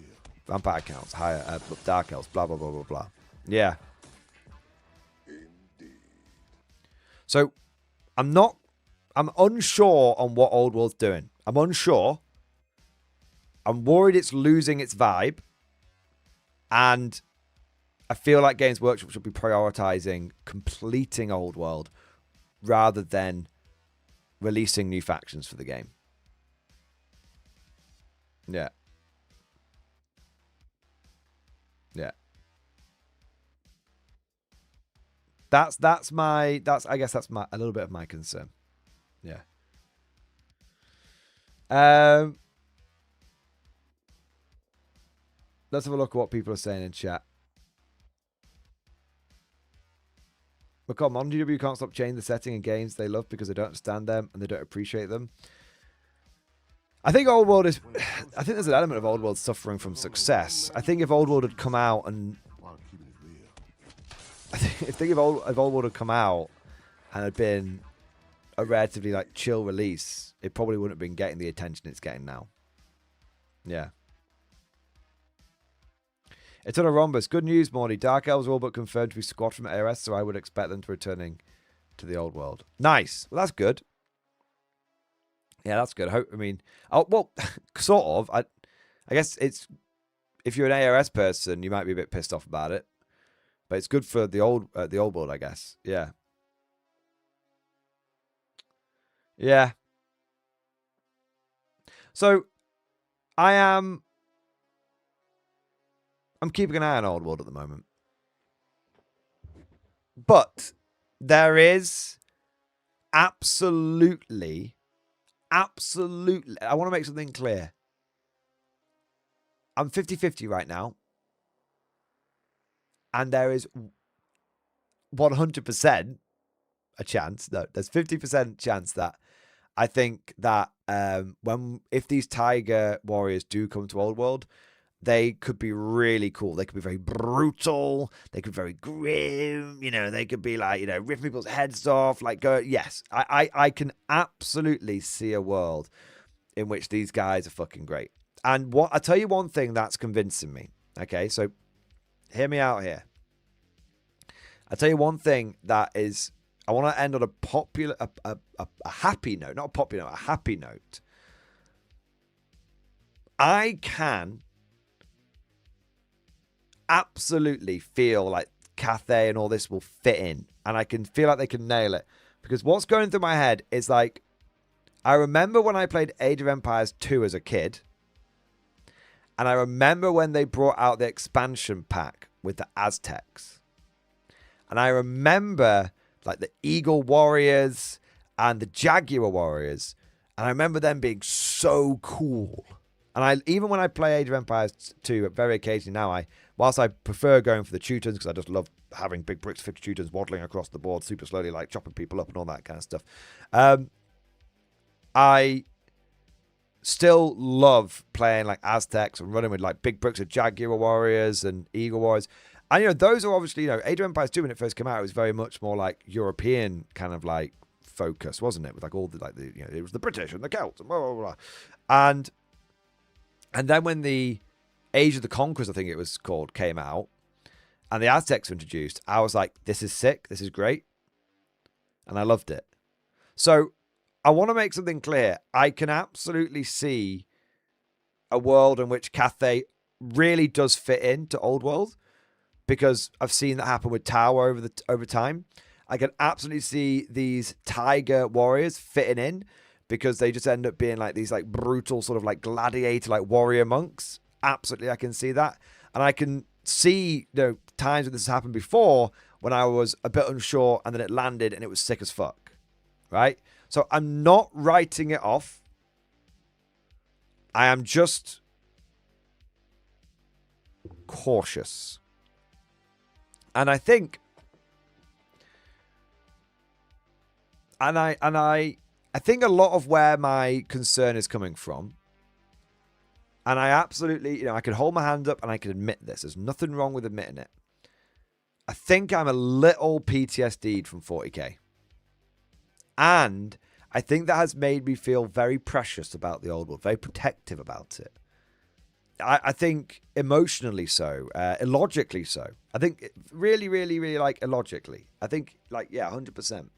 Vampire Counts, higher, Dark Elves, blah, blah, blah, blah, blah. Yeah. So, I'm unsure on what Old World's doing. I'm unsure. I'm worried it's losing its vibe. And I feel like Games Workshop should be prioritizing completing Old World rather than releasing new factions for the game. Yeah. Yeah. I guess that's a little bit of my concern. Yeah. Let's have a look at what people are saying in chat. But come on, GW can't stop changing the setting in games they love because they don't understand them and they don't appreciate them. I think Old World is... I think there's an element of Old World suffering from success. I think if Old World had come out and... I think if Old World had come out and had been a relatively like chill release, it probably wouldn't have been getting the attention it's getting now. Yeah. It's on a rhombus. Good news, Morty. Dark Elves are all but confirmed to be squad from ARS, so I would expect them to returning to the Old World. Nice. Well, that's good. Yeah, that's good. I mean, well, sort of. I guess it's, if you're an ARS person, you might be a bit pissed off about it, but it's good for the old world, I guess. Yeah. Yeah. So, I'm keeping an eye on Old World at the moment. But there is absolutely, I want to make something clear. I'm 50-50 right now. And there is 100% a chance. No, there's 50% chance that I think that if these Tiger Warriors do come to Old World, they could be really cool. They could be very brutal. They could be very grim. You know, they could be like, you know, ripping people's heads off. Like, yes, I can absolutely see a world in which these guys are fucking great. And I'll tell you one thing that's convincing me. Okay, so hear me out here. I'll tell you one thing that is, I want to end on a happy note, not a popular note, a happy note. I can absolutely feel like Cathay and all this will fit in, and I can feel like they can nail it, because what's going through my head is like, I remember when I played Age of Empires 2 as a kid, and I remember when they brought out the expansion pack with the Aztecs, and I remember like the Eagle Warriors and the Jaguar Warriors, and I remember them being so cool. And even when I play Age of Empires 2, very occasionally now, whilst I prefer going for the Teutons, because I just love having big bricks fixed Teutons waddling across the board super slowly, like chopping people up and all that kind of stuff. I still love playing like Aztecs and running with like big bricks of Jaguar Warriors and Eagle Warriors. And, you know, those are obviously, you know, Age of Empires 2, when it first came out, it was very much more like European kind of like focus, wasn't it? With like all the, like, the, you know, it was the British and the Celts and blah, blah, blah. And then when the Age of the Conquerors, I think it was called, came out, and the Aztecs were introduced, I was like, this is sick, this is great. And I loved it. So I want to make something clear. I can absolutely see a world in which Cathay really does fit into Old World, because I've seen that happen with Tower over time. I can absolutely see these Tiger Warriors fitting in, because they just end up being like these like brutal sort of like gladiator, like warrior monks. Absolutely, I can see that. And I can see, you know, times when this has happened before, when I was a bit unsure and then it landed and it was sick as fuck. Right? So I'm not writing it off. I am just cautious. And I think, I think a lot of where my concern is coming from, and I absolutely, you know, I can hold my hand up and I can admit this. There's nothing wrong with admitting it. I think I'm a little PTSD'd from 40k. And I think that has made me feel very precious about the Old World, very protective about it. I think emotionally so, illogically so. I think really, really, really like illogically. I think like, yeah, 100%.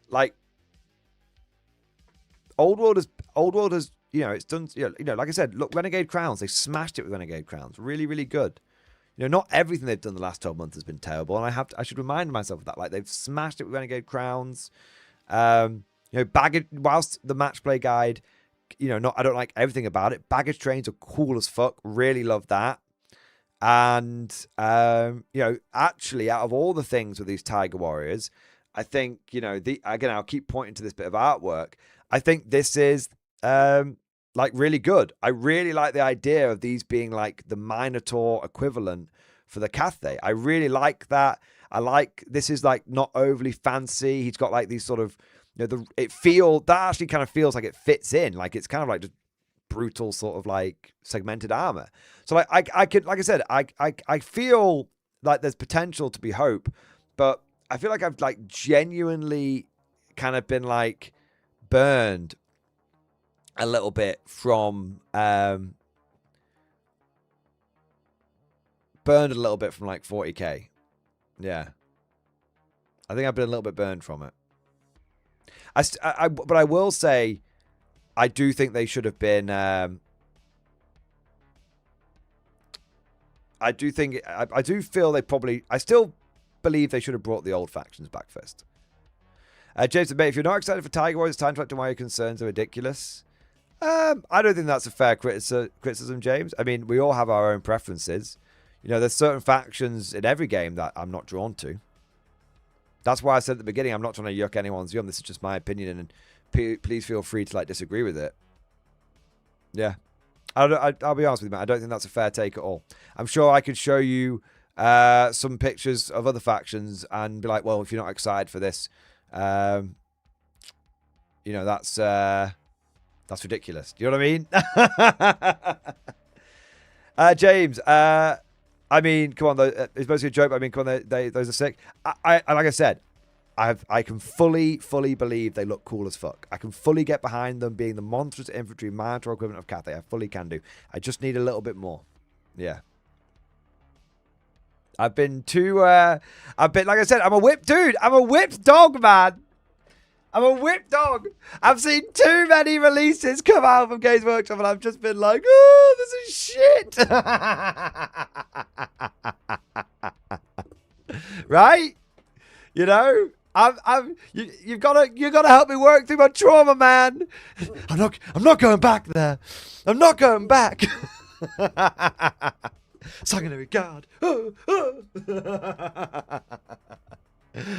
Like, Old World has, you know, it's done, you know, like I said, look, Renegade Crowns, they smashed it with Renegade Crowns. Really, really good. You know, not everything they've done the last 12 months has been terrible, and I should remind myself of that. Like, they've smashed it with Renegade Crowns. You know, baggage, whilst the match play guide, you know, I don't like everything about it. Baggage trains are cool as fuck. Really love that. And, you know, actually, out of all the things with these Tiger Warriors, I think, you know, again, I'll keep pointing to this bit of artwork. I think this is, like, really good. I really like the idea of these being like the Minotaur equivalent for the Cathay. I really like that. I like, this is like not overly fancy. He's got like these sort of, you know, that actually kind of feels like it fits in. Like, it's kind of like just brutal sort of like segmented armor. So like, I could, like I said, I feel like there's potential to be hope, but I feel like I've like genuinely kind of been like burned a little bit from like 40k. Yeah, I think I've been a little bit burned from it. But I will say, I do think they should have been. I do feel they probably. I still believe they should have brought the old factions back first. James and Mate, if you're not excited for Tiger Wars, it's time to act on why your concerns are ridiculous. I don't think that's a fair criticism, James. I mean, we all have our own preferences. You know, there's certain factions in every game that I'm not drawn to. That's why I said at the beginning, I'm not trying to yuck anyone's yum. This is just my opinion, and please feel free to like disagree with it. Yeah, I'll be honest with you, man. I don't think that's a fair take at all. I'm sure I could show you some pictures of other factions and be like, well, if you're not excited for this, you know, that's ridiculous. Do you know what I mean? James, I mean, come on, it's mostly a joke, but I mean, come on, those are sick. I like I said, I can fully believe they look cool as fuck. I can fully get behind them being the monstrous infantry Minotaur equivalent of Cathay. I fully can do. I just need a little bit more. Yeah. I've been, like I said, I'm a whipped dude. I'm a whipped dog, man. I'm a whipped dog. I've seen too many releases come out from Games Workshop and I've just been like, oh, this is shit. Right? You know? You've got to help me work through my trauma, man. I'm not going back there. I'm not going back. Sanguinary guard.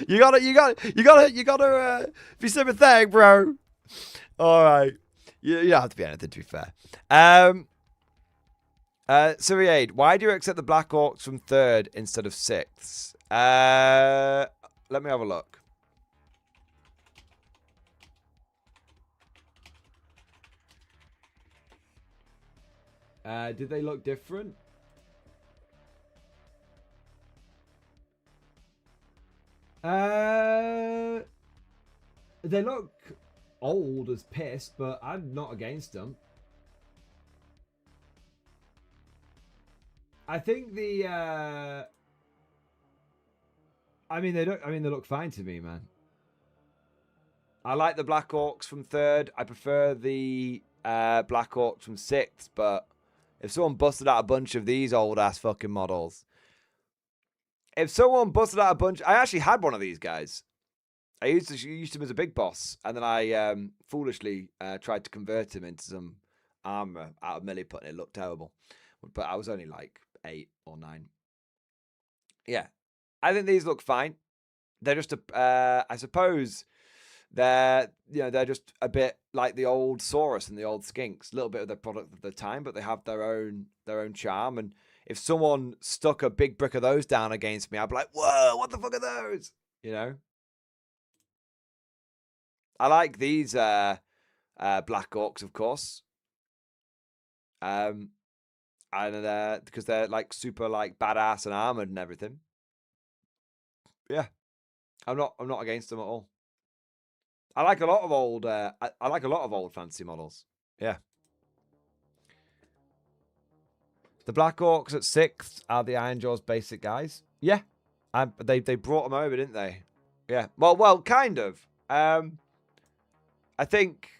You gotta be sympathetic, bro. All right. You don't have to be anything, to be fair. Syriade, why do you accept the Black Orcs from 3rd instead of 6th? Let me have a look. Did they look different? They look old as piss, but I'm not against them. I think the I mean they look fine to me, man. I like the Black Orcs from 3rd. I prefer the Black Orcs from 6th, but if someone busted out a bunch of these old ass fucking models. If someone busted out a bunch, I actually had one of these guys. I used him as a big boss, and then I foolishly tried to convert him into some armor out of milliput, and it looked terrible. But I was only like 8 or 9. Yeah, I think these look fine. They're just I suppose they're just a bit like the old Saurus and the old Skinks, a little bit of the product of the time, but they have their own charm. And if someone stuck a big brick of those down against me, I'd be like, whoa, what the fuck are those? You know? I like these Black Orcs, of course. And because they're like super like badass and armored and everything. Yeah. I'm not against them at all. I like a lot of old I like a lot of old fantasy models. Yeah. The Black Orcs at 6th are the Ironjaw's basic guys. Yeah. They brought them over, didn't they? Yeah. Well, kind of. I think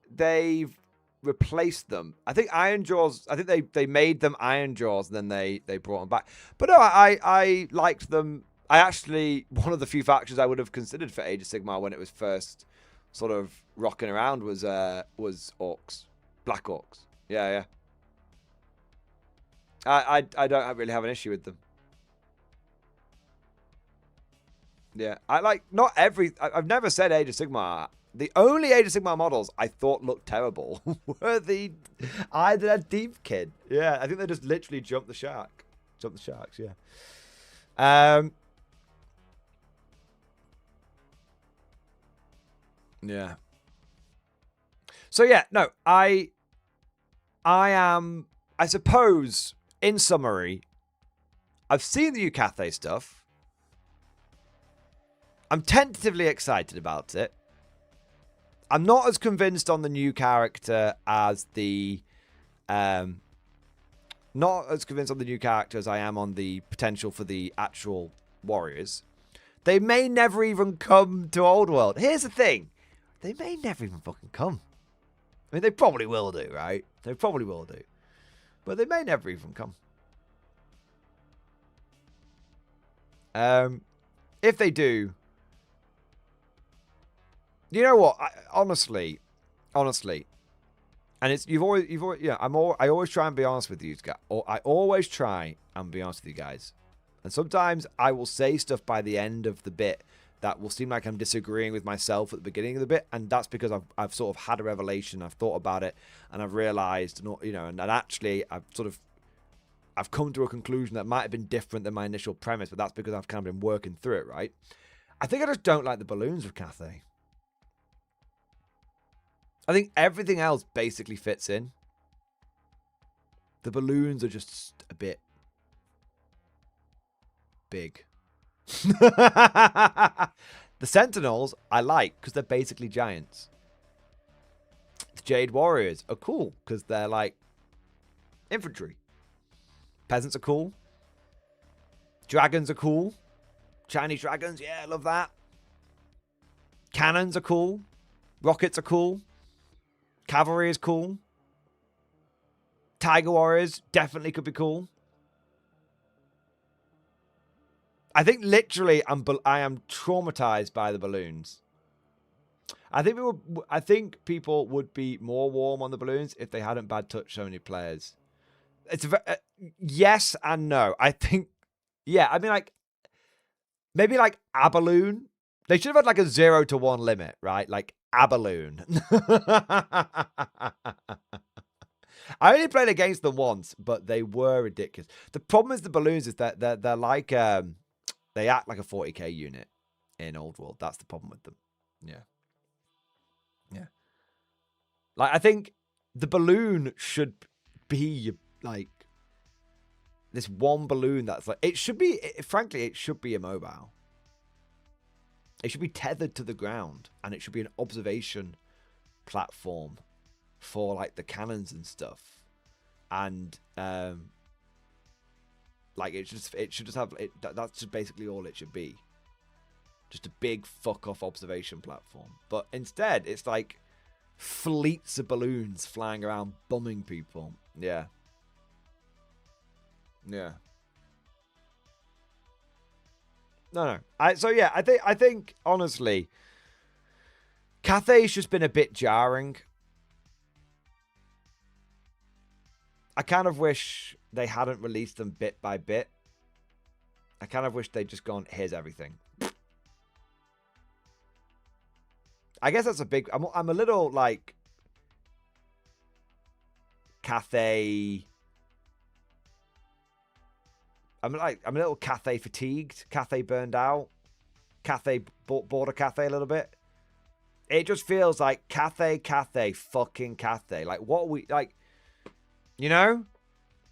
they've replaced them. I think Ironjaws, I think they made them Ironjaws and then they brought them back. But no, I liked them. I actually, one of the few factions I would have considered for Age of Sigmar when it was first sort of rocking around was Orcs. Black Orcs. Yeah. I don't really have an issue with them. Yeah, I've never said Age of Sigmar. The only Age of Sigmar models I thought looked terrible were the Deep Kid. Yeah, I think they just literally jumped the shark. Jumped the sharks, yeah. Yeah. So yeah, no, I suppose, in summary, I've seen the Ukathe stuff. I'm tentatively excited about it. I'm not as convinced on the new character as the... not as convinced on the new character as I am on the potential for the actual warriors. They may never even come to Old World. Here's the thing. They may never even fucking come. I mean, they probably will do, right? They probably will do. But they may never even come. If they do... You know what? Honestly, and it's I always try and be honest with you guys. I always try and be honest with you guys. And sometimes I will say stuff by the end of the bit that will seem like I'm disagreeing with myself at the beginning of the bit, and that's because I've sort of had a revelation, I've thought about it, and I've realised, and actually I've come to a conclusion that might have been different than my initial premise, but that's because I've kind of been working through it, right? I think I just don't like the balloons of Cathay. I think everything else basically fits in. The balloons are just a bit big. The Sentinels I like because they're basically giants. The Jade Warriors are cool because they're like infantry. Peasants are cool. Dragons are cool. Chinese dragons, yeah, I love that. Cannons are cool. Rockets are cool. Cavalry is cool. Tiger Warriors definitely could be cool. I think literally I am traumatized by the balloons. I think people would be more warm on the balloons if they hadn't bad touched so many players. It's yes and no. I think, yeah, I mean, like, maybe like a balloon. They should have had like a 0 to 1 limit, right? Like a balloon. I only played against them once, but they were ridiculous. The problem is the balloons is that they're like they act like a 40k unit in Old World. That's the problem with them. Yeah. Yeah. Like, I think the balloon should be like this one balloon that's like, it should be, frankly, it should be immobile. It should be tethered to the ground, and it should be an observation platform for like the cannons and stuff. And like it should just have it. That's just basically all it should be. Just a big fuck off observation platform. But instead, it's like fleets of balloons flying around bumming people. Yeah. Yeah. No. So yeah, I think honestly, Cathay's just been a bit jarring. I kind of wish they hadn't released them bit by bit. I kind of wish they'd just gone, here's everything. I guess that's a big... I'm a little, like... Cathay... I'm a little Cathay fatigued. Cathay burned out. Cathay... Border Cathay a little bit. It just feels like Cathay, fucking Cathay. Like, what we... Like... You know?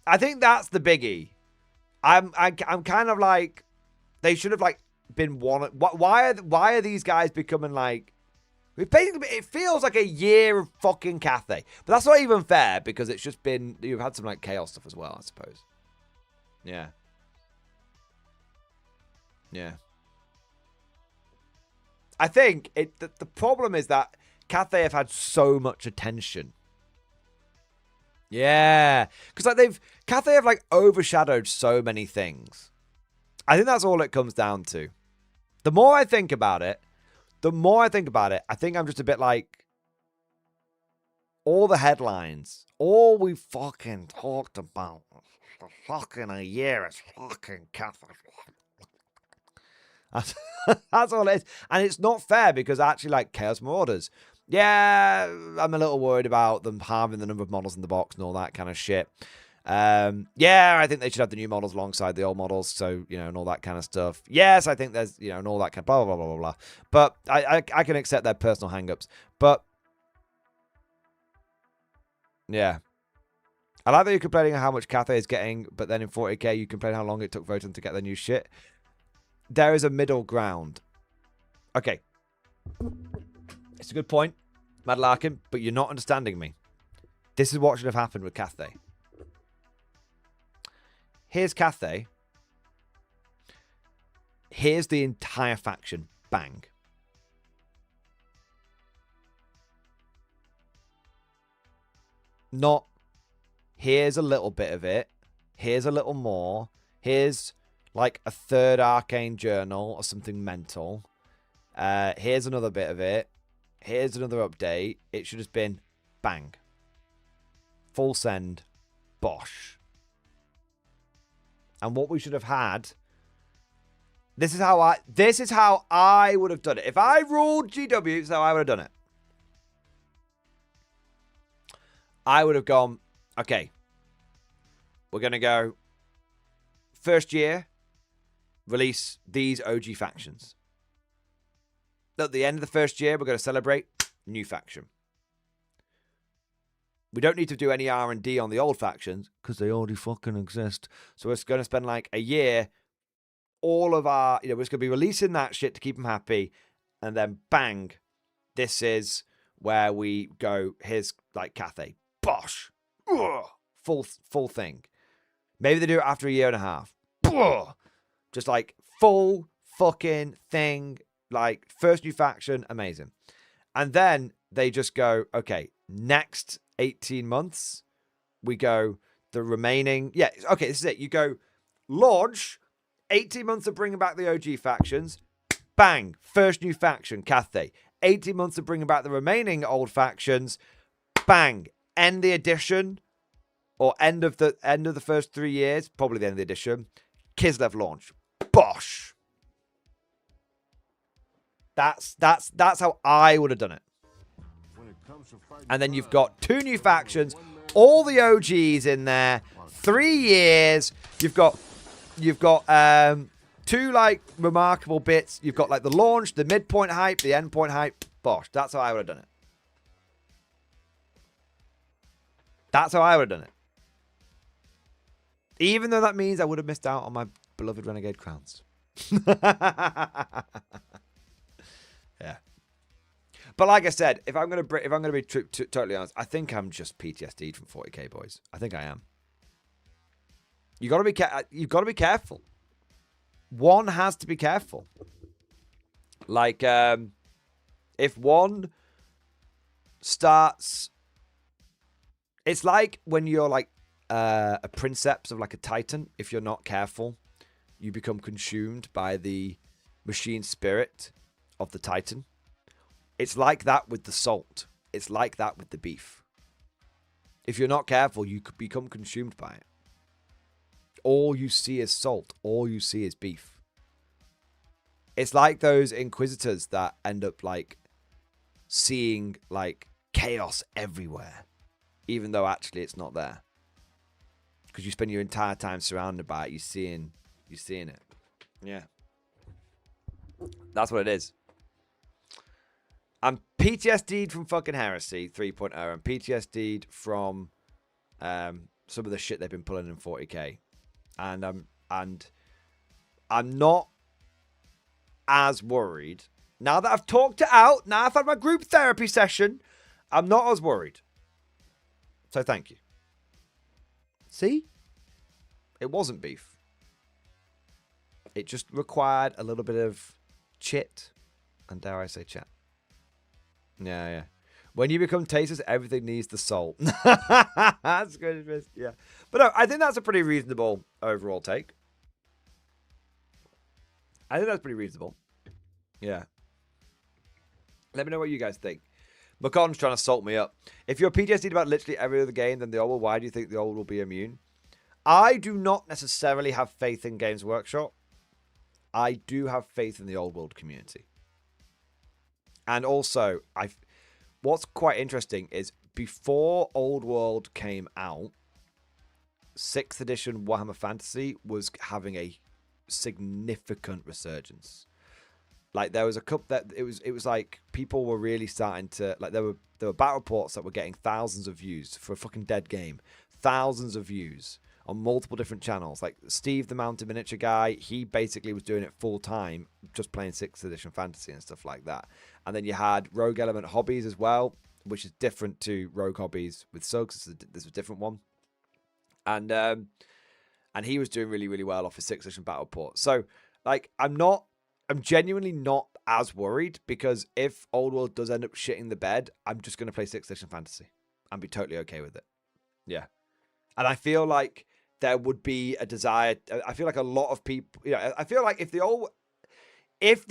I think that's the biggie. I'm kind of like, they should have like been one. Why are these guys becoming like? Basically, it feels like a year of fucking Cathay, but that's not even fair because it's just been, you've had some like chaos stuff as well, I suppose. Yeah. Yeah. I think the problem is that Cathay have had so much attention. Yeah, because like Cathay have like overshadowed so many things. I think that's all it comes down to. The more I think about it, I think I'm just a bit like, all the headlines, all we fucking talked about for fucking a year is fucking Cathay. That's all it is. And it's not fair because actually like Chaos Marauders, yeah, I'm a little worried about them halving the number of models in the box and all that kind of shit. Yeah, I think they should have the new models alongside the old models, so, you know, and all that kind of stuff. Yes, I think there's, you know, and all that kind of blah, blah, blah, blah, blah. But I can accept their personal hang-ups. But, yeah. I like that you're complaining how much Cathay is getting, but then in 40k you complain how long it took Votan to get their new shit. There is a middle ground. Okay. It's a good point, Mad Larkin, but you're not understanding me. This is what should have happened with Cathay. Here's Cathay. Here's the entire faction. Bang. Not, here's a little bit of it. Here's a little more. Here's like a third arcane journal or something mental. Here's another bit of it. Here's another update. It should have been bang. Full send. Bosh. And what we should have had. This is how I would have done it. If I ruled GW, this is how I would have done it. I would have gone, okay. We're going to go first year, release these OG factions. At the end of the first year, we're going to celebrate new faction. We don't need to do any R&D on the old factions because they already fucking exist. So we're going to spend like a year, all of our, we're just going to be releasing that shit to keep them happy. And then bang, this is where we go. Here's like Cathay. Bosh. Ugh. Full thing. Maybe they do it after a year and a half. Ugh. Just like full fucking thing. Like first new faction. Amazing. And then they just go, okay, next 18 months, we go the remaining. Yeah, okay, this is it. You go launch, 18 months of bringing back the OG factions. Bang, first new faction, Cathay. 18 months of bringing back the remaining old factions. Bang, end the edition, or end of the first 3 years, probably the end of the edition. Kislev launch. Bosh. That's how I would have done it. And then you've got 2 new factions, all the OGs in there, 3 years. You've got 2 like remarkable bits. You've got like the launch, the midpoint hype, the endpoint hype. Bosh. That's how I would have done it. That's how I would have done it. Even though that means I would have missed out on my beloved Renegade crowns. Yeah. But like I said, if I'm gonna be totally honest, I think I'm just PTSD'd from 40k, boys. I think I am. You've got to be careful. One has to be careful. Like, if one starts, it's like when you're like a princeps of like a titan. If you're not careful, you become consumed by the machine spirit of the titan. It's like that with the salt. It's like that with the beef. If you're not careful, you could become consumed by it. All you see is salt. All you see is beef. It's like those inquisitors that end up like seeing like chaos everywhere, even though actually it's not there. Because you spend your entire time surrounded by it. You're seeing it. Yeah. That's what it is. I'm PTSD'd from fucking Heresy 3.0. I'm PTSD'd from some of the shit they've been pulling in 40k. And I'm not as worried. Now that I've talked it out, now I've had my group therapy session, I'm not as worried. So thank you. See? It wasn't beef. It just required a little bit of chit and, dare I say, chat. Yeah. When you become tasters, everything needs the salt. That's good. Yeah. But no, I think that's a pretty reasonable overall take. I think that's pretty reasonable. Yeah. Let me know what you guys think. McConn's trying to salt me up. If you're PTSD'd about literally every other game, then the old, why do you think the old will be immune? I do not necessarily have faith in Games Workshop. I do have faith in the old world community. And also, what's quite interesting is before Old World came out, 6th edition Warhammer Fantasy was having a significant resurgence. Like there was a couple that it was like people were really starting to like there were battle reports that were getting thousands of views for a fucking dead game, thousands of views on multiple different channels. Like Steve the Mountain Miniature guy, he basically was doing it full time, just playing 6th edition fantasy and stuff like that. And then you had Rogue Element Hobbies as well, which is different to Rogue Hobbies with Suggs. This was a different one. And he was doing really, really well off his 6th edition battle report. So like I'm genuinely not as worried, because if Old World does end up shitting the bed, I'm just going to play 6th edition fantasy and be totally okay with it. Yeah. And I feel like there would be a desire. I feel like a lot of people, I feel like if the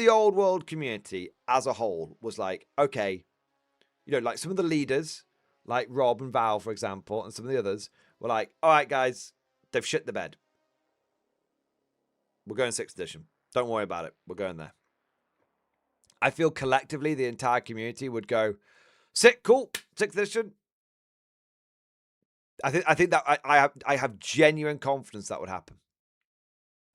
old world community as a whole was like, okay, like some of the leaders, like Rob and Val, for example, and some of the others were like, all right, guys, they've shit the bed. We're going 6th edition. Don't worry about it. We're going there. I feel collectively the entire community would go, sick, cool, 6th edition. I think that I have genuine confidence that would happen.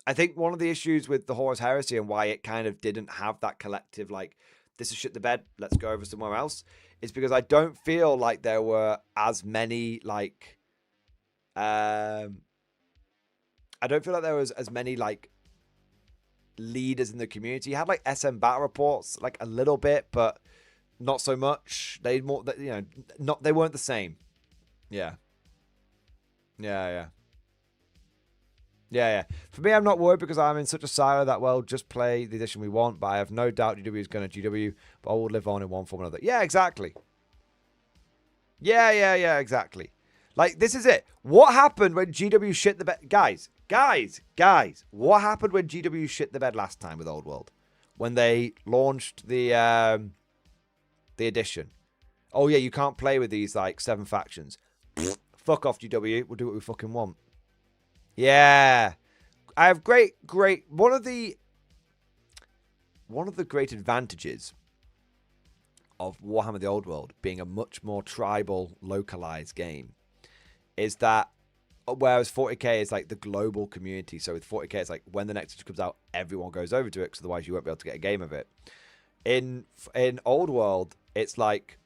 I think one of the issues with the Horus Heresy and why it kind of didn't have that collective, like, this is shit the bed, let's go over somewhere else, is because I don't feel like there were as many, like, I don't feel like there was as many, like, leaders in the community. You had, like, SM battle reports, like, a little bit, but not so much. They more, you know, they weren't the same. Yeah. Yeah. For me, I'm not worried because I'm in such a silo that, well, just play the edition we want, but I have no doubt GW is going to GW, but I will live on in one form or another. Yeah, exactly. Yeah, exactly. Like, this is it. What happened when GW shit the bed? Guys, what happened when GW shit the bed last time with Old World? When they launched the edition. Oh, yeah, you can't play with these, like, 7 factions. Fuck off, GW. We'll do what we fucking want. Yeah. I have great... One of the great advantages of Warhammer the Old World being a much more tribal, localized game is that whereas 40k is like the global community, so with 40k it's like when the next edition comes out, everyone goes over to it because otherwise you won't be able to get a game of it. In Old World, it's like,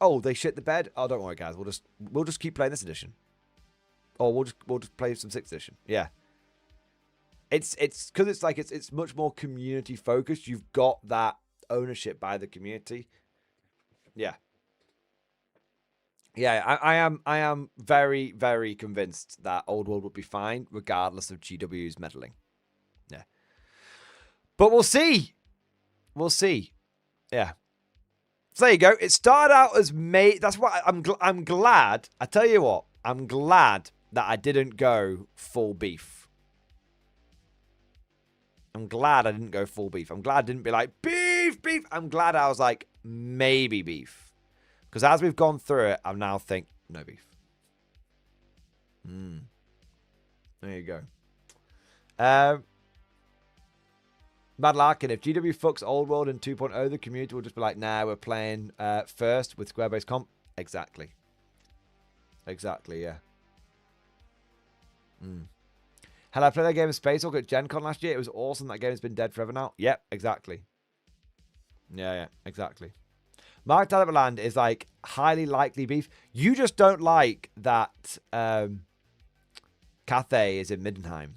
oh, they shit the bed. Oh, don't worry, guys. We'll just keep playing this edition. Or we'll just play some 6th edition. Yeah. It's because it's like it's much more community focused. You've got that ownership by the community. Yeah. Yeah, I am very, very convinced that Old World would be fine regardless of GW's meddling. Yeah. But we'll see. We'll see. Yeah. So there you go. It started out as that's why I'm glad. I tell you what, I'm glad that I didn't go full beef. I'm glad I didn't go full beef. I'm glad I didn't be like, beef. I'm glad I was like, maybe beef. Because as we've gone through it, I now think, no beef. There you go. Mad Larkin, if GW fucks Old World in 2.0, the community will just be like, nah, we're playing first with square-based comp. Exactly. Exactly, yeah. Had I played that game of Space Hulk at Gen Con last year? It was awesome. That game has been dead forever now. Yep, exactly. Yeah, exactly. Mark Talibland is like highly likely beef. You just don't like that Cathay is in Middenheim.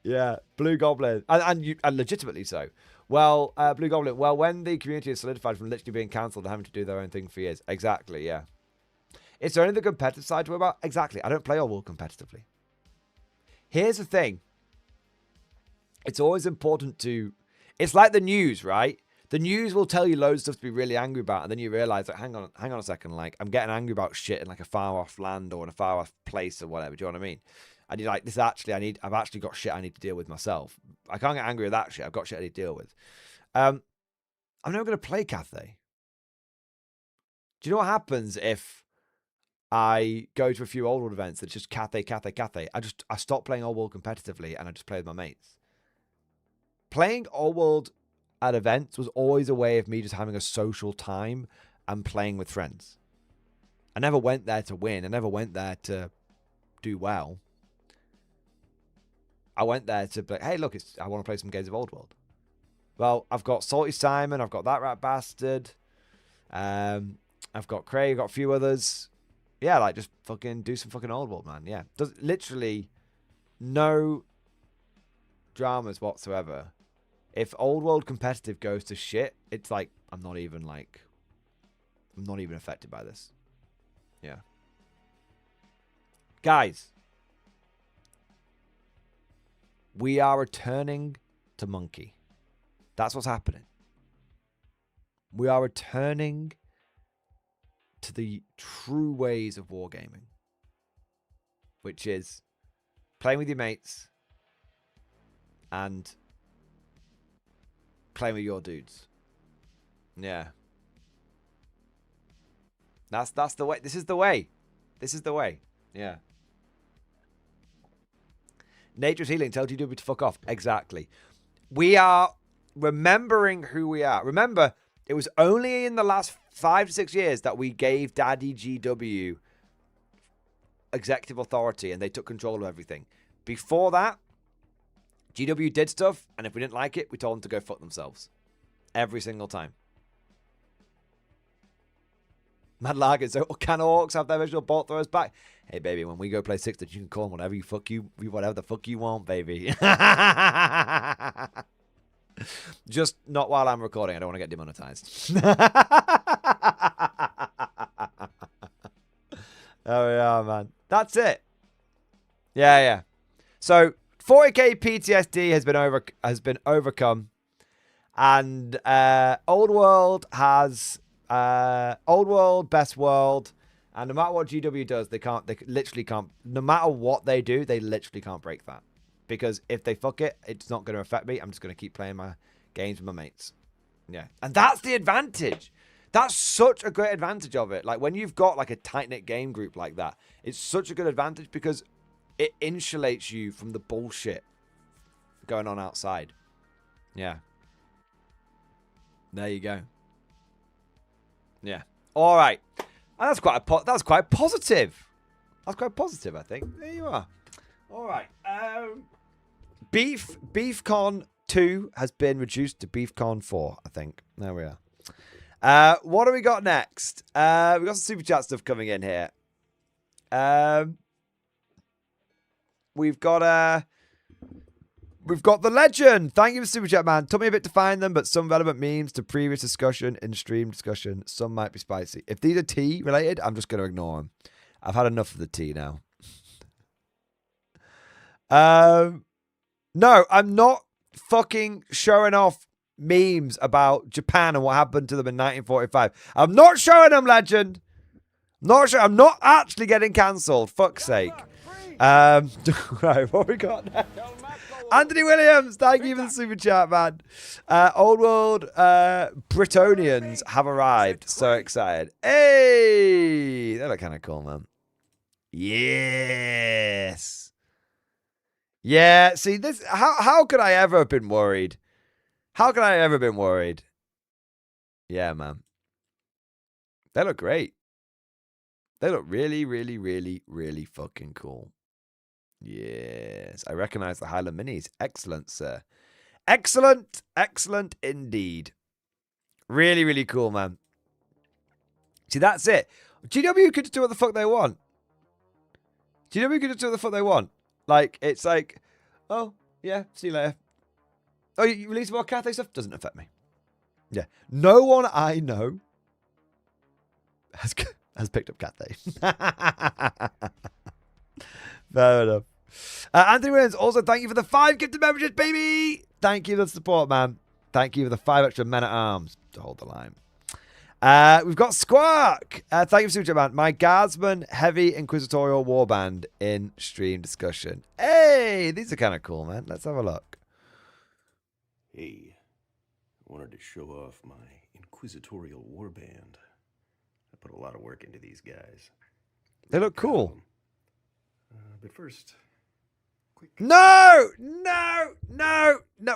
Yeah, Blue Goblin. And legitimately so. Well, Blue Goblin, well, when the community is solidified from literally being cancelled and having to do their own thing for years. Exactly, yeah. It's only the competitive side to worry about. Exactly. I don't play Old World competitively. Here's the thing. It's always important to... It's like the news, right? The news will tell you loads of stuff to be really angry about, and then you realise, like, hang on a second, like, I'm getting angry about shit in, like, a far-off land or in a far-off place or whatever. Do you know what I mean? And you're like, I've actually got shit I need to deal with myself. I can't get angry at that shit. I've got shit I need to deal with. I'm never going to play Cathay. Do you know what happens if I go to a few Old World events that's just Cathay? I stop playing Old World competitively and I just play with my mates. Playing Old World at events was always a way of me just having a social time and playing with friends. I never went there to win. I never went there to do well. I went there to be like, hey, look, I want to play some games of Old World. Well, I've got Salty Simon. I've got That Rat Bastard. I've got Craig. I've got a few others. Yeah, like, just fucking do some fucking Old World, man. Yeah. There's literally no dramas whatsoever. If Old World competitive goes to shit, it's like, I'm not even affected by this. Yeah. Guys. We are returning to Monkey. That's what's happening. We are returning to the true ways of wargaming. Which is playing with your mates and playing with your dudes. Yeah. That's the way. This is the way. This is the way. Yeah. Nature's healing. Tell GW to fuck off. Exactly. We are remembering who we are. Remember, it was only in the last 5 to 6 years that we gave Daddy GW executive authority and they took control of everything. Before that, GW did stuff, and if we didn't like it, we told them to go fuck themselves. Every single time. Mad Lager, so can orcs have their original bolt throwers back? Hey, baby, when we go play Sixth, you can call them whatever the fuck you want, baby. Just not while I'm recording. I don't want to get demonetized. Oh, yeah, man. That's it. Yeah. So, 40k PTSD has been overcome. And Old World has Old World, Best World, and no matter what GW does, they literally can't, no matter what they do, they literally can't break that. Because if they fuck it, it's not going to affect me. I'm just going to keep playing my games with my mates. Yeah. And that's the advantage. That's such a great advantage of it. Like, when you've got, like, a tight-knit game group like that, it's such a good advantage because it insulates you from the bullshit going on outside. Yeah. There you go. Yeah. All right. And that's quite positive. That's quite positive, I think. There you are. All right. BeefCon 2 has been reduced to BeefCon 4, I think. There we are. What do we got next? We got some super chat stuff coming in here. We've got the legend. Thank you for super chat, man. Took me a bit to find them, but some relevant memes to previous discussion in stream discussion. Some might be spicy. If these are tea related, I'm just going to ignore them. I've had enough of the tea now. No, I'm not fucking showing off memes about Japan and what happened to them in 1945. I'm not showing them, legend. I'm not actually getting cancelled. Fuck's sake. Right, what we got next? Anthony Williams, thank you for the super chat, man. Old World Britonians have arrived. So excited. Hey, they look kind of cool, man. Yes. Yeah, see, this. How could I ever have been worried? How could I ever been worried? Yeah, man. They look great. They look really, really, really, really fucking cool. Yes. I recognize the Highland Minis. Excellent, sir. Excellent. Excellent indeed. Really, really cool, man. See, that's it. GW could just do what the fuck they want. GW could just do what the fuck they want. Like, it's like, oh, yeah, see you later. Oh, you release more Cathay stuff? Doesn't affect me. Yeah. No one I know has picked up Cathay. Fair enough. Anthony Williams, also thank you for the 5 gifted memberships, baby. Thank you for the support, man. Thank you for the 5 extra men at arms to hold the line. We've got Squawk. Thank you for super chat, man. My Guardsman Heavy Inquisitorial Warband in stream discussion. Hey, these are kind of cool, man. Let's have a look. Hey, I wanted to show off my Inquisitorial Warband. I put a lot of work into these guys. They look cool. But first, quick. No!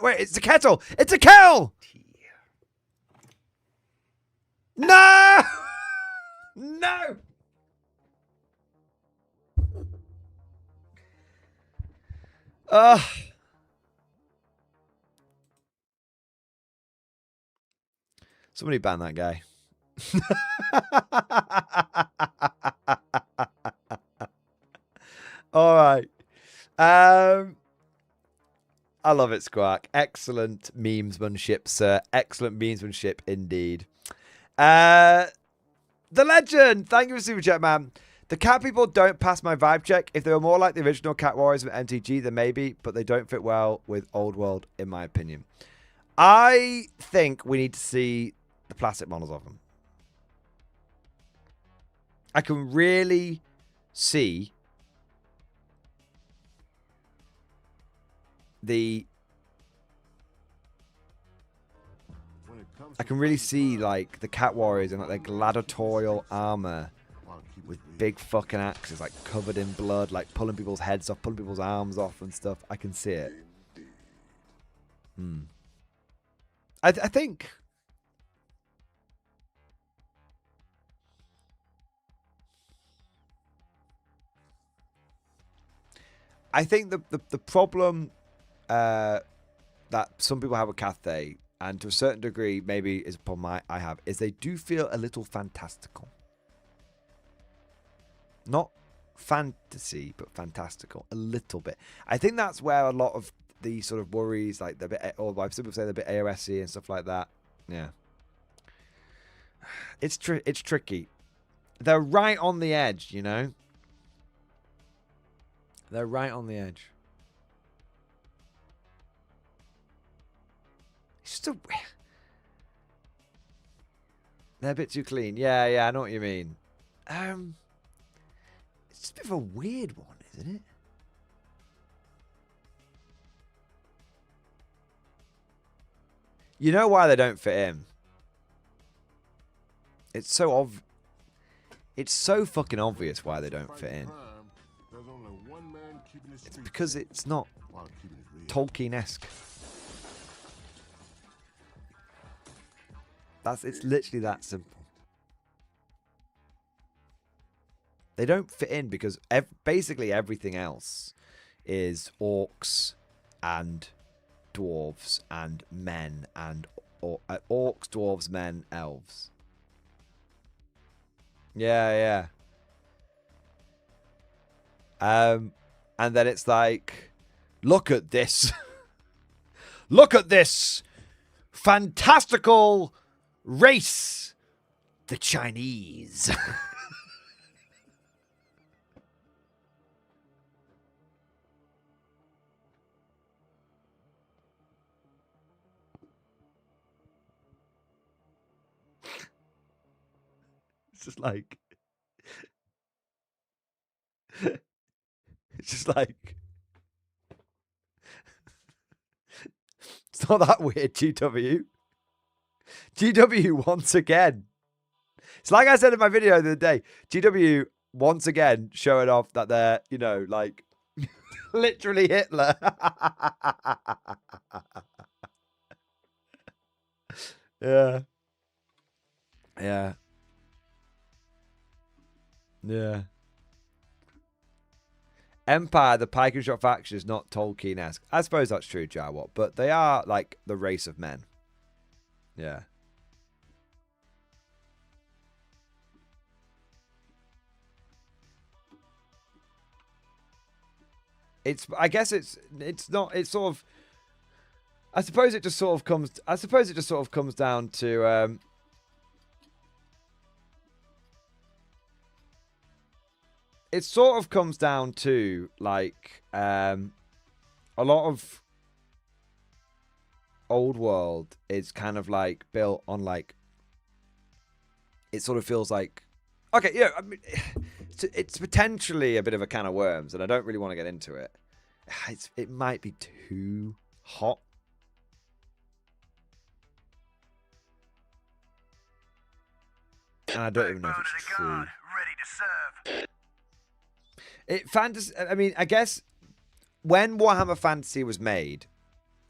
Wait, it's a kettle. It's a kettle. No! No! Somebody ban that guy. All right. I love it, Squawk. Excellent memesmanship, sir. Excellent memesmanship indeed. The legend. Thank you for super chat, man. The cat people don't pass my vibe check. If they were more like the original Cat Warriors with MTG, then maybe, but they don't fit well with Old World, in my opinion. I think we need to see the plastic models of them. I can really see like the Cat Warriors and like their gladiatorial armor with big fucking axes, like covered in blood, like pulling people's heads off, pulling people's arms off and stuff. I can see it. I think I think the problem that some people have with Cathay, and to a certain degree maybe is a problem I have, is they do feel a little fantastical. Not fantasy, but fantastical. A little bit. I think that's where a lot of the sort of worries, like the bit, or some people say they're a bit AOS-y and stuff like that. Yeah. It's tricky. They're right on the edge, you know? They're right on the edge. It's just a... They're a bit too clean. Yeah, I know what you mean. It's just a bit of a weird one, isn't it? You know why they don't fit in? It's so It's so fucking obvious why they don't fit in. It's because it's not Tolkien-esque. It's literally that simple. They don't fit in because basically everything else is orcs and dwarves and men and orcs, dwarves, men, elves. Yeah. And then it's like, look at this. Look at this fantastical race, the Chinese. It's just like, it's just like, it's not that weird, GW. GW once again. It's like I said in my video the other day, GW once again showing off that they're, you know, like, literally Hitler. Yeah. Empire, the pike and shot faction, is not Tolkien-esque. I suppose that's true, Jawat, but they are like the race of men. Yeah. I guess it's not, it's sort of, I suppose it just sort of comes down to, it sort of comes down to, like, a lot of old world is kind of, like, built on, like, it sort of feels like, okay, yeah, I mean, it's potentially a bit of a can of worms, and I don't really want to get into it. It might be too hot. And I don't even know if it's true. Ready to serve. I mean, I guess when Warhammer Fantasy was made,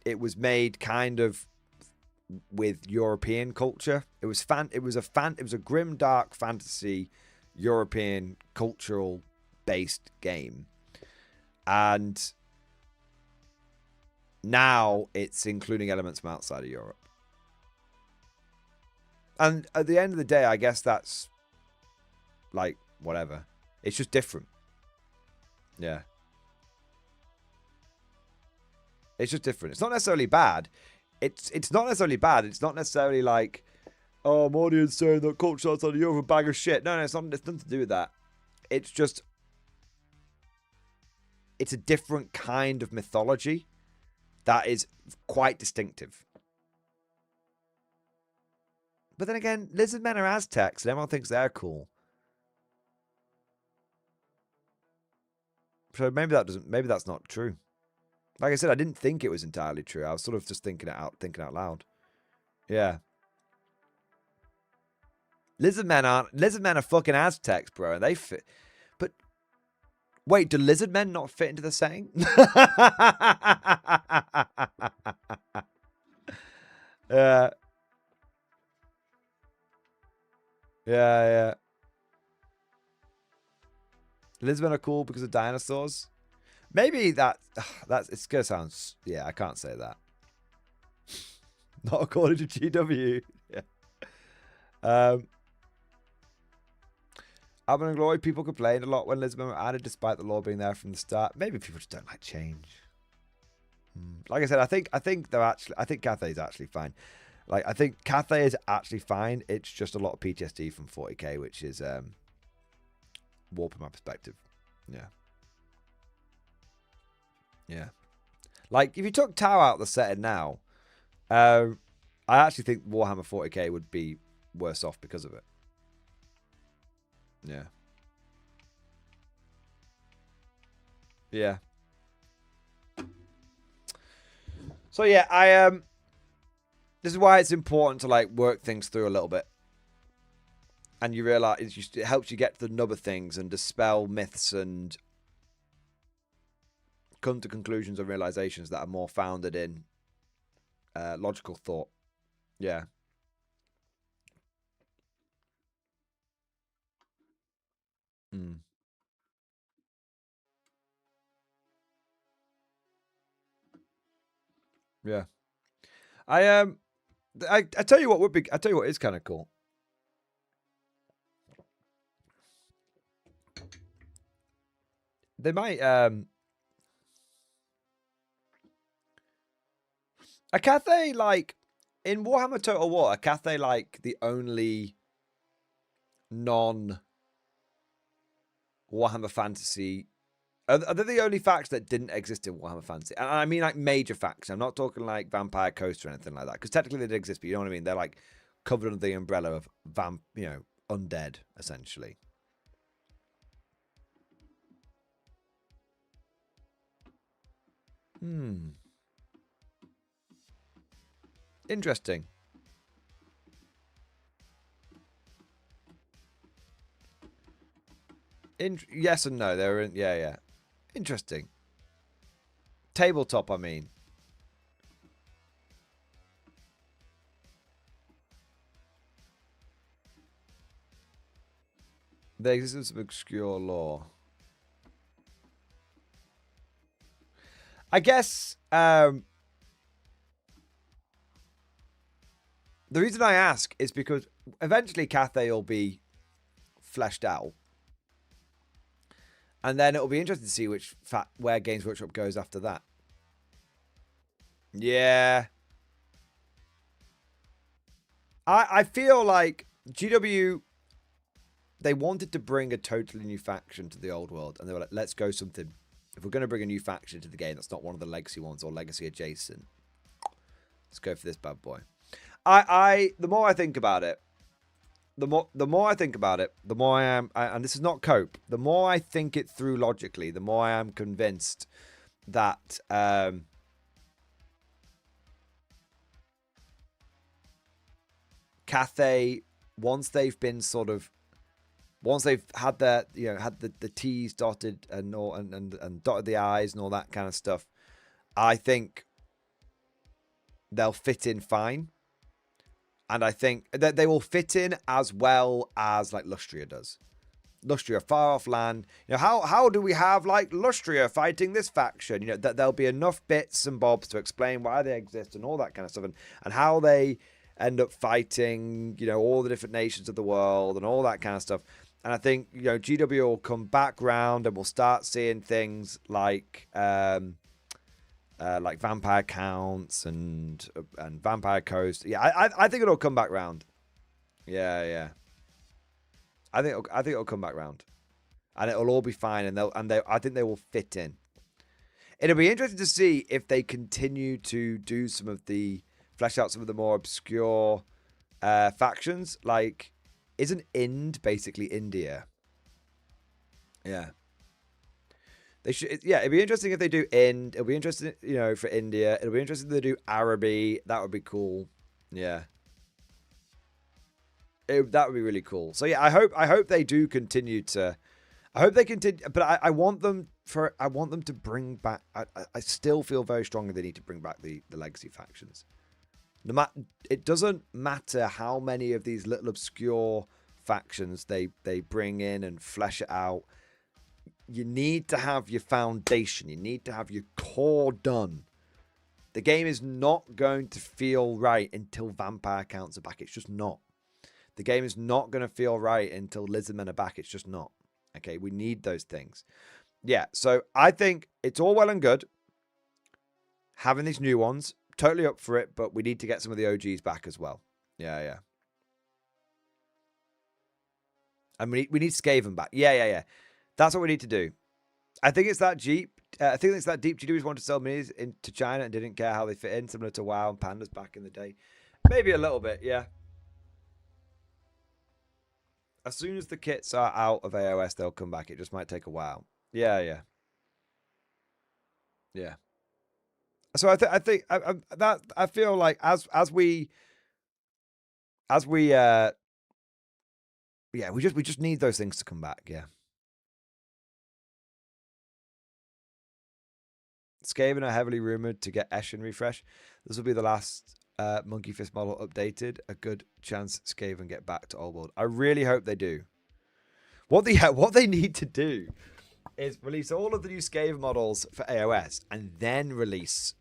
it was made kind of with European culture. It was a grim dark fantasy European cultural based game. And now it's including elements from outside of Europe. And at the end of the day, I guess that's like whatever. It's just different. Yeah. It's just different. It's not necessarily bad. It's not necessarily bad. It's not necessarily like, oh, Mordian's saying that culture outside of Europe are a bag of shit. No, it's not. It's nothing to do with that. It's just, it's a different kind of mythology that is quite distinctive. But then again, lizard men are Aztecs, and everyone thinks they're cool. So maybe that's not true. Like I said, I didn't think it was entirely true. I was sort of just thinking out loud. Yeah. Lizard men are fucking Aztecs, bro, and they fit. But wait, do lizard men not fit into the setting? Yeah. Lizard men are cool because of dinosaurs. Maybe that's it's gonna sound. Yeah, I can't say that. Not according to GW. Yeah. Element and Glory, people complained a lot when Lisbon were added, despite the law being there from the start. Maybe people just don't like change. Like I said, I think Cathay's actually fine. Like, I think Cathay is actually fine. It's just a lot of PTSD from 40k, which is warping my perspective. Yeah. Yeah. Like, if you took Tau out of the setting now, I actually think Warhammer 40k would be worse off because of it. Yeah. Yeah. So yeah, this is why it's important to like work things through a little bit. And you realize it helps you get to the nub of things and dispel myths and come to conclusions and realizations that are more founded in logical thought. Yeah. Yeah. I tell you what would be. I tell you what is kind of cool. They might a Cathay, like in Warhammer Total War, a Cathay like the only non Warhammer Fantasy. Are they the only faction that didn't exist in Warhammer Fantasy? And I mean like major faction. I'm not talking like Vampire Coast or anything like that. Because technically they did exist, but you know what I mean? They're like covered under the umbrella of undead, essentially. Interesting. Yes and no. They're in. Yeah. Interesting. Tabletop, I mean. The existence of obscure lore. I guess the reason I ask is because eventually Cathay will be fleshed out. And then it'll be interesting to see where Games Workshop goes after that. Yeah. I feel like GW, they wanted to bring a totally new faction to the old world. And they were like, let's go something. If we're going to bring a new faction to the game that's not one of the legacy ones or legacy adjacent, let's go for this bad boy. The more I think about it, the more I think about it, the more I am, and this is not cope, the more I think it through logically, the more I am convinced that Cathay, once they've had their, had the T's dotted and dotted the I's and all that kind of stuff, I think they'll fit in fine. And I think that they will fit in as well as like Lustria does. Lustria, far off land. How do we have like Lustria fighting this faction? That there'll be enough bits and bobs to explain why they exist and all that kind of stuff, and how they end up fighting, all the different nations of the world and all that kind of stuff. And I think, GW will come back round and we'll start seeing things like Vampire Counts and Vampire Coast. Yeah, I think it'll come back round. Yeah. I think it'll come back round, and it'll all be fine. I think they will fit in. It'll be interesting to see if they continue to do flesh out some of the more obscure factions. Like, isn't Ind basically India? Yeah. They should, yeah, it'd be interesting if they do Ind. It'll be interesting, for India. It'll be interesting if they do Araby. That would be cool. Yeah. That would be really cool. So yeah, I hope they do continue to. I hope they continue, but I want them to bring back. I still feel very strongly they need to bring back the legacy factions. It doesn't matter how many of these little obscure factions they bring in and flesh it out. You need to have your foundation. You need to have your core done. The game is not going to feel right until vampire counts are back. It's just not. The game is not going to feel right until lizardmen are back. It's just not. Okay, we need those things. Yeah, so I think it's all well and good having these new ones. Totally up for it, but we need to get some of the OGs back as well. Yeah. And we need Skaven back. Yeah. That's what we need to do. I think it's that Jeep. I think it's that Deep GWs wanted to sell minis into China and didn't care how they fit in, similar to WoW and Pandas back in the day. Maybe a little bit, yeah. As soon as the kits are out of AOS, they'll come back. It just might take a while. Yeah. So I feel like as we just need those things to come back. Yeah. Skaven are heavily rumored to get Eshin refresh. This will be the last Monkey Fist model updated. A good chance Skaven get back to old world. I really hope they do. What they need to do is release all of the new Skaven models for AOS and then re-release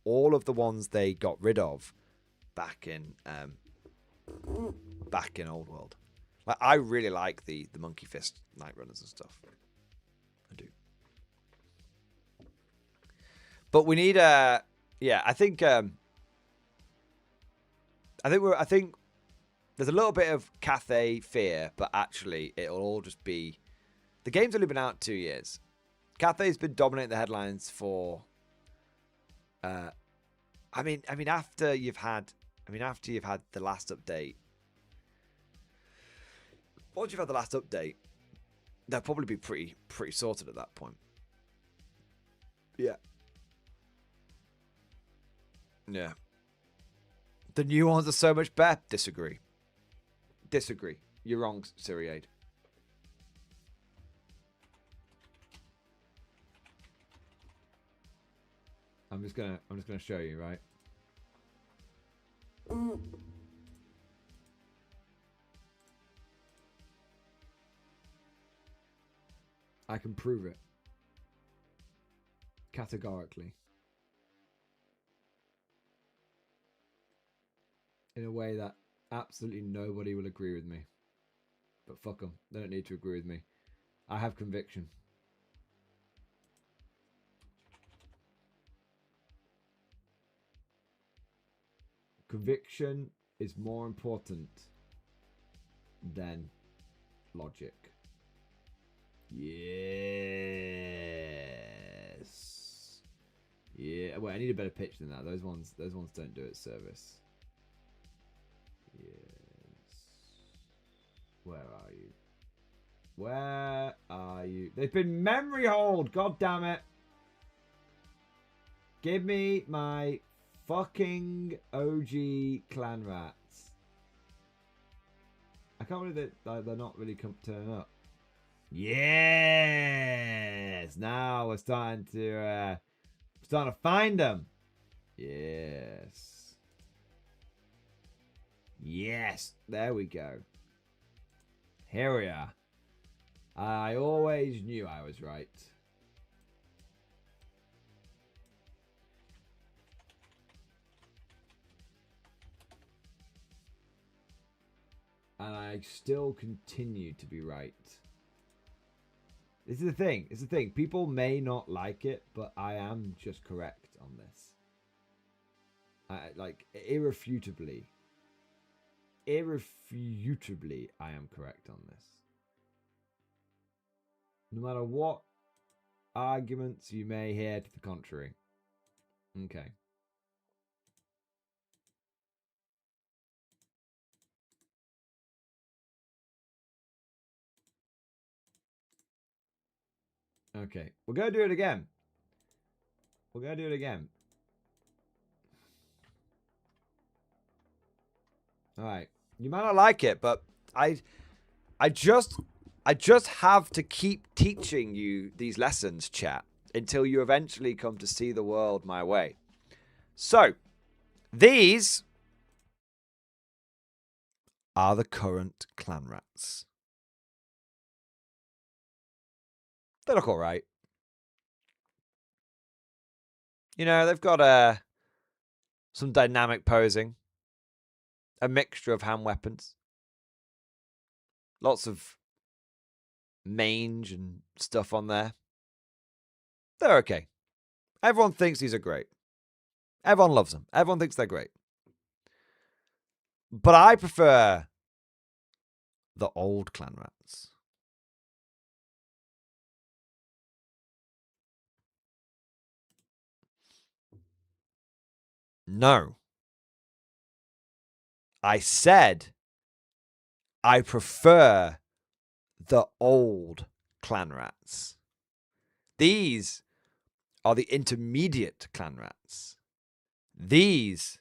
all of the ones they got rid of back in old world. Like, I really like the Monkey Fist Night Runners and stuff. I do. But we need I think there's a little bit of Cathay fear, but actually it'll all just be. The game's only been out 2 years. Cathay's been dominating the headlines for. After you've had the last update. Once you've had the last update, they'll probably be pretty sorted at that point. Yeah. Yeah. The new ones are so much better. Disagree. You're wrong, Siriade. I'm just gonna show you, right? I can prove it. Categorically. In a way that absolutely nobody will agree with me. But fuck them. They don't need to agree with me. I have conviction. Conviction is more important than logic. Yes. Yeah. Wait, I need a better pitch than that. Those ones don't do it service. Yes. Where are you? Where are you? They've been memory hold. God damn it. Give me my fucking OG clan rats. I can't believe that they're not really turning up. Yes. Now we're starting to find them. Yes. Yes, there we go. Here we are. I always knew I was right. And I still continue to be right. This is the thing. It's the thing. People may not like it, but I am just correct on this. Irrefutably, I am correct on this. No matter what arguments you may hear to the contrary. Okay. Okay. We're going to do it again. Alright. You might not like it, but I just have to keep teaching you these lessons, chat, until you eventually come to see the world my way. So, these are the current clan rats. They look all right. You know, they've got some dynamic posing, a mixture of hand weapons, lots of mange and stuff on there. They're okay. Everyone thinks these are great. Everyone loves them. Everyone thinks they're great. But I prefer the old clan rats. No. I said I prefer the old clan rats. These are the intermediate clan rats. These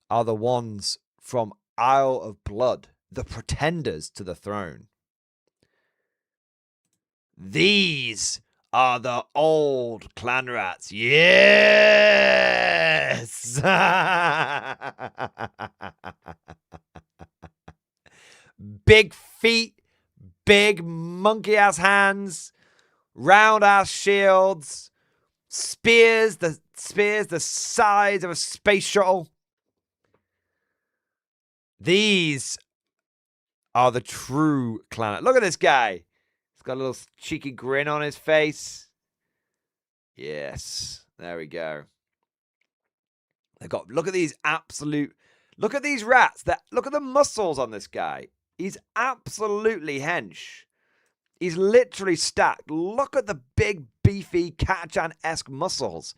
are the ones from Isle of Blood, the pretenders to the throne. These are the old clan rats. Yes! Big feet, big monkey ass hands, round ass shields, spears the size of a space shuttle. These are the true clan. Look at this guy. He's got a little cheeky grin on his face. Yes, there we go. Look at these look at these rats. Look at the muscles on this guy. He's absolutely hench. He's literally stacked. Look at the big, beefy, Katachan-esque muscles.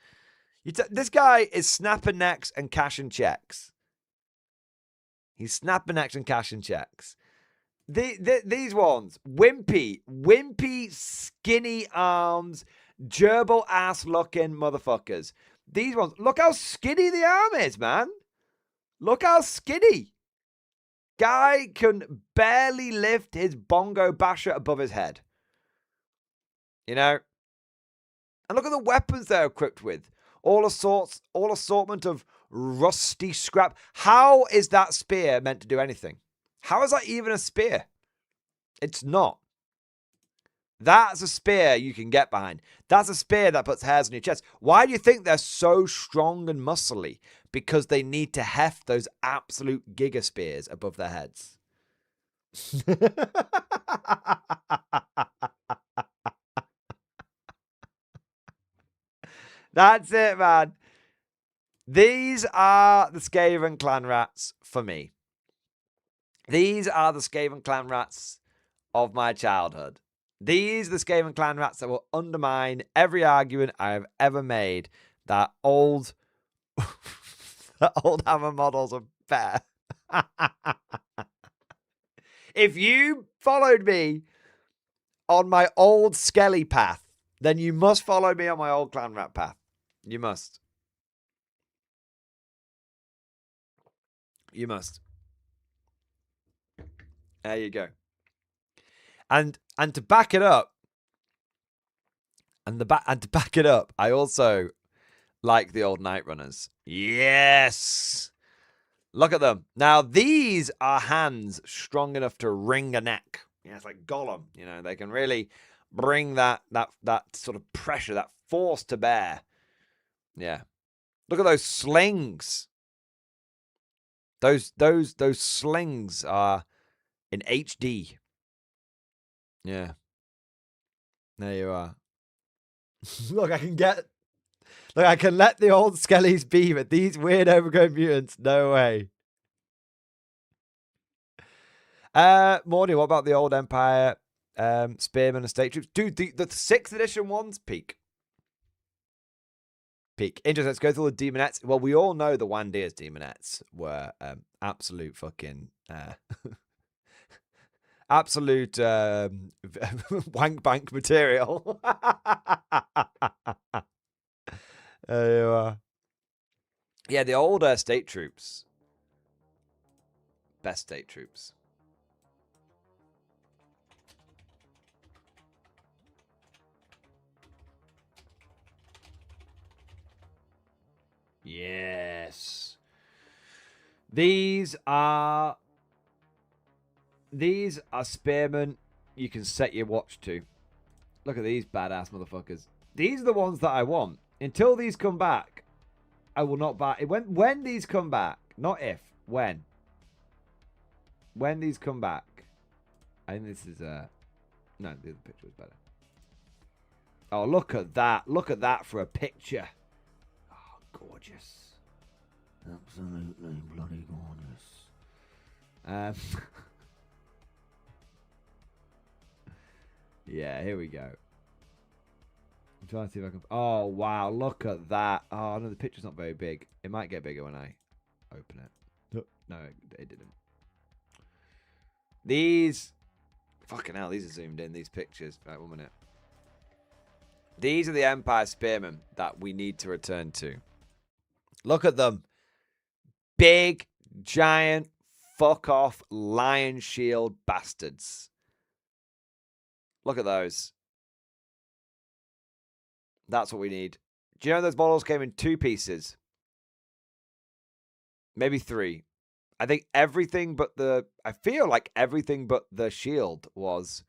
This guy is snapping necks and cashing checks. He's snapping necks and cashing checks. These ones, wimpy, skinny arms, gerbil-ass looking motherfuckers. These ones, look how skinny the arm is, man. Look how skinny. Guy can barely lift his bongo basher above his head. You know? And look at the weapons they're equipped with. All assortment of rusty scrap. How is that spear meant to do anything? How is that even a spear? It's not. That's a spear you can get behind. That's a spear that puts hairs on your chest. Why do you think they're so strong and muscly? Because they need to heft those absolute giga spears above their heads. That's it, man. These are the Skaven clan rats for me. These are the Skaven clan rats of my childhood. These are the Skaven clan rats that will undermine every argument I have ever made that old Hammer models are better. If you followed me on my old Skelly path, then you must follow me on my old clan rat path. You must. You must. There you go. And to back it up, I also like the old Night Runners. Yes. Look at them. Now, these are hands strong enough to wring a neck. Yeah, it's like Gollum. You know, they can really bring that sort of pressure, that force to bear. Yeah. Look at those slings. Those slings are in HD. Yeah. There you are. Look, I can let the old skellies be, but these weird overgrown mutants, no way. Morty, what about the old Empire Spearmen and State Troops? Dude, the 6th edition ones, peak. Interesting, let's go through the demonettes. Well, we all know the Wandir's demonettes were absolute fucking... absolute wank bank material. There you are. Yeah, the older state troops. Best state troops. Yes. These are spearmen you can set your watch to. Look at these badass motherfuckers. These are the ones that I want. Until these come back, I will not buy. When these come back, not if, when. When these come back, I think this is no, the other picture was better. Oh, look at that! Look at that for a picture. Oh, gorgeous! Absolutely bloody gorgeous. Yeah, here we go. I'm trying to see if I can... Oh, wow. Look at that. Oh, no, the picture's not very big. It might get bigger when I open it. No, it didn't. These... Fucking hell, these are zoomed in, these pictures. Right, 1 minute. These are the Empire Spearmen that we need to return to. Look at them. Big, giant, fuck-off, lion shield bastards. Look at those. That's what we need. Do you know those models came in 2 pieces? Maybe 3. I think everything but the... I feel like everything but the shield was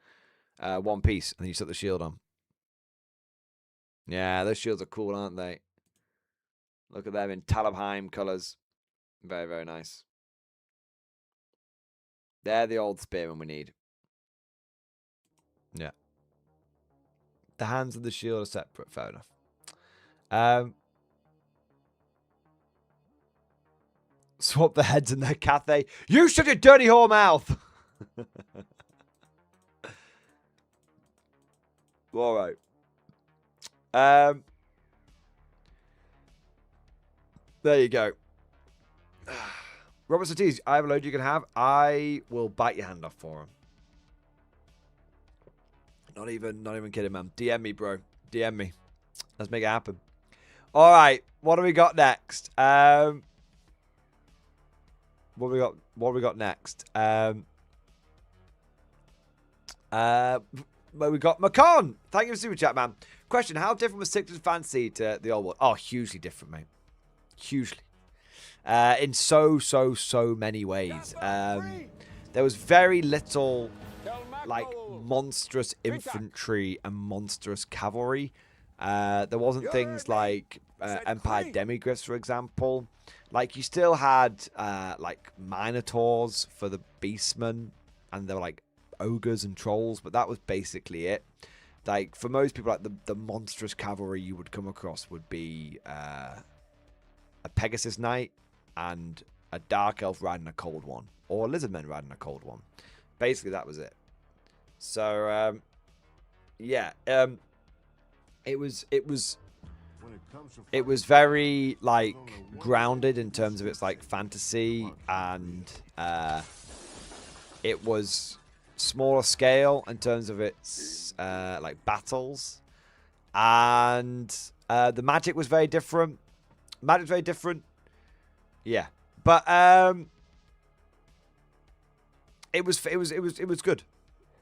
1 piece. And then you put the shield on. Yeah, those shields are cool, aren't they? Look at them in Talabheim colours. Very, very nice. They're the old spearmen we need. Yeah. The hands and the shield are separate. Fair enough. Swap the heads in their Cathay. You shut your dirty whore mouth! Alright. There you go. Robert Satis, I have a load you can have. I will bite your hand off for him. Not even kidding, man. DM me, bro. DM me. Let's make it happen. All right, what do we got next? What we got next? Where we got Macon. Thank you for super chat, man. Question: how different was Sixth Fantasy to the old one? Oh, hugely different, mate. Hugely. In so many ways. There was very little like monstrous infantry and monstrous cavalry. There wasn't things like Empire Demigryphs, for example. Like you still had like Minotaurs for the Beastmen, and there were like ogres and trolls, but that was basically it. Like for most people, like the monstrous cavalry you would come across would be a Pegasus Knight and a Dark Elf riding a Cold One, or a Lizardmen riding a Cold One. Basically, that was it. So, yeah, it was very like grounded in terms of its like fantasy, and it was smaller scale in terms of its like battles, and the magic was very different. Magic's very different, yeah, but it was good.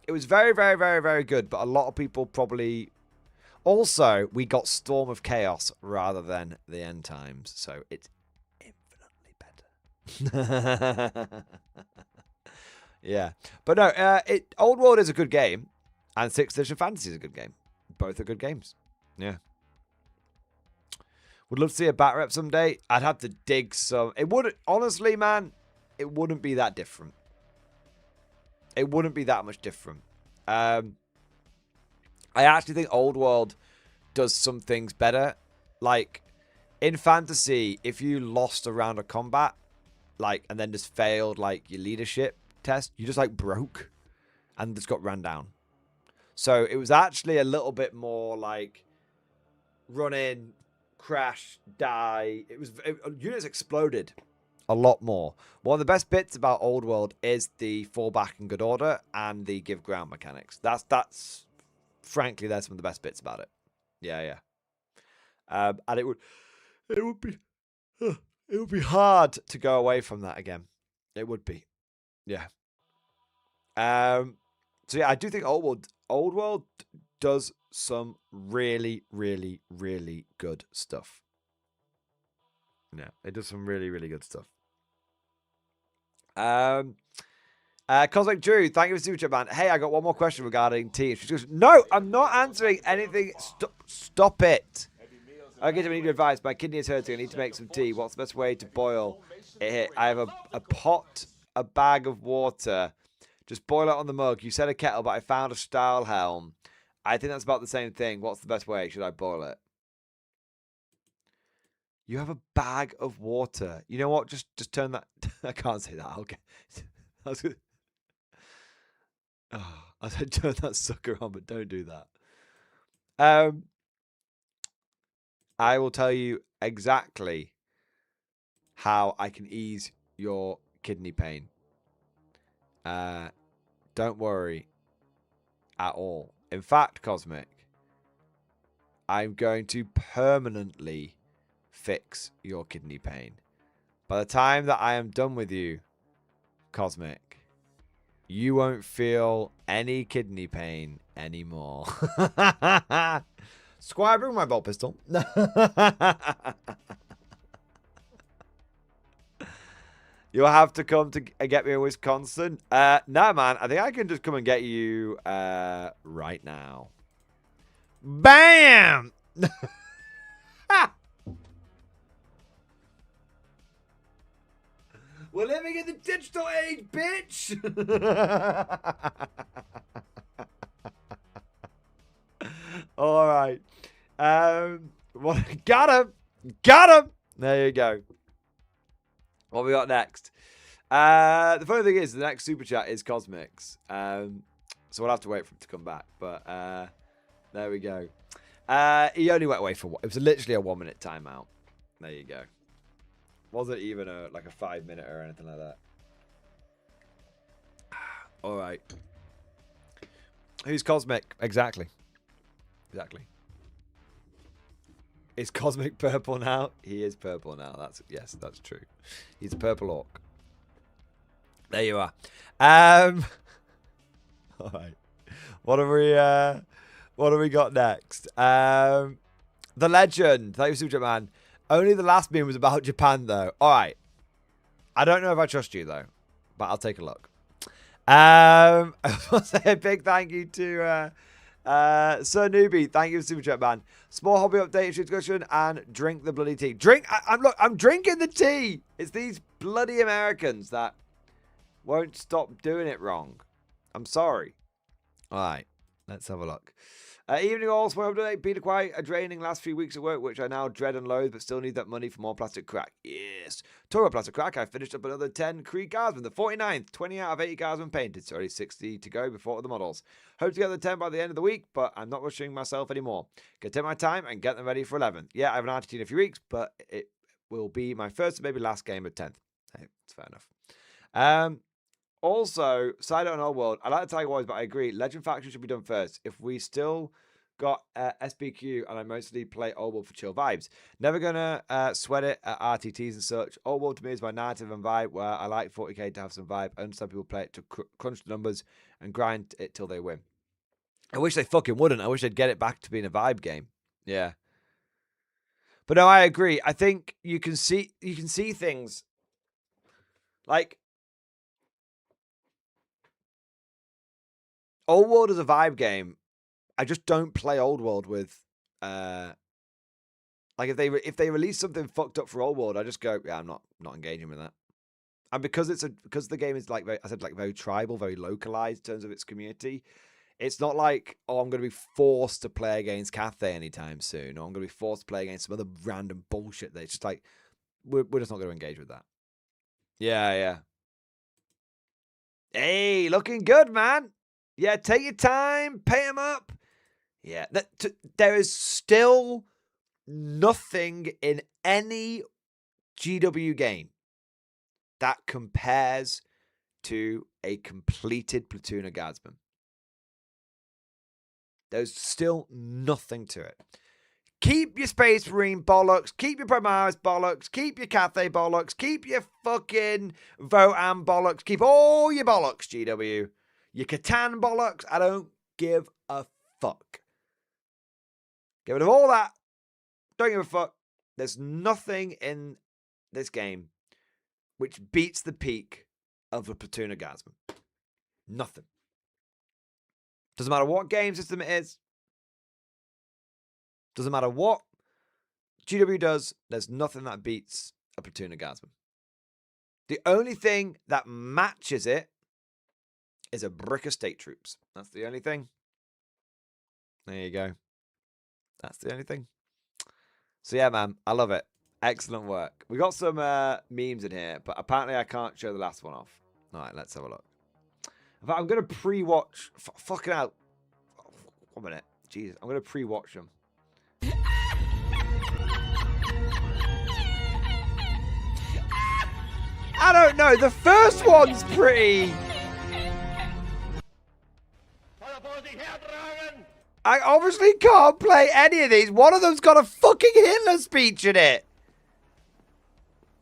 It was very, very, very, very good, but a lot of people probably... Also, we got Storm of Chaos rather than the End Times, so it's infinitely better. Yeah. But no, Old World is a good game, and 6th Edition Fantasy is a good game. Both are good games. Yeah. Would love to see a bat rep someday. I'd have to dig some... It wouldn't... Honestly, man, it wouldn't be that different. It wouldn't be that much different. I actually think Old World does some things better. Like, in Fantasy, if you lost a round of combat, like, and then just failed, like, your leadership test, you just, like, broke and just got ran down. So, it was actually a little bit more, like, run in, crash, die. Units exploded a lot more. One of the best bits about Old World is the fall back in good order and the give ground mechanics. That's frankly, that's some of the best bits about it. Yeah. And it would be hard to go away from that again. It would be. Yeah. So yeah, I do think Old World does some really, really, really good stuff. Yeah, it does some really, really good stuff. Cosmic Drew, thank you for super chat, man. Hey, I got one more question regarding tea. She goes, no, I'm not answering anything. Stop it. Okay, I need advice. My kidney is hurting. I need to make some tea. What's the best way to boil it? I have a pot, a bag of water. Just boil it on the mug. You said a kettle, but I found a style helm. I think that's about the same thing. What's the best way? Should I boil it? You have a bag of water. You know what? Just turn that. I can't say that. Okay. I was gonna... Oh, I said turn that sucker on, but don't do that. I will tell you exactly how I can ease your kidney pain. Don't worry at all. In fact, Cosmic, I'm going to permanently fix your kidney pain. By the time that I am done with you, Cosmic, you won't feel any kidney pain anymore. Squire, bring my bolt pistol. You'll have to come to get me in Wisconsin. No, man. I think I can just come and get you right now. Bam! We're living in the digital age, bitch! All right. Got him! Got him! There you go. What we got next? The funny thing is, the next super chat is Cosmic's. So we'll have to wait for him to come back. But there we go. He only went away for what? It was literally a 1 minute timeout. There you go. Wasn't even like a 5 minute or anything like that. All right. Who's Cosmic? Exactly. Exactly. Is Cosmic purple now? He is purple now. Yes, that's true. He's a purple orc. There you are. All right. What have we got next? The Legend. Thank you, Super Man. Only the last meme was about Japan, though. All right. I don't know if I trust you, though, but I'll take a look. I want to say a big thank you to Sir Newbie. Thank you for Super Chat, man. Small hobby update, discussion, and drink the bloody tea. I'm drinking the tea. It's these bloody Americans that won't stop doing it wrong. I'm sorry. All right. Let's have a look. Evening all, small update. Been quite a draining last few weeks of work, which I now dread and loathe, but still need that money for more plastic crack. Yes. Talking about plastic crack, I finished up another 10 Krieg Guardsmen, the 49th, 20 out of 80 Guardsmen painted. It's already 60 to go before the models. Hope to get the 10 by the end of the week, but I'm not rushing myself anymore. Can take my time and get them ready for 11th. Yeah, I have an RTT in a few weeks, but it will be my first and maybe last game of 10th. Hey, it's fair enough. Also, side on Old World, I like the Tiger Wars, but I agree. Legend Faction should be done first. If we still got SBQ and I mostly play Old World for chill vibes. Never gonna sweat it at RTTs and such. Old World to me is my narrative and vibe where I like 40k to have some vibe. I understand people play it to crunch the numbers and grind it till they win. I wish they fucking wouldn't. I wish they'd get it back to being a vibe game. Yeah. But no, I agree. I think you can see things like Old World is a vibe game. I just don't play Old World with, like if they release something fucked up for Old World, I just go, yeah, I'm not engaging with that. And because the game is like very tribal, very localized in terms of its community. It's not like, oh, I'm going to be forced to play against Cathay anytime soon, or I'm going to be forced to play against some other random bullshit. That it's just like we're just not going to engage with that. Yeah. Hey, looking good, man. Yeah, take your time, pay him up. Yeah, there is still nothing in any GW game that compares to a completed Platoon of Guardsmen. There's still nothing to it. Keep your Space Marine bollocks, keep your Primaris bollocks, keep your Cathay bollocks, keep your fucking Votam bollocks, keep all your bollocks, GW. Your Catan bollocks, I don't give a fuck. Get rid of all that. Don't give a fuck. There's nothing in this game which beats the peak of a Platoon of Guardsmen. Nothing. Doesn't matter what game system it is. Doesn't matter what GW does. There's nothing that beats a Platoon of Guardsmen. The only thing that matches it is a brick of state troops. That's the only thing. There you go. That's the only thing. So yeah, man, I love it. Excellent work. We got some memes in here, but apparently I can't show the last one off. All right, let's have a look. In fact, I'm going to pre-watch. Fucking out. 1 minute. Jesus, I'm going to pre-watch them. I don't know. The first one's pretty... I obviously can't play any of these. One of them's got a fucking Hitler speech in it.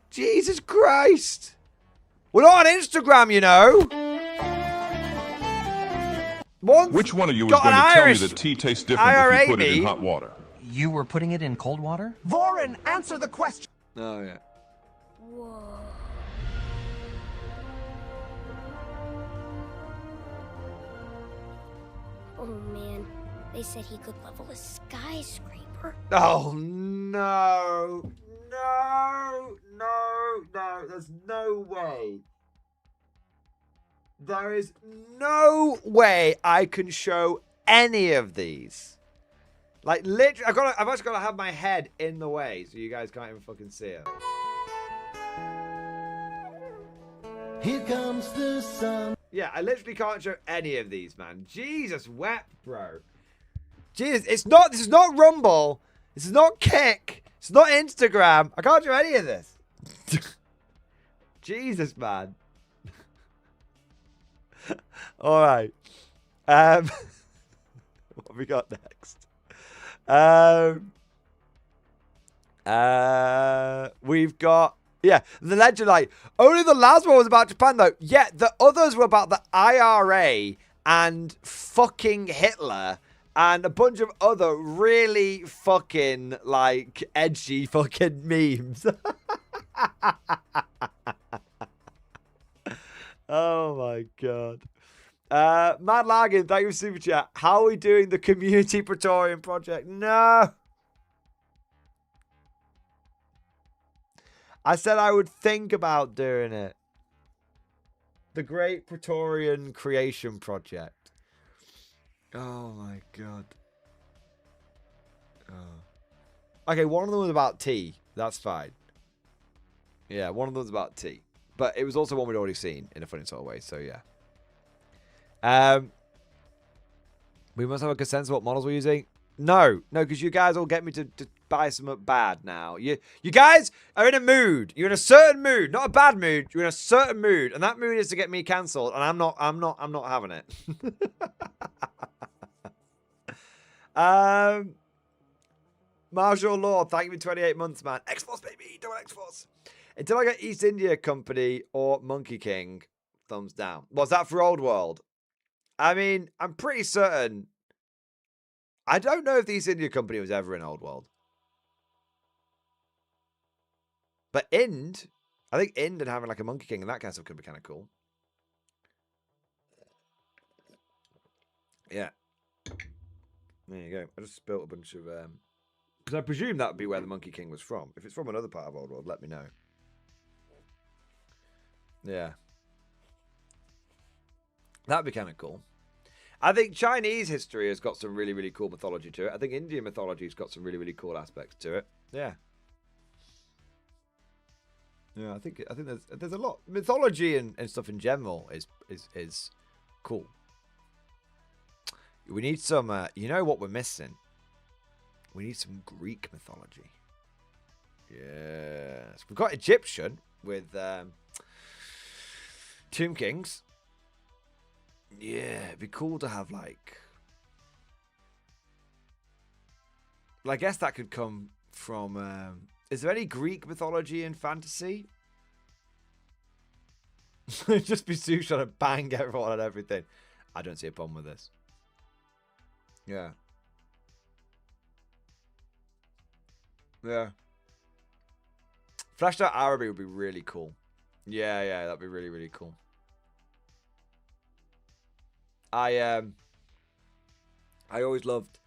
Jesus Christ. We're not on Instagram, you know. Which one of you is going to tell me that tea tastes different if you put it in hot water? You were putting it in cold water? Vorin, answer the question. Oh, yeah. Whoa. Oh, man. They said he could level a skyscraper. Oh, no. No. There's no way. There is no way I can show any of these. Like, literally, I've actually got to have my head in the way so you guys can't even fucking see it. Here comes the sun. Yeah, I literally can't show any of these, man. Jesus wept, bro. Jesus, this is not Rumble. This is not Kick. It's not Instagram. I can't show any of this. Jesus, man. All right. What have we got next? We've got, yeah, the Legend Light. Only the last one was about Japan, though. Yeah, the others were about the IRA and fucking Hitler and a bunch of other really fucking, like, edgy fucking memes. Oh, my God. Mad Lagging, thank you for Super Chat. How are we doing the Community Praetorian Project? No. I said I would think about doing it. The Great Praetorian Creation Project. Oh, my God. Oh. Okay, one of them was about tea. That's fine. Yeah, one of them was about tea. But it was also one we'd already seen in a funny sort of way, so yeah. We must have a consensus what models we're using. No, because you guys all get me to buy some bad now. You guys are in a mood. You're in a certain mood, not a bad mood. You're in a certain mood, and that mood is to get me cancelled, and I'm not having it. Marshall Lord, thank you for 28 months, man. X-Force, baby, double X-Force. Until I get East India Company or Monkey King, thumbs down. Was that for Old World? I mean, I'm pretty certain. I don't know if the East India Company was ever in Old World. But Ind, I think Ind and having like a Monkey King and that kind of stuff could be kind of cool. Yeah. There you go. I just spilt a bunch of... because I presume that would be where the Monkey King was from. If it's from another part of Old World, let me know. Yeah. That'd be kind of cool. I think Chinese history has got some really, really cool mythology to it. I think Indian mythology has got some really, really cool aspects to it. Yeah. Yeah, I think there's a lot. Mythology and stuff in general is cool. We need some, you know what we're missing? We need some Greek mythology. Yes. We've got Egyptian with Tomb Kings. Yeah, it'd be cool to have like... Well, I guess that could come from... is there any Greek mythology in fantasy? Just be Zeus trying to bang everyone and everything. I don't see a problem with this. Yeah. Yeah. Fleshed out Araby would be really cool. Yeah, that'd be really, really cool. I always loved.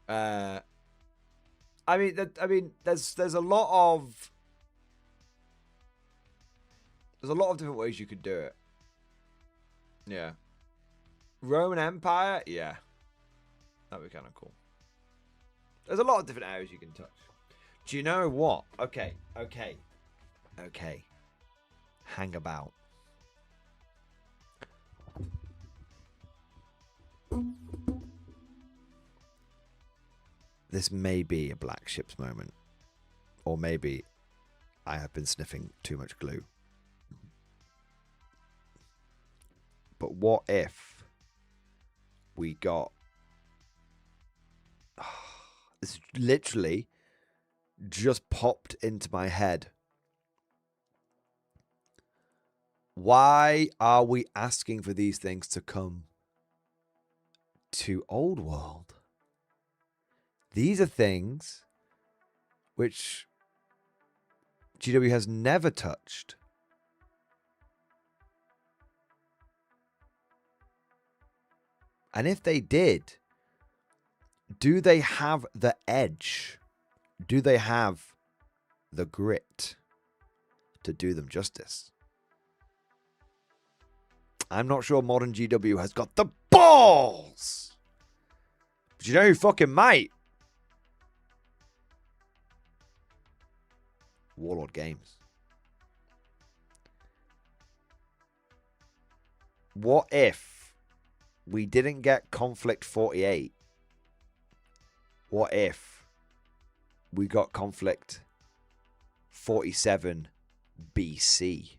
I mean, there's a lot of different ways you could do it. Yeah. Roman Empire, yeah, that'd be kind of cool. There's a lot of different areas you can touch. Do you know what? Okay. Hang about. This may be a black ships moment. Or maybe I have been sniffing too much glue. But what if we got... This literally just popped into my head. Why are we asking for these things to come to Old World? These are things which GW has never touched. And if they did, do they have the edge? Do they have the grit to do them justice? I'm not sure modern GW has got the balls. But you know who fucking might? Warlord Games. What if we didn't get Konflikt 48? What if we got Konflikt 47 BC?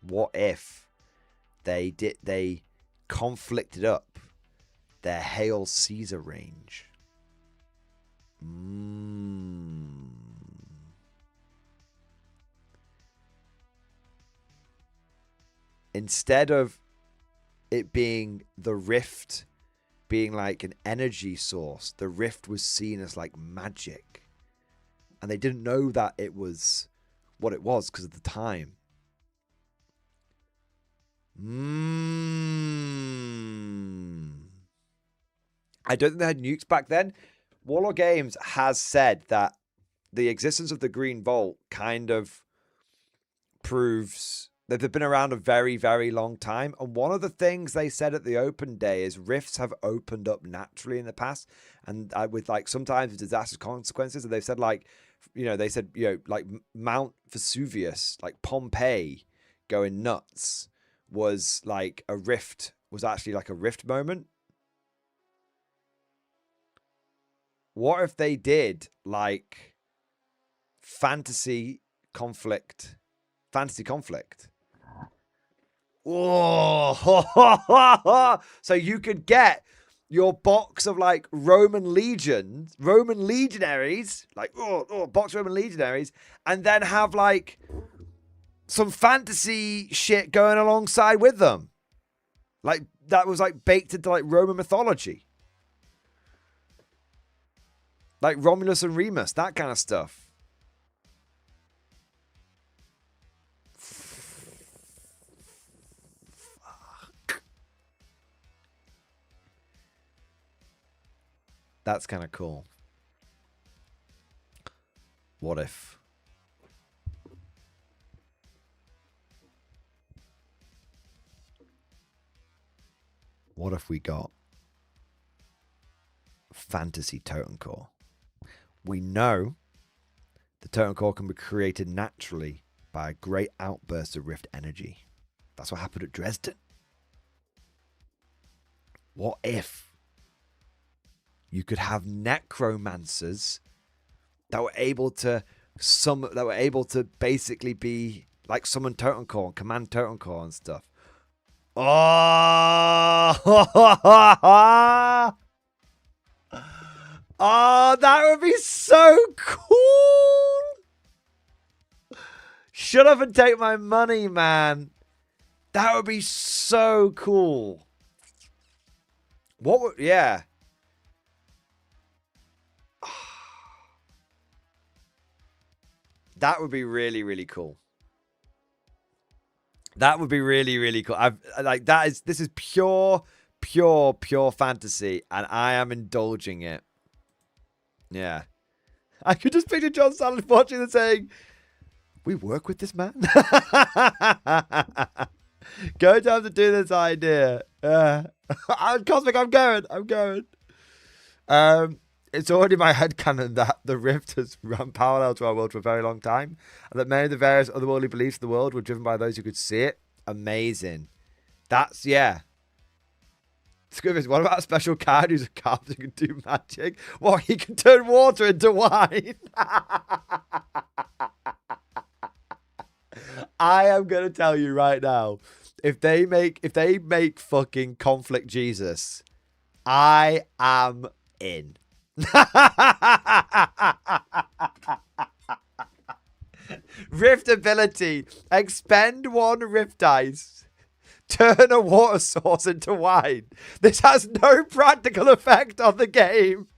What if they conflicted up their Hail Caesar range? Instead of it being the rift being like an energy source, the rift was seen as like magic. And they didn't know that it was what it was because of the time. I don't think they had nukes back then. Warlord Games has said that the existence of the Green Vault kind of proves that they've been around a very, very long time. And one of the things they said at the open day is rifts have opened up naturally in the past. And with like sometimes with disastrous consequences. And they've said like, they said, like Mount Vesuvius, like Pompeii going nuts was like a rift, was actually like a rift moment. What if they did like fantasy conflict? Oh, so you could get your box of like Roman legionaries, like box Roman legionaries, and then have like some fantasy shit going alongside with them. Like that was like baked into like Roman mythology. Like Romulus and Remus, that kind of stuff. Fuck. That's kind of cool. What if? What if we got fantasy totem core? We know the totem core can be created naturally by a great outburst of rift energy. That's what happened at Dresden. What if you could have necromancers that were able to basically be like summon totem core and command totem core and stuff? Oh, oh, that would be so cool. Shut up and take my money, man. That would be so cool. What would, yeah. That would be really, really cool. That would be really, really cool. This is pure fantasy, and I am indulging it. Yeah. I could just picture John Sallard watching and saying, we work with this man? Go down to do this idea. Cosmic, I'm going. It's already my headcanon that the Rift has run parallel to our world for a very long time, and that many of the various otherworldly beliefs of the world were driven by those who could see it. Amazing. That's, yeah. Scribbers, what about a special card who's a carpenter who can do magic? Well, he can turn water into wine. I am going to tell you right now, if they make fucking Konflikt Jesus, I am in. Rift ability. Expend 1 Rift dice. Turn a water source into wine. This has no practical effect on the game.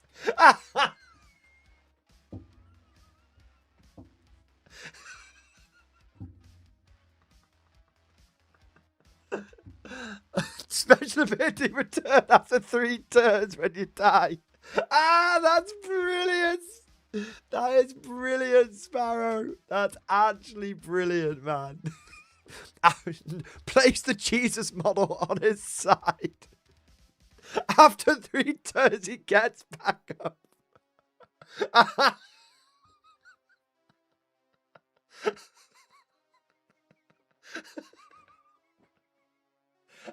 Special ability return after 3 turns when you die. That's brilliant. That is brilliant, Sparrow. That's actually brilliant, man. Place the Jesus model on his side. After 3 turns, he gets back up.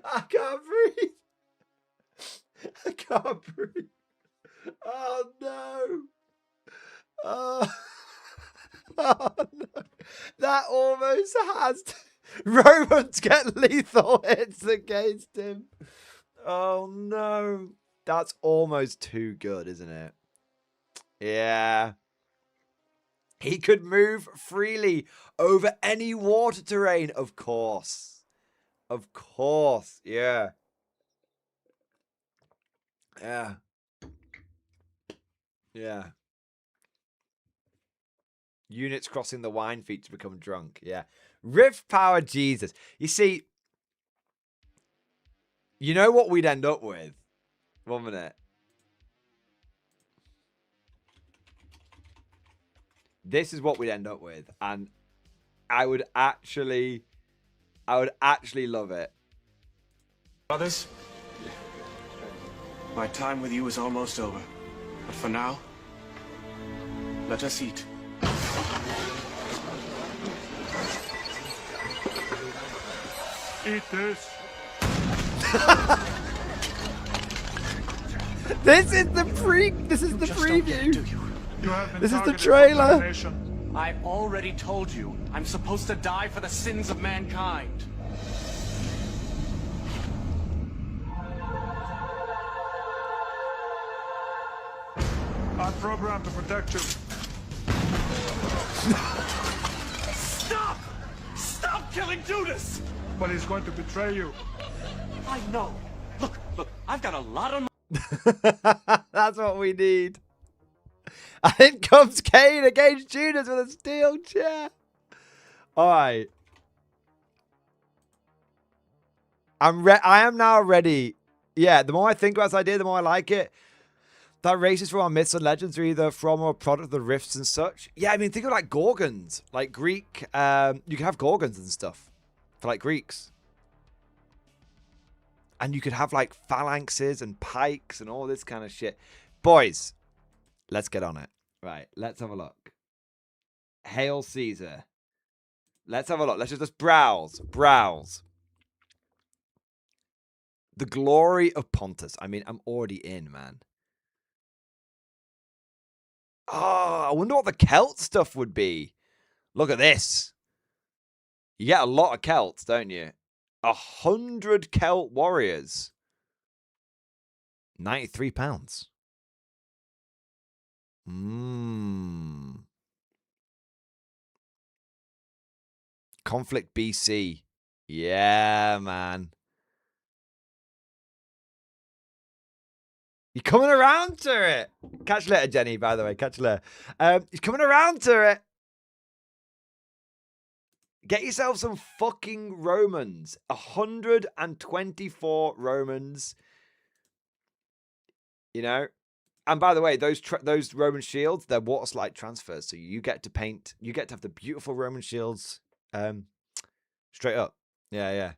I can't breathe. I can't breathe. Oh, no. Oh, no. That almost has to... Romans get lethal hits against him. Oh, no. That's almost too good, isn't it? Yeah. He could move freely over any water terrain, of course. Of course, yeah. Yeah. Yeah. Units crossing the wine feet to become drunk, yeah. Rift power Jesus. You see, you know what we'd end up with? 1 minute. This is what we'd end up with, and I would actually love it. Brothers, my time with you is almost over. But for now, let us eat. Eat this. This is the preview. This is the trailer. I already told you I'm supposed to die for the sins of mankind. I'm programmed to protect you. Stop! Stop killing Judas! But he's going to betray you. I know. Look, I've got a lot on my... That's what we need. And in comes Cain against Judas with a steel chair. All right. I am now ready. Yeah, the more I think about this idea, the more I like it. That races from our myths and legends are either from or a product of the rifts and such. Yeah, I mean, think of like Gorgons. Like Greek, you can have Gorgons and stuff for like Greeks. And you could have like phalanxes and pikes and all this kind of shit. Boys, let's get on it. Right, let's have a look. Hail Caesar. Let's have a look. Let's just browse. The glory of Pontus. I mean, I'm already in, man. Oh, I wonder what the Celt stuff would be. Look at this. You get a lot of Celts, don't you? 100 Celt warriors. £93. Konflikt BC. Yeah, man. You're coming around to it. Catch you later, Jenny, by the way. Catch you later. He's coming around to it. Get yourself some fucking Romans. 124 Romans. You know? And by the way, those Roman shields, they're water slide transfers. So you get to paint, you get to have the beautiful Roman shields straight up. Yeah, yeah.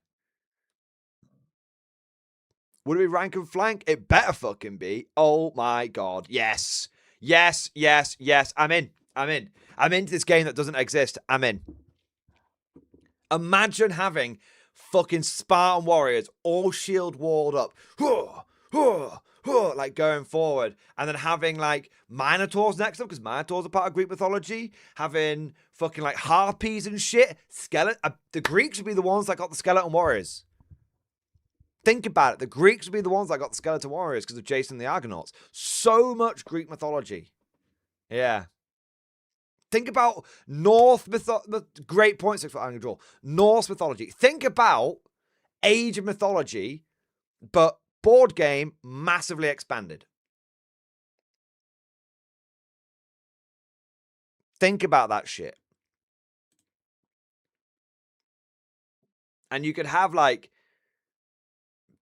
Would it be rank and flank? It better fucking be. Oh my god. Yes. Yes, yes, yes. I'm in. I'm in. I'm into this game that doesn't exist. I'm in. Imagine having fucking Spartan warriors all shield walled up. Like going forward. And then having like Minotaurs next up, because Minotaurs are part of Greek mythology. Having fucking like harpies and shit. The Greeks would be the ones that got the skeleton warriors. Think about it. The Greeks would be the ones that got the skeleton warriors because of Jason and the Argonauts. So much Greek mythology. Yeah. Think about Norse mythology. Great point, 6 foot angle draw. Norse mythology. Think about Age of Mythology, but board game massively expanded. Think about that shit. And you could have like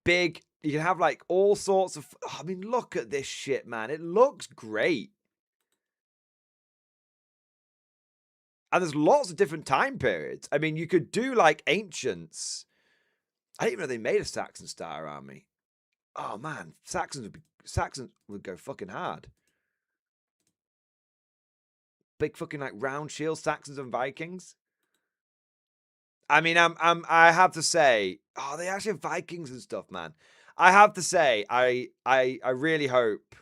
you can have like all sorts of, I mean, look at this shit, man. It looks great. And there's lots of different time periods. I mean, you could do like ancients. I didn't even know they made a Saxon Star Army. Oh man, Saxons would go fucking hard. Big fucking like round shield Saxons and Vikings. I mean, I have to say, oh, they actually have Vikings and stuff, man. I have to say, I really hope.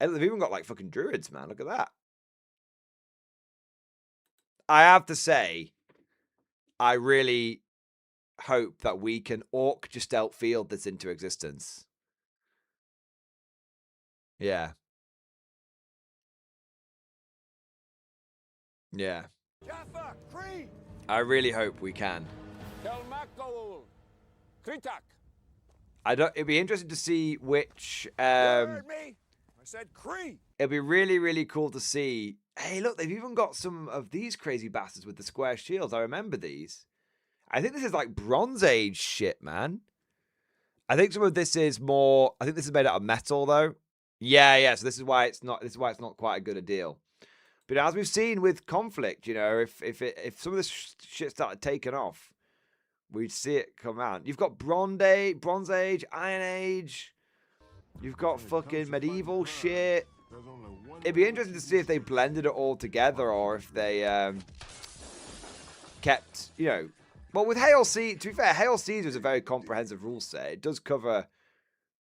They've even got like fucking druids, man. Look at that. I have to say, I really hope that we can orc just outfield this into existence. Yeah. Yeah. Jaffa, Cree, I really hope we can. Kelmakol, Kritak. It'd be interesting to see which You heard me? I said Cree. It'd be really, really cool to see. Hey, look, they've even got some of these crazy bastards with the square shields. I remember these. I think this is like Bronze Age shit, man. I think some of this is more. I think this is made out of metal, though. Yeah, yeah. So this is why it's not. This is why it's not quite a good a deal. But as we've seen with Konflikt, you know, if some of this shit started taking off, we'd see it come out. You've got Bronze Age, Iron Age. You've got fucking medieval shit. It'd be interesting to see if they blended it all together or if they kept, you know. Well, with Hail Caesar, to be fair, Hail Caesar is a very comprehensive rule set. It does cover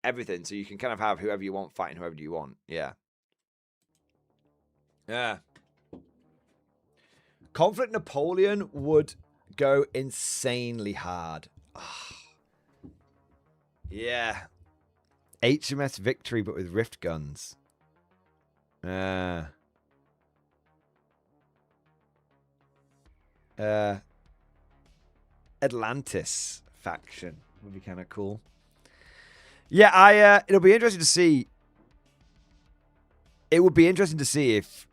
everything, so you can kind of have whoever you want fighting whoever you want. Yeah. Yeah. Konflikt Napoleon would go insanely hard. Oh. Yeah. HMS Victory, but with rift guns. Atlantis faction would be kind of cool. Yeah, it'll be interesting to see. It would be interesting to see if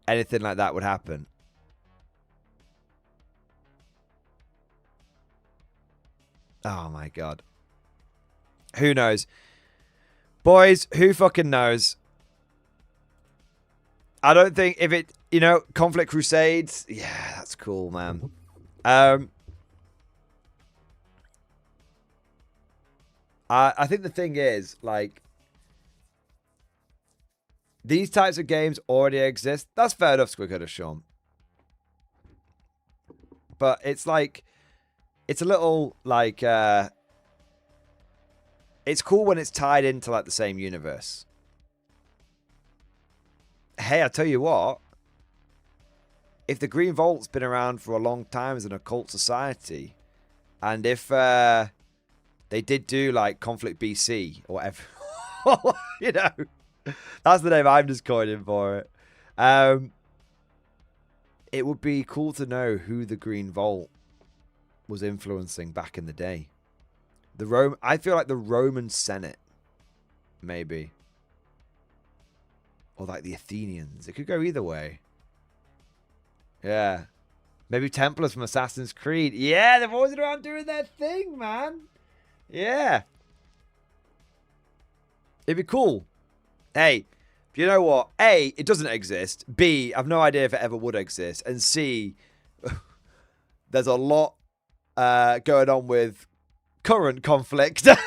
anything like that would happen. Oh my god. Who knows? Boys, who fucking knows? I don't think if it, you know, Konflikt Crusades. Yeah, that's cool, man. I think the thing is, like, these types of games already exist. That's fair enough, Squighead of Sean. But it's like, it's a little like, it's cool when it's tied into like the same universe. Hey, I tell you what, if the Green Vault's been around for a long time as an occult society, and if they did do like Konflikt BC or whatever, you know, that's the name I'm just coining for it. It would be cool to know who the Green Vault was influencing back in the day. I feel like the Roman Senate, maybe. Or like the Athenians. It could go either way. Yeah. Maybe Templars from Assassin's Creed. Yeah, they've always been around doing their thing, man. Yeah. It'd be cool. Hey, you know what? A, it doesn't exist. B, I've no idea if it ever would exist. And C, there's a lot going on with current conflict. A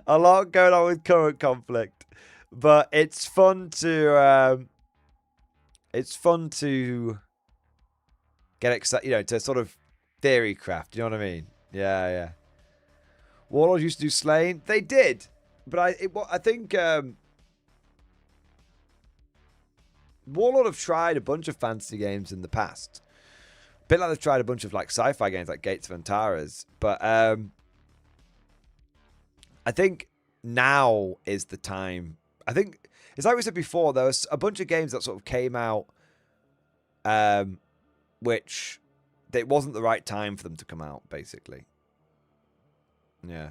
lot going on with current conflict. But it's fun to get excited, you know, to sort of theory craft. You know what I mean? Yeah, yeah. Warlords used to do slaying. They did, but I think Warlord have tried a bunch of fantasy games in the past. A bit like they've tried a bunch of like sci-fi games like Gates of Antares. But I think now is the time. I think it's like we said before, there was a bunch of games that sort of came out which it wasn't the right time for them to come out, basically. Yeah.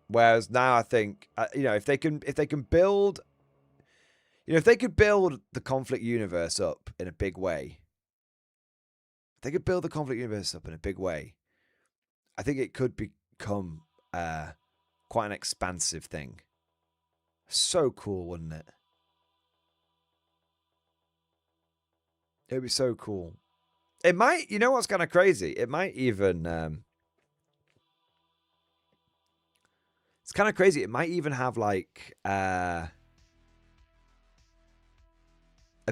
Whereas now I think, you know, if they can build, you know, if they could build the Konflikt universe up in a big way, I think it could become quite an expansive thing. So cool, wouldn't it? It would be so cool. It might, you know what's kind of crazy? It might even, it's kind of crazy. It might even have like a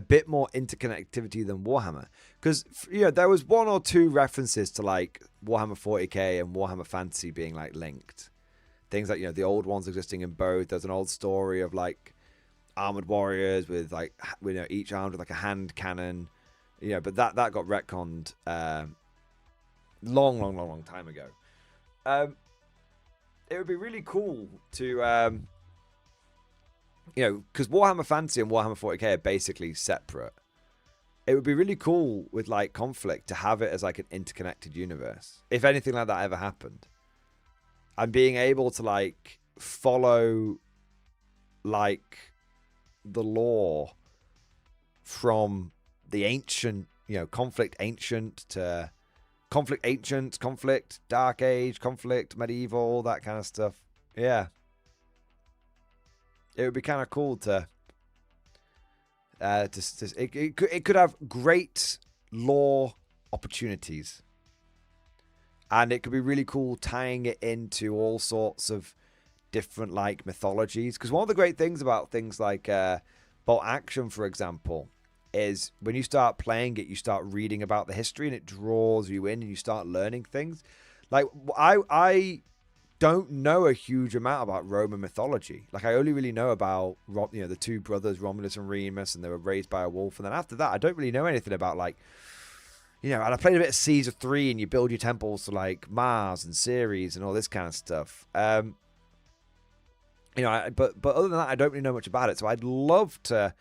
bit more interconnectivity than Warhammer. Because, you know, there was 1 or 2 references to like Warhammer 40k and Warhammer Fantasy being like linked. Things like, you know, the old ones existing in both. There's an old story of like armored warriors with like, you know, each armed with like a hand cannon. You know, but that got retconned long time ago. It would be really cool to, you know, because Warhammer Fantasy and Warhammer 40k are basically separate. It would be really cool with like Konflikt to have it as like an interconnected universe. If anything like that ever happened. And being able to like follow like the lore from the ancient, you know, Konflikt ancient to Konflikt ancient, Konflikt Dark Age, Konflikt medieval, that kind of stuff. Yeah. It would be kind of cool to it could have great lore opportunities. And it could be really cool tying it into all sorts of different like mythologies. Because one of the great things about things like Bolt Action, for example, is when you start playing it, you start reading about the history and it draws you in and you start learning things. Like, I don't know a huge amount about Roman mythology. Like, I only really know about, you know, the 2 brothers, Romulus and Remus, and they were raised by a wolf. And then after that, I don't really know anything about, like, you know, and I played a bit of Caesar 3 and you build your temples to, like, Mars and Ceres and all this kind of stuff. You know, but other than that, I don't really know much about it. So I'd love to,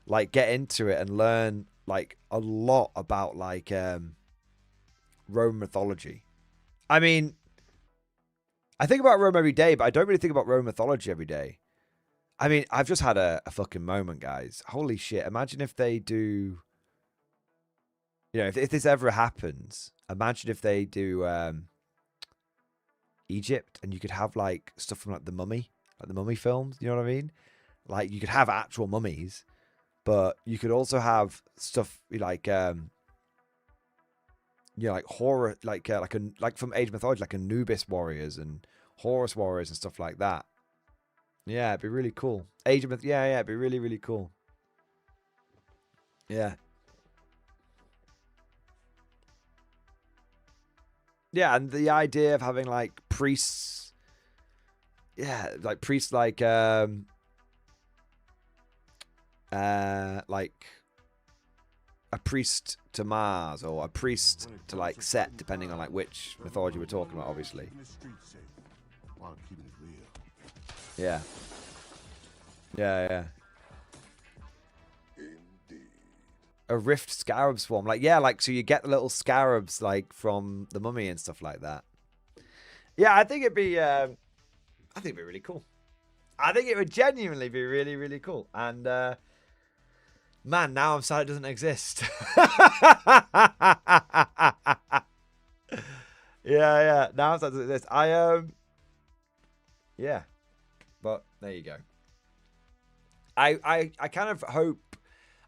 like, get into it and learn, like, a lot about, like, Roman mythology. I mean, I think about Rome every day, but I don't really think about Roman mythology every day. I mean, I've just had a fucking moment, guys. Holy shit. Imagine if they do, you know, if this ever happens, imagine if they do Egypt and you could have, like, stuff from, like, the Mummy films, you know what I mean? Like, you could have actual mummies, but you could also have stuff like, you know, like horror, like from Age of Mythology, like Anubis warriors and Horus warriors and stuff like that. Yeah, it'd be really cool. Age of Myth, yeah, it'd be really, really cool. Yeah. Yeah, and the idea of having like priests, like priests like a priest to Mars or a priest to like Set, depending on like which mythology we're talking about, obviously. Yeah. Yeah. A rift scarab swarm, like, yeah, like, so you get the little scarabs like from the Mummy and stuff like that. Yeah, I think it'd be really cool. I think it would genuinely be really, really cool. And Man, now I'm sad it doesn't exist. Yeah. Now I'm sad it doesn't exist. Yeah. But there you go. I kind of hope.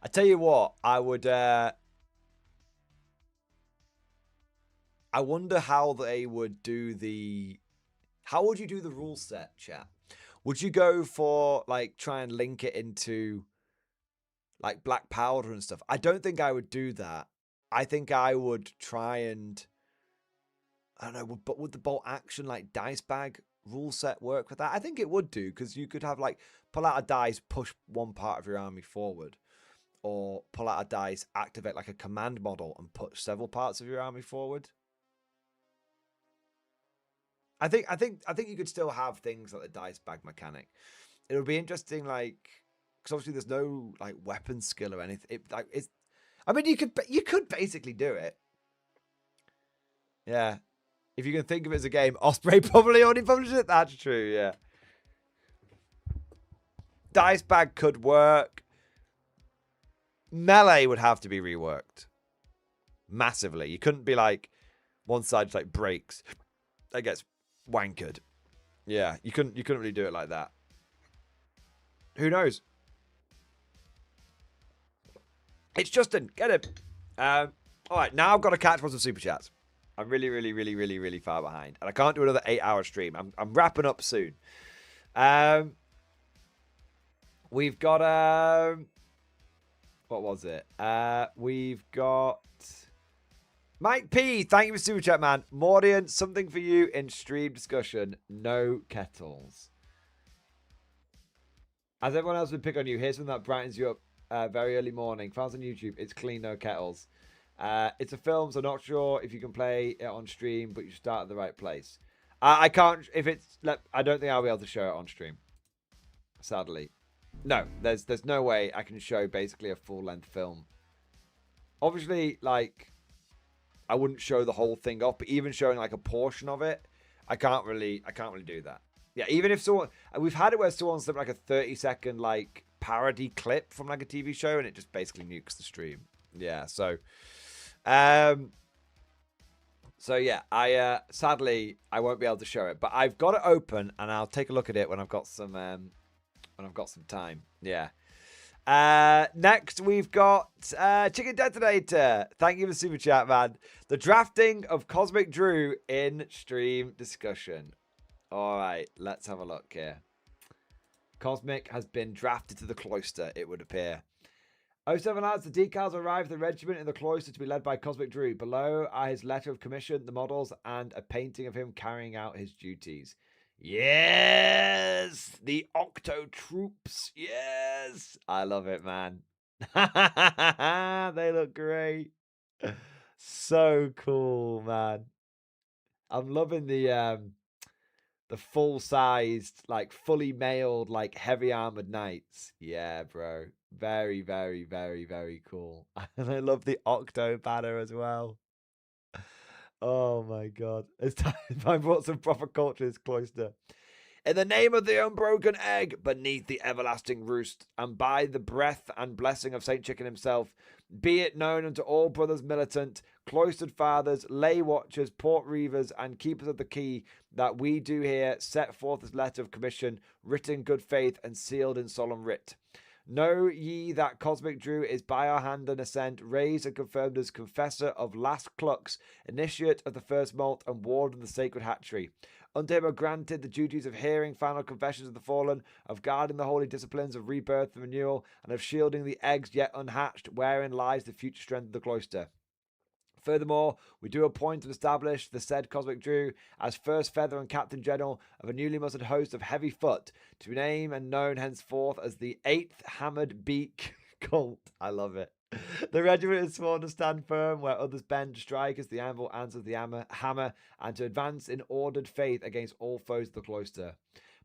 I tell you what, I would. I wonder how they would do the. How would you do the rule set, chat? Would you go for like try and link it into like black powder and stuff? I don't think I would do that. I think I would try and I don't know, but would the bolt action like dice bag rule set work with that? I think it would do, because you could have like pull out a dice, push one part of your army forward, or pull out a dice, activate like a command model and push several parts of your army forward. I think you could still have things like the dice bag mechanic. It would be interesting, like, because obviously there's no like weapon skill or anything. I mean, you could basically do it. Yeah, if you can think of it as a game, Osprey probably already published it. That's true. Yeah, dice bag could work. Melee would have to be reworked massively. You couldn't be like one side just like breaks. That gets wankered. Yeah, you couldn't really do it like that. Who knows? It's Justin. Get him. All right, now I've got to catch one some super chats. I'm really far behind, and I can't do another 8-hour stream. I'm wrapping up soon. We've got what was it? We've got Mike P. Thank you for super chat, man. Mordian, something for you in stream discussion. No kettles. As everyone else would pick on you, here's something that brightens you up very early morning. Files on YouTube. It's clean, no kettles. It's a film, so not sure if you can play it on stream, but you start at the right place. I can't. If it's, I don't think I'll be able to show it on stream. Sadly, no. There's no way I can show basically a full length film. Obviously, like, I wouldn't show the whole thing off, but even showing like a portion of it, I can't really do that. Yeah, even if someone, we've had it where someone slipped like a 30-second like parody clip from like a TV show, and it just basically nukes the stream. Yeah, so yeah, sadly I won't be able to show it, but I've got it open and I'll take a look at it when I've got some time. Yeah. Next we've got Chicken Detonator. Thank you for super chat, man. The drafting of Cosmic Drew in stream discussion. All right, let's have a look here. Cosmic has been drafted to the cloister, it would appear. 07 lads, the decals arrive at the regiment in the cloister to be led by Cosmic Drew. Below are his letter of commission, the models, and a painting of him carrying out his duties. Yes! The Octo Troops. Yes! I love it, man. They look great. So cool, man. I'm loving the full-sized, like, fully mailed, like, heavy armored knights. Yeah, bro. Very, very, very, very cool. And I love the Octo banner as well. Oh, my God. It's time I brought some proper culture to this cloister. In the name of the unbroken egg, beneath the everlasting roost, and by the breath and blessing of Saint Chicken himself, be it known unto all brothers militant, cloistered fathers, lay watchers, port reavers, and keepers of the key, that we do here set forth this letter of commission, written in good faith and sealed in solemn writ. Know ye that Cosmic Drew is by our hand and assent, raised and confirmed as confessor of last clucks, initiate of the first malt, and warden of the sacred hatchery. Unto him are granted the duties of hearing final confessions of the fallen, of guarding the holy disciplines of rebirth and renewal, and of shielding the eggs yet unhatched, wherein lies the future strength of the cloister. Furthermore, we do appoint and establish the said Cosmic Drew as first feather and captain general of a newly mustered host of heavy foot, to be named and known henceforth as the 8th Hammered Beak Colt. I love it. The regiment is sworn to stand firm where others bend, to strike as the anvil answers the hammer, and to advance in ordered faith against all foes of the cloister.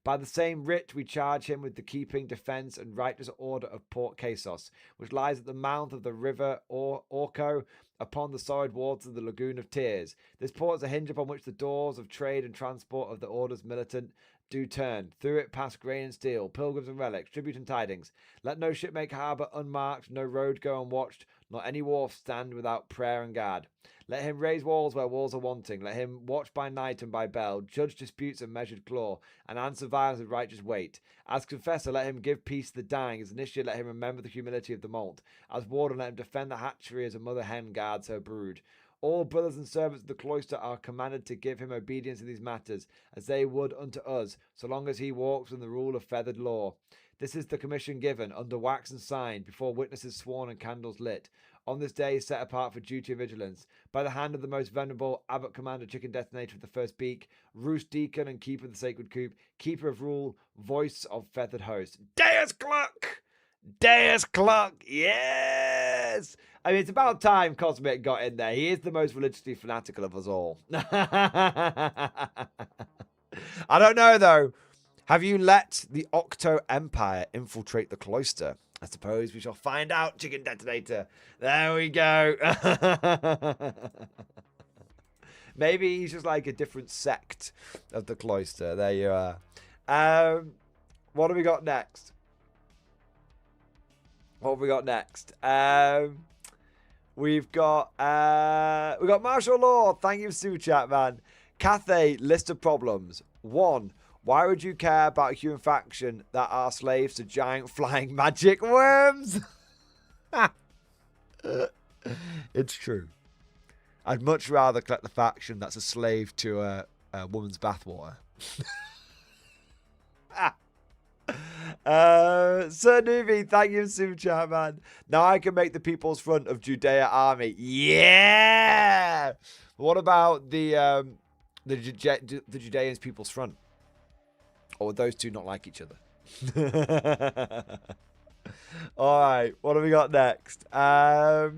By the same writ we charge him with the keeping, defence, and righteous order of Port Casos, which lies at the mouth of the river Orco, upon the solid waters of the Lagoon of Tears. This port is a hinge upon which the doors of trade and transport of the orders militant do turn. Through it pass grain and steel, pilgrims and relics, tribute and tidings. Let no ship make harbour unmarked, no road go unwatched, nor any wharf stand without prayer and guard. Let him raise walls where walls are wanting. Let him watch by night and by bell, judge disputes and measured claw, and answer violence with righteous weight. As confessor, let him give peace to the dying. As initiate, let him remember the humility of the malt. As warden, let him defend the hatchery as a mother hen guards her brood. All brothers and servants of the cloister are commanded to give him obedience in these matters, as they would unto us, so long as he walks in the rule of feathered law. This is the commission given, under wax and signed, before witnesses sworn and candles lit. On this day set apart for duty and vigilance, by the hand of the most venerable Abbot Commander Chicken Detonator of the First Beak, Roost Deacon and Keeper of the Sacred Coop, Keeper of Rule, Voice of Feathered Host. Deus Cluck! Deus Cluck! Yes! I mean, it's about time Cosmic got in there. He is the most religiously fanatical of us all. I don't know, though. Have you let the Octo Empire infiltrate the cloister? I suppose we shall find out, Chicken Detonator. There we go. Maybe he's just like a different sect of the cloister. There you are. What have we got next? What have we got next? We've got Martial Law. Thank you for super chat, man. Cathay, list of problems. 1. Why would you care about a human faction that are slaves to giant flying magic worms? It's true. I'd much rather collect the faction that's a slave to a woman's bathwater. Sir Newbie, thank you for super chat, man. Now I can make the People's Front of Judea army. Yeah! What about the Judeans People's Front? Or would those two not like each other? Alright, what have we got next? The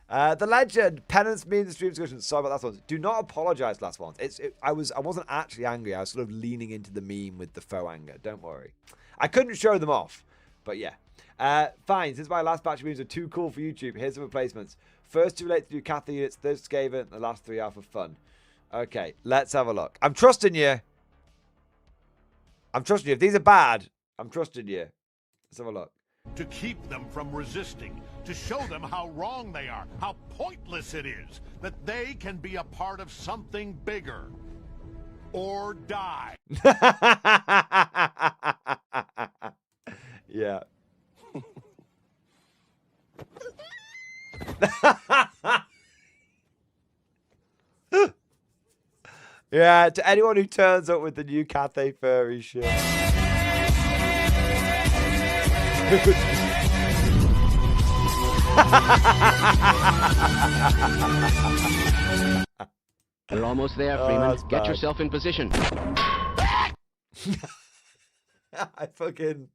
Legend, Penance means stream discussion. Sorry about that one. Do not apologize, last one. I wasn't actually angry. I was sort of leaning into the meme with the faux anger. Don't worry. I couldn't show them off. But yeah. Fine, since my last batch of memes are too cool for YouTube, here's some replacements. First 2 relate to do Cathay units, third Skaven, and the last 3 are for fun. Okay, let's have a look. I'm trusting you. I'm trusting you. If these are bad, I'm trusting you. Let's have a look. To keep them from resisting, to show them how wrong they are, how pointless it is, that they can be a part of something bigger. Or die. Yeah. Yeah, to anyone who turns up with the new Cathay furry shit. We're almost there, Freeman. Get yourself in position. I fucking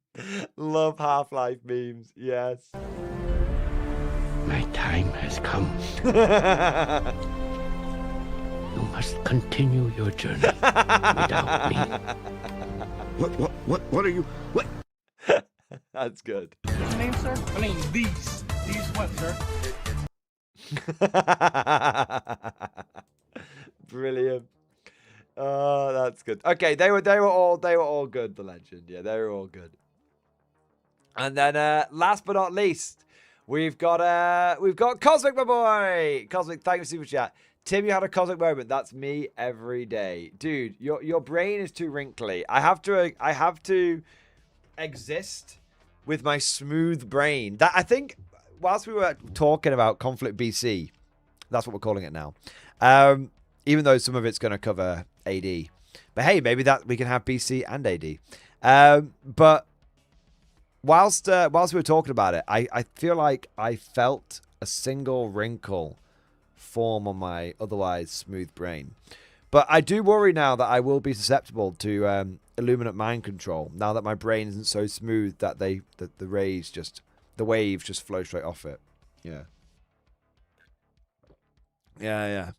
love Half-Life memes. Yes. My time has come. You must continue your journey without me. What are you? What? That's good. What's your name, sir? My name's These. These what, sir? Brilliant. Oh, that's good. Okay, they were all good, the Legend. Yeah, they were all good. And then last but not least, we've got Cosmic, my boy. Cosmic, thank you for super chat. Tim, you had a cosmic moment. That's me every day. Dude, your brain is too wrinkly. I have to exist with my smooth brain. That, I think, whilst we were talking about Konflikt BC, that's what we're calling it now. Even though some of it's going to cover AD. But hey, maybe that we can have BC and AD. But whilst we were talking about it, I feel like I felt a single wrinkle form on my otherwise smooth brain. But I do worry now that I will be susceptible to Illuminate mind control now that my brain isn't so smooth that the waves just flow straight off it. Yeah. Yeah.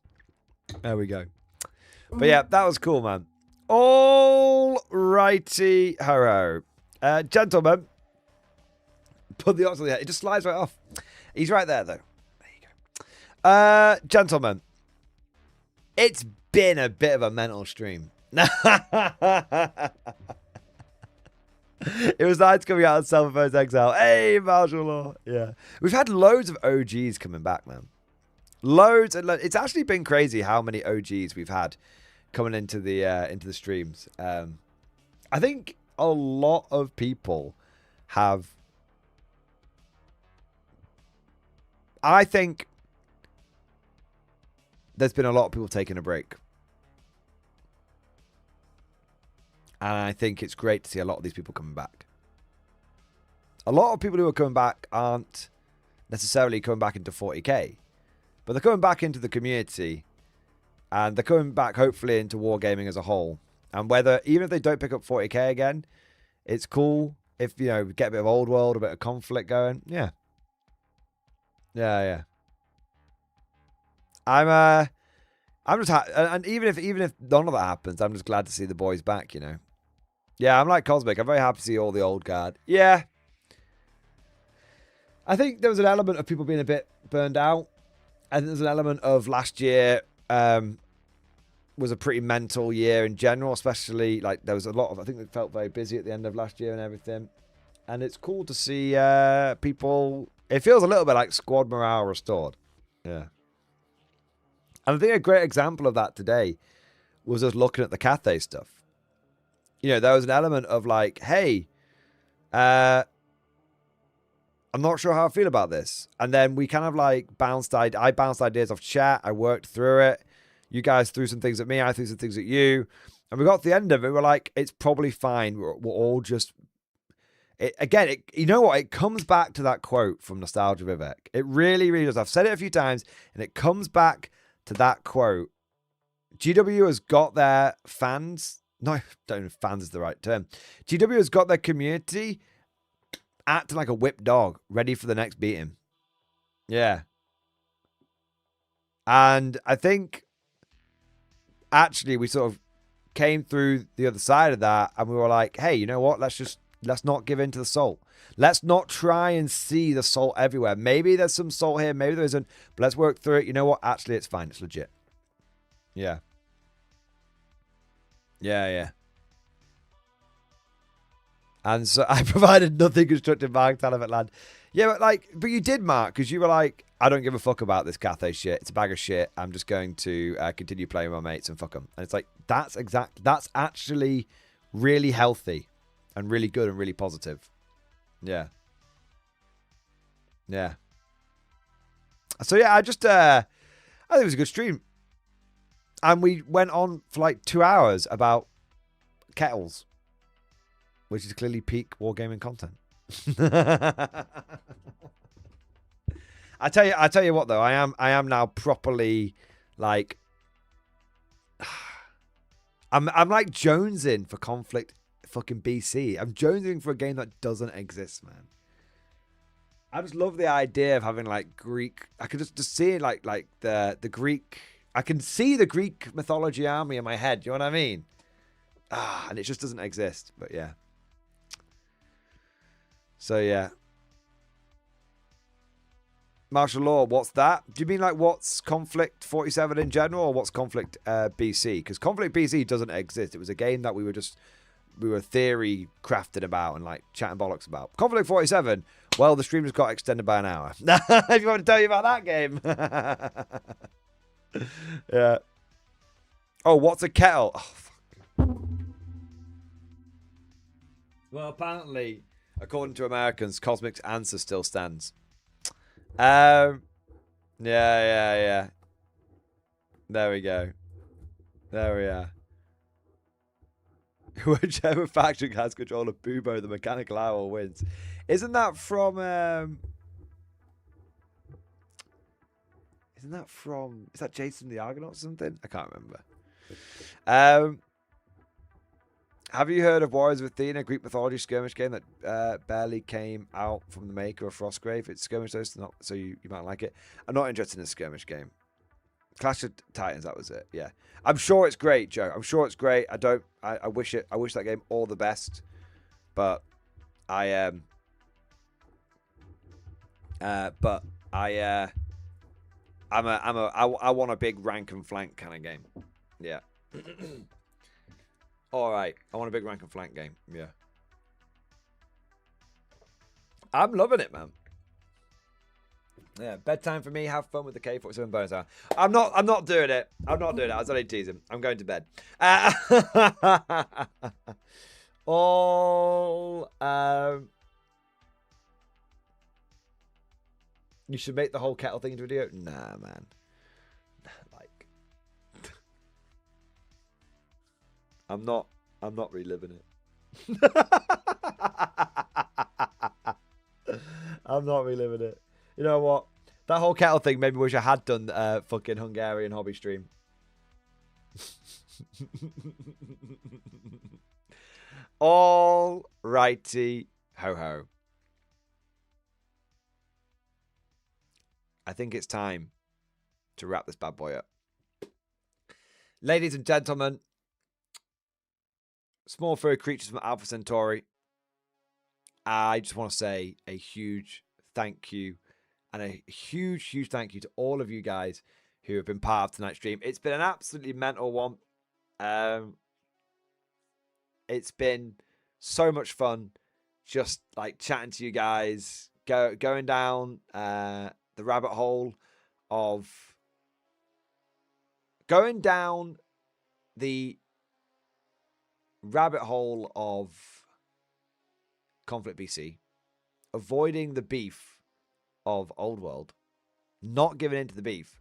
There we go. But yeah, that was cool, man. All righty, ho. Gentlemen, put the ox on the head. It just slides right off. He's right there, though. There you go. Gentlemen, it's been a bit of a mental stream. It was nice coming out of Self-Imposed Exile. Hey, martial law. Yeah. We've had loads of OGs coming back, man. Loads and loads. It's actually been crazy how many OGs we've had coming into the streams. I think a lot of people have... I think there's been a lot of people taking a break. And I think it's great to see a lot of these people coming back. A lot of people who are coming back aren't necessarily coming back into 40k. But they're coming back into the community. And they're coming back, hopefully, into wargaming as a whole. And whether, even if they don't pick up 40k again, it's cool if, you know, get a bit of old world, a bit of conflict going. Yeah. Yeah. I'm just and even if none of that happens, I'm just glad to see the boys back, you know. Yeah, I'm like Cosmic. I'm very happy to see all the old guard. Yeah. I think there was an element of people being a bit burned out. I think there's an element of last year was a pretty mental year in general, especially like there was a lot of, I think it felt very busy at the end of last year and everything. And it's cool to see people, it feels a little bit like squad morale restored. Yeah. And I think a great example of that today was us looking at the Cathay stuff. You know, there was an element of like, hey, I'm not sure how I feel about this. And then we kind of like I bounced ideas off chat. I worked through it. You guys threw some things at me. I threw some things at you. And we got to the end of it. We're like, it's probably fine. We're all just... you know what? It comes back to that quote from Nostalgia Vivek. It really, really does. I've said it a few times, and it comes back to that quote. GW has got their fans... No, I don't know if fans is the right term. GW has got their community acting like a whipped dog, ready for the next beating. Yeah. And I think actually we sort of came through the other side of that and we were like, hey, you know what? Let's not give in to the salt. Let's not try and see the salt everywhere. Maybe there's some salt here, maybe there isn't, but let's work through it. You know what? Actually, it's fine. It's legit. Yeah. Yeah. And so I provided nothing constructive, Mark, Talent Land. Yeah, but you did, Mark, because you were like, I don't give a fuck about this Cathay shit. It's a bag of shit. I'm just going to continue playing with my mates and fuck them. And it's like, that's actually really healthy and really good and really positive. Yeah. Yeah. So yeah, I think it was a good stream. And we went on for like 2 hours about kettles, which is clearly peak wargaming content. I tell you what though, I am now properly like I'm like jonesing for Konflikt fucking BC. I'm jonesing for a game that doesn't exist, man. I just love the idea of having like Greek. I could just see like the Greek. I can see the Greek mythology army in my head. You know what I mean? And it just doesn't exist. But yeah. So yeah. Martial law, what's that? Do you mean like what's Konflikt 47 in general, or what's Konflikt BC? Because Konflikt BC doesn't exist. It was a game that we were theory crafting about and like chatting bollocks about. Konflikt 47, well, the stream just got extended by an hour. If you want to tell you about that game. Yeah. Oh, what's a kettle? Oh, fuck. Well, apparently, according to Americans, Cosmic's answer still stands. Yeah. There we go. There we are. Whichever faction has control of Bubo, the mechanical owl wins. Isn't that from is that Jason the Argonaut or something? I can't remember. Have you heard of Warriors of Athena, Greek mythology skirmish game that barely came out from the maker of Frostgrave? It's skirmish, so you might like it. I'm not interested in a skirmish game. Clash of Titans, that was it. Yeah, I'm sure it's great, Joe. I'm sure it's great. I wish that game all the best, but I want a big rank and flank kind of game. Yeah. All right. I want a big rank and flank game. Yeah. I'm loving it, man. Yeah, bedtime for me. Have fun with the K47 bonus hour. I'm not doing it. I'm not doing it. I was only teasing. I'm going to bed. You should make the whole kettle thing into a video. Nah, man. Like, I'm not reliving it. I'm not reliving it. You know what? That whole kettle thing made me wish I had done fucking Hungarian hobby stream. All righty ho ho. I think it's time to wrap this bad boy up. Ladies and gentlemen, small furry creatures from Alpha Centauri, I just want to say a huge thank you and a huge, huge thank you to all of you guys who have been part of tonight's stream. It's been an absolutely mental one. It's been so much fun just like chatting to you guys, going down the rabbit hole of Konflikt BC, avoiding the beef of Old World, not giving in to the beef,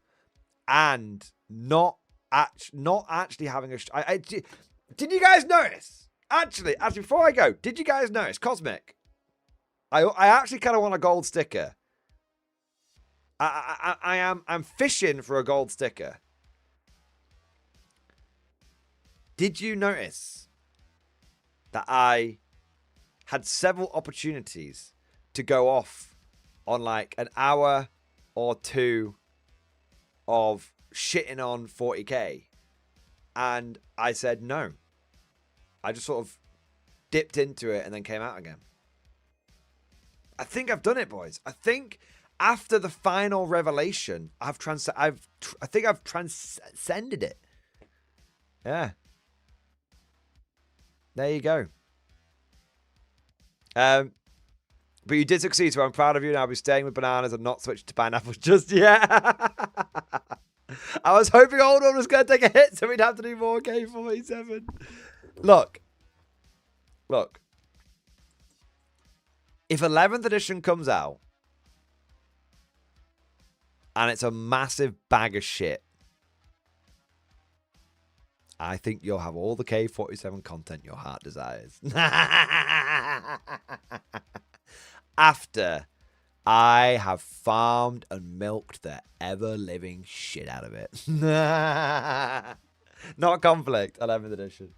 and not actually having a... did you guys notice? Actually, before I go, did you guys notice? Cosmic, I actually kind of want a gold sticker. I'm fishing for a gold sticker. Did you notice that I had several opportunities to go off on like an hour or two of shitting on 40k, and I said no. I just sort of dipped into it and then came out again. I think I've done it, boys. I think after the final revelation, I think I've transcended it. Yeah. There you go. But you did succeed, so I'm proud of you, and I'll be staying with bananas and not switching to pineapples just yet. I was hoping Old One was going to take a hit, so we'd have to do more K47. Look. If 11th edition comes out, and it's a massive bag of shit, I think you'll have all the K47 content your heart desires. After I have farmed and milked the ever-living shit out of it. Not Konflikt, 11th edition.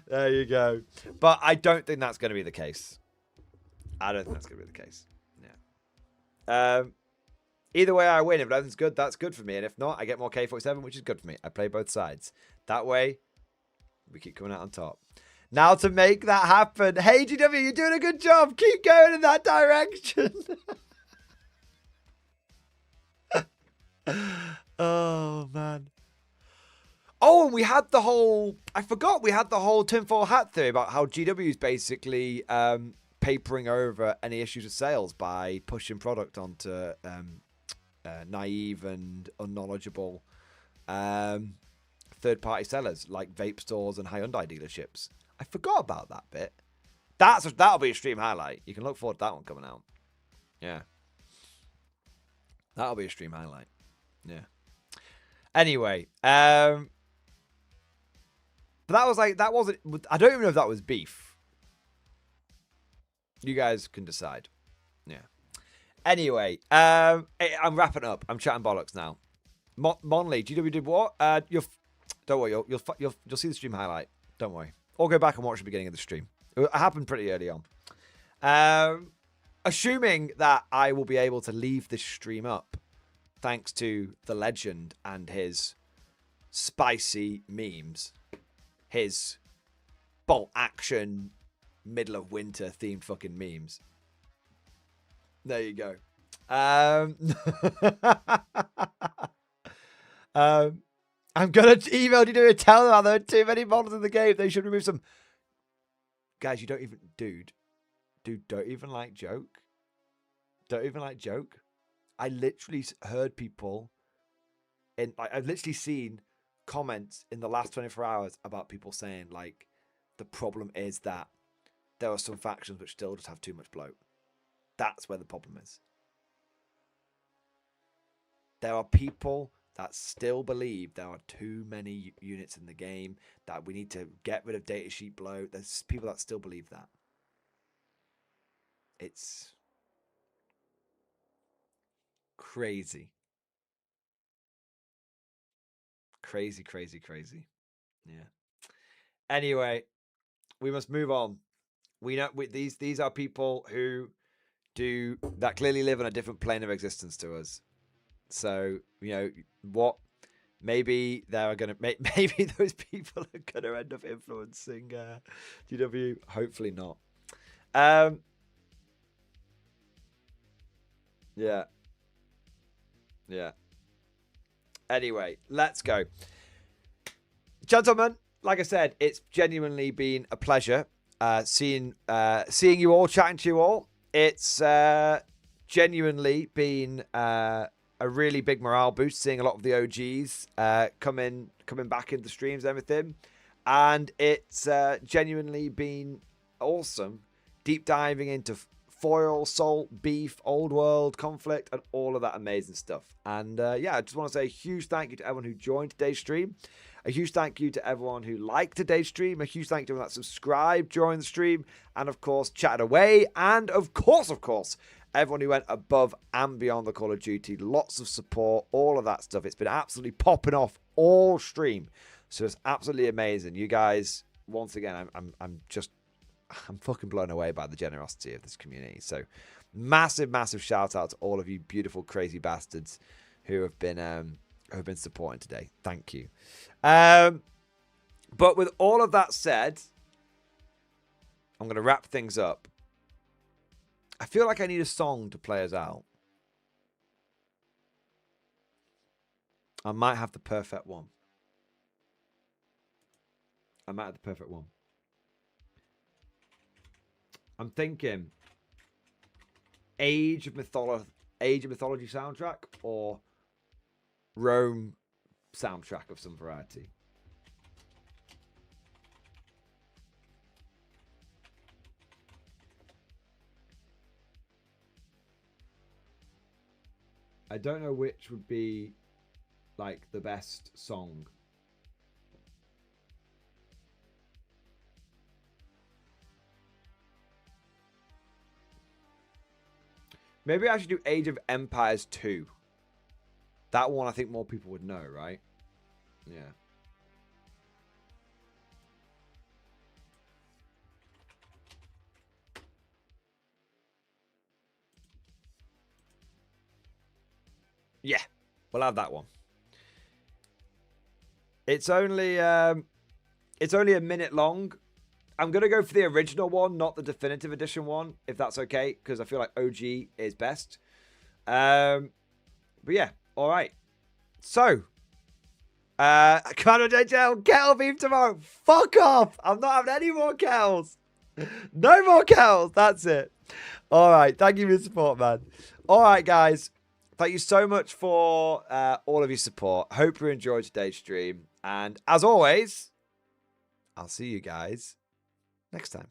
There you go. But I don't think that's going to be the case. I don't think that's going to be the case. Yeah. Either way I win. If 11's good, that's good for me. And if not, I get more K47, which is good for me. I play both sides. That way, we keep coming out on top. Now to make that happen. Hey, GW, you're doing a good job. Keep going in that direction. Oh, man. Oh, and we had the whole... I forgot we had the whole tinfoil hat theory about how GW is basically papering over any issues with sales by pushing product onto naive and unknowledgeable third-party sellers like vape stores and Hyundai dealerships. I forgot about that bit. That'll be a stream highlight. You can look forward to that one coming out. Yeah. That'll be a stream highlight. Yeah. Anyway, but that wasn't, I don't even know if that was beef. You guys can decide. Yeah. Anyway, I'm wrapping up. I'm chatting bollocks now. Monley, GW did what? Don't worry, you'll see the stream highlight. Don't worry. Or go back and watch the beginning of the stream. It happened pretty early on. Assuming that I will be able to leave this stream up, thanks to the legend and his spicy memes, his bolt action middle of winter themed fucking memes. There you go. I'm I'm going to email you to tell them there are too many models in the game. They should remove some. Guys, you don't even... Dude, don't even like joke. Don't even like joke. I literally heard people... I've literally seen comments in the last 24 hours about people saying, like, the problem is that there are some factions which still just have too much bloat. That's where the problem is. There are people that still believe there are too many units in the game, that we need to get rid of datasheet bloat. There's people that still believe that. It's crazy. Crazy, crazy, crazy. Yeah. Anyway, we must move on. We know these are people who that clearly live on a different plane of existence to us. So, you know, what maybe they're gonna maybe those people are gonna end up influencing GW. Hopefully not. Yeah. Anyway, let's go. Gentlemen, like I said, it's genuinely been a pleasure seeing you all, chatting to you all. It's genuinely been a really big morale boost, seeing a lot of the OGs coming back into streams and everything. And it's genuinely been awesome deep diving into foil, salt, beef, old world, conflict, and all of that amazing stuff. And yeah, I just want to say a huge thank you to everyone who joined today's stream. A huge thank you to everyone who liked today's stream. A huge thank you to everyone that subscribed during the stream. And of course, chatted away. And of course, everyone who went above and beyond the Call of Duty. Lots of support, all of that stuff. It's been absolutely popping off all stream. So it's absolutely amazing. You guys, once again, I'm fucking blown away by the generosity of this community. So massive, massive shout out to all of you beautiful, crazy bastards who have been supporting today. Thank you. But with all of that said, I'm going to wrap things up. I feel like I need a song to play us out. I might have the perfect one. I'm thinking Age of Mythology soundtrack or Rome soundtrack of some variety. I don't know which would be like the best song. Maybe I should do Age of Empires 2. That one I think more people would know, right? Yeah. Yeah, we'll have that one. It's only a minute long. I'm going to go for the original one, not the definitive edition one, if that's okay, because I feel like OG is best. But yeah, all right. So, Commander JTL, kettle beef tomorrow. Fuck off. I'm not having any more kettles. No more kettles. That's it. All right. Thank you for your support, man. All right, guys. Thank you so much for all of your support. Hope you enjoyed today's stream. And as always, I'll see you guys next time.